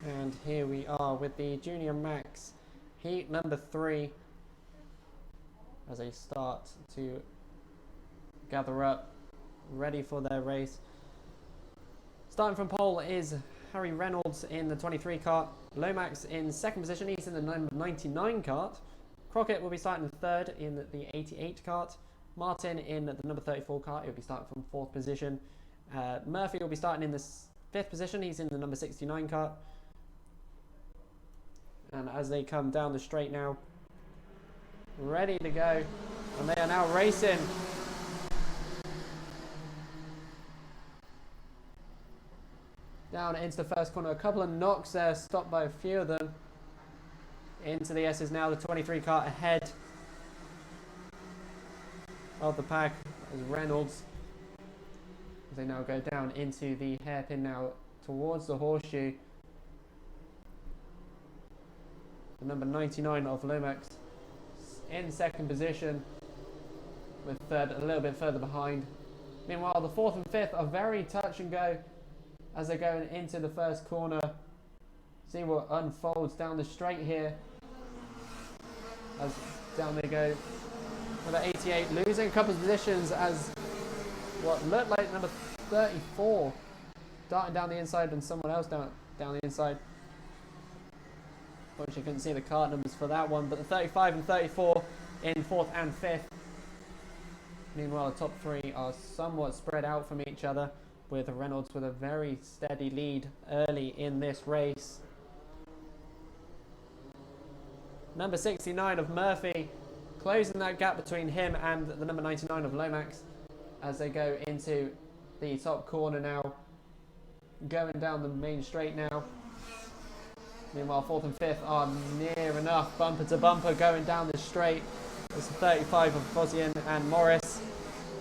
And here we are with the Junior Max heat number 3 as they start to gather up, ready for their race. Starting from pole is Harry Reynolds in the 23 kart, Lomax in second position, he's in the number 99 kart. Crockett will be starting third in the 88 kart. Martin in the number 34 kart, he'll be starting from fourth position. Murphy will be starting in the fifth position, he's in the number 69 kart. And as they come down the straight now, ready to go, and they are now racing. Down into the first corner, a couple of knocks there, stopped by a few of them. Into the S's now, the 23 kart ahead of the pack as Reynolds. As they now go down into the hairpin now towards the horseshoe. The number 99 of Lomax in second position, with third a little bit further behind. Meanwhile, the fourth and fifth are very touch and go as they're going into the first corner. See what unfolds down the straight here. As down they go. Number 88 losing a couple of positions as what looked like number 34 darting down the inside and someone else down the inside. Unfortunately, couldn't see the kart numbers for that one, but the 35 and 34 in fourth and fifth. Meanwhile, the top three are somewhat spread out from each other, with Reynolds with a very steady lead early in this race. Number 69 of Murphy closing that gap between him and the number 99 of Lomax as they go into the top corner now, going down the main straight now. Meanwhile, fourth and fifth are near enough, bumper to bumper, going down the straight. It's the 35 of Fosian and Morris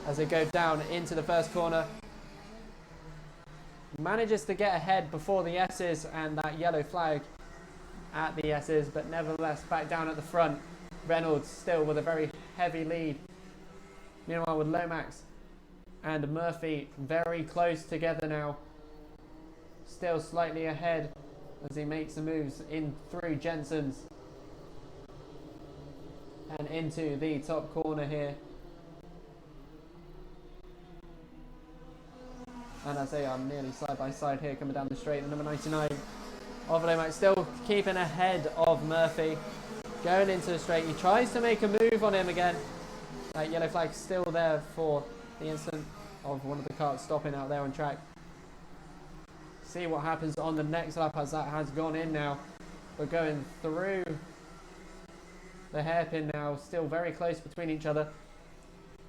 as they go down into the first corner. Manages to get ahead before the S's and that yellow flag at the S's, but nevertheless back down at the front. Reynolds still with a very heavy lead. Meanwhile, with Lomax and Murphy very close together now, still slightly ahead as he makes the moves in through Jensen's and into the top corner here. And as they are nearly side by side here, coming down the straight, the number 99 of Lomax still keeping ahead of Murphy. Going into the straight, he tries to make a move on him again. That yellow flag still there for the instant of one of the karts stopping out there on track. See what happens on the next lap as that has gone in now. We're going through the hairpin now, still very close between each other.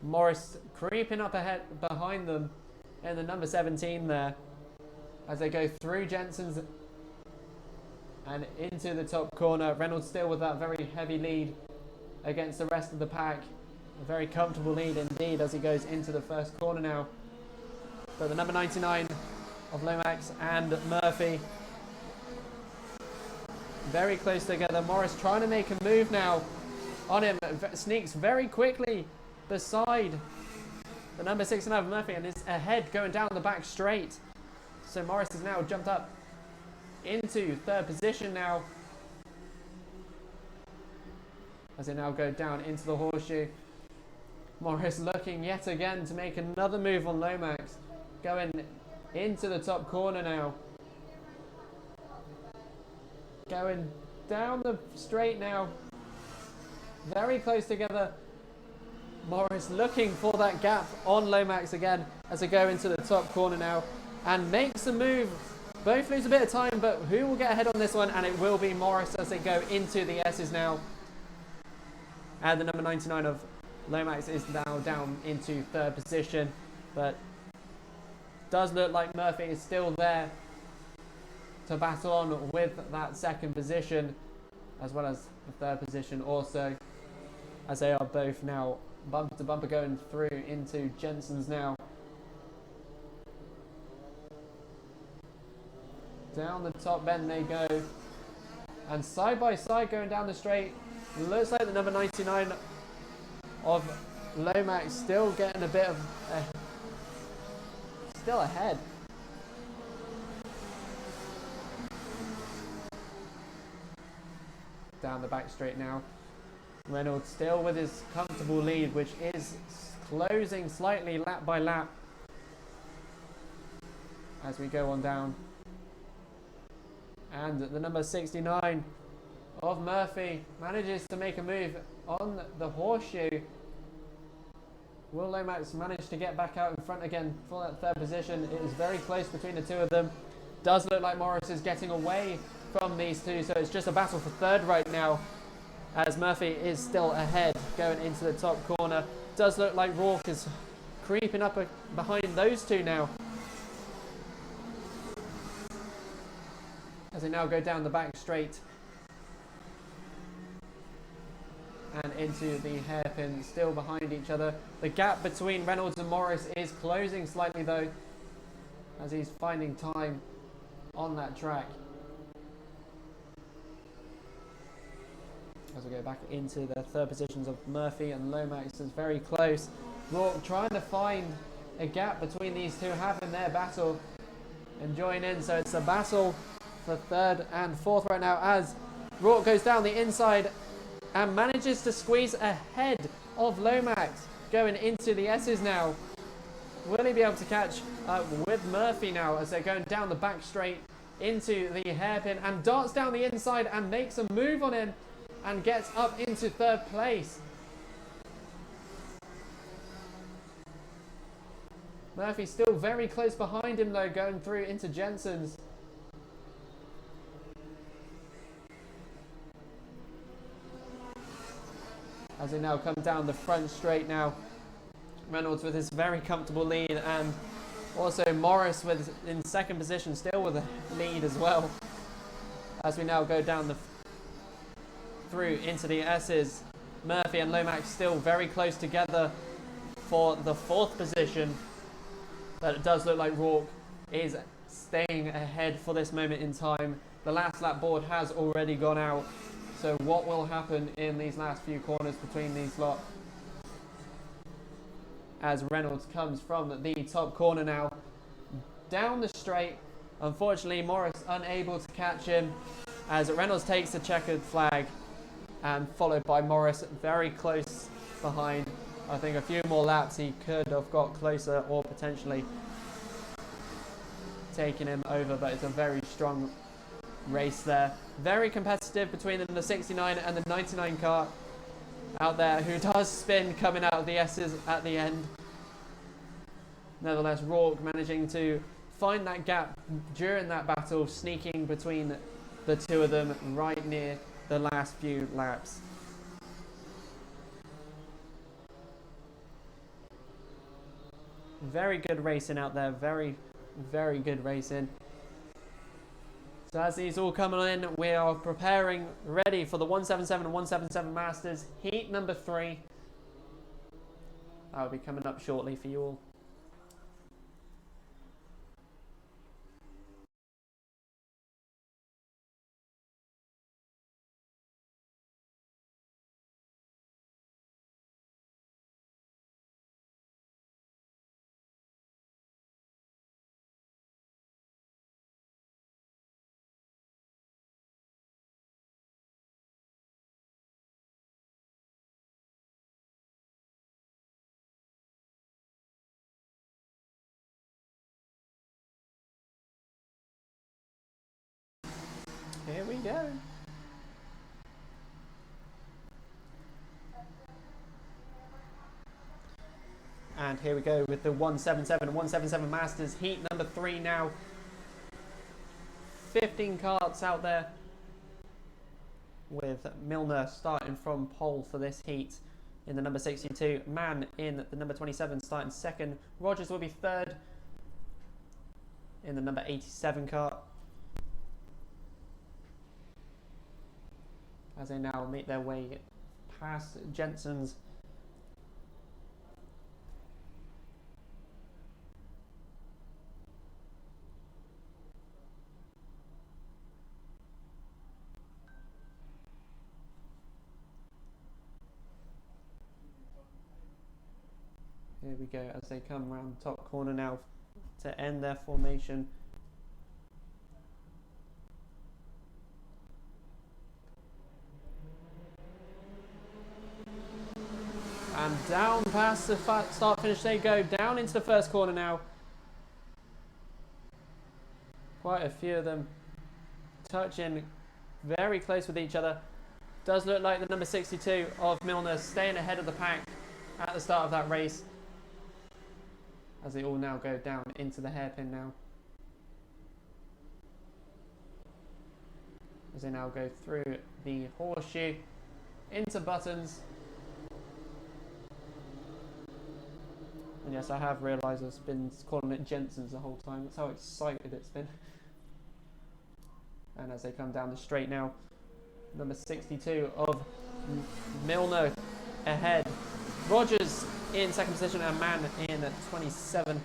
Morris creeping up ahead behind them in the number 17 there as they go through Jensen's and into the top corner. Reynolds still with that very heavy lead against the rest of the pack. A very comfortable lead indeed as he goes into the first corner now. But the number 99 of Lomax and Murphy very close together. Morris trying to make a move now on him, sneaks very quickly beside the number 69 of Murphy and is ahead going down the back straight. So Morris has now jumped up into third position now as they now go down into the horseshoe. Morris looking yet again to make another move on Lomax, going into the top corner now. Going down the straight now. Very close together. Morris looking for that gap on Lomax again as they go into the top corner now and makes a move. Both lose a bit of time, but who will get ahead on this one? And it will be Morris as they go into the S's now. And the number 99 of Lomax is now down into third position, but does look like Murphy is still there to battle on with that second position, as well as the third position also, as they are both now bumper to bumper going through into Jensen's now. Down the top bend they go, and side by side going down the straight. Looks like the number 99 of Lomax still getting a bit of still ahead. down the back straight now. Reynolds still with his comfortable lead, which is closing slightly lap by lap as we go on down. And the number 69 of Murphy manages to make a move on the horseshoe. Will Lomax manage to get back out in front again for that third position? It is very close between the two of them. Does look like Morris is getting away from these two, so it's just a battle for third right now, as Murphy is still ahead going into the top corner. Does look like Rourke is creeping up behind those two now, as they now go down the back straight and into the hairpin, still behind each other. The gap between Reynolds and Morris is closing slightly though, as he's finding time on that track. As we go back into the third positions of Murphy and Lomax is very close. Rourke trying to find a gap between these two, having their battle and join in. So it's a battle for third and fourth right now, as Rourke goes down the inside and manages to squeeze ahead of Lomax going into the S's now. Will he be able to catch with Murphy now as they're going down the back straight into the hairpin, and darts down the inside and makes a move on him and gets up into third place. Murphy still very close behind him though, going through into Jensen's. As they now come down the front straight now. Reynolds with his very comfortable lead, and also Morris with in second position, still with a lead as well. As we now go down through into the S's, Murphy and Lomax still very close together for the fourth position. But it does look like Rourke is staying ahead for this moment in time. The last lap board has already gone out. So what will happen in these last few corners between these lot? As Reynolds comes from the top corner now, down the straight. Unfortunately, Morris unable to catch him, as Reynolds takes the checkered flag, and followed by Morris very close behind. I think a few more laps he could have got closer, or potentially taken him over, but it's a very strong race there. Very competitive between the 69 and the 99 car out there, who does spin coming out of the S's at the end. Nevertheless, Rourke managing to find that gap during that battle, sneaking between the two of them right near the last few laps. Very good racing out there, very, very good racing. So as these all come in, we are preparing ready for the 177 and 177 Masters Heat number 3. That will be coming up shortly for you all. Here we go. And here we go with the 177 and 177 Masters Heat number 3 now. 15 karts out there, with Milner starting from pole for this heat in the number 62. Mann in the number 27 starting second. Rogers will be third in the number 87 kart, as they now make their way past Jensen's. Here we go as they come around the top corner now to end their formation. And down past the start finish they go, down into the first corner now. Quite a few of them touching very close with each other. Does look like the number 62 of Milner staying ahead of the pack at the start of that race, as they all now go down into the hairpin now. As they now go through the horseshoe into buttons. And yes, I have realised I've been calling it Jensen's the whole time. That's how excited it's been. And as they come down the straight now, number 62 of Milner ahead. Rogers in second position and Mann in 27.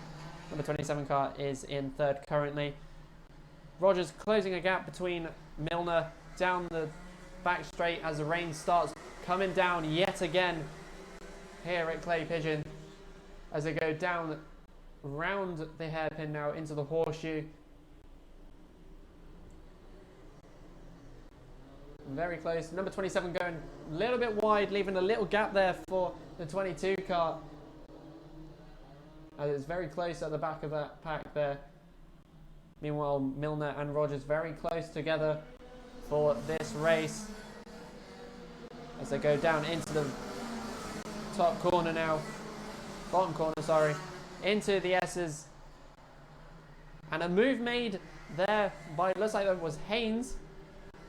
Number 27 car is in third currently. Rogers closing a gap between Milner down the back straight as the rain starts coming down yet again here at Clay Pigeon, as they go down round the hairpin now into the horseshoe. Very close. Number 27 going a little bit wide, leaving a little gap there for the 22 car. As it's very close at the back of that pack there. Meanwhile, Milner and Rogers very close together for this race, as they go down into the top corner now. Bottom corner, sorry. Into the S's. And a move made there by, looks like that was Haynes.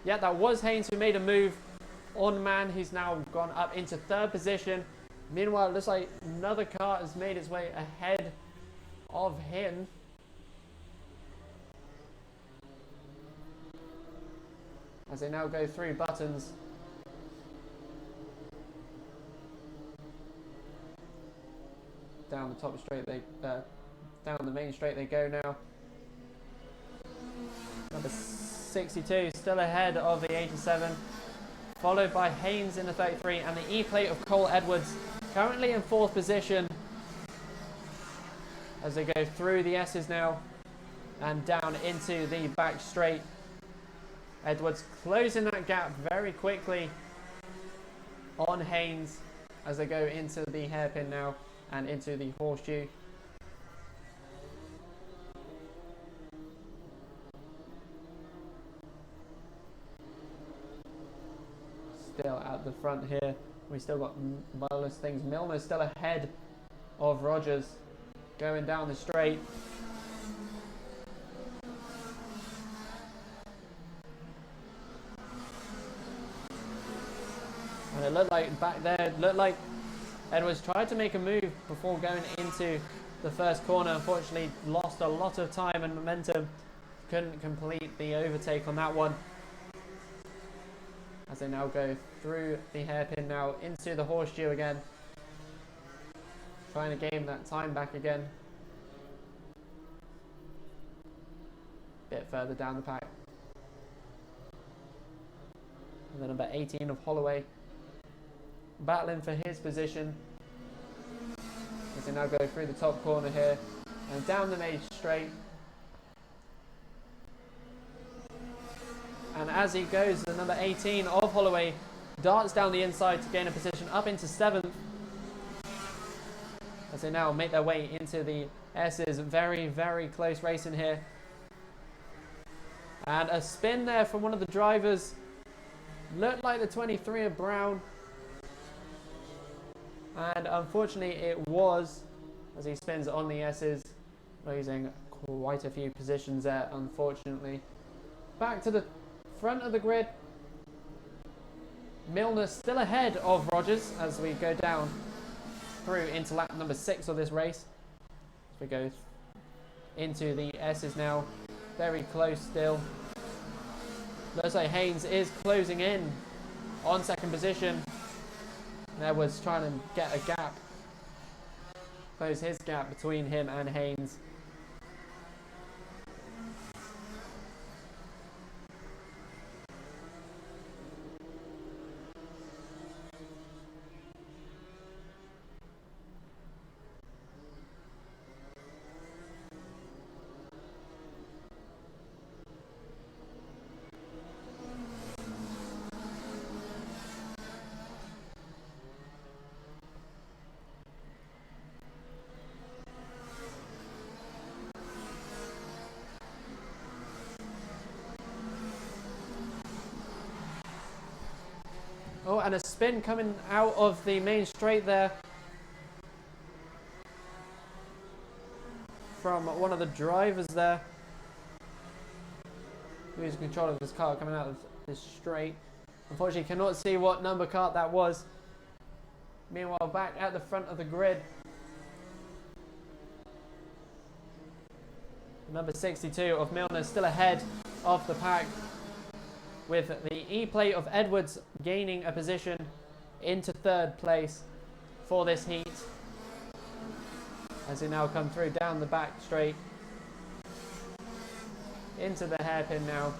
Yeah, that was Haynes who made a move on Mann, who's now gone up into third position. Meanwhile, it looks like another car has made its way ahead of him. As they now go through buttons. Down the top straight, down the main straight they go now. Number 62 still ahead of the 87, followed by Haynes in the 33 and the E-plate of Cole Edwards currently in fourth position, as they go through the S's now and down into the back straight. Edwards closing that gap very quickly on Haynes as they go into the hairpin now and into the horseshoe. Still at the front here. We still got marvelous things. Milner still ahead of Rogers going down the straight. And it looked like back there, it looked like Edwards tried to make a move before going into the first corner. Unfortunately, lost a lot of time and momentum. Couldn't complete the overtake on that one. As they now go through the hairpin now into the horseshoe again. Trying to gain that time back again. Bit further down the pack. And then number 18 of Holloway battling for his position. As they now go through the top corner here and down the main straight. And as he goes, the number 18 of Holloway darts down the inside to gain a position up into 7th. As they now make their way into the S's. Very, very close racing here. And a spin there from one of the drivers. Looked like the 23 of Brown. And unfortunately it was, as he spins on the S's, losing quite a few positions there, unfortunately. Back to the front of the grid. Milner still ahead of Rogers as we go down through into lap number 6 of this race. As we go into the S's now, very close still. Looks like Haynes is closing in on second position. Edwards trying to get a gap, close his gap between him and Haynes. and a spin coming out of the main straight there from one of the drivers there, who's in control of his car coming out of this straight. Unfortunately, cannot see what number kart that was. Meanwhile, back at the front of the grid, number 62 of Milner still ahead of the pack, with the E-plate of Edwards gaining a position into third place for this heat, as he now come through down the back straight into the hairpin now.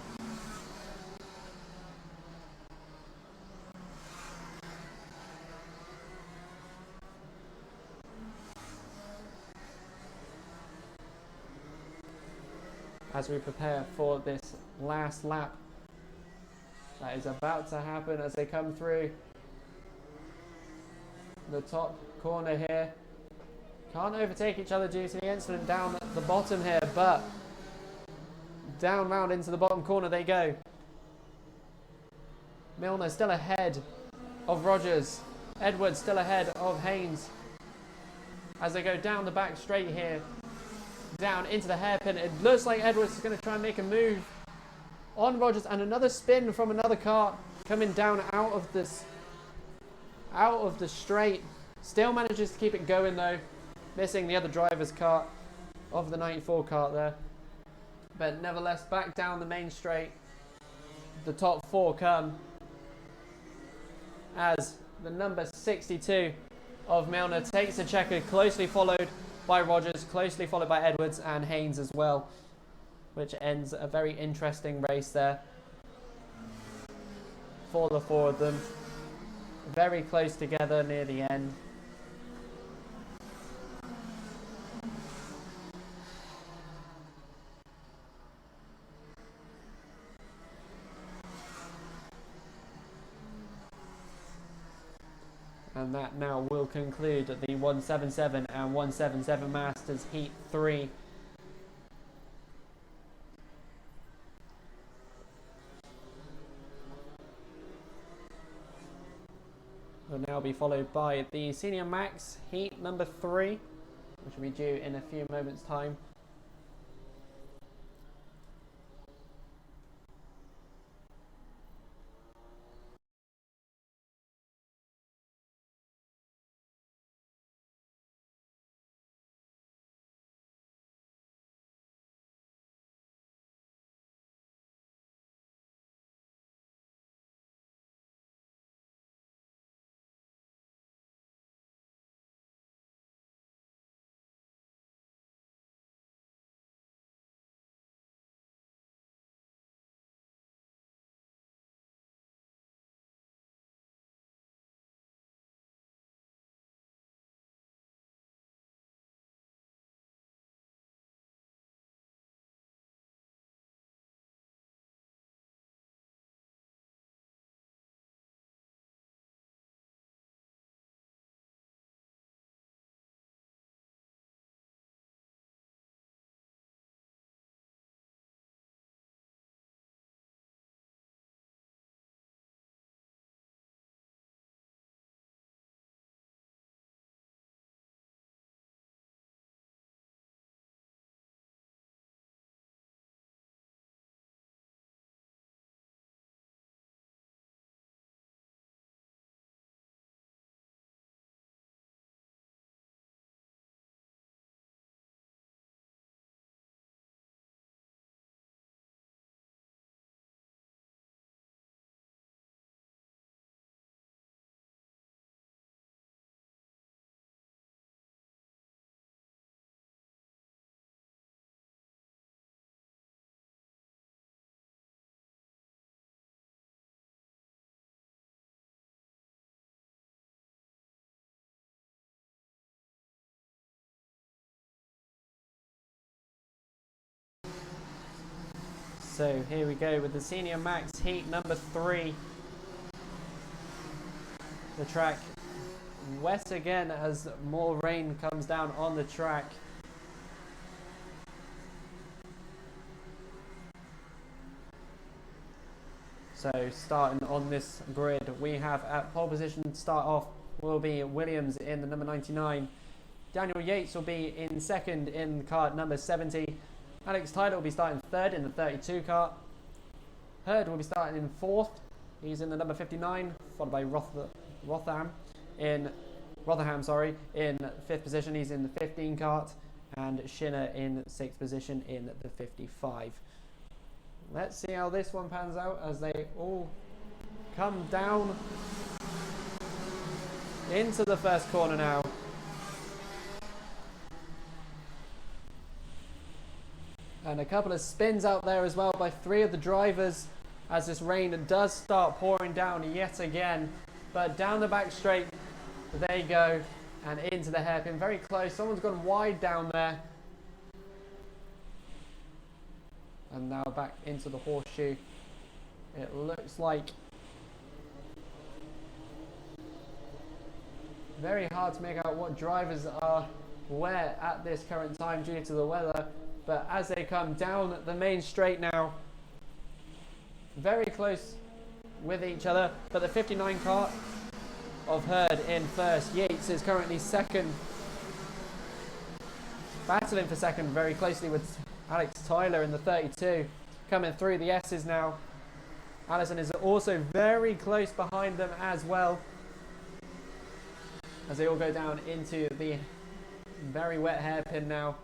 As we prepare for this last lap that is about to happen as they come through the top corner here. Can't overtake each other due to the incident down at the bottom here, but down round into the bottom corner they go. Milner still ahead of Rogers. Edwards still ahead of Haynes as they go down the back straight here, down into the hairpin. It looks like Edwards is going to try and make a move on Rogers, and another spin from another kart coming down out of the straight. Still manages to keep it going though, missing the other driver's kart of the 94 kart there, but nevertheless back down the main straight. The top four come as the number 62 of Milner takes the checker, closely followed by Rogers, closely followed by Edwards and Haynes as well, which ends a very interesting race there for the four of them. Very close together near the end. And that now will conclude the 177 and 177 Masters Heat 3. Will now be followed by the Senior Max Heat number 3, which will be due in a few moments' time. So here we go with the Senior Max Heat number 3. The track wet again as more rain comes down on the track. So starting on this grid, we have at pole position start off will be Williams in the number 99. Daniel Yates will be in second in kart number 70. Alex Tyler will be starting third in the 32 kart. Hurd will be starting in fourth. He's in the number 59, followed by Rotherham in fifth position. He's in the 15 kart, and Shinner in sixth position in the 55. Let's see how this one pans out as they all come down into the first corner now. And a couple of spins out there as well by three of the drivers as this rain does start pouring down yet again. But down the back straight they go and into the hairpin. Very close. Someone's gone wide down there. And now back into the horseshoe. It looks like very hard to make out what drivers are where at this current time due to the weather. But as they come down the main straight now, very close with each other. But the 59 kart of Hurd in first. Yates is currently second. Battling for second very closely with Alex Tyler in the 32. Coming through the S's now. Allison is also very close behind them as well, as they all go down into the very wet hairpin now.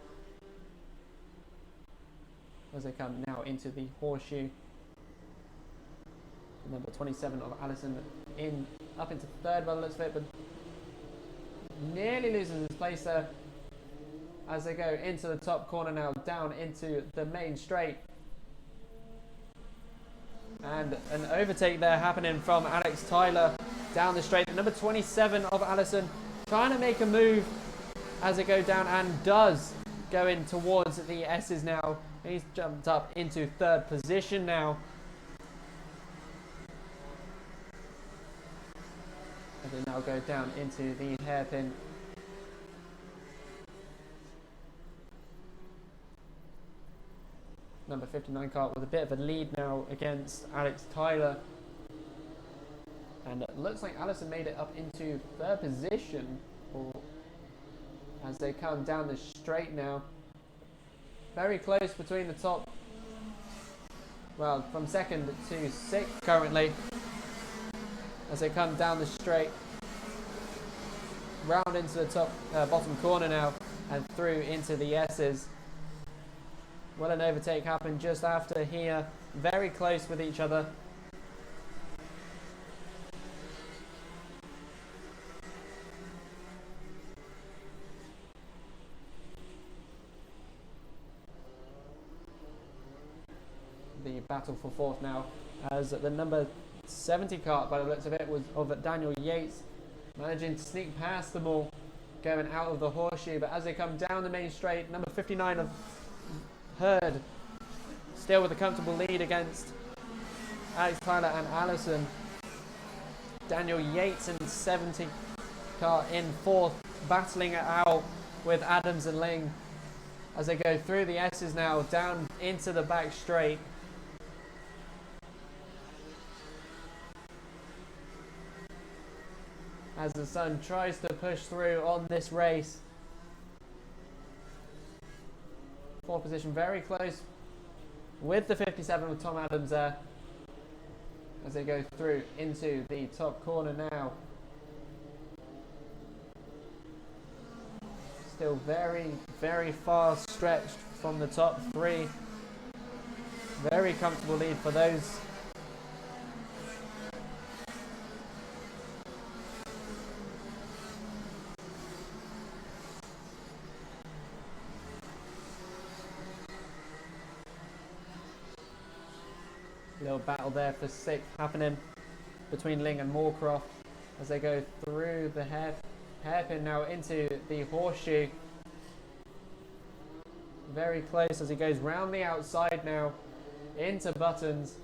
As they come now into the horseshoe. Number 27 of Allison in up into third by the looks of it, but nearly loses his place there as they go into the top corner now, down into the main straight. And an overtake there happening from Alex Tyler down the straight. Number 27 of Allison trying to make a move as they go down, and does go in towards the S's now. He's jumped up into third position now. And they now go down into the hairpin. Number 59 kart with a bit of a lead now against Alex Tyler. And it looks like Allison made it up into third position as they come down the straight now. Very close between the top, well, from second to sixth currently, as they come down the straight, round into the top bottom corner now, and through into the S's. Well, an overtake happened just after here, very close with each other. The battle for fourth now, as the number 70 kart, by the looks of it, was of Daniel Yates, managing to sneak past them all, going out of the horseshoe. But as they come down the main straight, number 59 of Hurd still with a comfortable lead against Alex Tyler and Allison. Daniel Yates in 70 kart in fourth, battling it out with Adams and Ling as they go through the S's now, down into the back straight. As the sun tries to push through on this race. Fourth position very close with the 57 with Tom Adams there, as they go through into the top corner now. Still very, very far stretched from the top three. Very comfortable lead for those. Little battle there for sixth happening between Ling and Moorcroft as they go through the hairpin now into the horseshoe. Very close as he goes round the outside now into Buttons.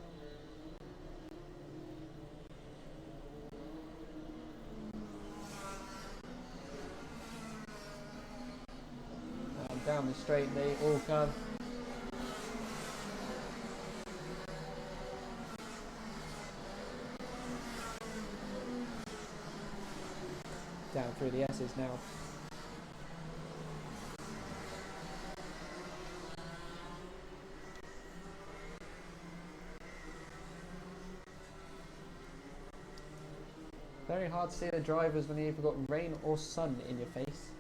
And down the straight they all come. down through the S's now. Very hard to see the drivers when you've got rain or sun in your face.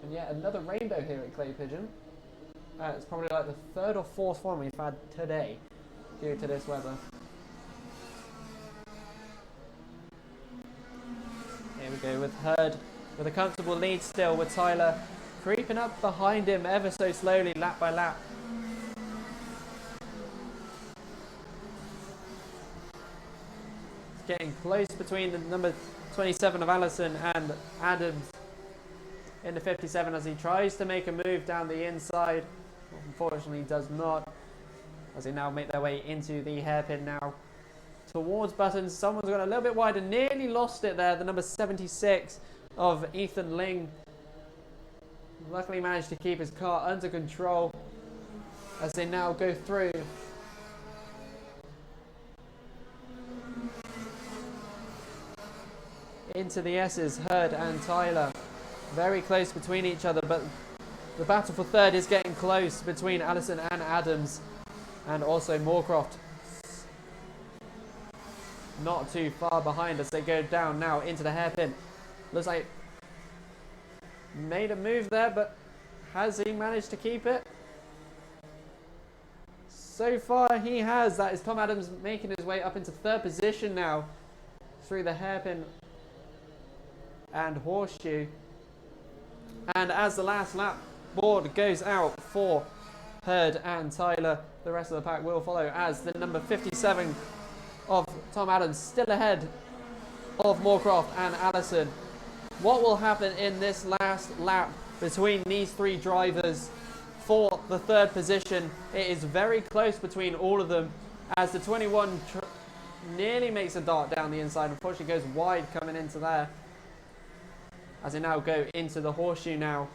And yet another rainbow here at Clay Pigeon. It's probably like the third or fourth one we've had today due to this weather. Here we go with Hurd with a comfortable lead still, with Tyler creeping up behind him ever so slowly, lap by lap. It's getting close between the number 27 of Allison and Adams in the 57 as he tries to make a move down the inside. Unfortunately does not, as they now make their way into the hairpin now towards Buttons. Someone's gone a little bit wide and nearly lost it there, the number 76 of Ethan Ling. Luckily managed to keep his car under control as they now go through. Into the S's, Hurd and Tyler. Very close between each other, but the battle for third is getting close between Allison and Adams, and also Moorcroft. Not too far behind as they go down now into the hairpin. Looks like made a move there, but has he managed to keep it? So far he has. That is Tom Adams making his way up into third position now through the hairpin and horseshoe. And as the last lap board goes out for Hurd and Tyler, the rest of the pack will follow as the number 57 of Tom Adams still ahead of Moorcroft and Allison. What will happen in this last lap between these three drivers for the third position? It is very close between all of them as the 21 nearly makes a dart down the inside. Unfortunately goes wide coming into there as they now go into the horseshoe now.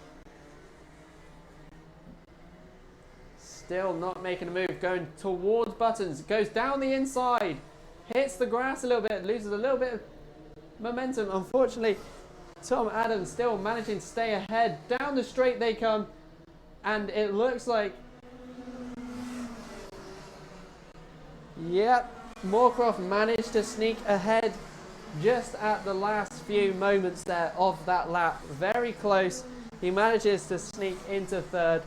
Still not making a move, going towards Buttons, goes down the inside, hits the grass a little bit, loses a little bit of momentum. Unfortunately, Tom Adams still managing to stay ahead. Down the straight they come, and it looks like, yep, Moorcroft managed to sneak ahead just at the last few moments there of that lap. Very close. He manages to sneak into third.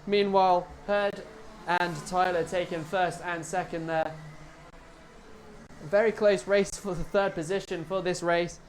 Meanwhile, Hurd and Tyler taking first and second there. Very close race for the third position for this race.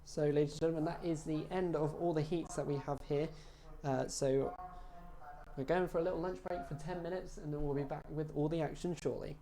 So, ladies and gentlemen, that is the end of all the heats that we have here. So, we're going for a little lunch break for 10 minutes, and then we'll be back with all the action shortly.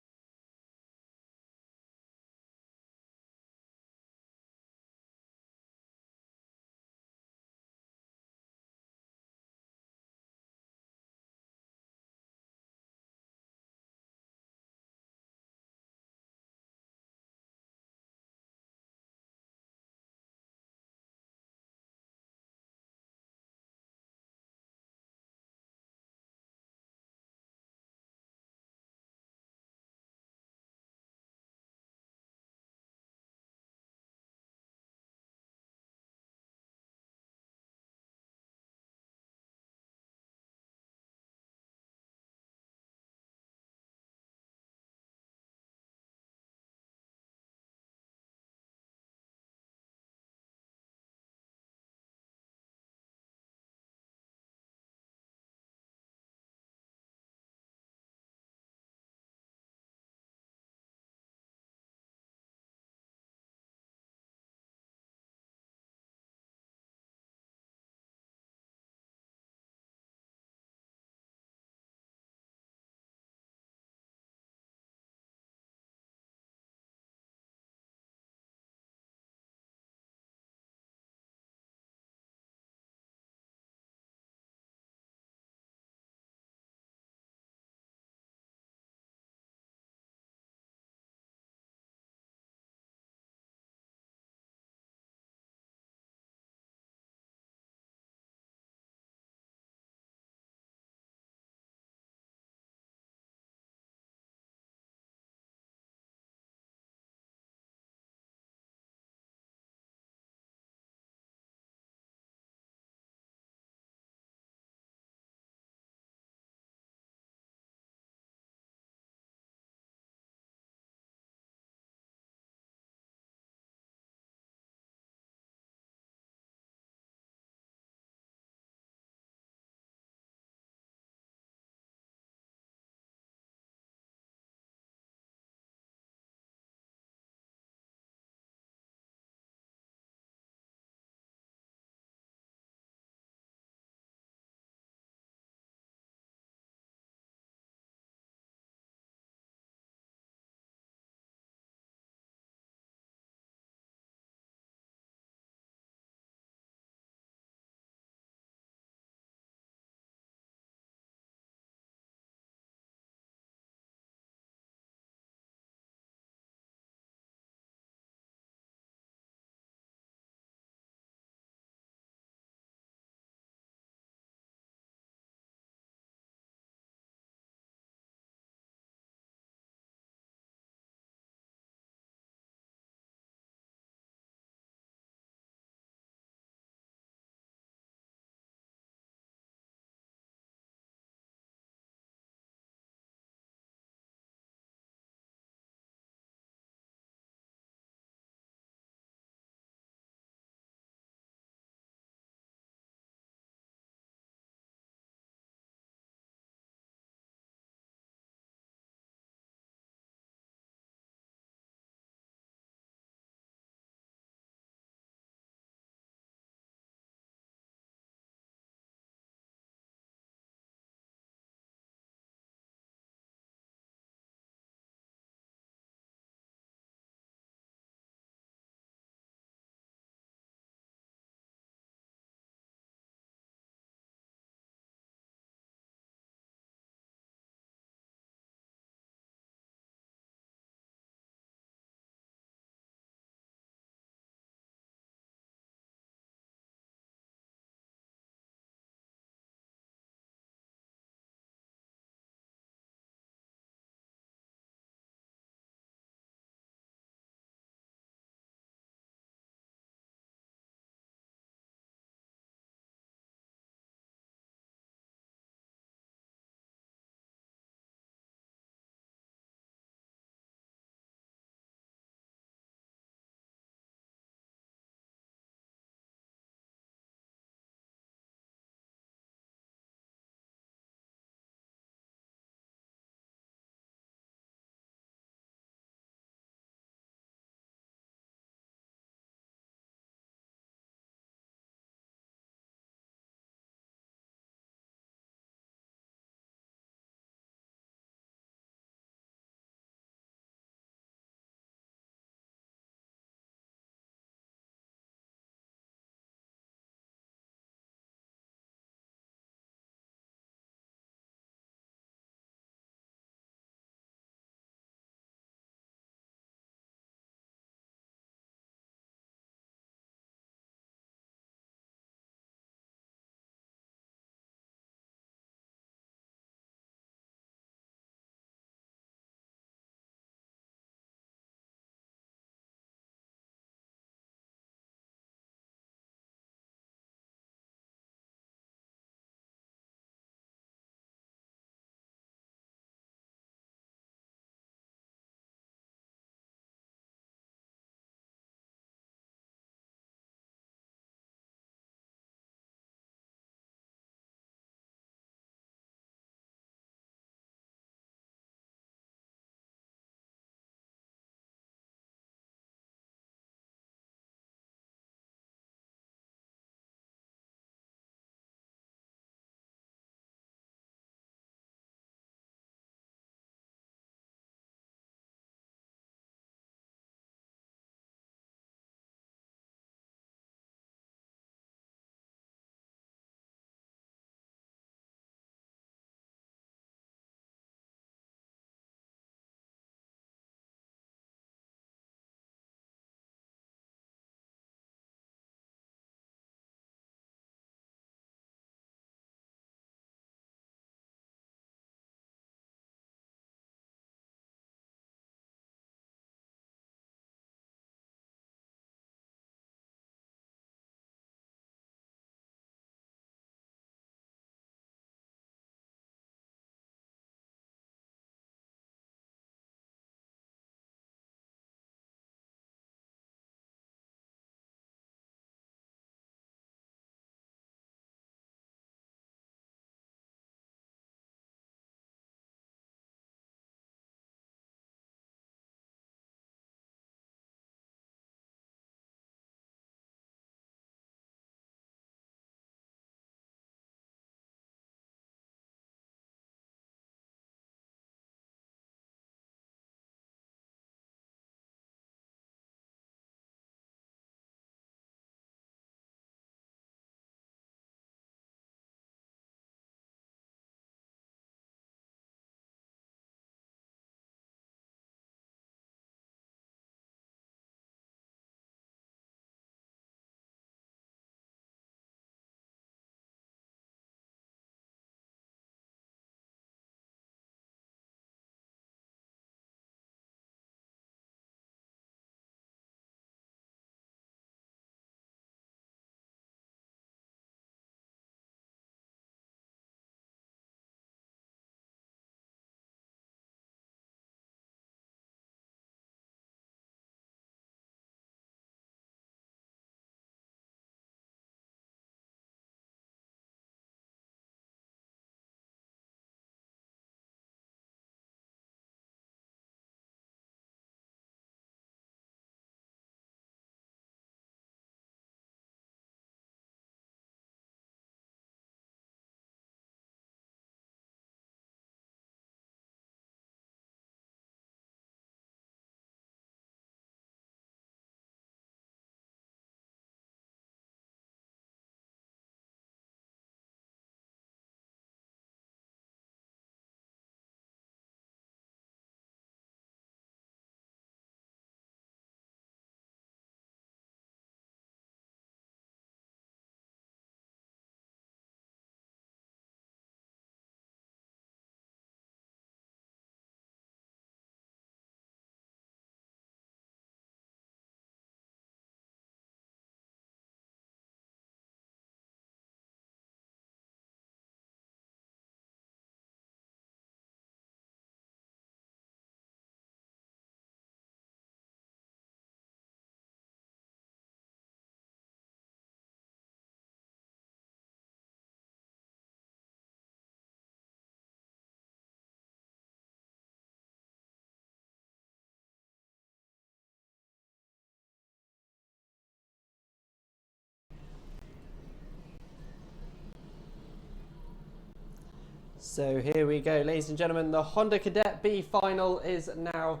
So here we go, ladies and gentlemen. The Honda Cadet B final is now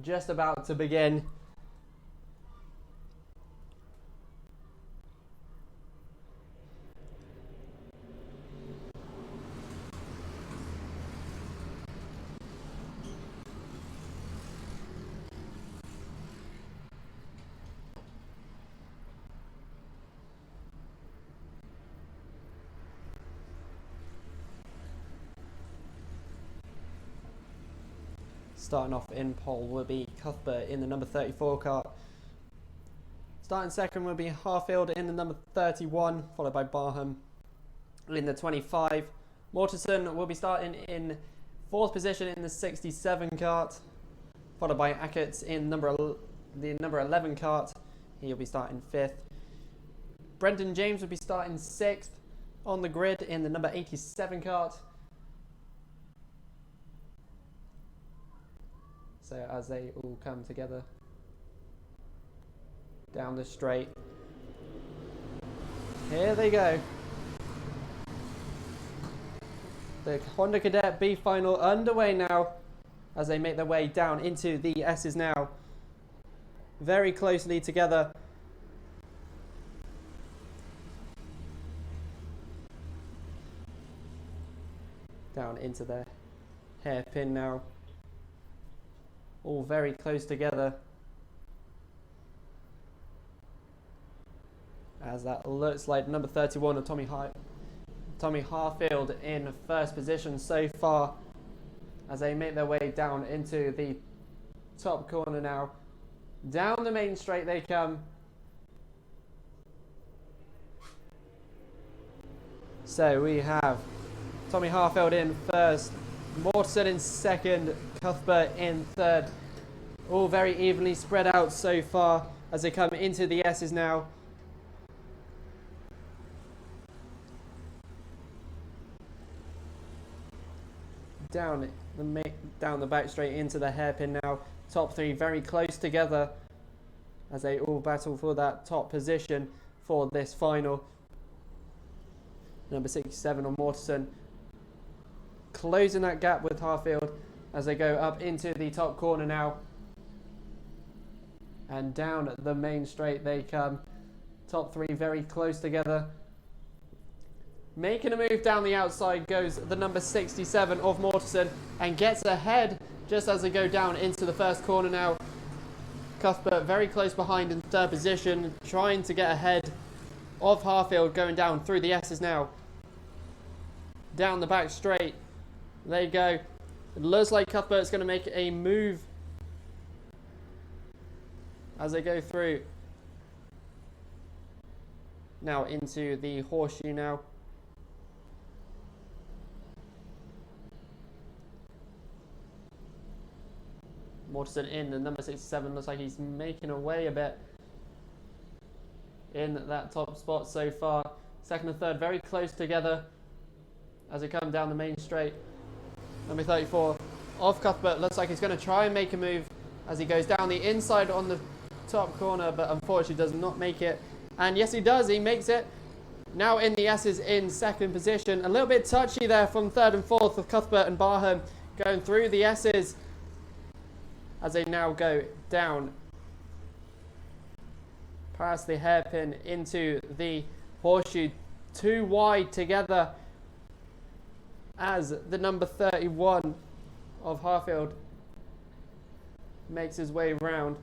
just about to begin. Starting off in pole will be Cuthbert in the number 34 kart. Starting second will be Harfield in the number 31, followed by Barham in the 25. Mortensen will be starting in fourth position in the 67 kart, followed by Ackerts in the number 11 kart. He'll be starting fifth. Brendan James will be starting sixth on the grid in the number 87 kart. So as they all come together down the straight, here they go. The Honda Cadet B final underway now as they make their way down into the S's now. Very closely together. Down into the hairpin now. All very close together. As that looks like number 31 of Tommy Harfield in first position so far. As they make their way down into the top corner now. Down the main straight they come. So we have Tommy Harfield in first, Mortensen in second, Cuthbert in third. All very evenly spread out so far as they come into the S's now. Down the back straight into the hairpin now. Top three very close together as they all battle for that top position for this final. Number 67 on Mortensen, closing that gap with Harfield as they go up into the top corner now. And down the main straight they come. Top three very close together. Making a move down the outside goes the number 67 of Mortensen and gets ahead just as they go down into the first corner now. Cuthbert very close behind in third position, trying to get ahead of Harfield going down through the S's now. Down the back straight. There you go. It looks like Cuthbert's going to make a move as they go through. Now into the horseshoe now. Mortensen in, the number 67 looks like he's making away a bit in that top spot so far. Second and third very close together as they come down the main straight. Number 34 of Cuthbert looks like he's going to try and make a move as he goes down the inside on the top corner, but unfortunately does not make it. And yes, he does. He makes it. Now in the S's in second position. A little bit touchy there from third and fourth with Cuthbert and Barham going through the S's as they now go down past the hairpin into the horseshoe. Too wide together as the number 31 of Harfield makes his way round.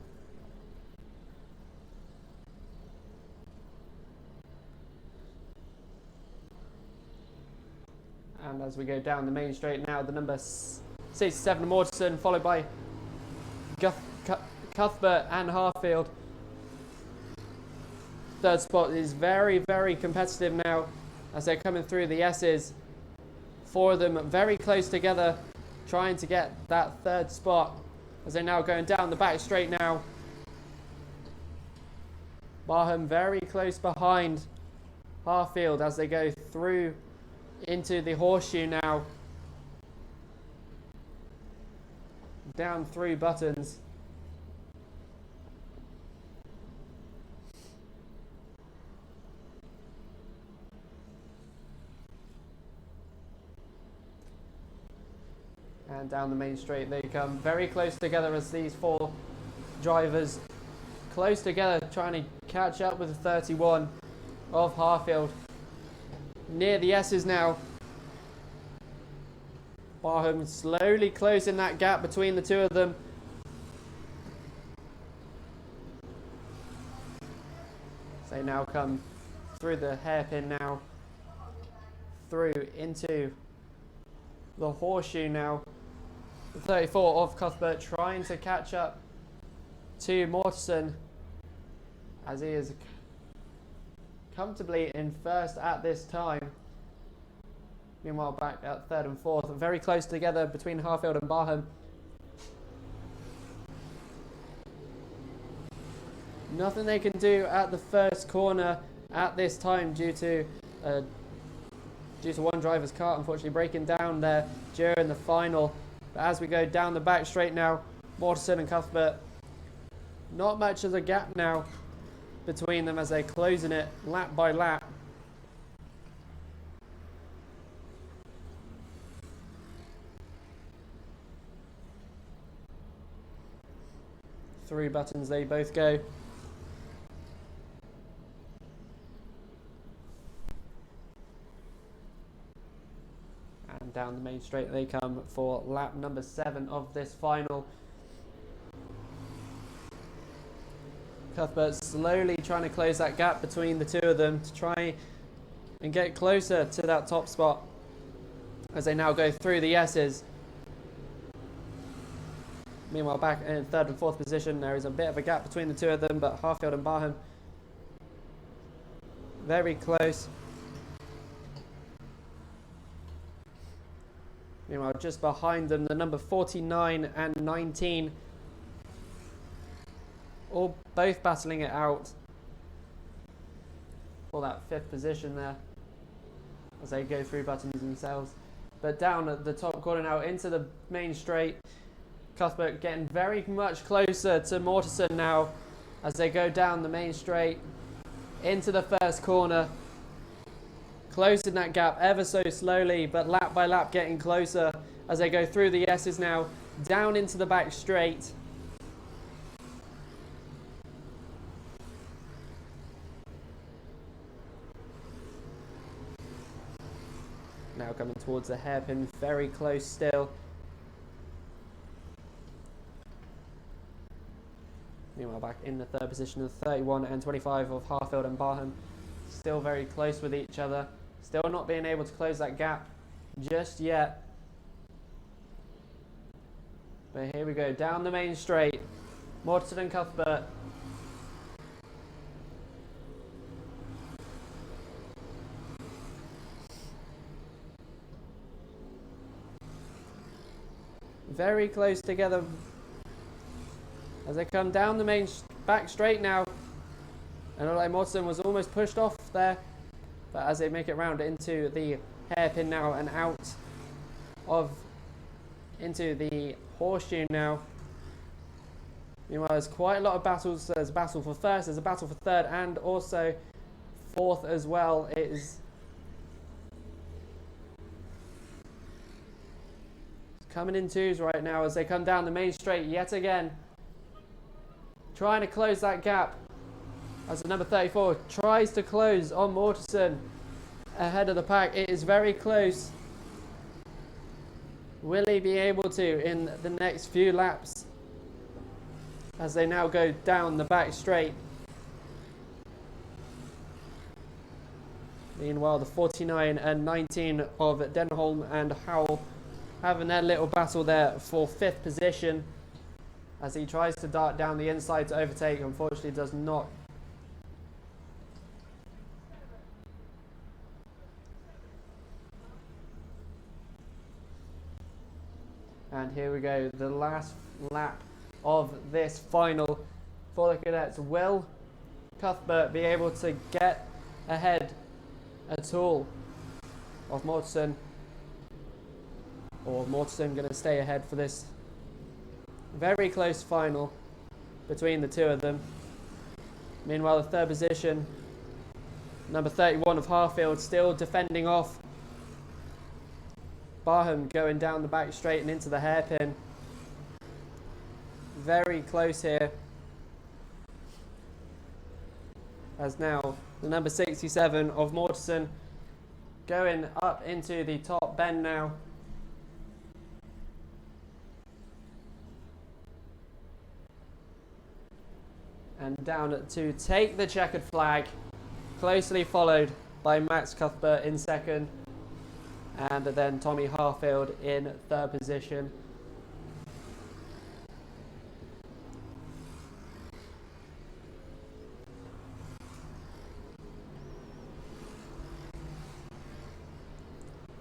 And as we go down the main straight now, the number 67 Mortensen, followed by Cuthbert and Harfield. Third spot is very, very competitive now as they're coming through the S's. Four of them very close together, trying to get that third spot as they're now going down the back straight now. Barham very close behind Harfield as they go through into the horseshoe now. Down through buttons. And down the main straight they come, very close together as these four drivers close together, trying to catch up with the 31 of Harfield. Near the S's now. Barham slowly closing that gap between the two of them. They now come through the hairpin now, through into the horseshoe now. The 34 of Cuthbert trying to catch up to Mortensen as he is comfortably in first at this time. Meanwhile, back at third and fourth, very close together between Harfield and Barham. Nothing they can do at the first corner at this time due to one driver's car unfortunately breaking down there during the final. But as we go down the back straight now, Mortensen and Cuthbert, not much of a gap now between them as they're closing it lap by lap. Three buttons they both go. And down the main straight they come for lap number 7 of this final. Cuthbert slowly trying to close that gap between the two of them to try and get closer to that top spot as they now go through the S's. Meanwhile, back in third and fourth position, there is a bit of a gap between the two of them, but Harfield and Barham very close. Meanwhile, just behind them, the number 49 and 19, all both battling it out for that fifth position there as they go through buttons themselves. But down at the top corner now into the main straight, Cuthbert getting very much closer to Mortensen now as they go down the main straight into the first corner, closing that gap ever so slowly, but lap by lap getting closer as they go through the S's now, down into the back straight. Now coming towards the hairpin, very close still. Meanwhile, back in the third position, the 31 and 25 of Harfield and Barham, still very close with each other, still not being able to close that gap just yet. But here we go, down the main straight, Mortensen and Cuthbert. Very close together as they come down the main back straight now. And like Mortensen was almost pushed off there, but as they make it round into the hairpin now and out of into the horseshoe now. Meanwhile, there's quite a lot of battles. There's a battle for first, there's a battle for third, and also fourth as well. It is coming in twos right now as they come down the main straight yet again, trying to close that gap as the number 34 tries to close on Mortensen ahead of the pack. It is very close. Will he be able to in the next few laps as they now go down the back straight? Meanwhile, the 49 and 19 of Denholm and Howell having their little battle there for fifth position as he tries to dart down the inside to overtake. Unfortunately does not. And here we go, the last lap of this final for the cadets. Will Cuthbert be able to get ahead at all of Mortensen? Or Mortensen going to stay ahead for this very close final between the two of them? Meanwhile, the third position, number 31 of Harfield, still defending off Barham going down the back straight and into the hairpin. Very close here. As now the number 67 of Mortensen going up into the top bend now. And down to take the checkered flag, closely followed by Max Cuthbert in second, and then Tommy Harfield in third position.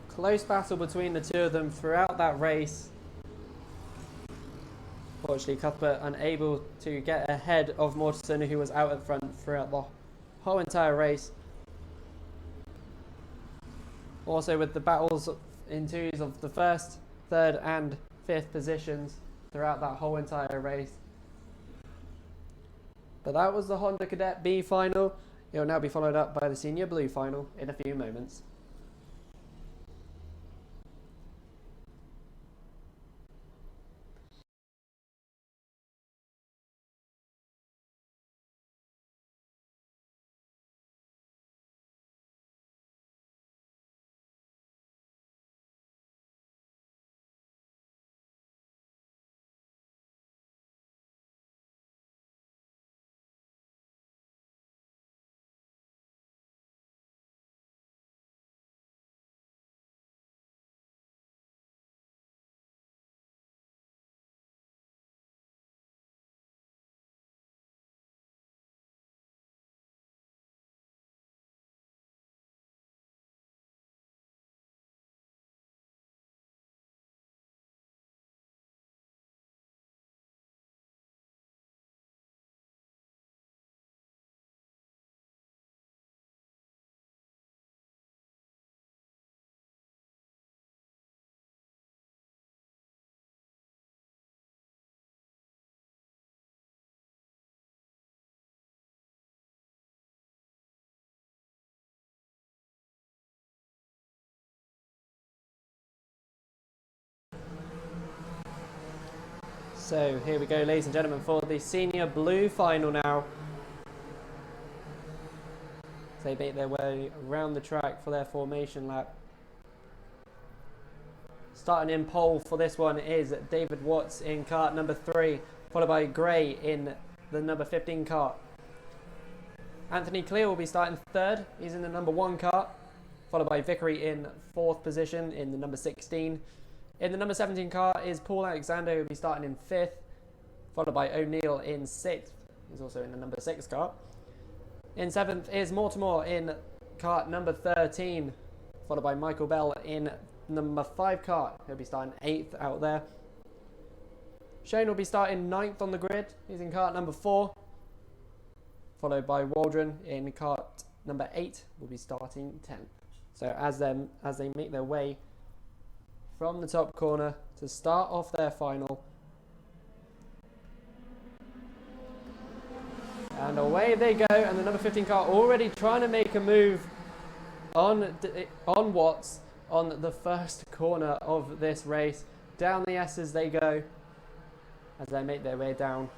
Close battle between the two of them throughout that race. Fortunately, Cuthbert unable to get ahead of Mortensen, who was out at front throughout the whole entire race. Also with the battles in twos of the first, third and fifth positions throughout that whole entire race. But that was the Honda Cadet B final. It will now be followed up by the Senior Blue final in a few moments. So here we go, ladies and gentlemen, for the Senior Blue final now. They make their way around the track for their formation lap. Starting in pole for this one is David Watts in kart number 3, followed by Gray in the number 15 kart. Anthony Clear will be starting third. He's in the number 1 kart, followed by Vickery in 4th position in the number 16. In the number 17 car is Paul Alexander, who will be starting in 5th, followed by O'Neill in 6th. He's also in the number 6 car. In 7th is Mortimer in kart number 13, followed by Michael Bell in number 5 car. He'll be starting 8th out there. Shane will be starting 9th on the grid. He's in kart number 4, followed by Waldron in kart number 8, will be starting 10th. So as they make their way from the top corner to start off their final. And away they go, and the number 15 car already trying to make a move on Watts on the first corner of this race. Down the S's they go as they make their way down.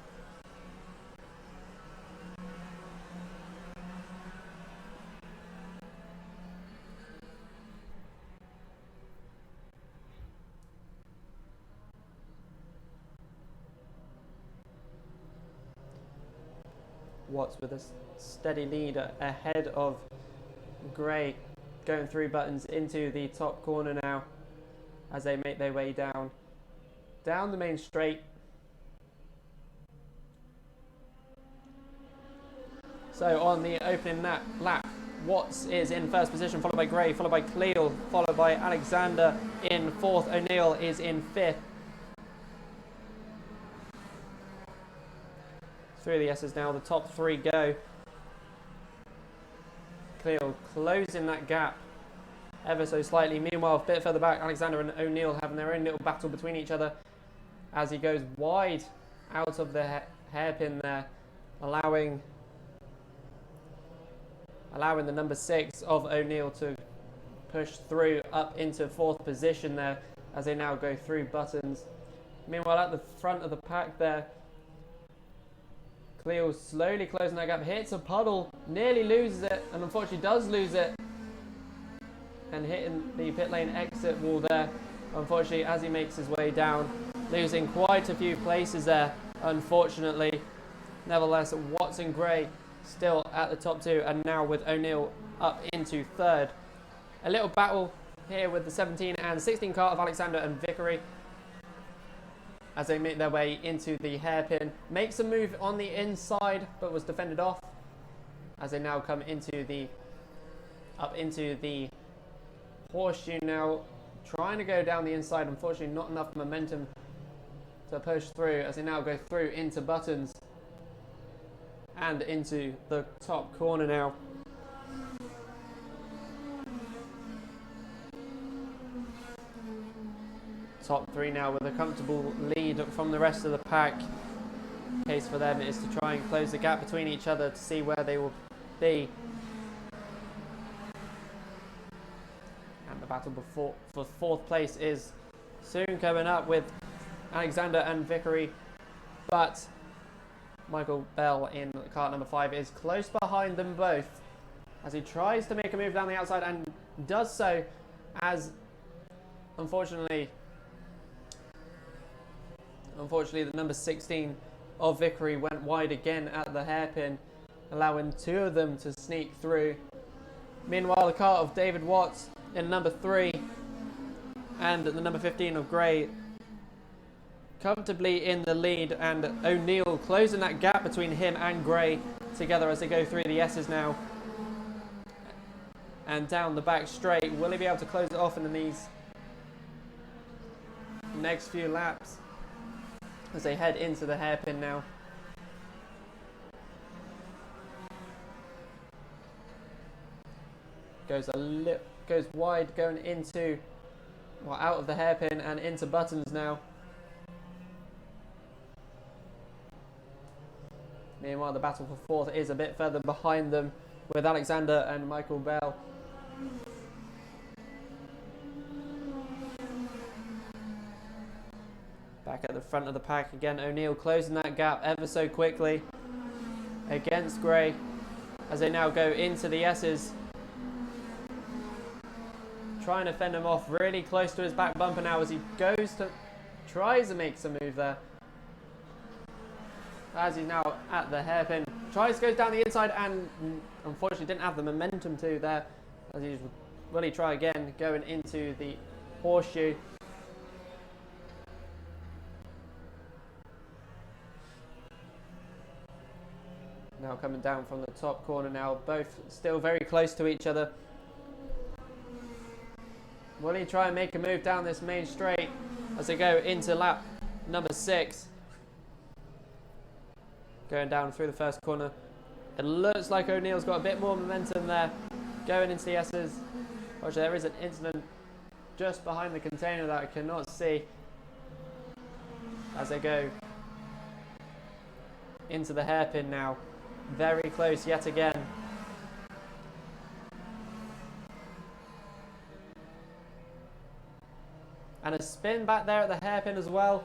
Watts with a steady lead ahead of Gray, going through buttons into the top corner now as they make their way down the main straight. So on the opening lap, Watts is in first position, followed by Gray, followed by Cleal, followed by Alexander in 4th. O'Neill is in 5th. Through the S's now, the top 3 go. Cleal closing that gap ever so slightly. Meanwhile, a bit further back, Alexander and O'Neill having their own little battle between each other as he goes wide out of the hairpin there, allowing the number 6 of O'Neill to push through up into 4th position there as they now go through buttons. Meanwhile, at the front of the pack there, Cleo slowly closing that gap, hits a puddle, nearly loses it, and unfortunately does lose it, and hitting the pit lane exit wall there, unfortunately, as he makes his way down, losing quite a few places there, unfortunately. Nevertheless, Watson Gray still at the top 2, and now with O'Neill up into 3rd. A little battle here with the 17 and 16 car of Alexander and Vickery as they make their way into the hairpin. Makes a move on the inside, but was defended off as they now come into the up into the horseshoe now, trying to go down the inside. Unfortunately, not enough momentum to push through as they now go through into buttons and into the top corner now. Top 3 now with a comfortable lead from the rest of the pack. Case for them is to try and close the gap between each other to see where they will be. And the battle for 4th place is soon coming up with Alexander and Vickery, but Michael Bell in cart number 5 is close behind them both as he tries to make a move down the outside and does so as unfortunately the number 16 of Vickery went wide again at the hairpin, allowing 2 of them to sneak through. Meanwhile, the car of David Watts in number 3 and the number 15 of Gray comfortably in the lead, and O'Neill closing that gap between him and Gray together as they go through the S's now. And down the back straight, will he be able to close it off in these next few laps as they head into the hairpin now? Goes wide, going into, well, out of the hairpin and into buttons now. Meanwhile, the battle for 4th is a bit further behind them with Alexander and Michael Bell. Back at the front of the pack again, O'Neill closing that gap ever so quickly against Gray as they now go into the S's. Trying to fend him off really close to his back bumper now as he tries to make some move there. As he's now at the hairpin, tries to go down the inside and unfortunately didn't have the momentum to there. As he's really try again, going into the horseshoe. Now coming down from the top corner now, both still very close to each other. Will he try and make a move down this main straight as they go into lap number 6? Going down through the first corner. It looks like O'Neill's got a bit more momentum there. Going into the S's. Watch, there is an incident just behind the container that I cannot see as they go into the hairpin now. Very close yet again. And a spin back there at the hairpin as well.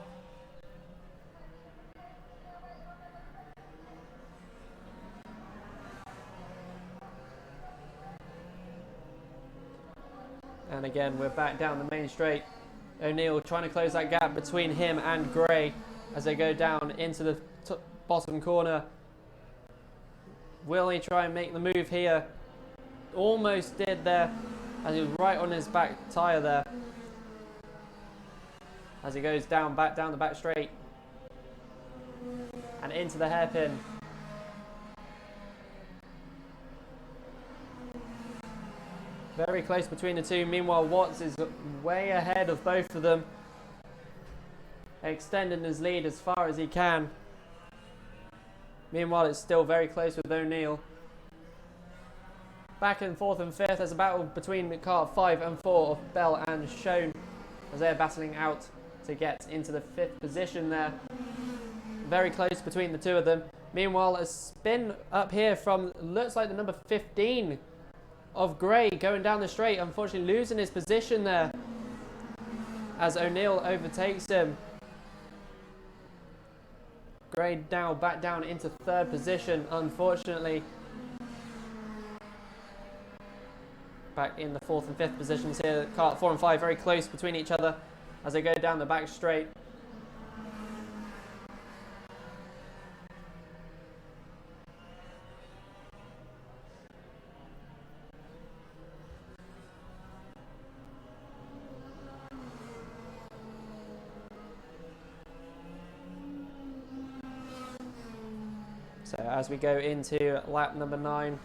And again, we're back down the main straight. O'Neill trying to close that gap between him and Gray as they go down into the bottom corner. Will he try and make the move here? Almost did there as he was right on his back tyre there. As he goes down the back straight and into the hairpin. Very close between the two. Meanwhile, Watts is way ahead of both of them, extending his lead as far as he can. Meanwhile, it's still very close with O'Neill. Back in 4th and 5th, there's a battle between car 5 and 4 of Bell and Schoen as they're battling out to get into the 5th position there. Very close between the two of them. Meanwhile, a spin up here from, looks like the number 15 of Gray going down the straight, unfortunately losing his position there as O'Neill overtakes him. Gray now back down into third position, unfortunately. Back in the fourth and fifth positions here. Kart 4 and 5 very close between each other as they go down the back straight. So as we go into lap number 9,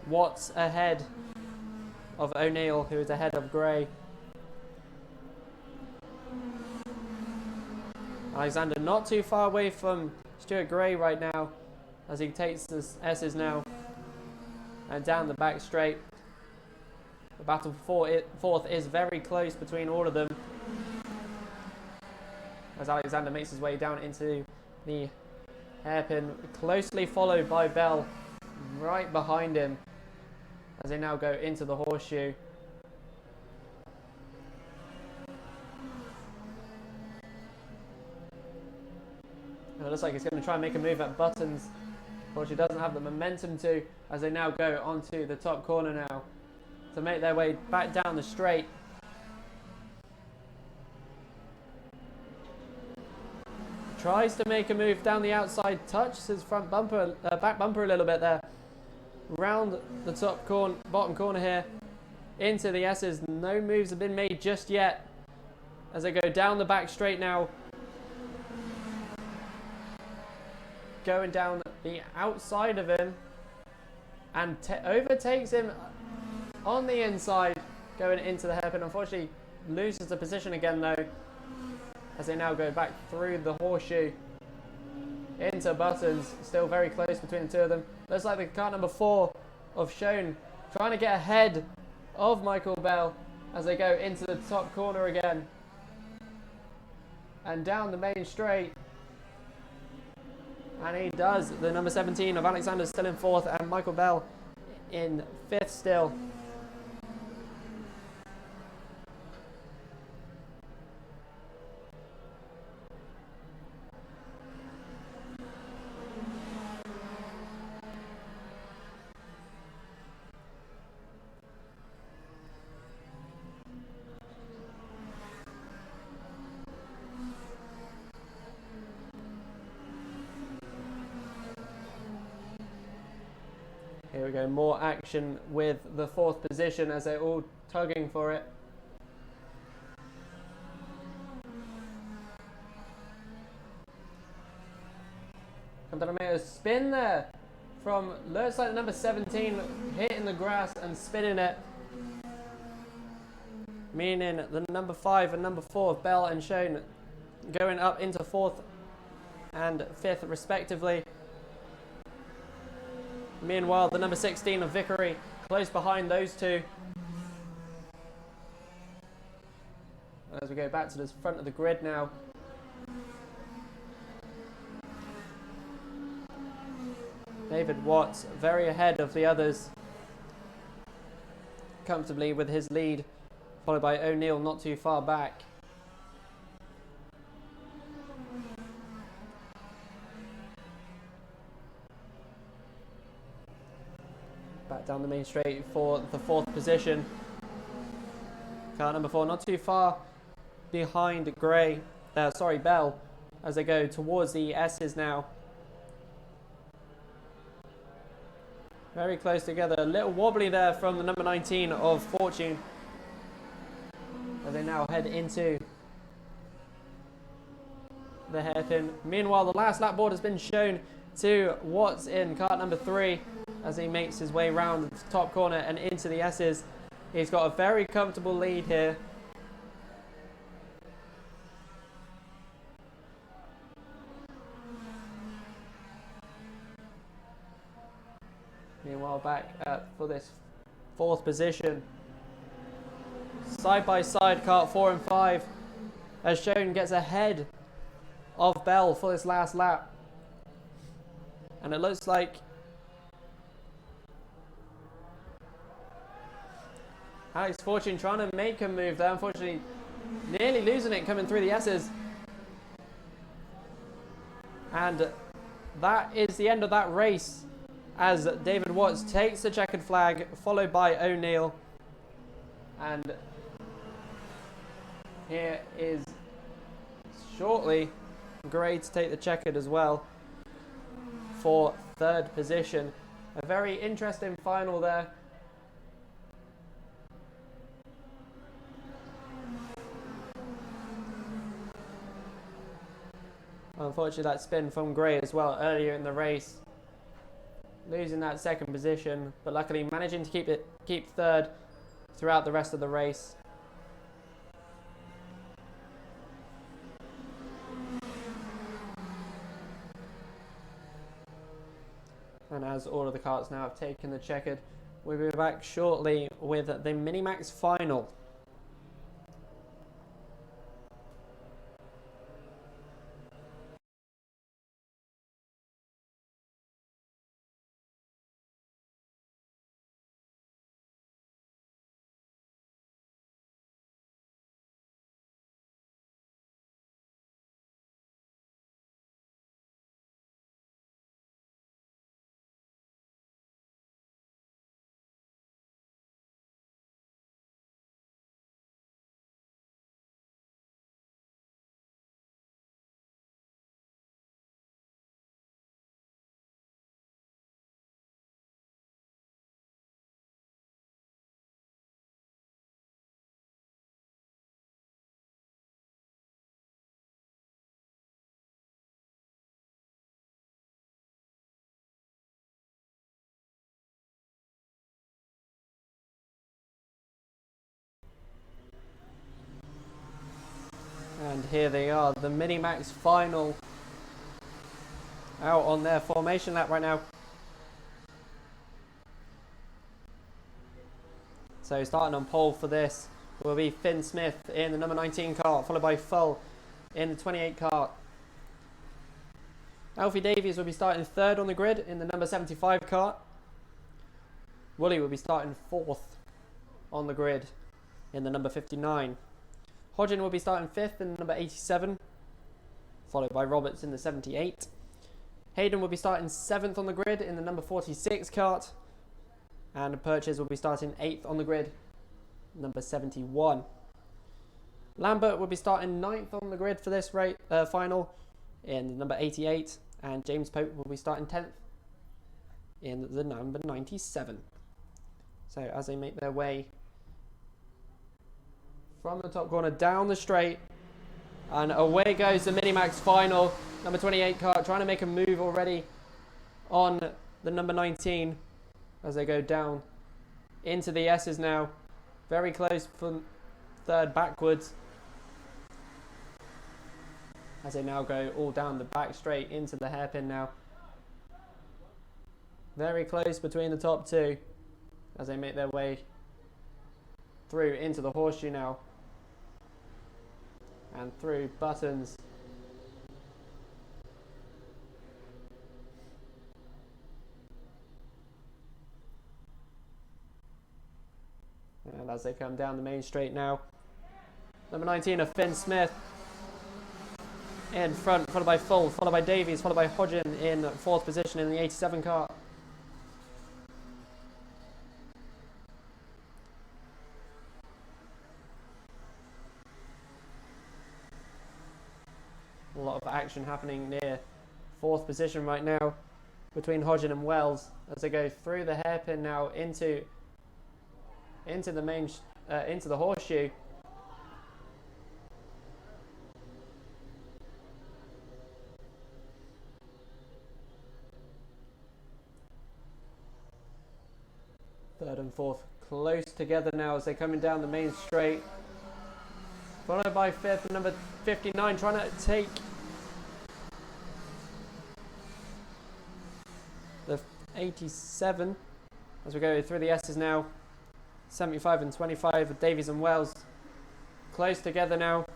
Watts ahead of O'Neill, who is ahead of Gray. Alexander not too far away from Stuart Gray right now as he takes the S's now and down the back straight. The battle for fourth is very close between all of them as Alexander makes his way down into the hairpin, closely followed by Bell right behind him as they now go into the horseshoe. And it looks like he's going to try and make a move at Buttons, but he doesn't have the momentum to, as they now go onto the top corner now to make their way back down the straight. Tries to make a move down the outside, touches his front bumper, back bumper a little bit there. Round the top corner, bottom corner here, into the S's. No moves have been made just yet as they go down the back straight now. Going down the outside of him and overtakes him on the inside, going into the hairpin. Unfortunately, loses the position again though, as they now go back through the horseshoe into Buttons. Still very close between the two of them. Looks like the car number 4 of Schoen trying to get ahead of Michael Bell as they go into the top corner again and down the main straight. And he does. The number 17 of Alexander still in 4th and Michael Bell in 5th still. Here we go, more action with the 4th position as they're all tugging for it. Cantaromeo spin there from, looks like the number 17 hitting the grass and spinning it. Meaning the number 5 and number 4 of Bell and Schoen going up into 4th and 5th respectively. Meanwhile, the number 16 of Vickery close behind those two. And as we go back to the front of the grid now, David Watts very ahead of the others, comfortably with his lead, followed by O'Neill not too far back. Back down the main straight for the 4th position. Car number 4 not too far behind Bell, as they go towards the S's now. Very close together. A little wobbly there from the number 19 of Fortune, as they now head into the hairpin. Meanwhile, the last lap board has been shown to Watts in kart number 3 as he makes his way round the top corner and into the S's. He's got a very comfortable lead here. Meanwhile, back for this 4th position, side by side, kart 4 and 5, as Schoen gets ahead of Bell for this last lap. And it looks like Alex Fortune trying to make a move there. Unfortunately, nearly losing it coming through the S's. And that is the end of that race as David Watts takes the checkered flag, followed by O'Neill. And here is shortly Gray to take the checkered as well for third position. A very interesting final there. Unfortunately, that spin from Gray as well earlier in the race, losing that second position, but luckily managing to keep third throughout the rest of the race. And as all of the karts now have taken the checkered, we'll be back shortly with the Minimax final. And here they are, the Minimax final, out on their formation lap right now. So starting on pole for this will be Finn Smith in the number 19 kart, followed by Full in the 28 kart. Alfie Davies will be starting third on the grid in the number 75 kart. Woolley will be starting fourth on the grid in the number 59. Hodgin will be starting fifth in the number 87, followed by Roberts in the 78. Hayden will be starting seventh on the grid in the number 46 kart. And Purchase will be starting 8th on the grid, number 71. Lambert will be starting 9th on the grid for this final in the number 88. And James Pope will be starting 10th in the number 97. So as they make their way from the top corner down the straight, and away goes the Minimax final. Number 28 kart trying to make a move already on the number 19 as they go down into the S's now. Very close from third backwards as they now go all down the back straight into the hairpin now. Very close between the top two as they make their way through into the horseshoe now. And through buttons. And as they come down the main straight now, number 19 of Finn Smith in front, followed by Full, followed by Davies, followed by Hodgin in fourth position in the 87 kart. A lot of action happening near fourth position right now between Hodgin and Wells as they go through the hairpin now into the main into the horseshoe. Third and fourth close together now as they're coming down the main straight. Followed by fifth, number 59 trying to take the 87 as we go through the S's now. 75 and 25 with Davies and Wells close together now.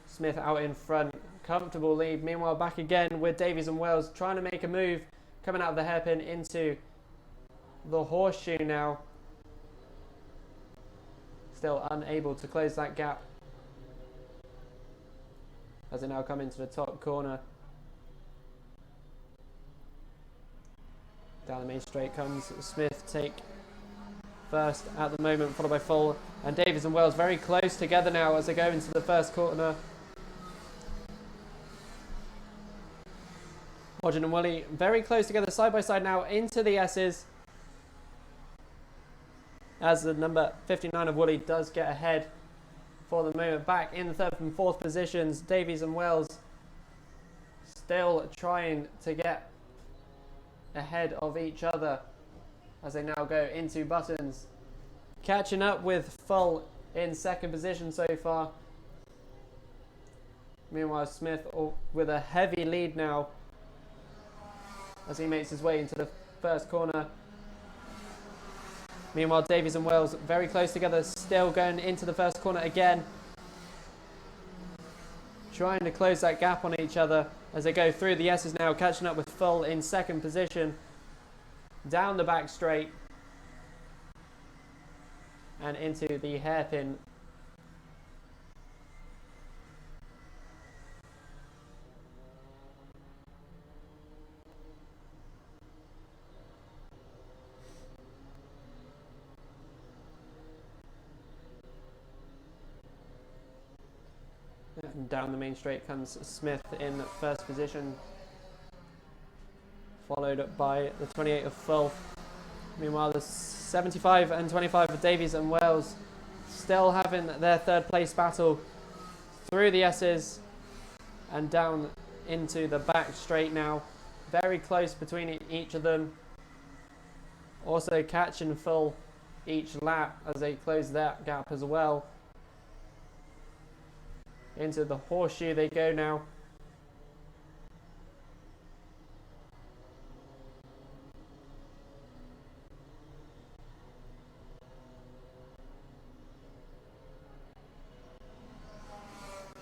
Smith out in front, comfortable lead. Meanwhile, back again with Davies and Wells trying to make a move, coming out of the hairpin into the horseshoe now. still unable to close that gap as they now come into the top corner. Down the main straight comes Smith, take first at the moment, followed by Full and Davies and Wells very close together now as they go into the first corner. Hodgin and Woolley very close together, side by side now into the S's, as the number 59 of Woolley does get ahead for the moment. Back in the third and fourth positions, Davies and Wells still trying to get ahead of each other as they now go into buttons. Catching up with Full in second position so far. Meanwhile, Smith with a heavy lead now as he makes his way into the first corner. Meanwhile, Davies and Wells very close together, still going into the first corner again. Trying to close that gap on each other as they go through the S's now, catching up with Full in second position. Down the back straight and into the hairpin. And down the main straight comes Smith in first position, followed by the 28 of Full. Meanwhile, the 75 and 25 of Davies and Wells still having their third place battle through the S's and down into the back straight now. Very close between each of them. Also catching Full each lap as they close that gap as well. Into the horseshoe they go now.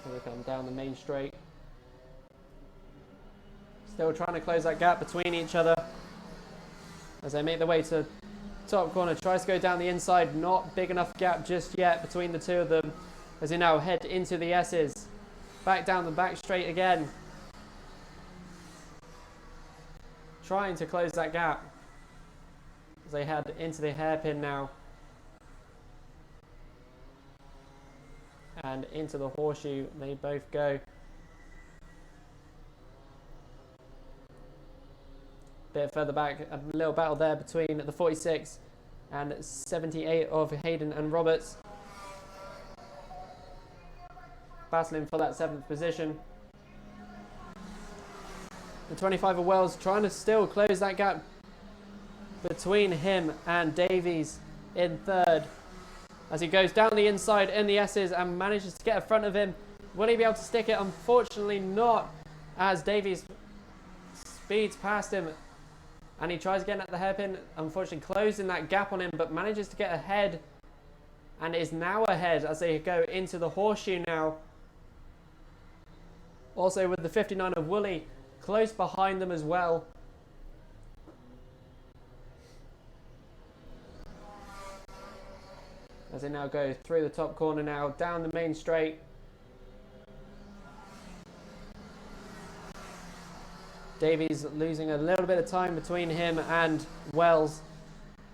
Here they come down the main straight. Still trying to close that gap between each other as they make their way to top corner. Tries to go down the inside. Not big enough gap just yet between the two of them as they now head into the S's. Back down the back straight again. Trying to close that gap as they head into the hairpin now. And into the horseshoe they both go. Bit further back, a little battle there between the 46 and 78 of Hayden and Roberts. Battling for that 7th position. The 25 of Wells trying to still close that gap between him and Davies in third as he goes down the inside in the S's and manages to get in front of him. Will he be able to stick it? Unfortunately not, as Davies speeds past him and he tries again at the hairpin, unfortunately closing that gap on him, but manages to get ahead and is now ahead as they go into the horseshoe now. Also with the 59 of Woolley close behind them as well. As they now go through the top corner now, down the main straight. Davies losing a little bit of time between him and Wells.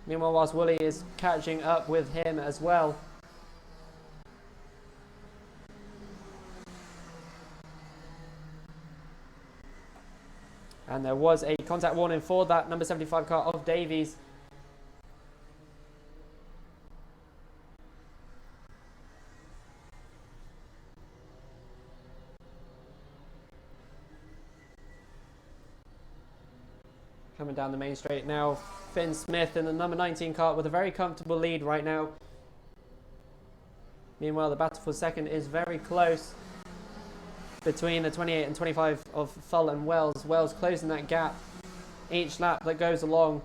Meanwhile, whilst Woolley is catching up with him as well. And there was a contact warning for that number 75 car of Davies. Coming down the main straight now, Finn Smith in the number 19 car with a very comfortable lead right now. Meanwhile, the battle for second is very close between the 28 and 25 of Full and Wells. Wells closing that gap each lap that goes along.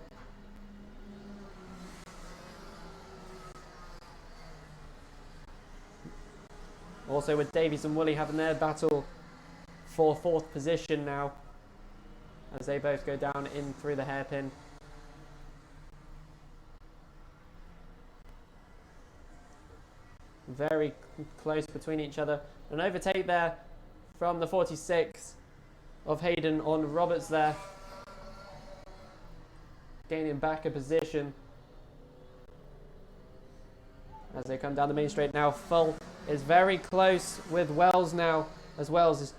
Also with Davies and Woolley having their battle for fourth position now as they both go down in through the hairpin. very close between each other. An overtake there from the 46 of Hayden on Roberts there. Gaining back a position as they come down the main straight now. Full is very close with Wells now, as Wells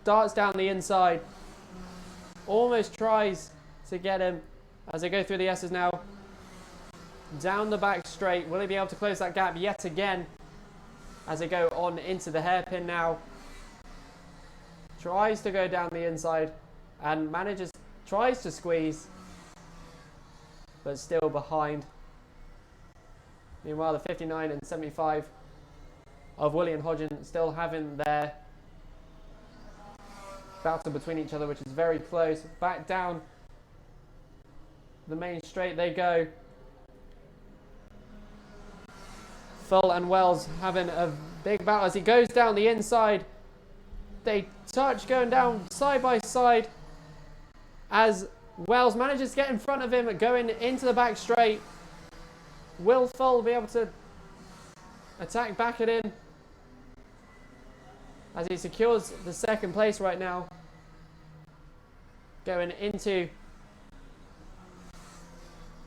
darts down the inside. Almost tries to get him as they go through the S's now. Down the back straight. Will he be able to close that gap yet again as they go on into the hairpin now? Tries to go down the inside and tries to squeeze, but still behind. Meanwhile, the 59 and 75 of Willie and Hodgin still having their battle between each other, which is very close. Back down the main straight they go. Full and Wells having a big battle as he goes down the inside. They touch going down side by side as Wells manages to get in front of him going into the back straight. Will Full be able to attack back at him as he secures the second place right now? Going into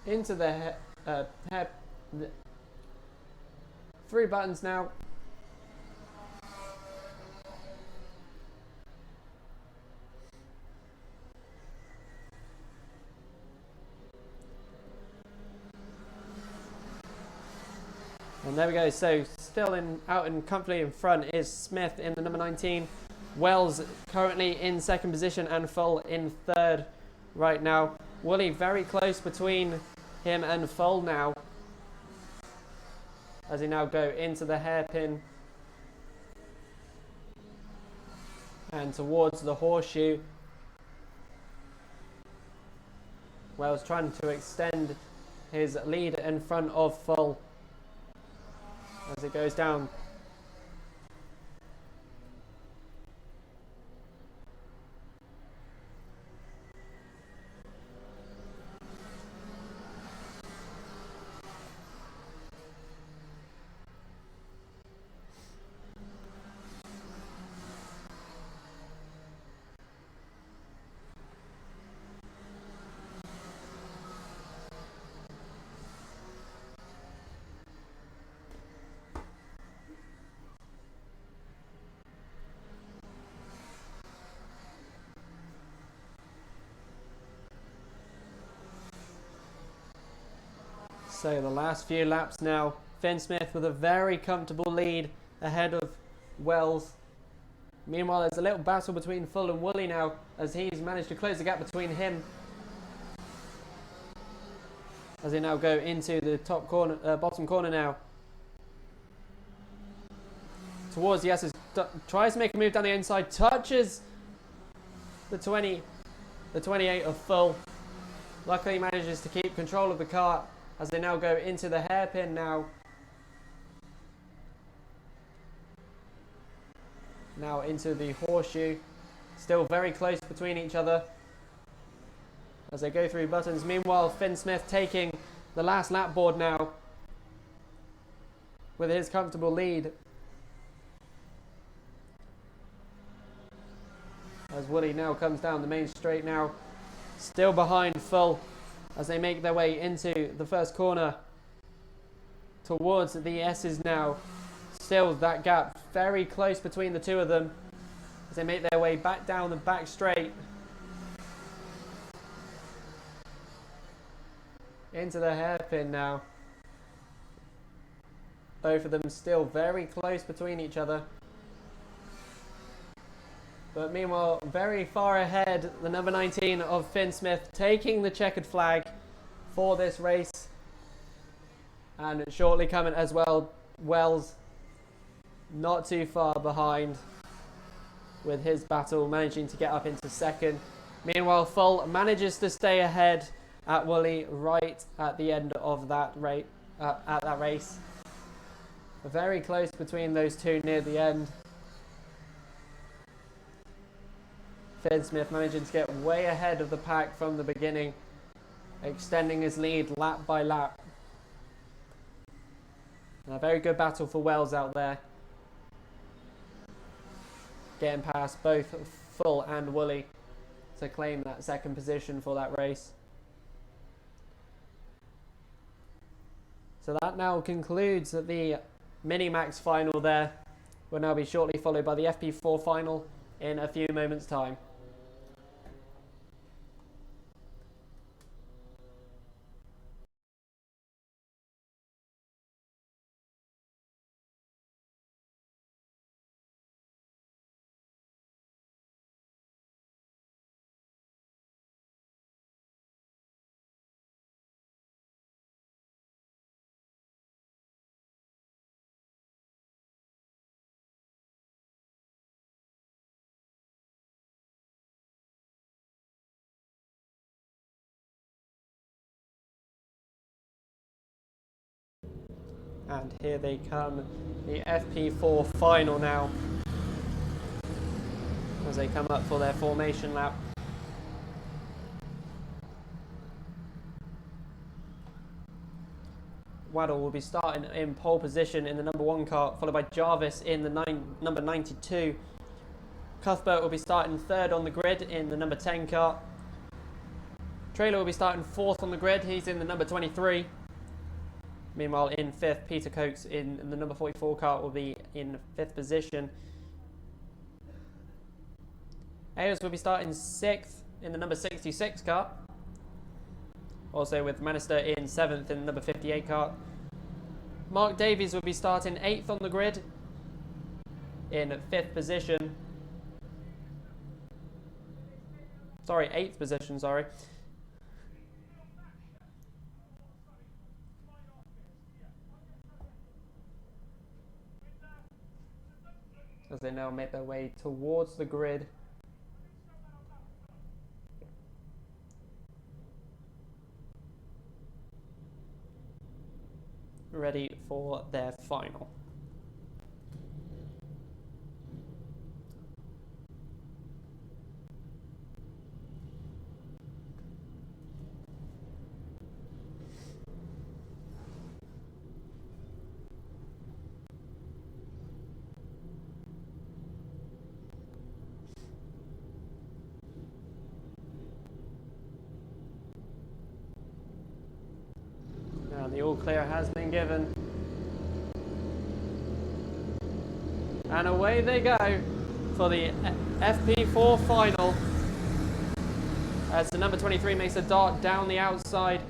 the three buttons now. And there we go. So still out and comfortably in front is Smith in the number 19. Wells currently in second position and Full in third right now. Woolley very close between him and Full now, as they now go into the hairpin and towards the horseshoe. Wells trying to extend his lead in front of Full as it goes down. So the last few laps now, Finn Smith with a very comfortable lead ahead of Wells. Meanwhile, there's a little battle between Full and Woolley now, as he's managed to close the gap between him. As they now go into the top corner, bottom corner now. Towards the S's, tries to make a move down the inside, touches the 28 of Full. Luckily manages to keep control of the kart as they now go into the hairpin now. Now into the horseshoe. Still very close between each other as they go through buttons. Meanwhile, Finn Smith taking the last lap board now with his comfortable lead. As Woody now comes down the main straight now. Still behind Full as they make their way into the first corner towards the S's now. Still that gap very close between the two of them as they make their way back down the back straight into the hairpin now. Both of them still very close between each other. But meanwhile, very far ahead, the number 19 of Finn Smith taking the checkered flag for this race. And shortly coming as well, Wells not too far behind with his battle, managing to get up into second. Meanwhile, Full manages to stay ahead at Woolley right at the end of that race. Very close between those two near the end. Finn Smith managing to get way ahead of the pack from the beginning, extending his lead lap by lap. A very good battle for Wells out there. Getting past both Full and Woolley to claim that second position for that race. So that now concludes the Minimax final there. Will now be shortly followed by the FP4 final in a few moments' time. And here they come, the FP4 final now, as they come up for their formation lap. Waddle will be starting in pole position in the number 1 kart, followed by Jarvis in the number 92. Cuthbert will be starting 3rd on the grid in the number 10 kart. Trailer will be starting 4th on the grid, he's in the number 23. Meanwhile, in 5th, Peter Cokes in the number 44 kart will be in 5th position. Ayers will be starting 6th in the number 66 kart. Also with Manister in 7th in the number 58 kart. Mark Davies will be starting 8th on the grid in 5th position. Sorry, 8th position, sorry. As they now make their way towards the grid. Ready for their final. Now the all clear has been given. And away they go for the FP4 final. As the number 23 makes a dart down the outside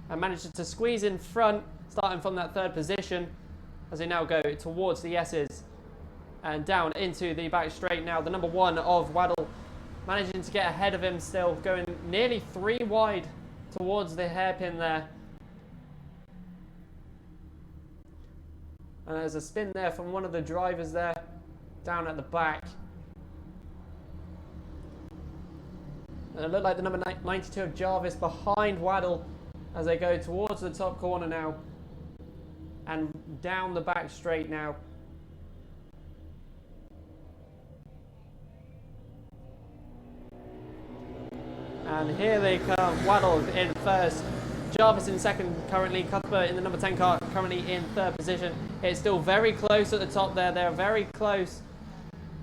and manages to squeeze in front, starting from that 3rd position, as they now go towards the S's and down into the back straight now. The number 1 of Waddle managing to get ahead of him still, going nearly 3 wide towards the hairpin there. And there's a spin there from one of the drivers there, down at the back. And it looked like the number 92 of Jarvis behind Waddle as they go towards the top corner now. And down the back straight now. And here they come, Waddle in 1st. Jarvis in 2nd currently, Cuthbert in the number 10 kart currently in 3rd position. It's still very close at the top there. They're very close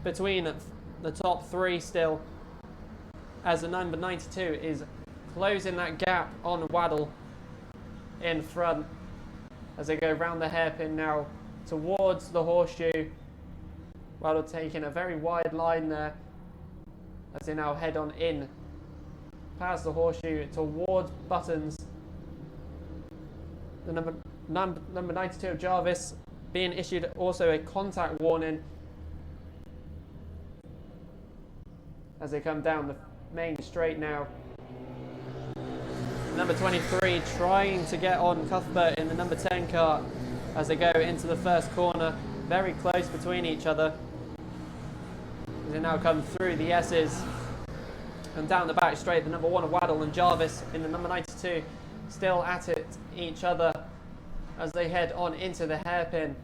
between the top 3 still, as the number 92 is closing that gap on Waddle in front as they go round the hairpin now towards the horseshoe. Waddle taking a very wide line there as they now head on in past the horseshoe towards Buttons. The number 92 of Jarvis being issued also a contact warning as they come down the main straight now. Number 23 trying to get on Cuthbert in the number 10 kart as they go into the 1st corner, very close between each other as they now come through the S's and down the back straight. The number 1 of Waddle and Jarvis in the number 92 still at it each other as they head on into the hairpin.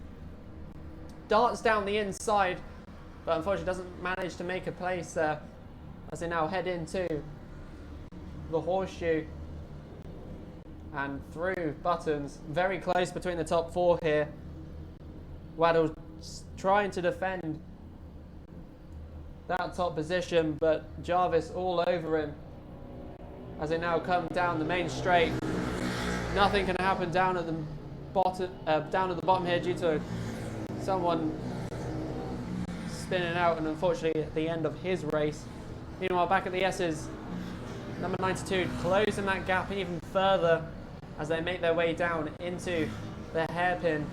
Darts down the inside, but unfortunately doesn't manage to make a place there as they now head into the horseshoe and through Buttons. Very close between the top 4 here. Waddle trying to defend that top position, but Jarvis all over him as they now come down the main straight. Nothing can happen down at the bottom here due to someone spinning out, and unfortunately at the end of his race. Meanwhile, back at the S's, number 92 closing that gap even further as they make their way down into the hairpin.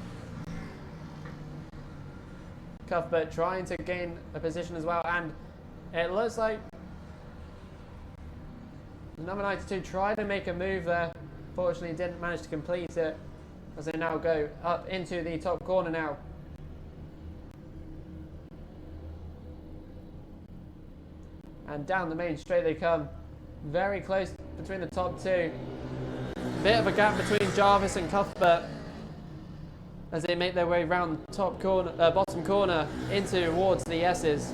Cuthbert trying to gain a position as well, and it looks like number 92 tried to make a move there. Fortunately didn't manage to complete it as they now go up into the top corner now. And down the main straight they come. Very close between the top 2. Bit of a gap between Jarvis and Cuthbert as they make their way round top corner, bottom corner into towards the S's.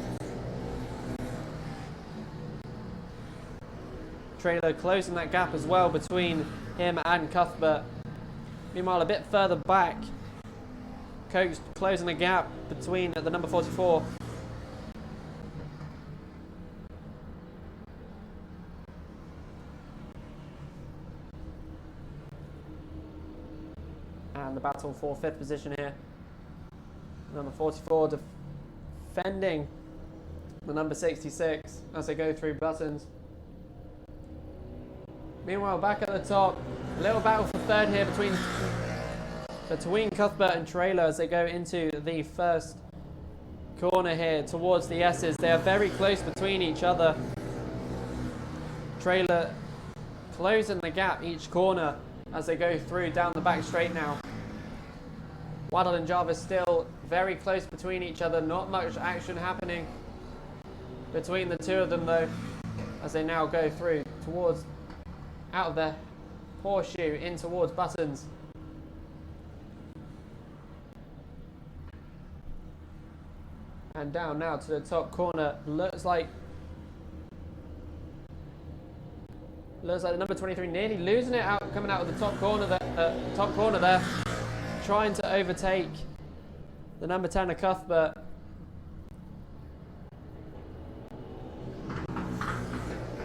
Trailer closing that gap as well between him and Cuthbert. Meanwhile, a bit further back, Coke's closing the gap between the number 44. And the battle for 5th position here. Number 44 defending the number 66 as they go through Buttons. Meanwhile, back at the top, a little battle for 3rd here between Cuthbert and Trailer as they go into the first corner here towards the S's. They are very close between each other. Trailer closing the gap each corner as they go through down the back straight now. Waddle and Jarvis still very close between each other. Not much action happening between the 2 of them though, as they now go through towards out of the horseshoe in towards Buttons. And down now to the top corner. Looks like the number 23 nearly losing it out, coming out of the top corner there, trying to overtake the number 10 of Cuthbert.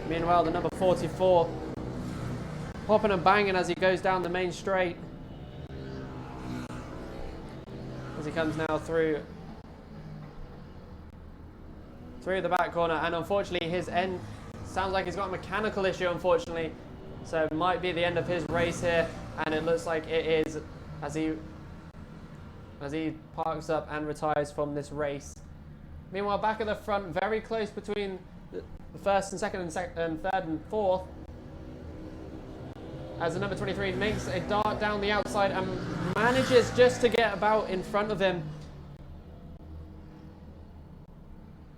Meanwhile, the number 44 popping and banging as he goes down the main straight. As he comes now through the back corner, and unfortunately his end sounds like he's got a mechanical issue, unfortunately. So it might be the end of his race here, and it looks like it is as he parks up and retires from this race. Meanwhile, back at the front, very close between the 1st and 2nd and 3rd and 4th. As the number 23 makes a dart down the outside and manages just to get about in front of him.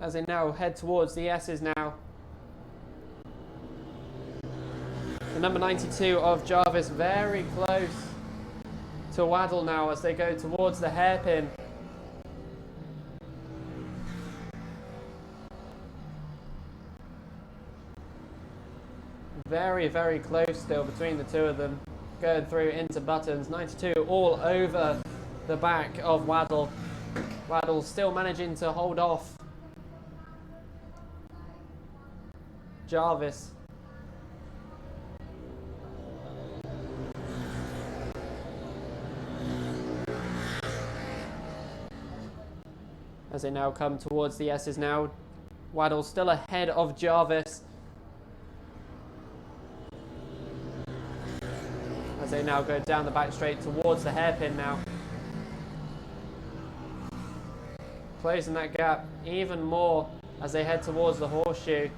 As they now head towards the S's now. The number 92 of Jarvis very close to Waddle now as they go towards the hairpin. Very, very close still between the 2 of them. Going through into Buttons. 92 all over the back of Waddle. Waddle still managing to hold off Jarvis. As they now come towards the S's now. Waddle still ahead of Jarvis. As they now go down the back straight towards the hairpin now. Closing that gap even more as they head towards the horseshoe.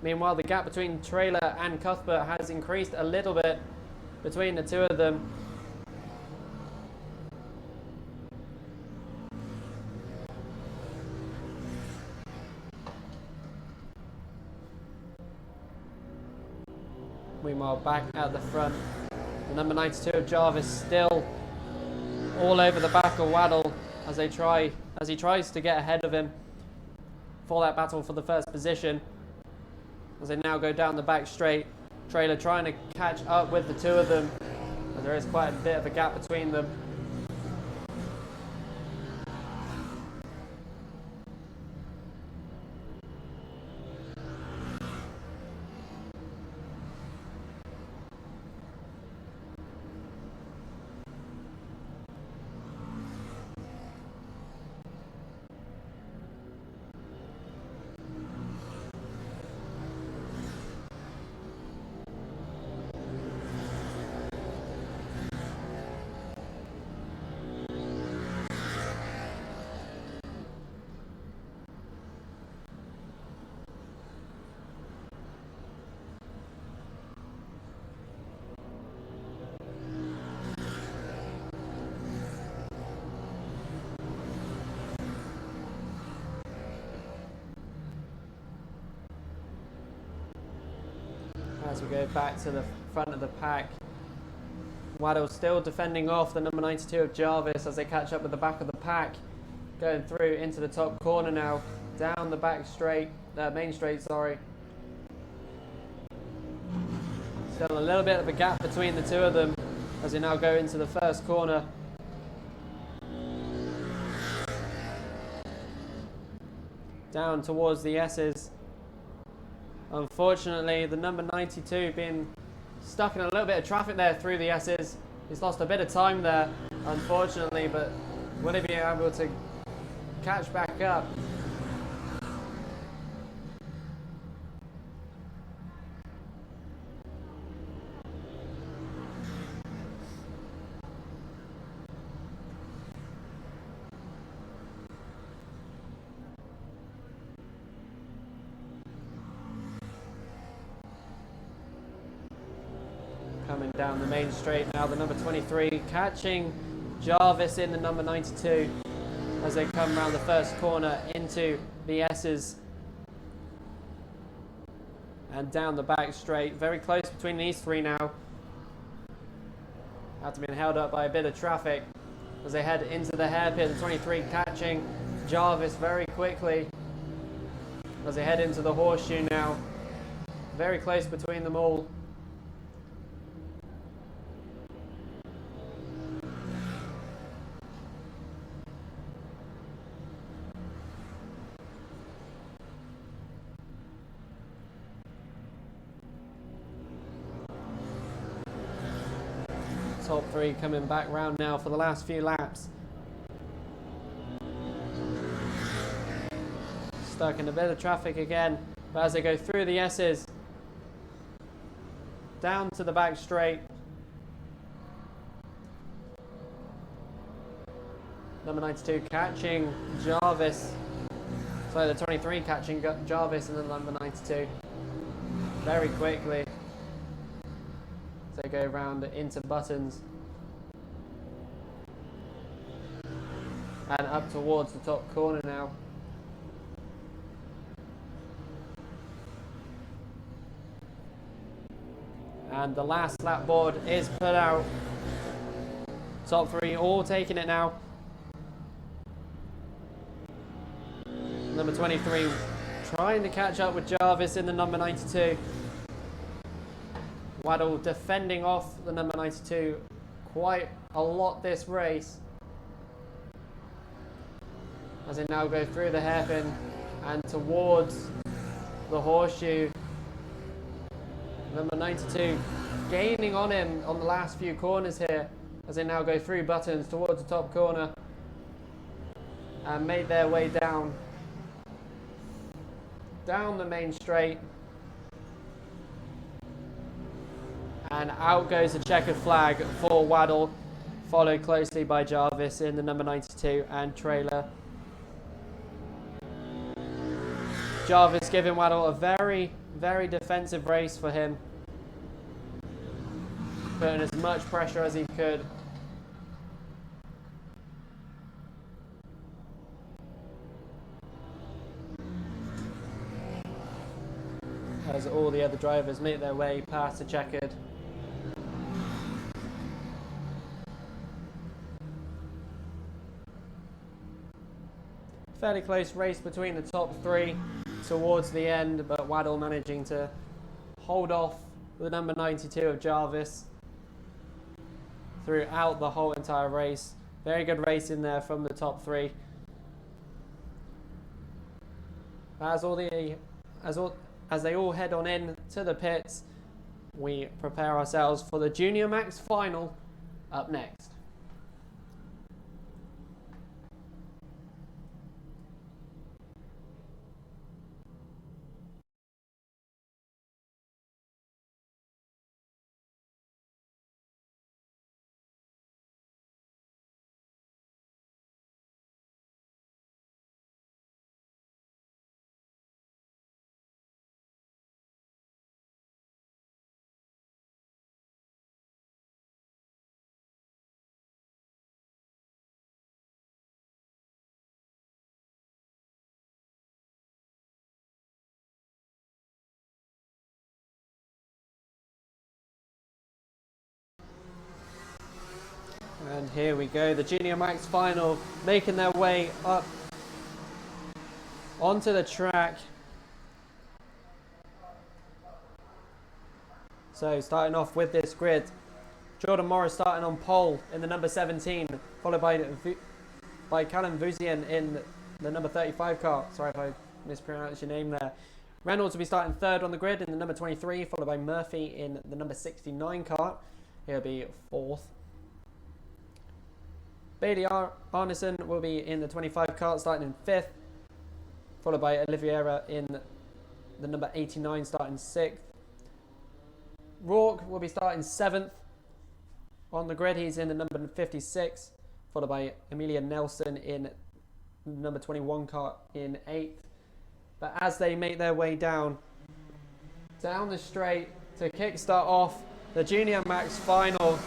Meanwhile, the gap between Trailer and Cuthbert has increased a little bit between the 2 of them. Meanwhile, back at the front, the number 92 of Jarvis still all over the back of Waddle as he tries to get ahead of him for that battle for the 1st position. As they now go down the back straight, Trailer trying to catch up with the two of them, but there is quite a bit of a gap between them. As we go back to the front of the pack, Waddle still defending off the number 92 of Jarvis as they catch up with the back of the pack. Going through into the top corner now, down the back straight, main straight, sorry. Still a little bit of a gap between the two of them as they now go into the first corner. Down towards the S's. Unfortunately, the number 92 being stuck in a little bit of traffic there through the S's. He's lost a bit of time there, unfortunately, but will he be able to catch back up? Coming down the main straight now, the number 23 catching Jarvis in the number 92 as they come around the first corner into the S's and down the back straight. Very close between these three now. After being held up by a bit of traffic as they head into the hairpin. The 23 catching Jarvis very quickly as they head into the horseshoe now. Very close between them all. Top three coming back round now for the last few laps. Stuck in a bit of traffic again, but as they go through the S's, down to the back straight. Number 92 catching Jarvis. So the 23 catching Jarvis and then number 92 very quickly. They go round into Buttons and up towards the top corner now. And the last lap board is put out. Top three all taking it now. Number 23 trying to catch up with Jarvis in the number 92. Waddle defending off the number 92 quite a lot this race as they now go through the hairpin and towards the horseshoe. Number 92 gaining on him on the last few corners here as they now go through Buttons towards the top corner and made their way down the main straight. And out goes the checkered flag for Waddle, followed closely by Jarvis in the number 92 and Trailer. Jarvis giving Waddle a very, very defensive race for him, putting as much pressure as he could. As all the other drivers make their way past the checkered. Fairly close race between the top three towards the end, but Waddle managing to hold off with the number 92 of Jarvis throughout the whole entire race. Very good race in there from the top three. As they all head on in to the pits, we prepare ourselves for the Junior Max final up next. And here we go, the Junior Max final, making their way up onto the track. So starting off with this grid, Jordan Morris starting on pole in the number 17, followed by Callum Vuzian in the number 35 car. Sorry if I mispronounced your name there. Reynolds will be starting third on the grid in the number 23, followed by Murphy in the number 69 car. He'll be fourth. Bailey Arneson will be in the 25 car, starting in 5th, followed by Oliveira in the number 89, starting 6th. Rourke will be starting 7th on the grid. He's in the number 56, followed by Amelia Nelson in the number 21 car in 8th. But as they make their way down the straight to kickstart off the Junior Max final,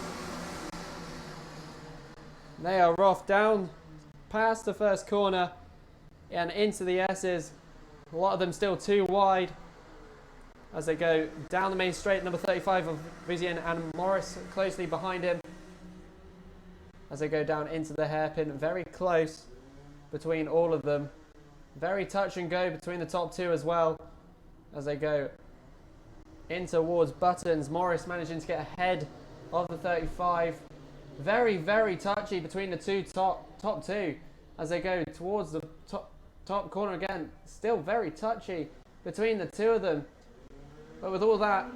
they are off down past the first corner and into the S's. A lot of them still too wide as they go down the main straight. Number 35 of Vizian and Morris closely behind him as they go down into the hairpin. Very close between all of them. Very touch and go between the top two as well as they go in towards Buttons. Morris managing to get ahead of the 35. Very, very touchy between the top two as they go towards the top corner again. Still very touchy between the two of them. But with all that,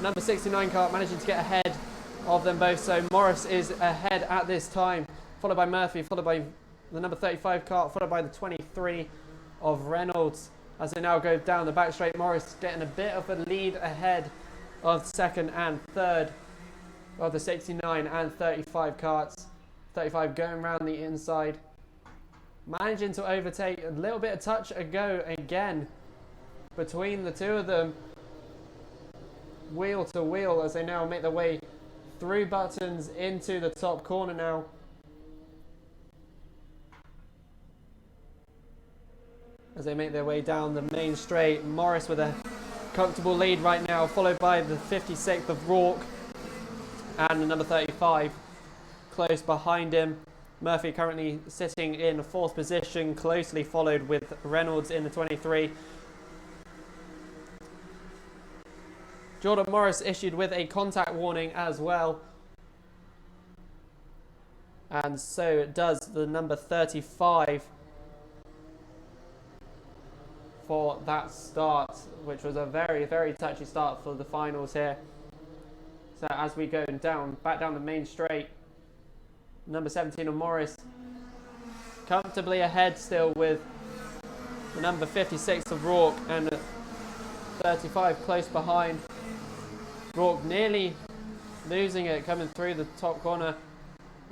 number 69 car managing to get ahead of them both. So Morris is ahead at this time, followed by Murphy, followed by the number 35 car, followed by the 23 of Reynolds. As they now go down the back straight, Morris getting a bit of a lead ahead of second and third of the 69 and 35 carts. 35 going around the inside, managing to overtake. A little bit of touch and go again between the two of them, wheel to wheel, as they now make their way through Buttons into the top corner now. As they make their way down the main straight, Morris with a comfortable lead right now, followed by the 56th of Rourke and the number 35 close behind him. Murphy currently sitting in fourth position, closely followed with Reynolds in the 23. Jordan Morris issued with a contact warning as well. And so does the number 35 for that start, which was a very, very touchy start for the finals here. So as we go back down the main straight, number 17 of Morris comfortably ahead still with the number 56 of Rourke and 35 close behind. Rourke nearly losing it coming through the top corner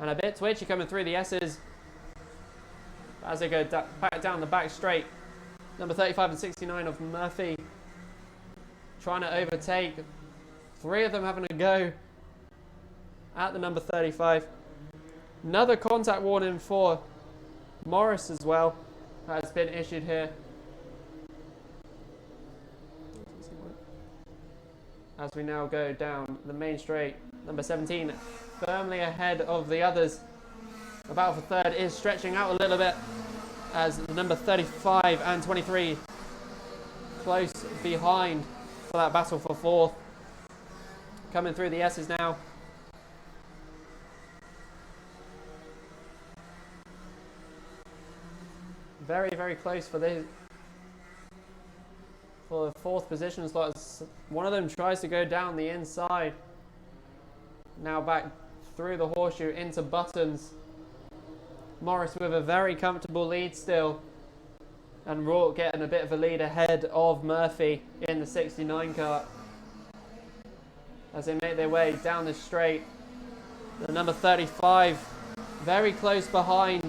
and a bit twitchy coming through the S's as they go back down the back straight. Number 35 and 69 of Murphy trying to overtake. Three of them having a go at the number 35. Another contact warning for Morris as well has been issued here. As we now go down the main straight, number 17 firmly ahead of the others. The battle for third is stretching out a little bit as the number 35 and 23 close behind for that battle for fourth. coming through the S's now. Very, very close for the fourth position slot. One of them tries to go down the inside. Now back through the horseshoe into Buttons. Morris with a very comfortable lead still. And Rourke getting a bit of a lead ahead of Murphy in the 69 kart. As they make their way down the straight. The number 35 very close behind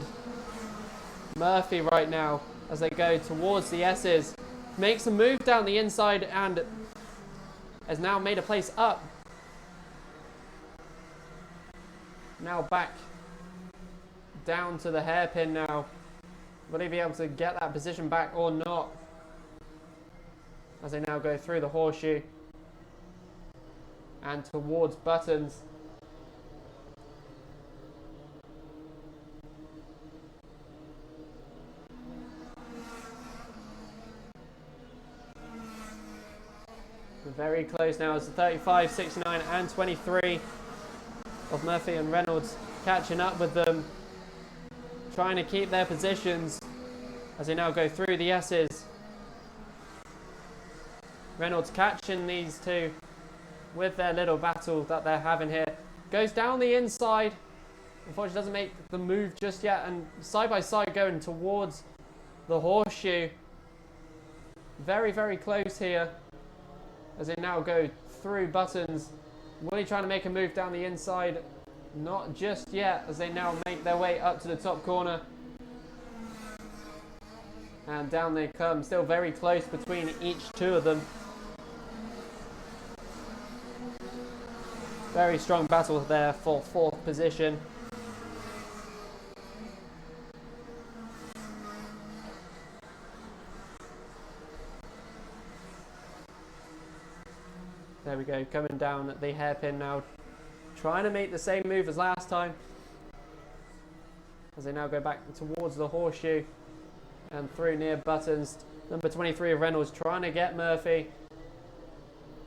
Murphy right now as they go towards the S's. Makes a move down the inside and has now made a place up. Now back down to the hairpin now. Will he be able to get that position back or not? As they now go through the horseshoe and towards Buttons. Very close now as the 35, 69 and 23 of Murphy and Reynolds catching up with them, trying to keep their positions as they now go through the S's. Reynolds catching these two with their little battle that they're having here. Goes down the inside. Unfortunately doesn't make the move just yet, and side by side going towards the horseshoe. Very, very close here as they now go through Buttons. Willie trying to make a move down the inside. Not just yet as they now make their way up to the top corner. And down they come. Still very close between each two of them. Very strong battle there for fourth position. There we go, coming down at the hairpin now, trying to make the same move as last time as they now go back towards the horseshoe and through near Buttons. Number 23 of Reynolds trying to get Murphy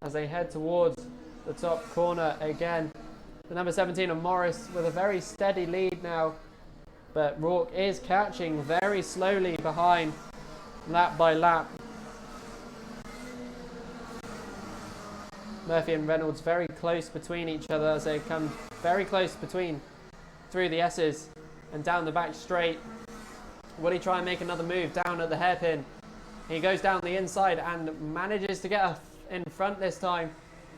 as they head towards the top corner again. The number 17 of Morris with a very steady lead now, but Rourke is catching very slowly behind, lap by lap. Murphy and Reynolds very close between each other as they come very close through the S's and down the back straight. Will he try and make another move down at the hairpin? He goes down the inside and manages to get in front this time.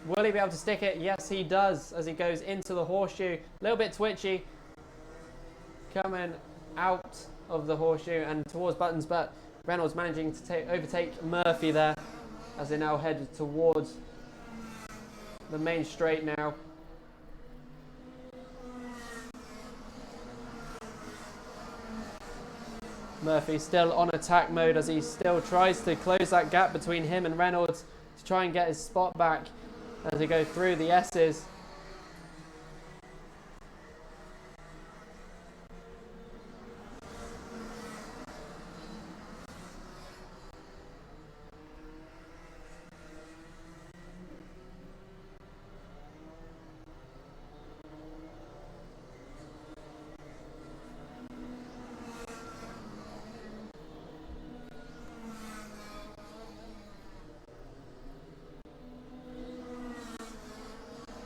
Will he be able to stick it? Yes, he does as he goes into the horseshoe. A little bit twitchy coming out of the horseshoe and towards Buttons, but Reynolds managing to overtake Murphy there as they now head towards the main straight now. Murphy still on attack mode as he still tries to close that gap between him and Reynolds to try and get his spot back as they go through the S's.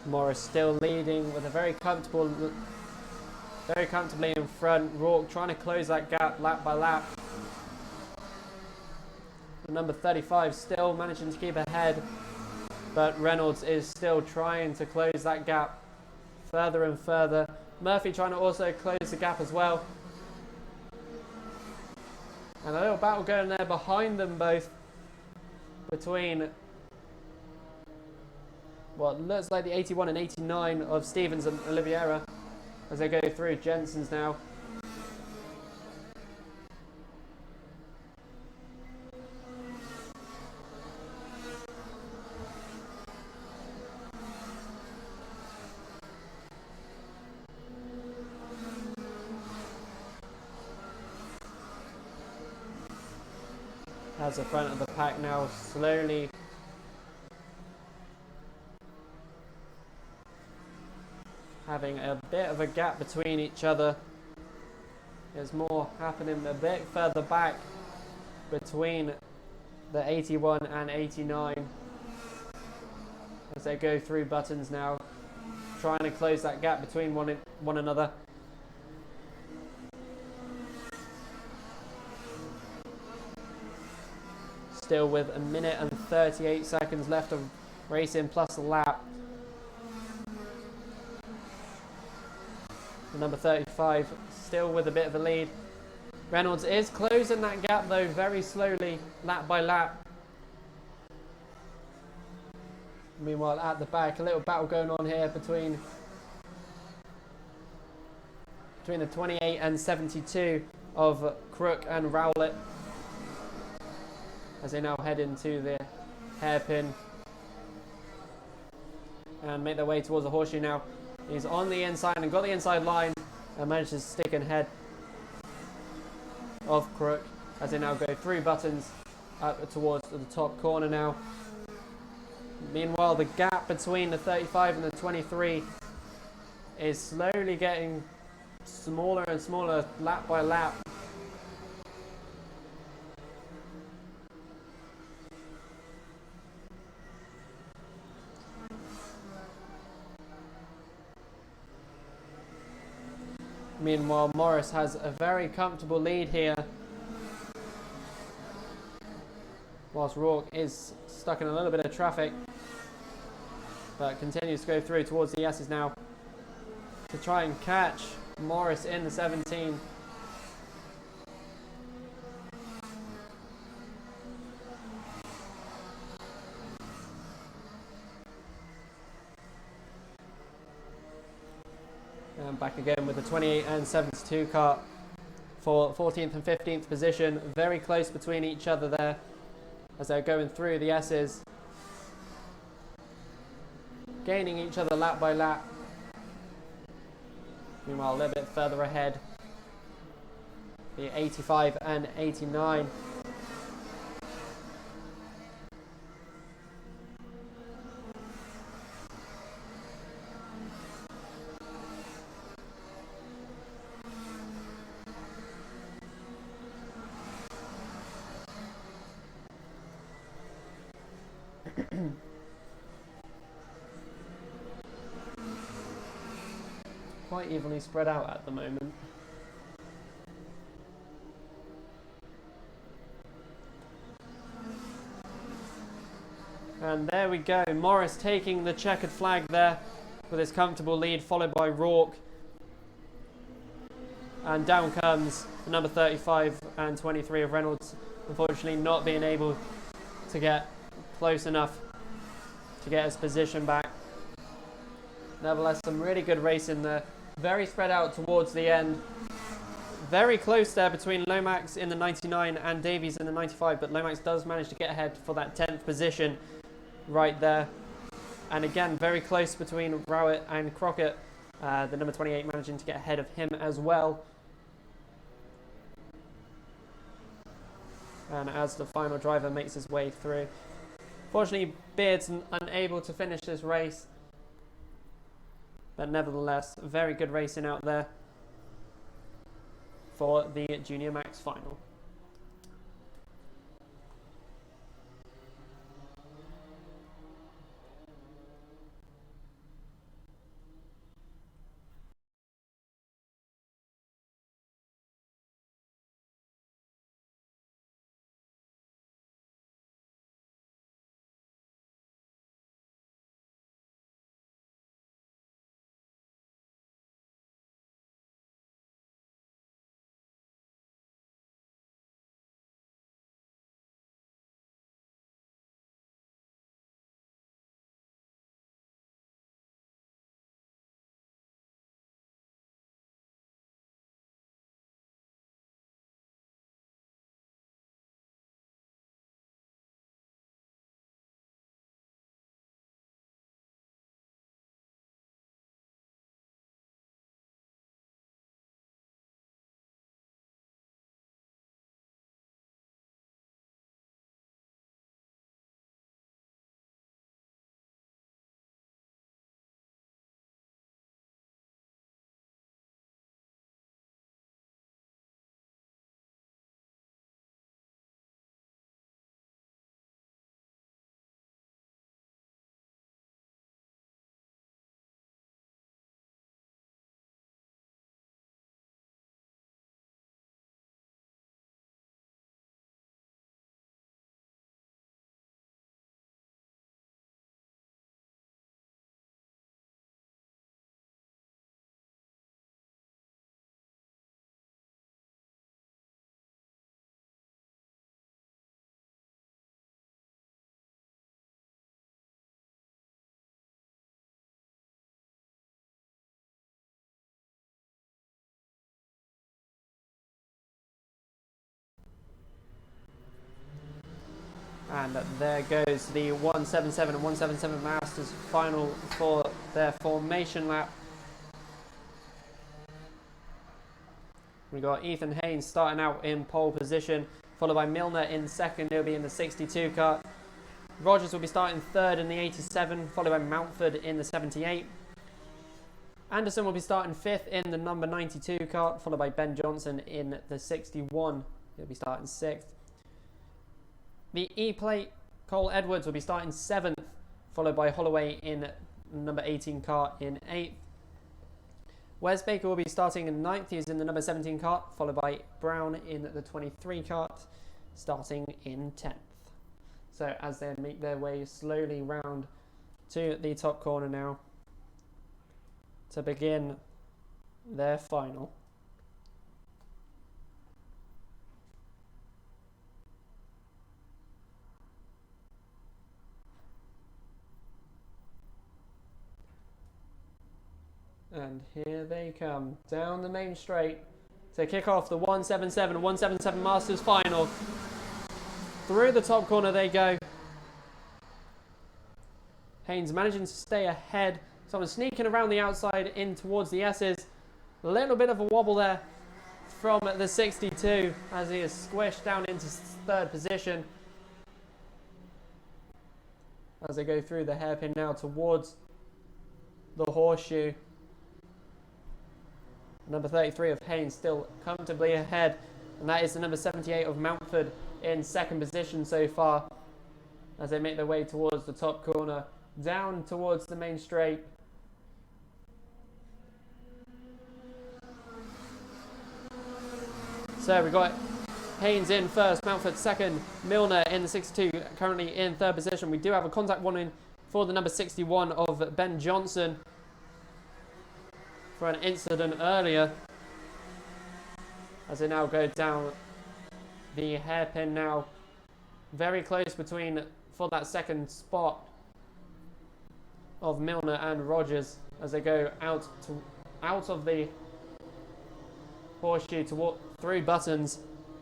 Morris still leading with a very comfortably in front. Rourke trying to close that gap lap by lap. The number 35 still managing to keep ahead, but Reynolds is still trying to close that gap further and further. Murphy trying to also close the gap as well. And a little battle going there behind them both between what looks like the 81 and 89 of Stevens and Oliveira as they go through Jensen's now. As the front of the pack now slowly having a bit of a gap between each other. There's more happening a bit further back between the 81 and 89 as they go through buttons now, trying to close that gap between one another. Still with a minute and 38 seconds left of racing plus a lap. The number 35 still with a bit of a lead. Reynolds is closing that gap though very slowly, lap by lap. Meanwhile at the back, a little battle going on here between the 28 and 72 of Crook and Rowlett as they now head into the hairpin and make their way towards the horseshoe now. He's on the inside and got the inside line and managed to stick ahead of Crook as they now go through buttons up towards the top corner now. Meanwhile, the gap between the 35 and the 23 is slowly getting smaller and smaller lap by lap. Meanwhile, Morris has a very comfortable lead here, whilst Rourke is stuck in a little bit of traffic, but continues to go through towards the S's now to try and catch Morris in the 17. And back again with the 28 and 72 car for 14th and 15th position. Very close between each other there as they're going through the S's, gaining each other lap by lap. Meanwhile, a little bit further ahead, the 85 and 89. Quite evenly spread out at the moment. And there we go, Morris taking the checkered flag there with his comfortable lead, followed by Rourke. And down comes the number 35 and 23 of Reynolds, unfortunately not being able to get close enough to get his position back. Nevertheless, some really good racing there. Very spread out towards the end. Very close there between Lomax in the 99 and Davies in the 95, but Lomax does manage to get ahead for that 10th position right there. And again, very close between Rowett and Crockett. The number 28 managing to get ahead of him as well. And as the final driver makes his way through. Fortunately, Beard's unable to finish this race. But nevertheless, very good racing out there for the Junior Max final. And there goes the 177 and 177 Masters final for their formation lap. We got Ethan Haynes starting out in pole position, followed by Milner in second. He'll be in the 62 kart. Rogers will be starting third in the 87, followed by Mountford in the 78. Anderson will be starting fifth in the number 92 kart, followed by Ben Johnson in the 61. He'll be starting sixth. The E-plate, Cole Edwards will be starting 7th, followed by Holloway in number 18 kart in 8th. Wes Baker will be starting in 9th. He's in the number 17 kart, followed by Brown in the 23 kart, starting in 10th. So as they make their way slowly round to the top corner now to begin their final. And here they come down the main straight to kick off the 177 Masters final. Through the top corner they go. Haynes managing to stay ahead. Someone sneaking around the outside in towards the S's. A little bit of a wobble there from the 62 as he is squished down into third position. As they go through the hairpin now towards the horseshoe. Number 33 of Haynes still comfortably ahead, and that is the number 78 of Mountford in second position so far as they make their way towards the top corner, down towards the main straight. So we've got Haynes in first, Mountford second, Milner in the 62 currently in third position. We do have a contact warning for the number 61 of Ben Johnson for an incident earlier as they now go down the hairpin now, very close between for that second spot of Milner and Rogers as they go out of the horseshoe through buttons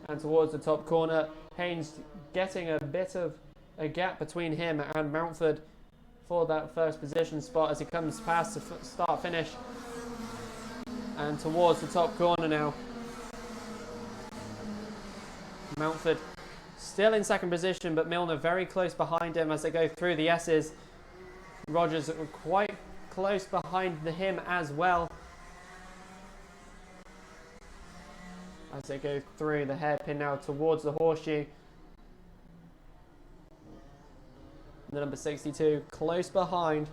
and towards the top corner. Haynes getting a bit of a gap between him and Mountford for that first position spot as he comes past the start finish and towards the top corner now. Mountford still in second position, but Milner very close behind him as they go through the S's. Rogers quite close behind him as well as they go through the hairpin now towards the horseshoe. The number 62 close behind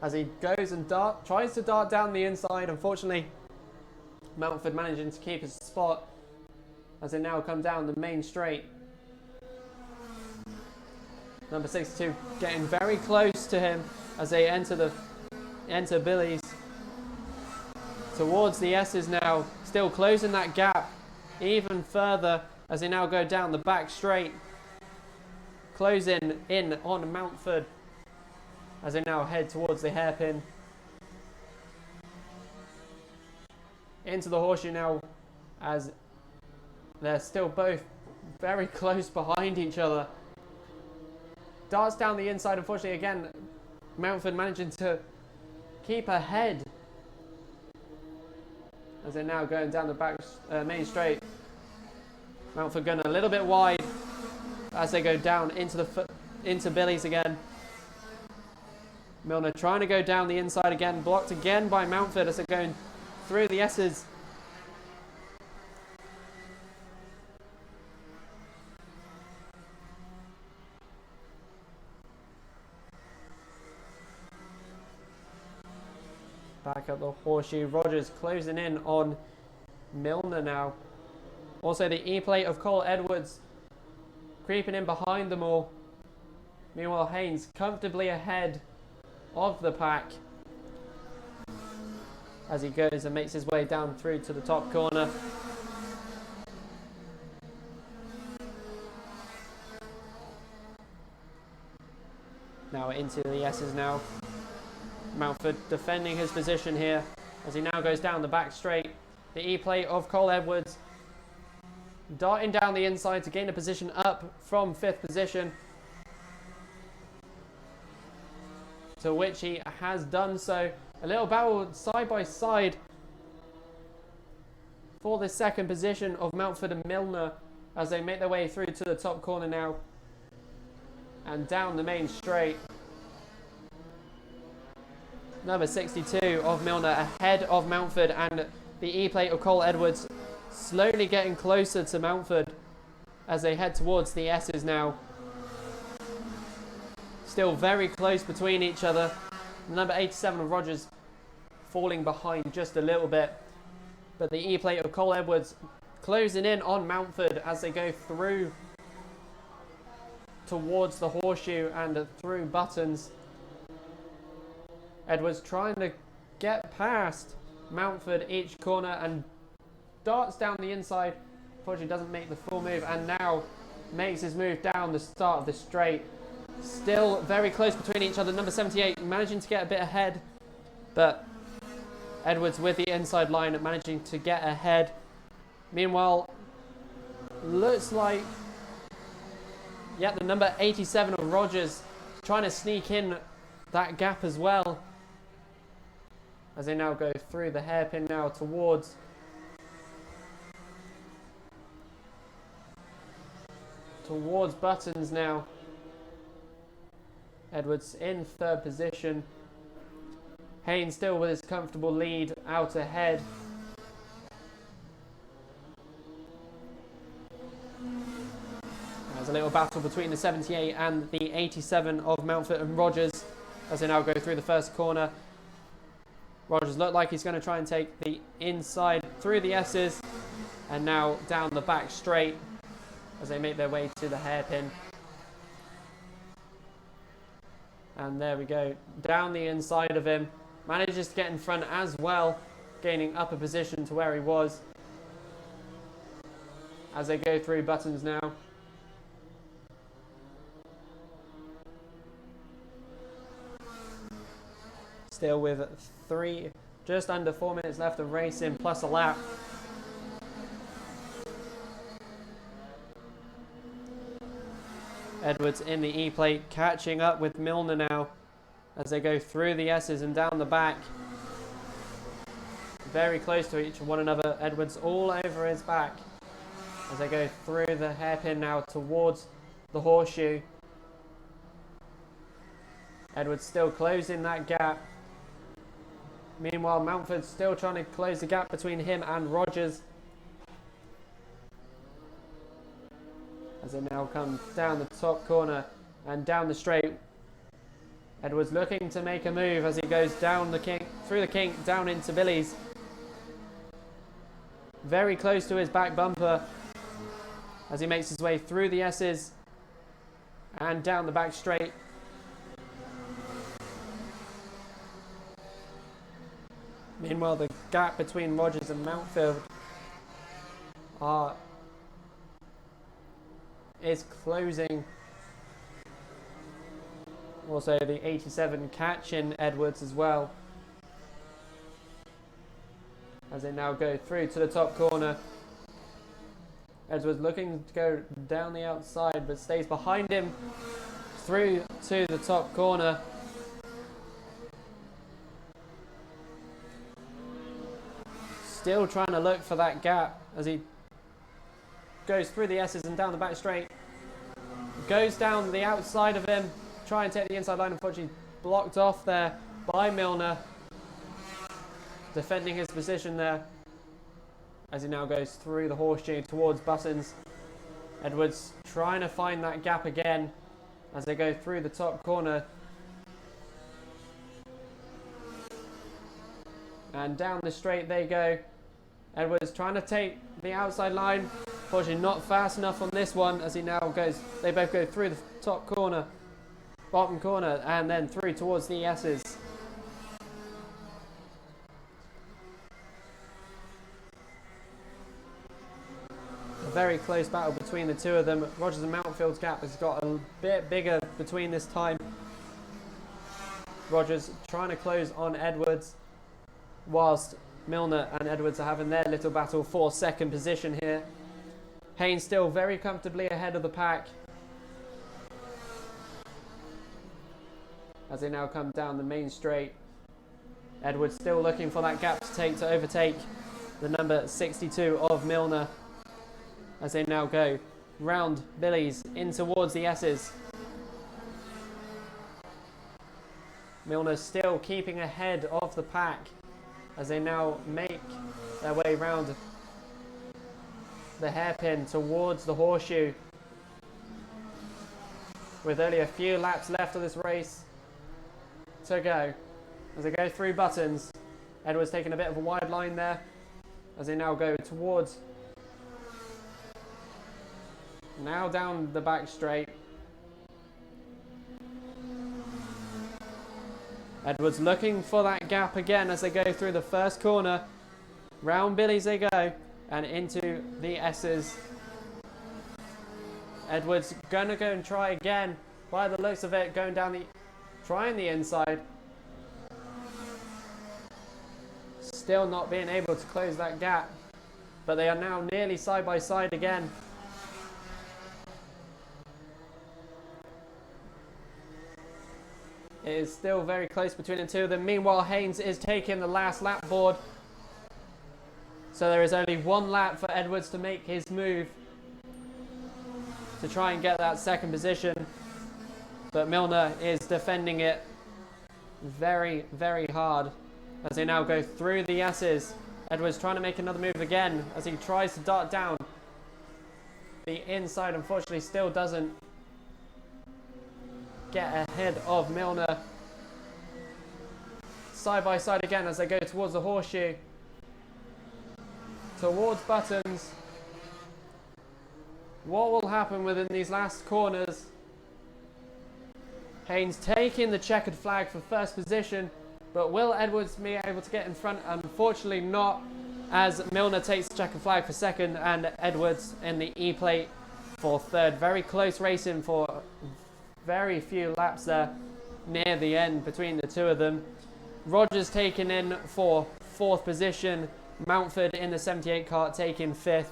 as he goes and tries to dart down the inside. Unfortunately, Mountford managing to keep his spot as they now come down the main straight. Number 62 getting very close to him as they enter Billy's towards the S's now, still closing that gap even further as they now go down the back straight, closing in on Mountford as they now head towards the hairpin. Into the horseshoe now as they're still both very close behind each other. Darts down the inside, unfortunately again, Mountford managing to keep ahead as they're now going down the back main straight. Mountford going a little bit wide as they go down into Billy's again. Milner trying to go down the inside again, blocked again by Mountford as they're going through the S's. Back up the horseshoe. Rogers closing in on Milner now. Also the E-plate of Cole Edwards creeping in behind them all. Meanwhile, Haynes comfortably ahead of the pack as he goes and makes his way down through to the top corner. Now into the S's now. Mountford defending his position here as he now goes down the back straight. The E-plate of Cole Edwards darting down the inside to gain a position up from 5th position, to which he has done so. A little battle side by side for the 2nd position of Mountford and Milner as they make their way through to the top corner now and down the main straight. Number 62 of Milner ahead of Mountford, and the E-plate of Cole Edwards slowly getting closer to Mountford as they head towards the S's now. Still very close between each other. Number 87 of Rogers falling behind just a little bit, but the E-plate of Cole Edwards closing in on Mountford as they go through towards the horseshoe and through Buttons. Edwards trying to get past Mountford each corner and darts down the inside. Unfortunately doesn't make the full move, and now makes his move down the start of the straight. Still very close between each other. Number 78 managing to get a bit ahead, but Edwards with the inside line managing to get ahead. Meanwhile, looks like, yeah, the number 87 of Rogers trying to sneak in that gap as well, as they now go through the hairpin now towards Buttons now. Edwards in 3rd position. Haynes still with his comfortable lead out ahead. There's a little battle between the 78 and the 87 of Mountford and Rogers as they now go through the first corner. Rogers looked like he's going to try and take the inside through the S's, and now down the back straight as they make their way to the hairpin. And there we go, down the inside of him. Manages to get in front as well, gaining upper position to where he was as they go through Buttons now. Still with just under 4 minutes left of racing plus a lap. Edwards in the E-plate catching up with Milner now as they go through the S's and down the back. Very close to each one another. Edwards all over his back as they go through the hairpin now towards the horseshoe. Edwards still closing that gap. Meanwhile, Mountford still trying to close the gap between him and Rogers as they now come down the top corner and down the straight. Edwards looking to make a move as he goes down the kink, through the kink, down into Billy's. Very close to his back bumper as he makes his way through the S's and down the back straight. Meanwhile, the gap between Rogers and Mountfield is closing. Also, the 87 catching Edwards as well as they now go through to the top corner. Edwards looking to go down the outside but stays behind him through to the top corner. Still trying to look for that gap as he goes through the S's and down the back straight. Goes down the outside of him, try and take the inside line, unfortunately blocked off there by Milner. Defending his position there as he now goes through the horseshoe towards Buttons. Edwards trying to find that gap again as they go through the top corner. And down the straight they go. Edwards trying to take the outside line. Unfortunately not fast enough on this one as he now goes. They both go through the top corner, bottom corner, and then through towards the S's. A very close battle between the two of them. Rogers and Mountfield's gap has got a bit bigger between this time. Rogers trying to close on Edwards, whilst Milner and Edwards are having their little battle for second position here. Haynes still very comfortably ahead of the pack as they now come down the main straight. Edwards still looking for that gap to overtake the number 62 of Milner as they now go round Billy's in towards the S's. Milner still keeping ahead of the pack as they now make their way round the hairpin towards the horseshoe, with only a few laps left of this race to go. As they go through Buttons, Edwards taking a bit of a wide line there as they now go towards, now down the back straight. Edwards looking for that gap again as they go through the first corner. Round Billy's they go and into the S's. Edwards gonna go and try again. By the looks of it, going down trying the inside. Still not being able to close that gap, but they are now nearly side by side again. It is still very close between the two of them. Meanwhile, Haynes is taking the last lap board. So there is only one lap for Edwards to make his move to try and get that second position. But Milner is defending it very, very hard as they now go through the S's. Edwards trying to make another move again as he tries to dart down the inside. Unfortunately, still doesn't get ahead of Milner. Side by side again as they go towards the horseshoe, towards Buttons. What will happen within these last corners? Haynes taking the checkered flag for first position, but will Edwards be able to get in front? Unfortunately not, as Milner takes the checkered flag for second and Edwards in the E-plate for third. Very close racing for very few laps there near the end between the two of them. Rogers taken in for fourth position. Mountford in the 78 kart taking fifth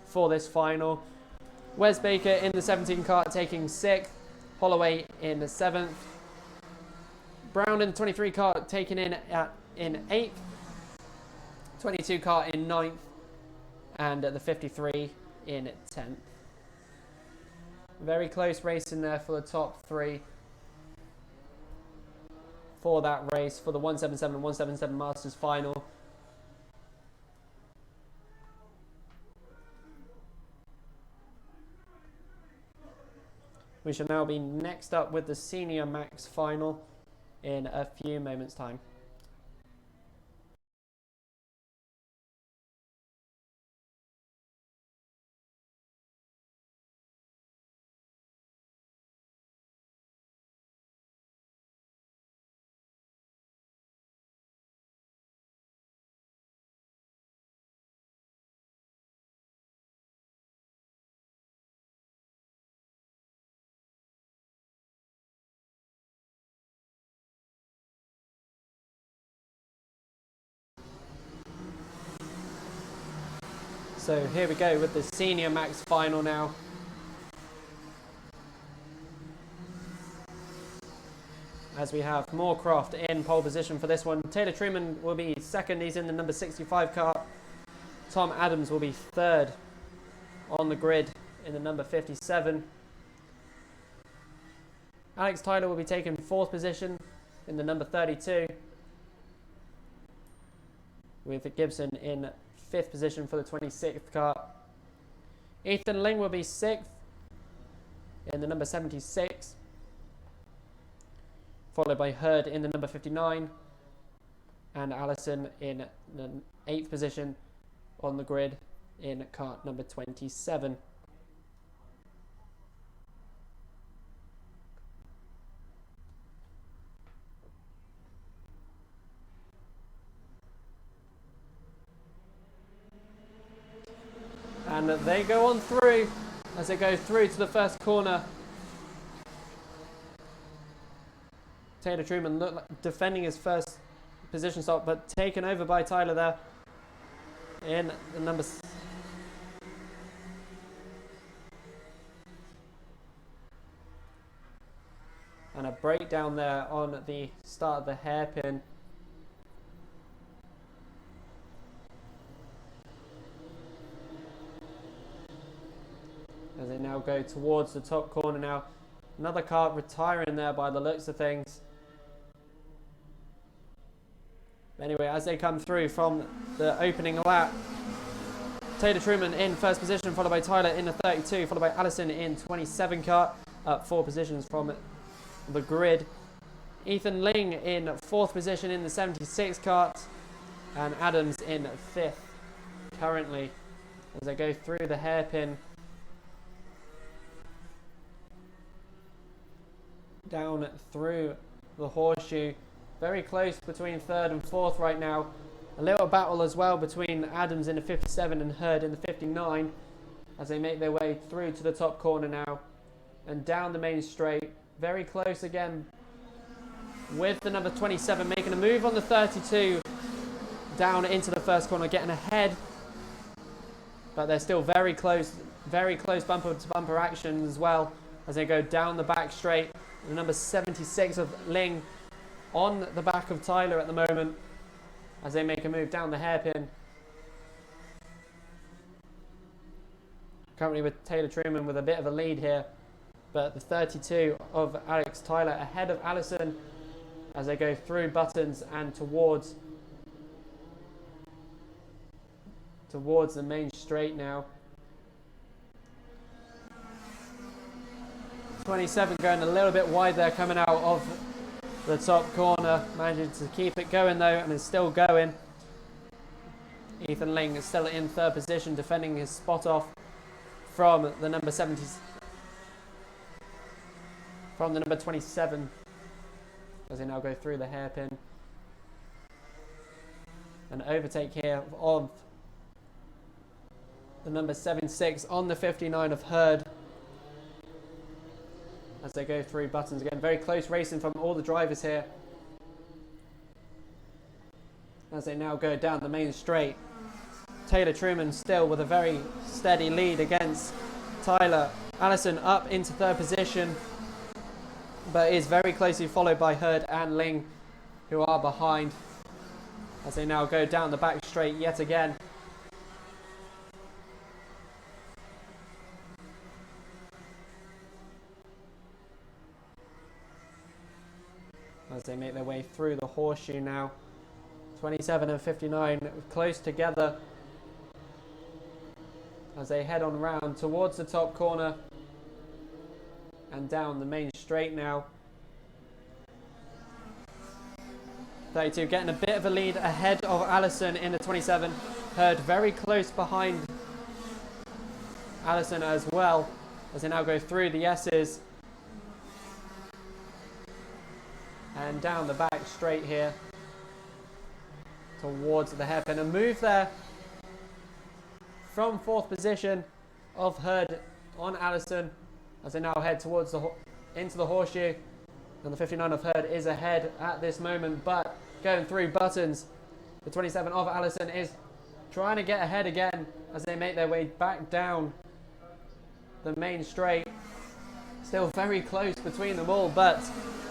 for this final. Wes Baker in the 17 kart taking sixth. Holloway in the seventh. Brown in the 23 kart taken in eighth. 22 kart in ninth. And the 53 in 10th. Very close racing there for the top three for that race, for the 177 and 177 Masters final. We shall now be next up with the Senior Max final in a few moments' time. So here we go with the Senior Max final now. As we have Moorcroft in pole position for this one. Taylor Truman will be second, he's in the number 65 car. Tom Adams will be third on the grid in the number 57. Alex Tyler will be taking fourth position in the number 32. With Gibson in fifth position for the 26th car. Ethan Ling will be sixth in the number 76, followed by Hurd in the number 59, and Allison in the 8th position on the grid in kart number 27. And they go on through as they go through to the first corner. Taylor Truman looked like defending his first position stop, but taken over by Tyler there in the number And a breakdown there on the start of the hairpin. As they now go towards the top corner now. Another car retiring there by the looks of things. Anyway, as they come through from the opening lap, Taylor Truman in first position, followed by Tyler in the 32, followed by Allison in 27 kart, up 4 positions from the grid. Ethan Ling in 4th position in the 76 kart, and Adams in 5th currently as they go through the hairpin. Down through the horseshoe. Very close between 3rd and 4th right now. A little battle as well between Adams in the 57 and Hurd in the 59 as they make their way through to the top corner now and down the main straight. Very close again with the number 27 making a move on the 32 down into the first corner, getting ahead, but they're still very close bumper to bumper action as well as they go down the back straight. The number 76 of Ling on the back of Tyler at the moment as they make a move down the hairpin. Currently with Taylor Truman with a bit of a lead here, but the 32 of Alex Tyler ahead of Allison as they go through buttons and towards the main straight now. 27 going a little bit wide there, coming out of the top corner, managing to keep it going though, and is still going. Ethan Ling is still in 3rd position, defending his spot off from the number 70, from the number 27 as they now go through the hairpin. An overtake here of the number 76 on the 59 of Hurd as they go through buttons again. Very close racing from all the drivers here as they now go down the main straight. Taylor Truman still with a very steady lead against Tyler. Allison up into 3rd position, but is very closely followed by Hurd and Ling, who are behind as they now go down the back straight yet again. As they make their way through the horseshoe now. 27 and 59 close together as they head on round towards the top corner and down the main straight now. 32 getting a bit of a lead ahead of Allison in the 27. Hurd very close behind Allison as well as they now go through the S's and down the back straight here towards the hairpin. A move there from 4th position of Hurd on Allison as they now head towards into the horseshoe, and the 59 of Hurd is ahead at this moment, but going through buttons. The 27 of Allison is trying to get ahead again as they make their way back down the main straight. Still very close between them all, but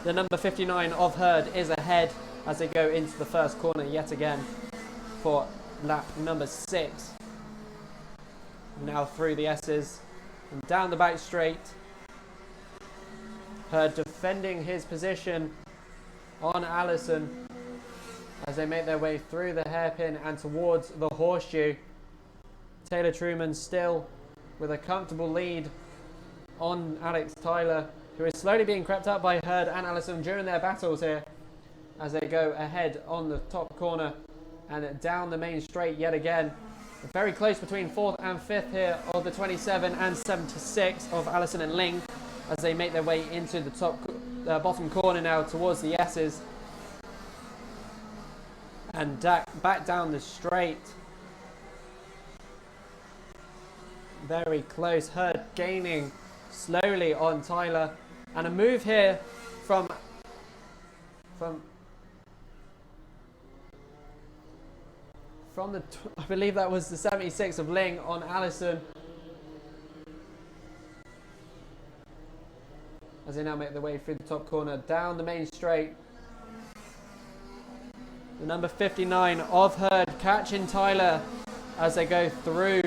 the number 59 of Hurd is ahead as they go into the first corner yet again for lap number 6. Now through the S's and down the back straight. Hurd defending his position on Allison as they make their way through the hairpin and towards the horseshoe. Taylor Truman still with a comfortable lead on Alex Tyler, who is slowly being crept up by Hurd and Allison during their battles here as they go ahead on the top corner and down the main straight yet again. Very close between 4th and 5th here of the 27 and 76 of Allison and Ling as they make their way into the bottom corner now towards the S's and back down the straight. Very close. Hurd gaining slowly on Tyler, and a move here from the I believe that was the 76 of Ling on Allison as they now make their way through the top corner, down the main straight. The number 59 of Herd catching Tyler as they go through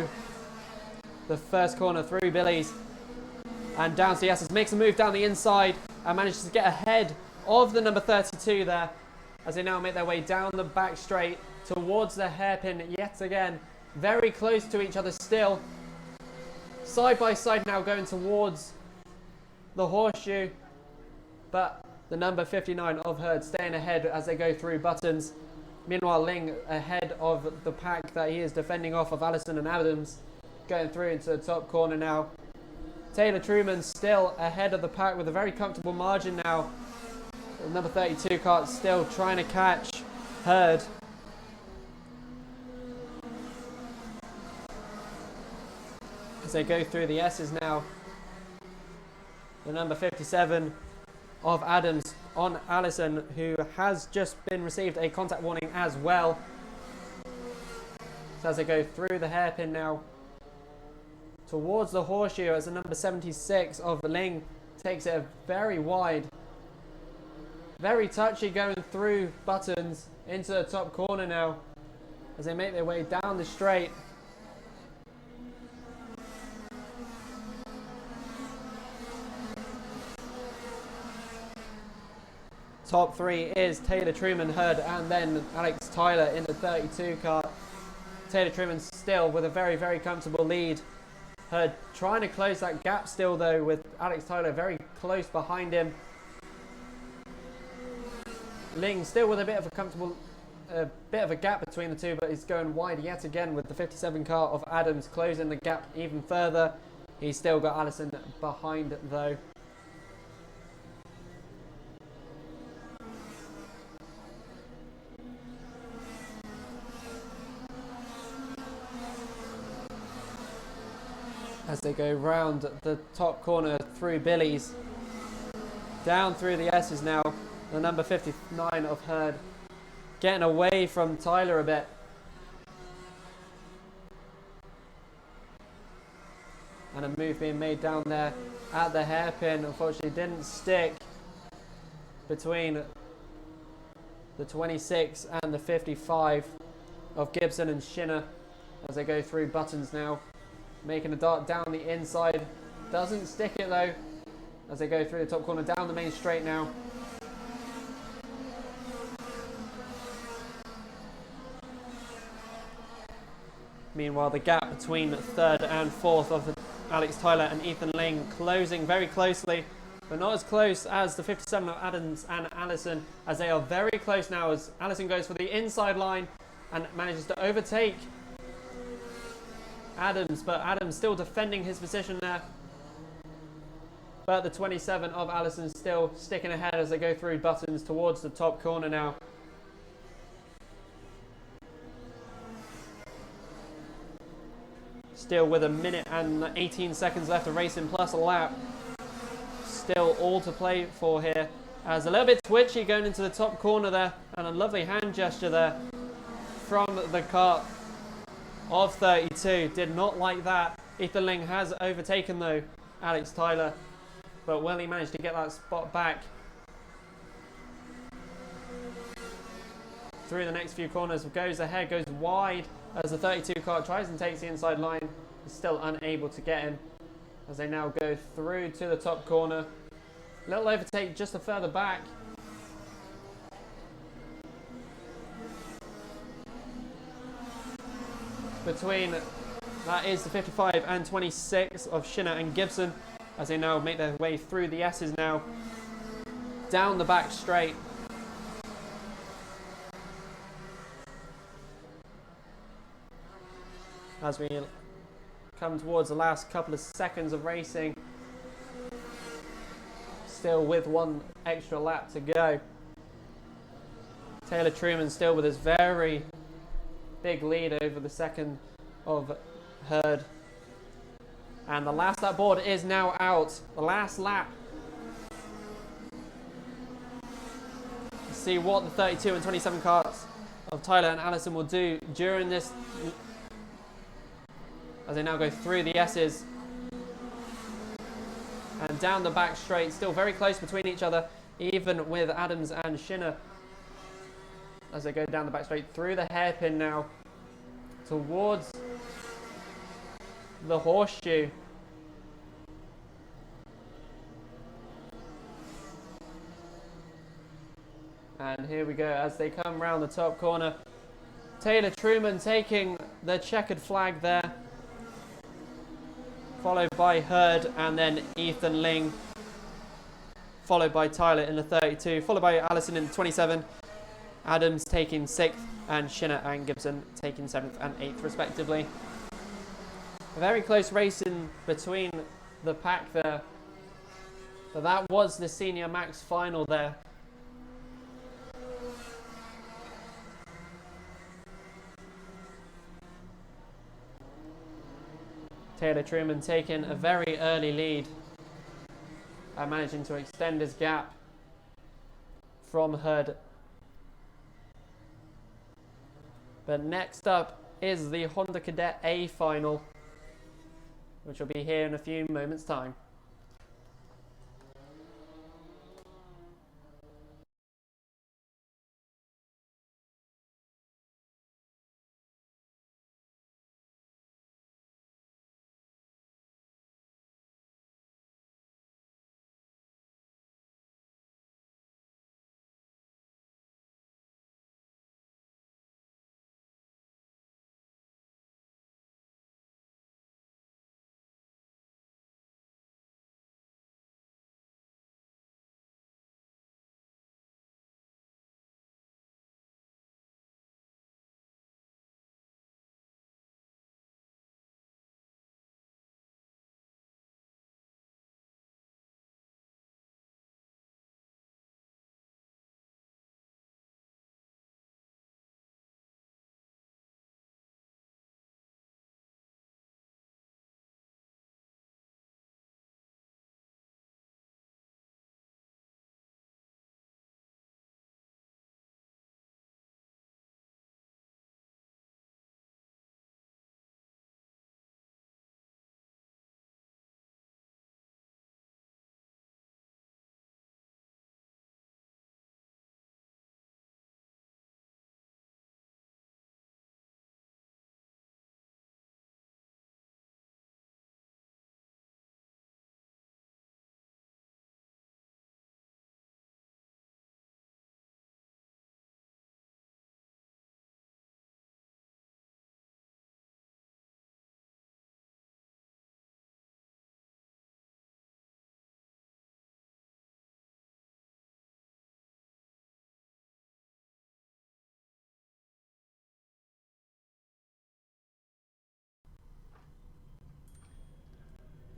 the first corner, through Billy's, and down to the S's, makes a move down the inside and manages to get ahead of the number 32 there, as they now make their way down the back straight towards the hairpin yet again. Very close to each other still. Side by side now going towards the horseshoe, but the number 59 of Herd staying ahead as they go through buttons. Meanwhile, Ling ahead of the pack that he is defending off of Allison and Adams, going through into the top corner now. Taylor Truman still ahead of the pack with a very comfortable margin now. The number 32 cart still trying to catch Herd. As they go through the S's now. The number 57 of Adams on Allison, who has just been received a contact warning as well. So as they go through the hairpin now towards the horseshoe, as the number 76 of Ling takes it very wide. Very touchy going through buttons into the top corner now as they make their way down the straight. Top three is Taylor Truman, Herd, and then Alex Tyler in the 32 cart. Taylor Truman still with a very, very comfortable lead. Herd trying to close that gap still though, with Alex Tyler very close behind him. Ling still with a bit of a gap between the two, but he's going wide yet again with the 57 cart of Adams closing the gap even further. He's still got Allison behind though. As they go round the top corner through Billy's, down through the S's now, the number 59 of Herd getting away from Tyler a bit. And a move being made down there at the hairpin, unfortunately didn't stick between the 26 and the 55 of Gibson and Shinner as they go through buttons now. Making a dart down the inside. Doesn't stick it though as they go through the top corner down the main straight now. Meanwhile, the gap between third and fourth of Alex Tyler and Ethan Ling closing very closely, but not as close as the 57 of Adams and Allison, as they are very close now as Allison goes for the inside line and manages to overtake Adams, but Adams still defending his position there. But the 27 of Allison still sticking ahead as they go through buttons towards the top corner now. Still with a minute and 18 seconds left of racing plus a lap. Still all to play for here. As a little bit twitchy going into the top corner there, and a lovely hand gesture there from the kart of 32. Did not like that. Ethan Ling has overtaken though Alex Tyler, but will he manage to get that spot back through the next few corners? Goes ahead, goes wide as the 32 kart tries and takes the inside line. Is still unable to get him as they now go through to the top corner. Little overtake just a further back. Between that is the 55 and 26 of Shinner and Gibson as they now make their way through the S's now down the back straight. As we come towards the last couple of seconds of racing, still with one extra lap to go. Taylor Truman still with his very big lead over the second of Herd. And the last lap board is now out. The last lap. Let's see what the 32 and 27 karts of Tyler and Allison will do during this as they now go through the S's. And down the back straight, still very close between each other, even with Adams and Schinner. As they go down the back straight through the hairpin now, towards the horseshoe. And here we go as they come round the top corner. Taylor Truman taking the checkered flag there, followed by Hurd and then Ethan Ling, followed by Tyler in the 32, followed by Allison in the 27, Adams taking 6th, and Schinner and Gibson taking 7th and 8th respectively. A very close race in between the pack there, but that was the Senior Max final there. Taylor Truman taking a very early lead and managing to extend his gap from Hurd. But next up is the Honda Cadet A final, which will be here in a few moments' time.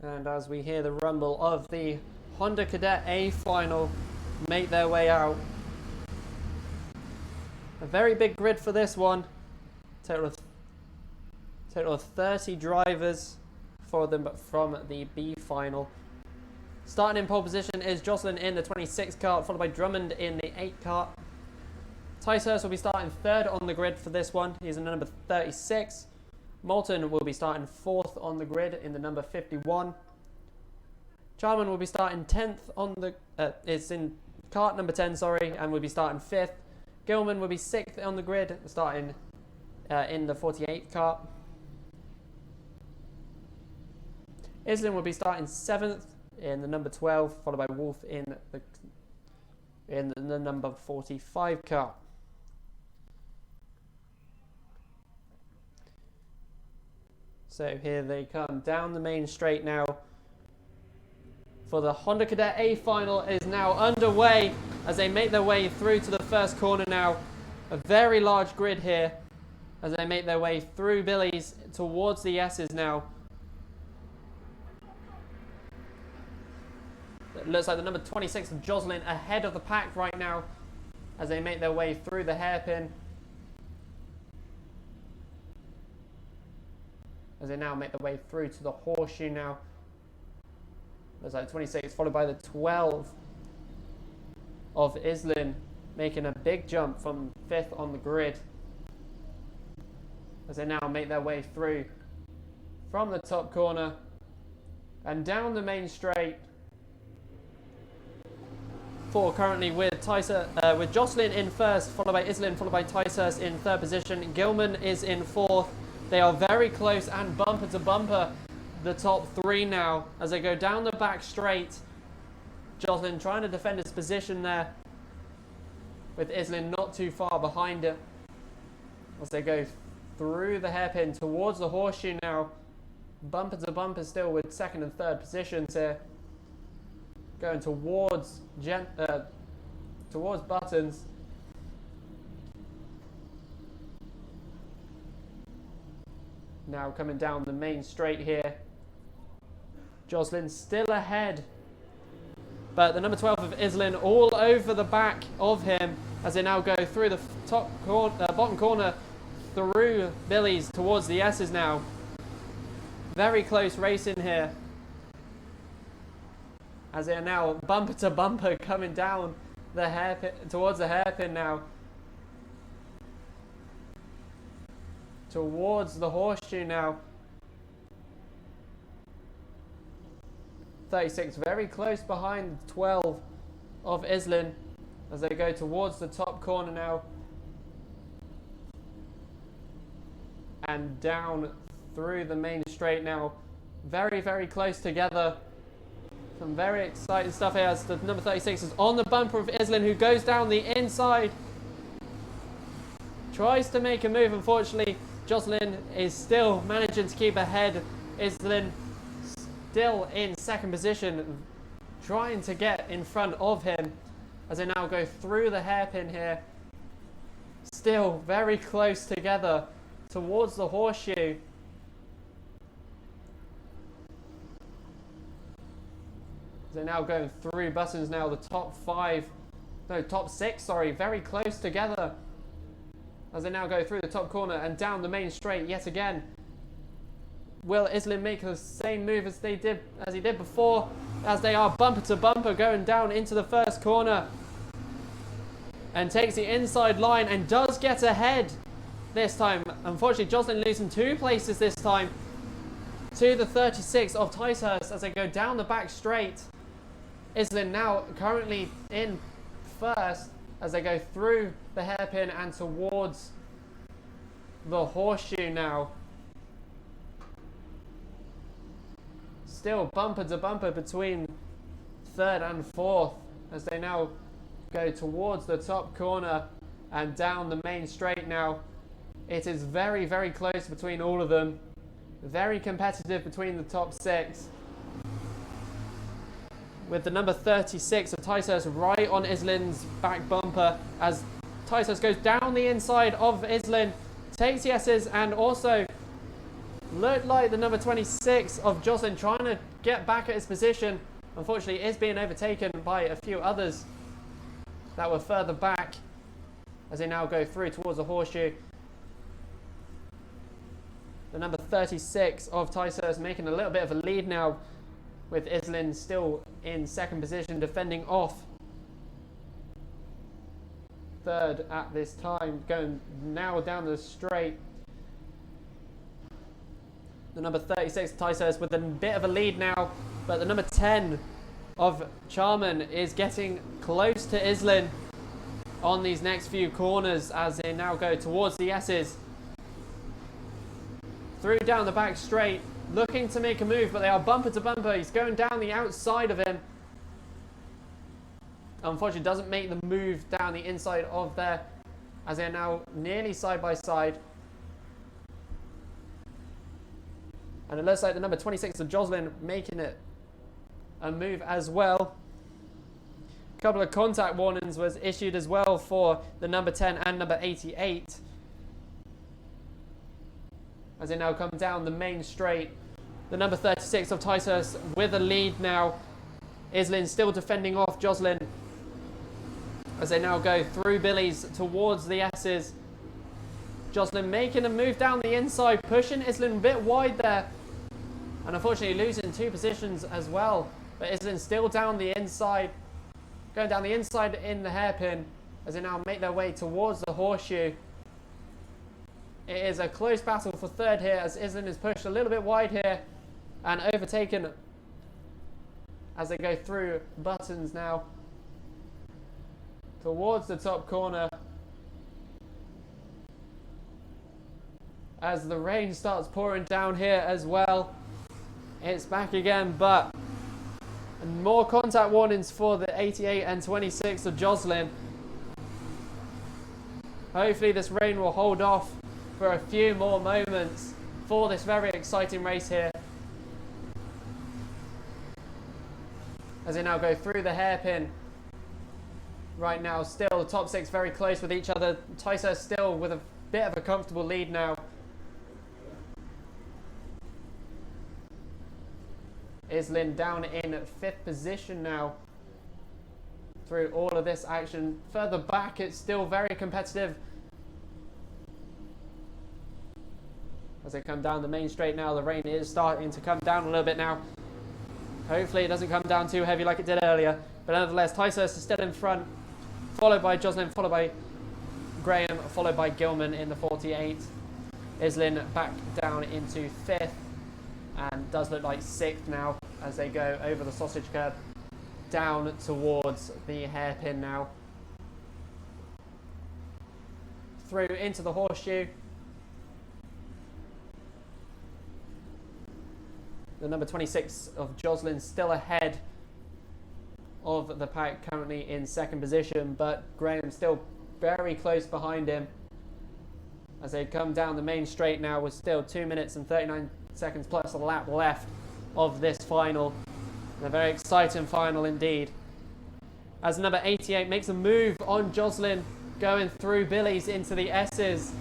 And as we hear the rumble of the Honda Cadet A final make their way out. A very big grid for this one. Total of 30 drivers for them from the B final. Starting in pole position is Jocelyn in the 26 kart, followed by Drummond in the 8 kart. Tice Hurst will be starting 3rd on the grid for this one. He's in the number 36. Moulton will be starting 4th on the grid in the number 51. Charman will be starting 10th on the... it's in kart number 10, sorry, and will be starting 5th. Gilman will be 6th on the grid, starting in the 48 kart. Islin will be starting 7th in the number 12, followed by Wolf in the number 45 kart. So here they come down the main straight now. For the Honda Cadet A final is now underway as they make their way through to the first corner now. A very large grid here as they make their way through Billy's towards the S's now. It looks like the number 26 of Jocelyn ahead of the pack right now as they make their way through the hairpin. As they now make their way through to the horseshoe now. Looks like 26 followed by the 12 of Islin, making a big jump from 5th on the grid. As they now make their way through from the top corner and down the main straight FP4 currently with with Jocelyn in first, followed by Islin, followed by Ticehurst in third position. Gilman is in fourth. They are very close and bumper to bumper, the top three now, as they go down the back straight. Jocelyn trying to defend his position there, with Islin not too far behind it, as they go through the hairpin towards the horseshoe now. Bumper to bumper still with second and third positions here. Going towards Buttons. Now coming down the main straight here. Jocelyn still ahead. But the number 12 of Islin all over the back of him as they now go through the bottom corner through Billy's towards the S's now. Very close racing here, as they are now bumper to bumper coming down the hairpin towards the hairpin now. Towards the horseshoe now. 36 very close behind 12 of Islin as they go towards the top corner now. And down through the main straight now. Very, very close together. Some very exciting stuff here as the number 36 is on the bumper of Islin, who goes down the inside. Tries to make a move. Unfortunately, Jocelyn is still managing to keep ahead. Islin still in second position, trying to get in front of him as they now go through the hairpin here. Still very close together towards the horseshoe. They're now going through Buttons now, the top six, very close together as they now go through the top corner and down the main straight yet again. Will Islin make the same move as he did before, as they are bumper to bumper going down into the first corner, and takes the inside line and does get ahead this time. Unfortunately, Jocelyn losing 2 places this time to the 36 of Ticehurst as they go down the back straight. Islin now currently in first as they go through the hairpin and towards the horseshoe now. Still bumper to bumper between third and fourth as they now go towards the top corner and down the main straight now. It is very, very close between all of them. Very competitive between the top 6. With the number 36 of Ticehurst right on Islin's back bumper as Ticehurst goes down the inside of Islin, takes the S's, and also looked like the number 26 of Jocelyn trying to get back at his position. Unfortunately, is being overtaken by a few others that were further back as they now go through towards the horseshoe. The number 36 of Ticehurst making a little bit of a lead now, with Islin still in second position, defending off third at this time, going now down the straight. The number 36 of Ticehurst with a bit of a lead now, but the number 10 of Charman is getting close to Islin on these next few corners as they now go towards the S's. Through down the back straight, looking to make a move, but they are bumper to bumper. He's going down the outside of him. Unfortunately, doesn't make the move down the inside of there as they are now nearly side by side. And it looks like the number 26 of Jocelyn making it a move as well. A couple of contact warnings was issued as well for the number 10 and number 88. As they now come down the main straight. The number 36 of Ticehurst with a lead now. Islin still defending off Jocelyn as they now go through Billy's towards the S's. Jocelyn making a move down the inside, pushing Islin a bit wide there. And unfortunately losing 2 positions as well. But Islin still down the inside. Going down the inside in the hairpin as they now make their way towards the horseshoe. It is a close battle for third here as Islin is pushed a little bit wide here and overtaken as they go through Buttons now. towards the top corner as the rain starts pouring down here as well. It's back again, but more contact warnings for the 88 and 26 of Joslin. Hopefully this rain will hold off for a few more moments for this very exciting race here, as they now go through the hairpin. Right now, still the top 6 very close with each other. Tyser still with a bit of a comfortable lead now. Islin down in 5th position now through all of this action. Further back, it's still very competitive as they come down the main straight now. The rain is starting to come down a little bit now. Hopefully it doesn't come down too heavy like it did earlier, but nevertheless Tysus is still in front, followed by Joslin, followed by Graham, followed by Gilman in the 48. Islin back down into 5th and does look like 6th now as they go over the sausage curb down towards the hairpin now. Through into the horseshoe. The number 26 of Joslin still ahead of the pack, currently in 2nd position, but Graham still very close behind him as they come down the main straight now with still 2 minutes and 39 seconds plus a lap left of this final. And a very exciting final indeed, as number 88 makes a move on Joslin, going through Billy's into the S's.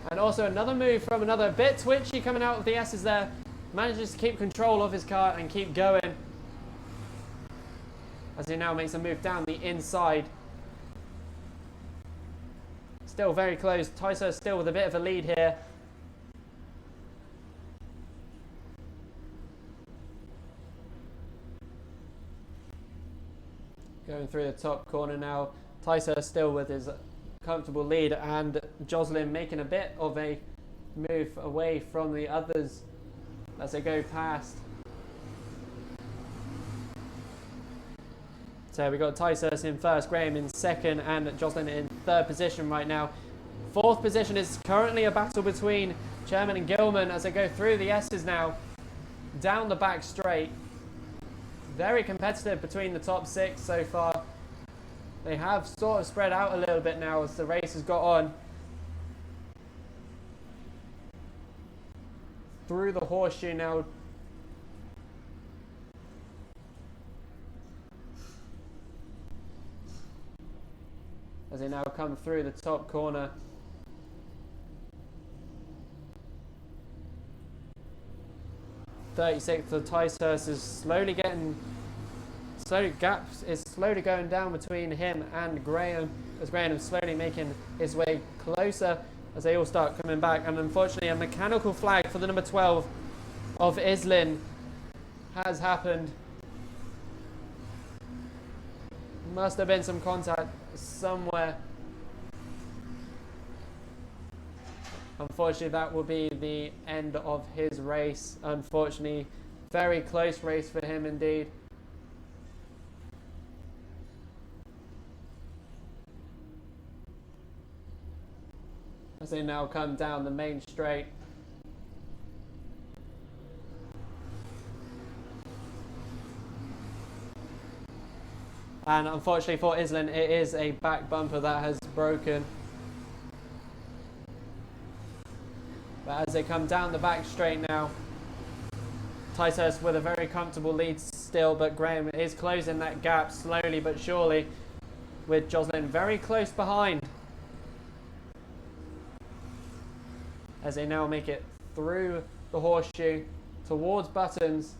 And also another move from another, bit twitchy coming out of the S's there. Manages to keep control of his car and keep going as he now makes a move down the inside. Still very close. Tyser still with a bit of a lead here. Going through the top corner now. Tyser still with his comfortable lead, and Joslin making a bit of a move away from the others as they go past. So we got Tysus in 1st, Graham in 2nd, and Joslin in 3rd position right now. 4th position is currently a battle between Sherman and Gilman as they go through the S's now, down the back straight. Very competitive between the top 6 so far. They have sort of spread out a little bit now as the race has got on. Through the horseshoe now. As they now come through the top corner. .36 for Tysus is slowly getting, gaps is slowly going down between him and Graham, as Graham is slowly making his way closer as they all start coming back. And unfortunately a mechanical flag for the number 12 of Islin has happened. Must have been some contact somewhere. Unfortunately that will be the end of his race. Unfortunately, very close race for him indeed. As they now come down the main straight. And unfortunately for Islin, it is a back bumper that has broken. But as they come down the back straight now, Tysus with a very comfortable lead still, but Graham is closing that gap slowly but surely, with Joslin very close behind. As they now make it through the horseshoe towards Buttons.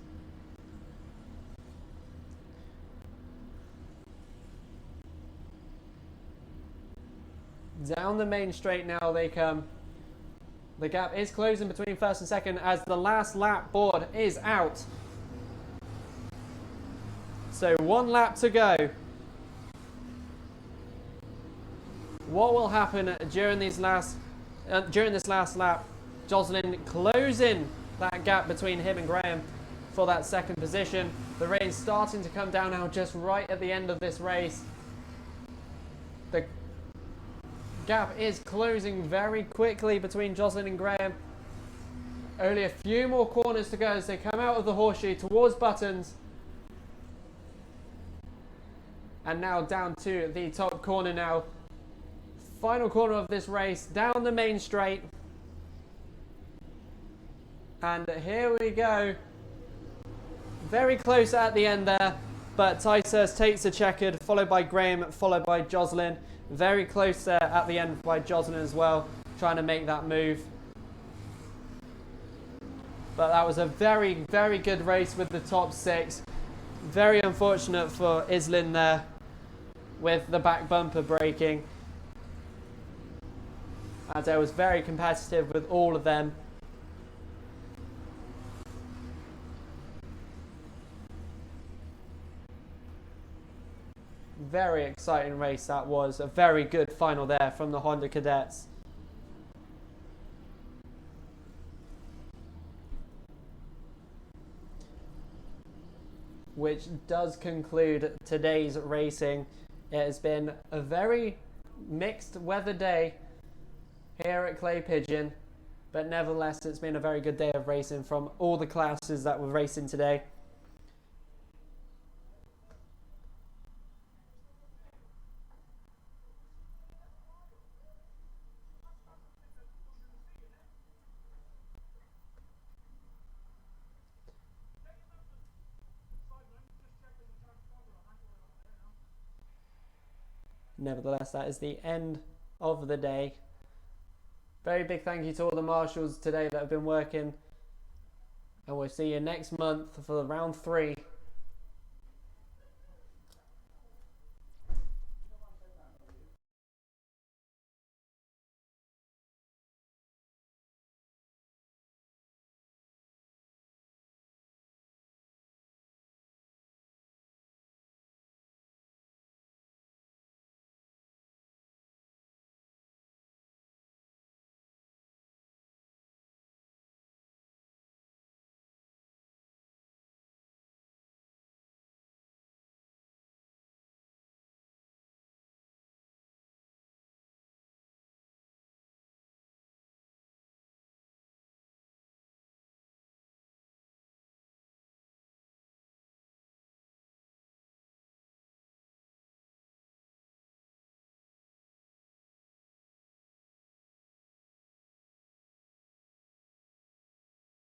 Down the main straight now they come. The gap is closing between 1st and 2nd as the last lap board is out. So 1 lap to go. What will happen during this last lap? Joslin closing that gap between him and Graham for that 2nd position. The rain's starting to come down now just right at the end of this race. The gap is closing very quickly between Jocelyn and Graham. Only a few more corners to go as they come out of the horseshoe towards Buttons. And now down to the top corner now. Final corner of this race, down the main straight. And here we go. Very close at the end there. But Ticehurst takes the checkered, followed by Graham, followed by Jocelyn. Very close there at the end by Jocelyn as well, trying to make that move. But that was a very, very good race with the top 6. Very unfortunate for Islin there with the back bumper breaking, as it was very competitive with all of them. Very exciting race that was. A very good final there from the Honda Cadets. Which does conclude today's racing. It has been a very mixed weather day here at Clay Pigeon, but nevertheless it's been a very good day of racing from all the classes that were racing today. Nevertheless, that is the end of the day. Very big thank you to all the marshals today that have been working. And we'll see you next month for round 3